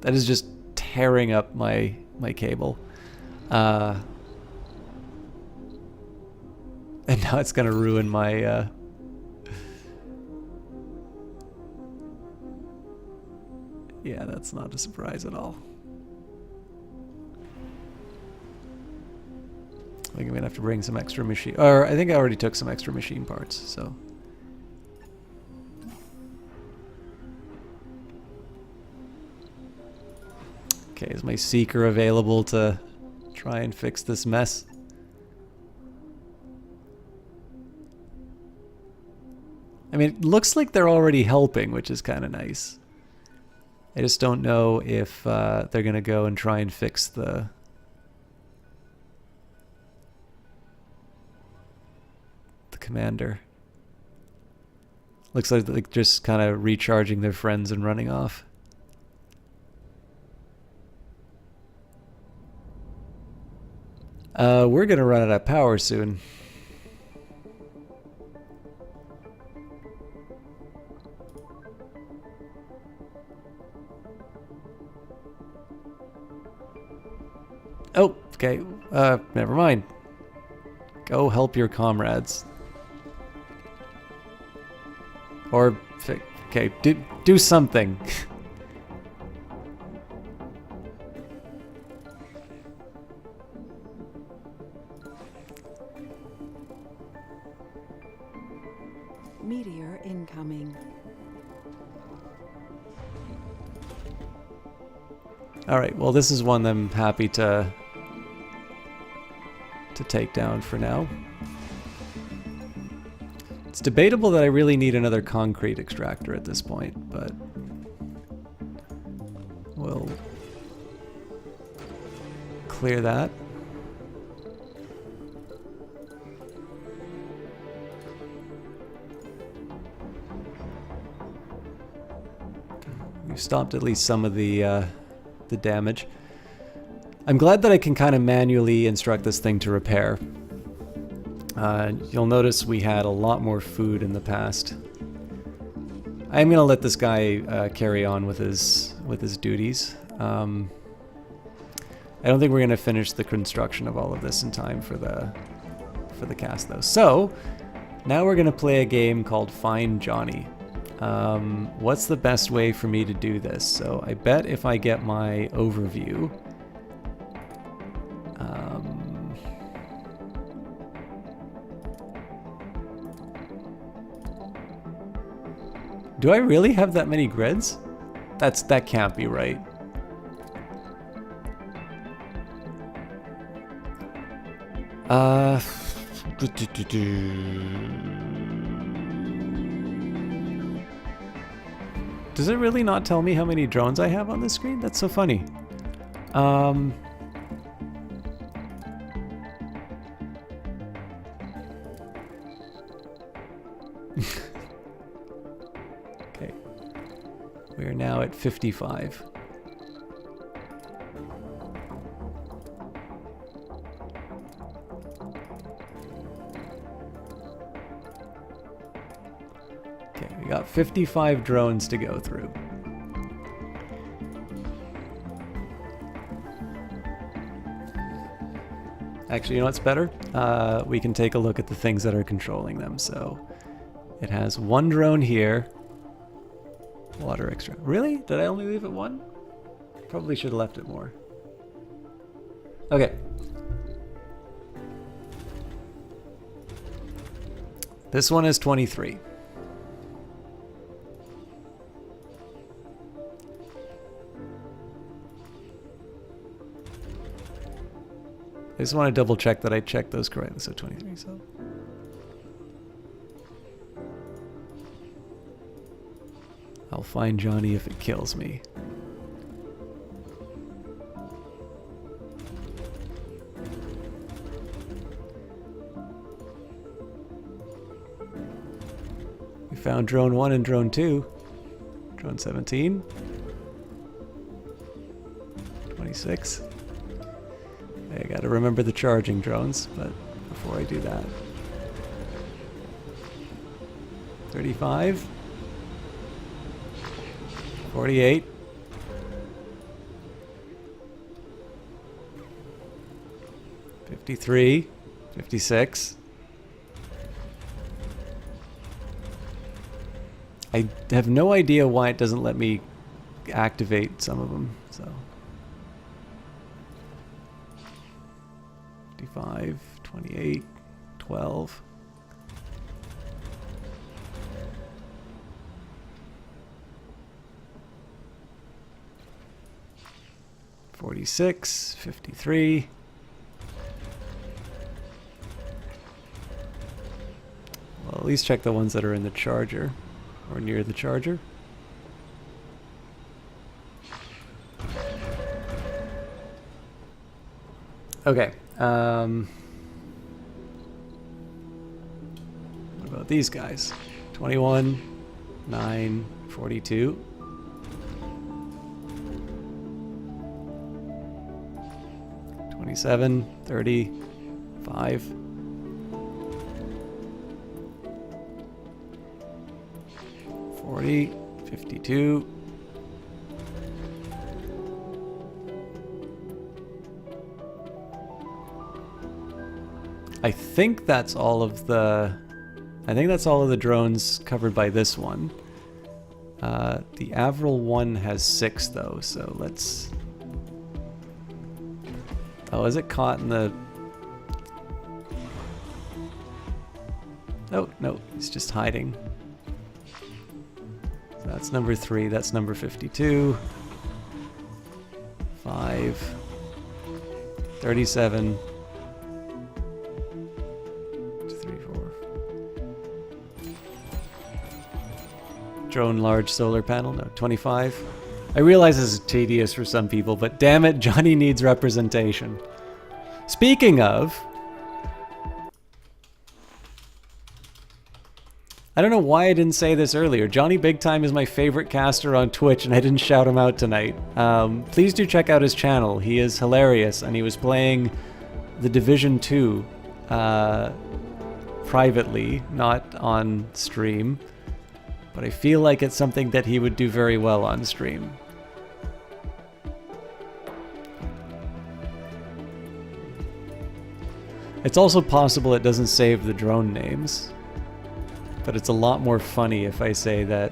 S1: That is just tearing up my cable. And now it's gonna ruin my... Yeah, that's not a surprise at all. I think I'm gonna have to bring some extra machine... Or, I think I already took some extra machine parts, so... Okay, is my Seeker available to try and fix this mess? I mean, it looks like they're already helping, which is kind of nice. I just don't know if they're going to go and try and fix the commander. Looks like they're just kind of recharging their friends and running off. We're going to run out of power soon. Oh, okay. Never mind. Go help your comrades. Or, okay, do something.
S2: Meteor incoming.
S1: All right. Well, this is one I'm happy to take down for now. It's debatable that I really need another concrete extractor at this point, but we'll clear that. We've stopped at least some of the damage. I'm glad that I can kind of manually instruct this thing to repair. You'll notice we had a lot more food in the past. I'm gonna let this guy carry on with his duties. I don't think we're gonna finish the construction of all of this in time for the cast though. So now we're gonna play a game called Find Johnny. What's the best way for me to do this? So I bet if I get my overview. Do I really have that many grids? That can't be right. Does it really not tell me how many drones I have on this screen? That's so funny. Okay. We are now at 55. Okay, we got 55 drones to go through. Actually, you know what's better? We can take a look at the things that are controlling them. So it has one drone here. Water extra. Really? Did I only leave it one? Probably should have left it more. Okay. This one is 23. I just want to double check that I checked those correctly. So 23, so. I'll find Johnny if it kills me. We found drone 1 and drone 2. Drone 17. 26. I gotta remember the charging drones, but before I do that. 35. 48. 53. 56. I have no idea why it doesn't let me activate some of them, so. 55, 28, 12. $46, 53. Well, at least check the ones that are in the charger or near the charger. Okay. What about these guys? 21, 9, 42. 27, 30, 5. 40, 52. I think that's all of the drones covered by this one. The Avril one has 6 though, so let's. Oh, is it caught in the? Oh no, it's just hiding. So that's number 3. That's number 52. 5. 37. Drone large solar panel, no, 25. I realize this is tedious for some people, but damn it, Johnny needs representation. Speaking of, I don't know why I didn't say this earlier. Johnny Big Time is my favorite caster on Twitch, and I didn't shout him out tonight. Please do check out his channel. He is hilarious, and he was playing the Division 2 privately, not on stream. But I feel like it's something that he would do very well on stream. It's also possible it doesn't save the drone names. But it's a lot more funny if I say that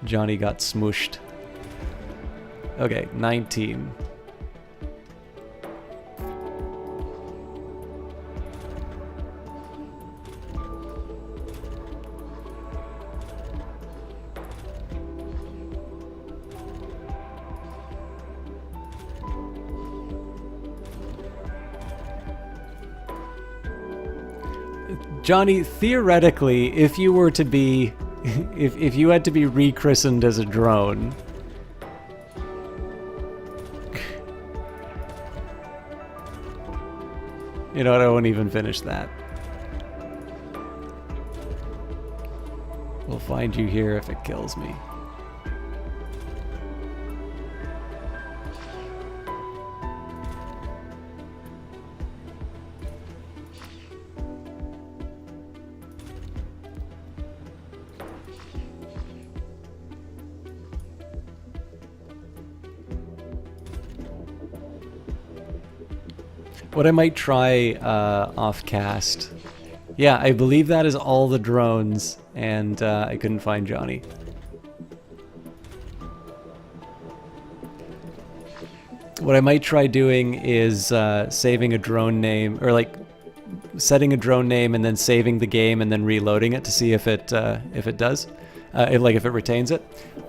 S1: Johnny got smooshed. Okay, 19. Johnny, theoretically, if you were to be, if you had to be rechristened as a drone, you know what, I won't even finish that. We'll find you here if it kills me. What I might try off cast. Yeah, I believe that is all the drones, and I couldn't find Johnny. What I might try doing is saving a drone name, or like setting a drone name and then saving the game and then reloading it to see if it does, if it retains it.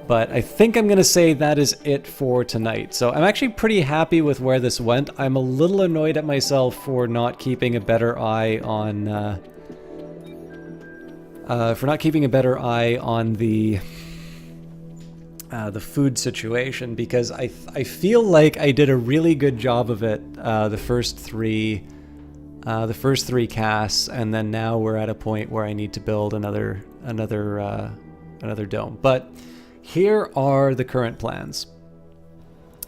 S1: But I think I'm gonna say that is it for tonight. So I'm actually pretty happy with where this went. I'm a little annoyed at myself for not keeping a better eye on the food situation, because I feel like I did a really good job of it the first three casts, and then now we're at a point where I need to build another dome. But here are the current plans.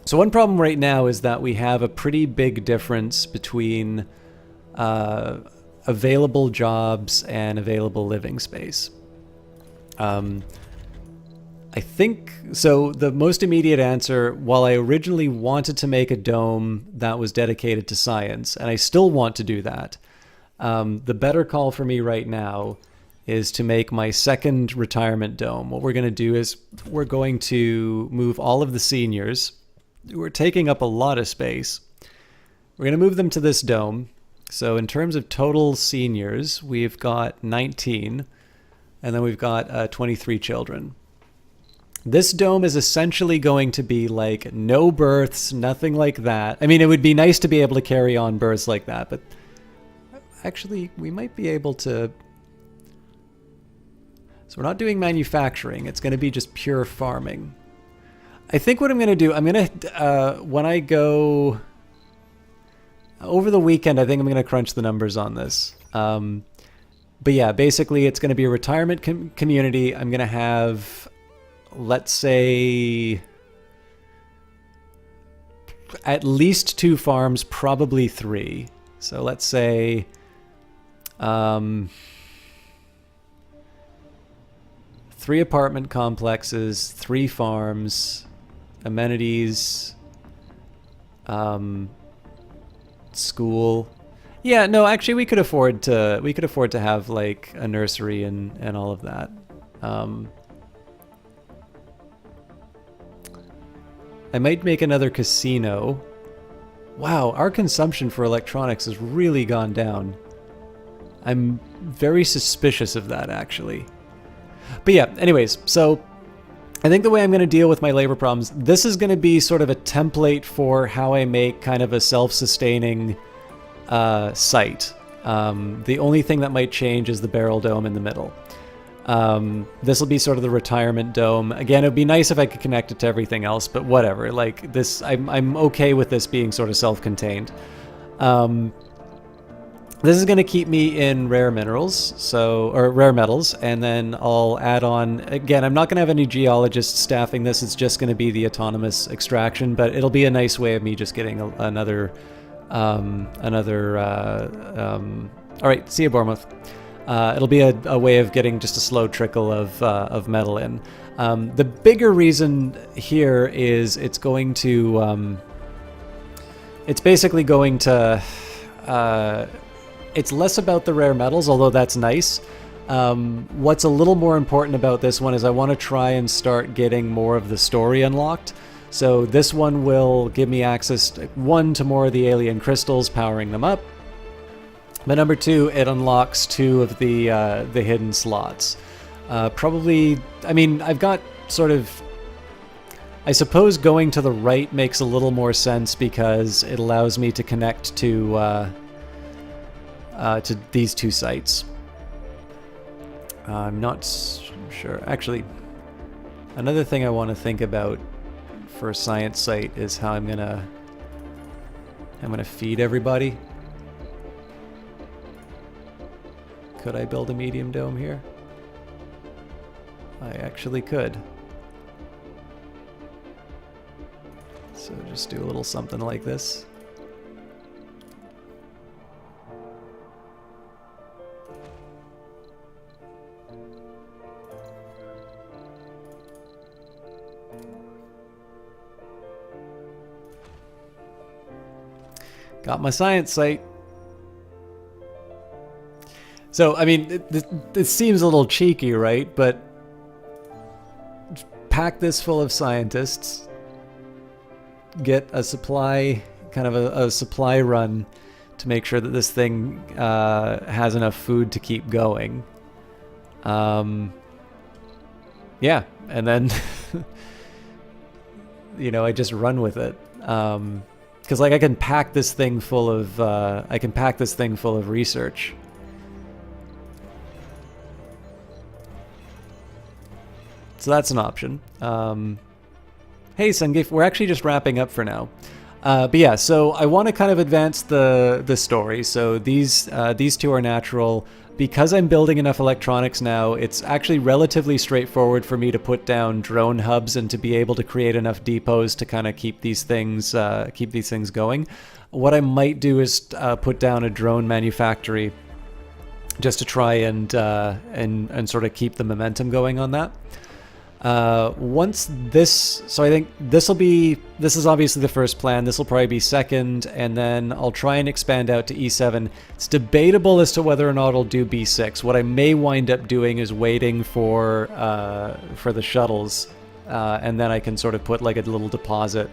S1: So one problem right now is that we have a pretty big difference between available jobs and available living space. I think, so the most immediate answer, while I originally wanted to make a dome that was dedicated to science, and I still want to do that, the better call for me right now is to make my second retirement dome. What we're going to do is we're going to move all of the seniors who are taking up a lot of space. We're going to move them to this dome. So in terms of total seniors, we've got 19, and then we've got 23 children. This dome is essentially going to be like no births, nothing like that. I mean, it would be nice to be able to carry on births like that, but actually we might be able to. So we're not doing manufacturing. It's going to be just pure farming. I think what I'm going to do, I'm going to, when I go over the weekend, I think I'm going to crunch the numbers on this. But yeah, basically it's going to be a retirement community. I'm going to have, let's say, at least 2 farms, probably 3. So let's say 3 apartment complexes, 3 farms, amenities, school. Yeah, no, actually we could afford to have like a nursery and all of that. I might make another casino. Wow, our consumption for electronics has really gone down. I'm very suspicious of that, actually. But yeah, anyways, so I think the way I'm going to deal with my labor problems, this is going to be sort of a template for how I make kind of a self-sustaining site. The only thing that might change is the barrel dome in the middle. This will be sort of the retirement dome. Again, it would be nice if I could connect it to everything else, but whatever. Like this, I'm okay with this being sort of self-contained. This is going to keep me in rare minerals, or rare metals, and then I'll add on, again, I'm not going to have any geologists staffing this, it's just going to be the autonomous extraction, but it'll be a nice way of me just getting another, all right, see you, Bournemouth. It'll be a way of getting just a slow trickle of metal in. The bigger reason here is it's going to, it's basically going to, it's less about the rare metals, although that's nice. What's a little more important about this one is I want to try and start getting more of the story unlocked. So this one will give me access, 1, to more of the alien crystals, powering them up. But number 2, it unlocks 2 of the hidden slots. Probably, I mean, I've got sort of, I suppose going to the right makes a little more sense because it allows me to connect to these 2 sites. I'm not sure. Actually, another thing I want to think about for a science site is how I'm gonna feed everybody. Could I build a medium dome here? I actually could. So just do a little something like this. Got my science site. So, I mean, it seems a little cheeky, right? But pack this full of scientists, get a supply, kind of a supply run to make sure that this thing has enough food to keep going. Yeah, and then, you know, I just run with it. Because like I can pack this thing full of research. So that's an option. Hey, Sungif, we're actually just wrapping up for now. But yeah, so I want to kind of advance the story. So these two are natural. Because I'm building enough electronics now, it's actually relatively straightforward for me to put down drone hubs and to be able to create enough depots to kind of keep these things going. What I might do is put down a drone manufactory just to try and sort of keep the momentum going on that. Once this, so I think this is obviously the first plan. This will probably be second, and then I'll try and expand out to E7. It's debatable as to whether or not I'll do B6. What I may wind up doing is waiting for the shuttles, and then I can sort of put like a little deposit,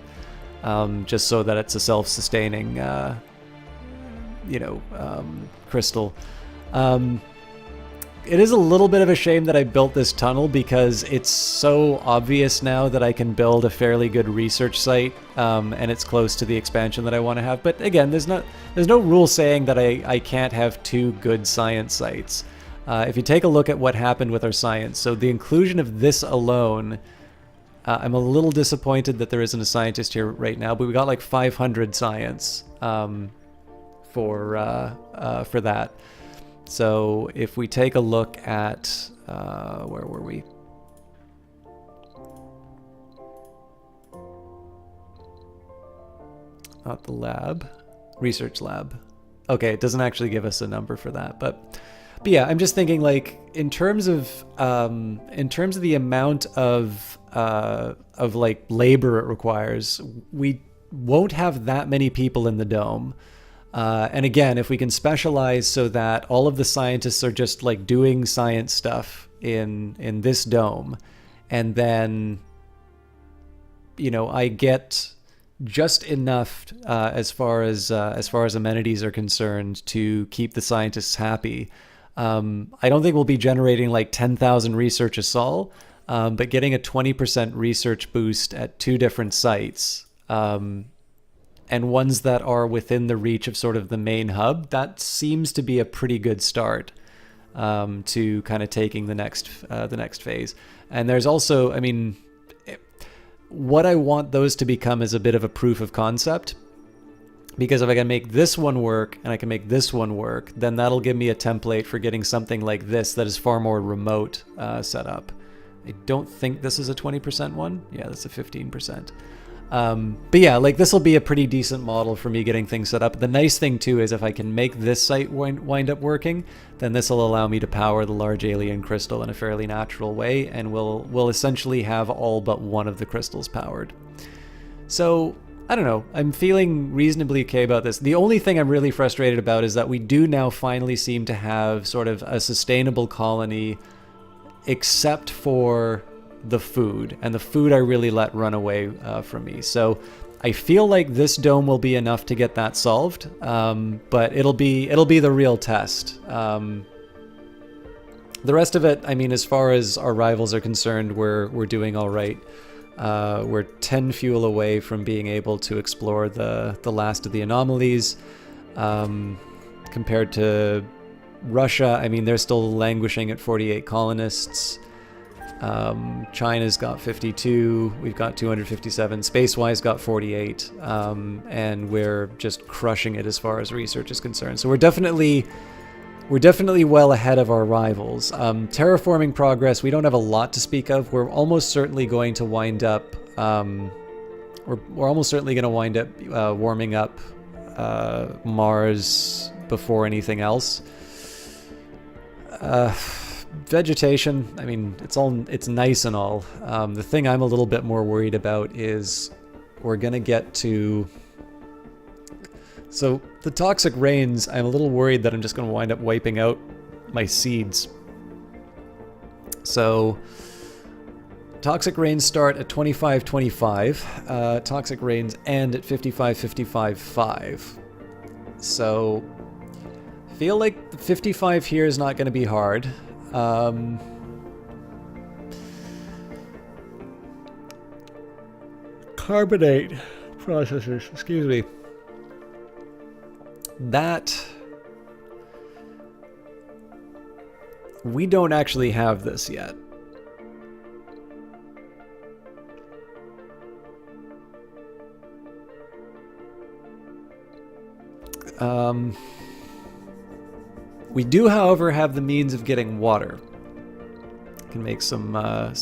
S1: just so that it's a self-sustaining, crystal. It is a little bit of a shame that I built this tunnel because it's so obvious now that I can build a fairly good research site, and it's close to the expansion that I want to have. But again, there's no rule saying that I can't have two good science sites. If you take a look at what happened with our science, so the inclusion of this alone, I'm a little disappointed that there isn't a scientist here right now, but we got like 500 science for that. So if we take a look at, where were we? Not the lab, research lab. Okay, it doesn't actually give us a number for that, but yeah, I'm just thinking like in terms of the amount of like labor it requires, we won't have that many people in the dome. And again, if we can specialize so that all of the scientists are just like doing science stuff in this dome, and then, you know, I get just enough as far as amenities are concerned to keep the scientists happy. I don't think we'll be generating like 10,000 research a sol, but getting a 20% research boost at 2 different sites. And ones that are within the reach of sort of the main hub, that seems to be a pretty good start to kind of taking the next phase. And there's also, I mean, what I want those to become is a bit of a proof of concept, because if I can make this one work and I can make this one work, then that'll give me a template for getting something like this that is far more remote setup. I don't think this is a 20% one. Yeah, that's a 15%. But yeah, like this will be a pretty decent model for me getting things set up. The nice thing too is if I can make this site wind up working, then this will allow me to power the large alien crystal in a fairly natural way, and we'll essentially have all but one of the crystals powered. So I don't know, I'm feeling reasonably okay about this. The only thing I'm really frustrated about is that we do now finally seem to have sort of a sustainable colony, except for the food, and the food I really let run away from me. So I feel like this dome will be enough to get that solved, but it'll be the real test. The rest of it, I mean, as far as our rivals are concerned, we're doing all right. We're 10 fuel away from being able to explore the last of the anomalies. Compared to Russia, I mean, they're still languishing at 48 colonists. China's got 52, we've got 257, Spacewise got 48, and we're just crushing it as far as research is concerned. So we're definitely well ahead of our rivals. Terraforming progress, we don't have a lot to speak of. We're almost certainly going to wind up warming up Mars before anything else. Vegetation, I mean, it's nice and all. The thing I'm a little bit more worried about is we're gonna get to So the toxic rains, I'm a little worried that I'm just going to wind up wiping out my seeds. So toxic rains start at 25.25. Toxic rains end at 55.55.5. So feel like the 55 here is not going to be hard. Carbonate processors, excuse me. That we don't actually have this yet. We do, however, have the means of getting water. Can make some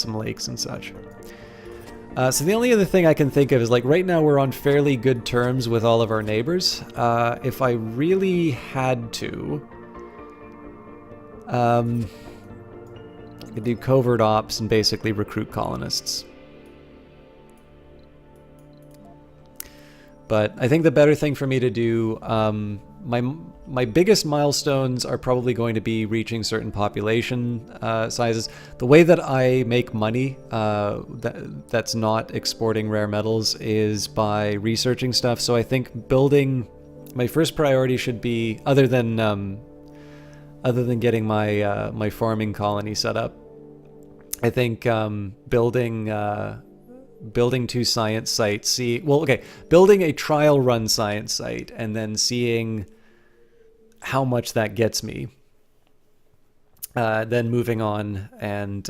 S1: lakes and such. So the only other thing I can think of is, like, right now we're on fairly good terms with all of our neighbors. If I really had to, I could do covert ops and basically recruit colonists. But I think the better thing for me to do, my biggest milestones are probably going to be reaching certain population sizes. The way that I make money that's not exporting rare metals is by researching stuff. So I think building, my first priority should be, other than getting my farming colony set up, I think building 2 science sites, building a trial run science site and then seeing how much that gets me, then moving on and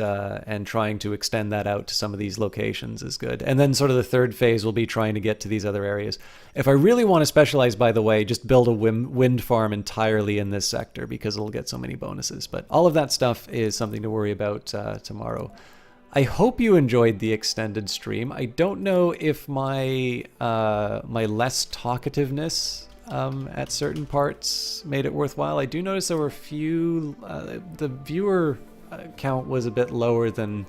S1: trying to extend that out to some of these locations is good. And then sort of the third phase will be trying to get to these other areas. If I really want to specialize, by the way, just build a wind farm entirely in this sector because it'll get so many bonuses. But all of that stuff is something to worry about tomorrow. I hope you enjoyed the extended stream. I don't know if my less talkativeness at certain parts made it worthwhile. I do notice there were a few, the viewer count was a bit lower than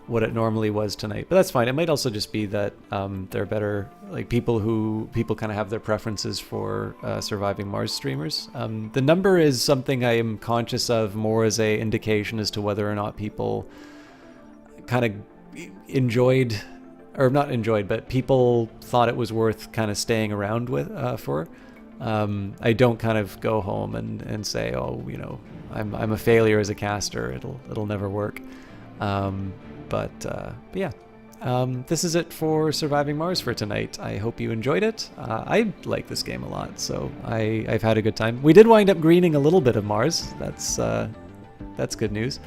S1: what it normally was tonight, but that's fine. It might also just be that they're better, like people kind of have their preferences for Surviving Mars streamers. The number is something I am conscious of more as a indication as to whether or not people kind of enjoyed, or not enjoyed, but people thought it was worth kind of staying around with for. I don't kind of go home and say, oh, you know, I'm a failure as a caster. It'll never work. But yeah, this is it for Surviving Mars for tonight. I hope you enjoyed it. I like this game a lot, so I've had a good time. We did wind up greening a little bit of Mars. That's good news.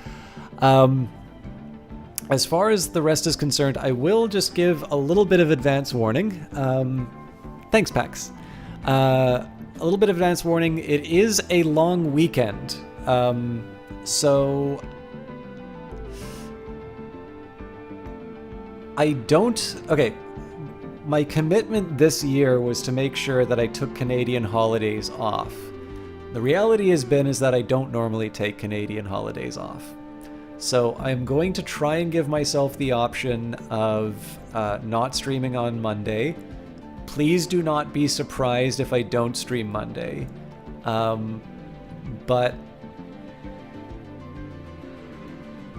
S1: As far as the rest is concerned, I will just give a little bit of advance warning. Thanks, Pax. A little bit of advance warning. It is a long weekend. So I don't... Okay. My commitment this year was to make sure that I took Canadian holidays off. The reality is that I don't normally take Canadian holidays off. So I'm going to try and give myself the option of not streaming on Monday. Please do not be surprised if I don't stream Monday. But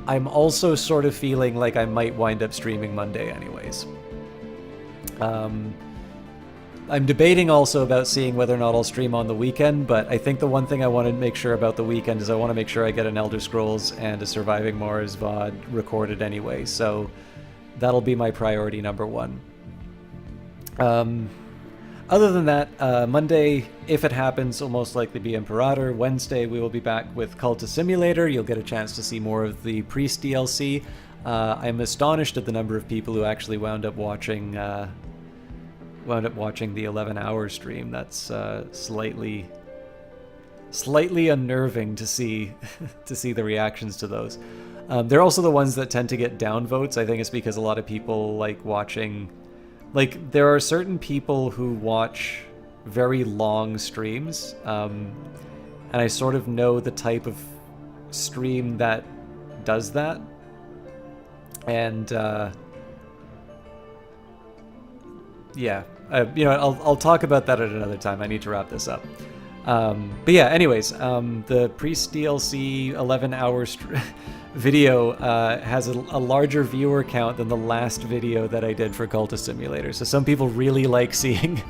S1: I'm also sort of feeling like I might wind up streaming Monday anyways. I'm debating also about seeing whether or not I'll stream on the weekend, but I think the one thing I want to make sure about the weekend is I want to make sure I get an Elder Scrolls and a Surviving Mars VOD recorded anyway, so that'll be my priority number one. Other than that, Monday, if it happens, will most likely be Imperator. Wednesday, we will be back with Cultist Simulator. You'll get a chance to see more of the Priest DLC. I'm astonished at the number of people who actually wound up watching the 11-hour stream. That's slightly unnerving to see the reactions to those. They're also the ones that tend to get downvotes. I think it's because a lot of people like watching. Like, there are certain people who watch very long streams, and I sort of know the type of stream that does that. And yeah, I'll talk about that at another time. I need to wrap this up. But yeah, anyways, the Priest DLC 11-hour video has a larger viewer count than the last video that I did for Cultist Simulator. So some people really like seeing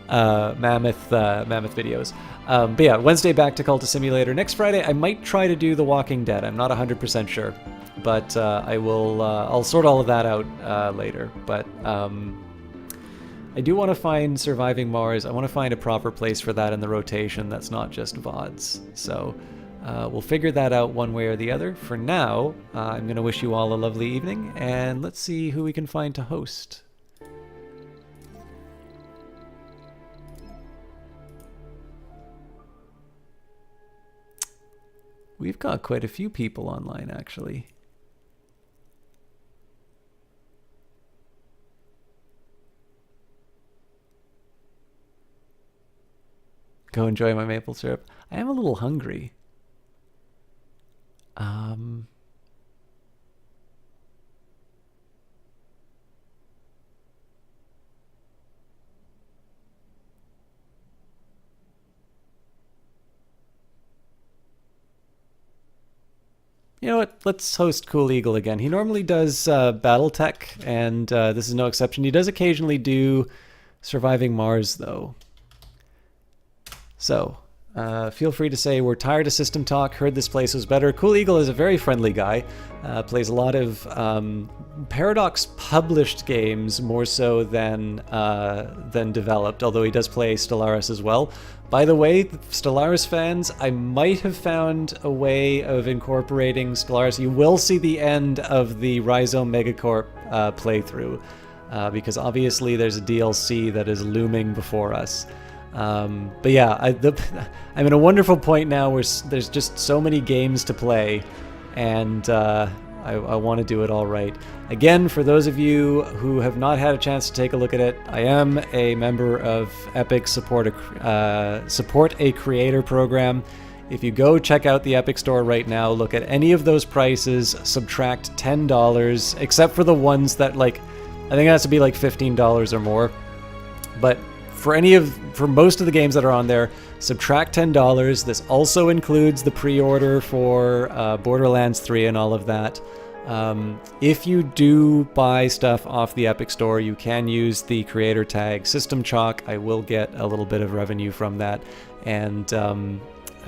S1: mammoth videos. But yeah, Wednesday back to Cultist Simulator. Next Friday, I might try to do The Walking Dead. I'm not 100% sure, but I will. I'll sort all of that out later. But I do want to find Surviving Mars. I want to find a proper place for that in the rotation that's not just VODs. So we'll figure that out one way or the other. For now, I'm going to wish you all a lovely evening, and let's see who we can find to host. We've got quite a few people online, actually. Go enjoy my maple syrup. I am a little hungry. You know what? Let's host Cool Eagle again. He normally does BattleTech, and this is no exception. He does occasionally do Surviving Mars, though. So, feel free to say, we're tired of system talk, heard this place was better. Cool Eagle is a very friendly guy, plays a lot of Paradox published games more so than developed, although he does play Stellaris as well. By the way, Stellaris fans, I might have found a way of incorporating Stellaris. You will see the end of the Rhizome Megacorp playthrough, because obviously there's a DLC that is looming before us. But yeah, I'm in a wonderful point now where there's just so many games to play, and I want to do it all right. Again, for those of you who have not had a chance to take a look at it, I am a member of Epic Support a Creator program. If you go check out the Epic Store right now, look at any of those prices, subtract $10, except for the ones that, like, I think it has to be like $15 or more. But for most of the games that are on there, subtract $10. This also includes the pre-order for Borderlands 3 and all of that. If you do buy stuff off the Epic Store, you can use the creator tag System Chalk. I will get a little bit of revenue from that. And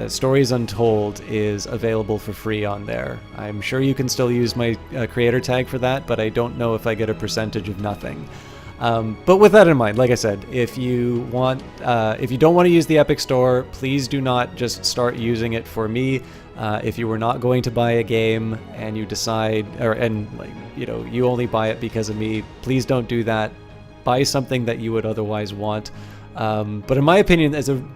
S1: Stories Untold is available for free on there. I'm sure you can still use my creator tag for that, but I don't know if I get a percentage of nothing. But with that in mind, like I said, if you don't want to use the Epic Store, please do not just start using it for me. If you were not going to buy a game and you decide, you only buy it because of me, please don't do that. Buy something that you would otherwise want. But in my opinion,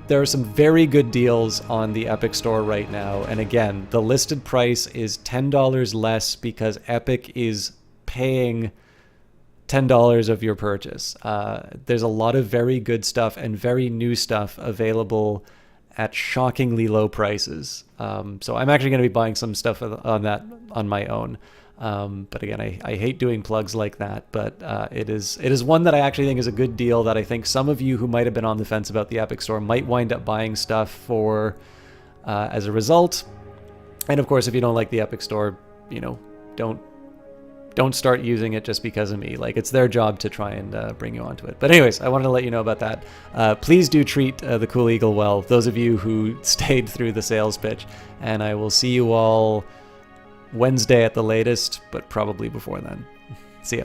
S1: there are some very good deals on the Epic Store right now. And again, the listed price is $10 less because Epic is paying $10 of your purchase. There's a lot of very good stuff and very new stuff available at shockingly low prices. So I'm actually going to be buying some stuff on that on my own. But again, I hate doing plugs like that, but it is one that I actually think is a good deal that I think some of you who might have been on the fence about the Epic Store might wind up buying stuff for as a result. And of course, if you don't like the Epic Store, don't start using it just because of me. Like, it's their job to try and bring you onto it. But anyways, I wanted to let you know about that. Please do treat the Cool Eagle well, those of you who stayed through the sales pitch. And I will see you all Wednesday at the latest, but probably before then. See ya.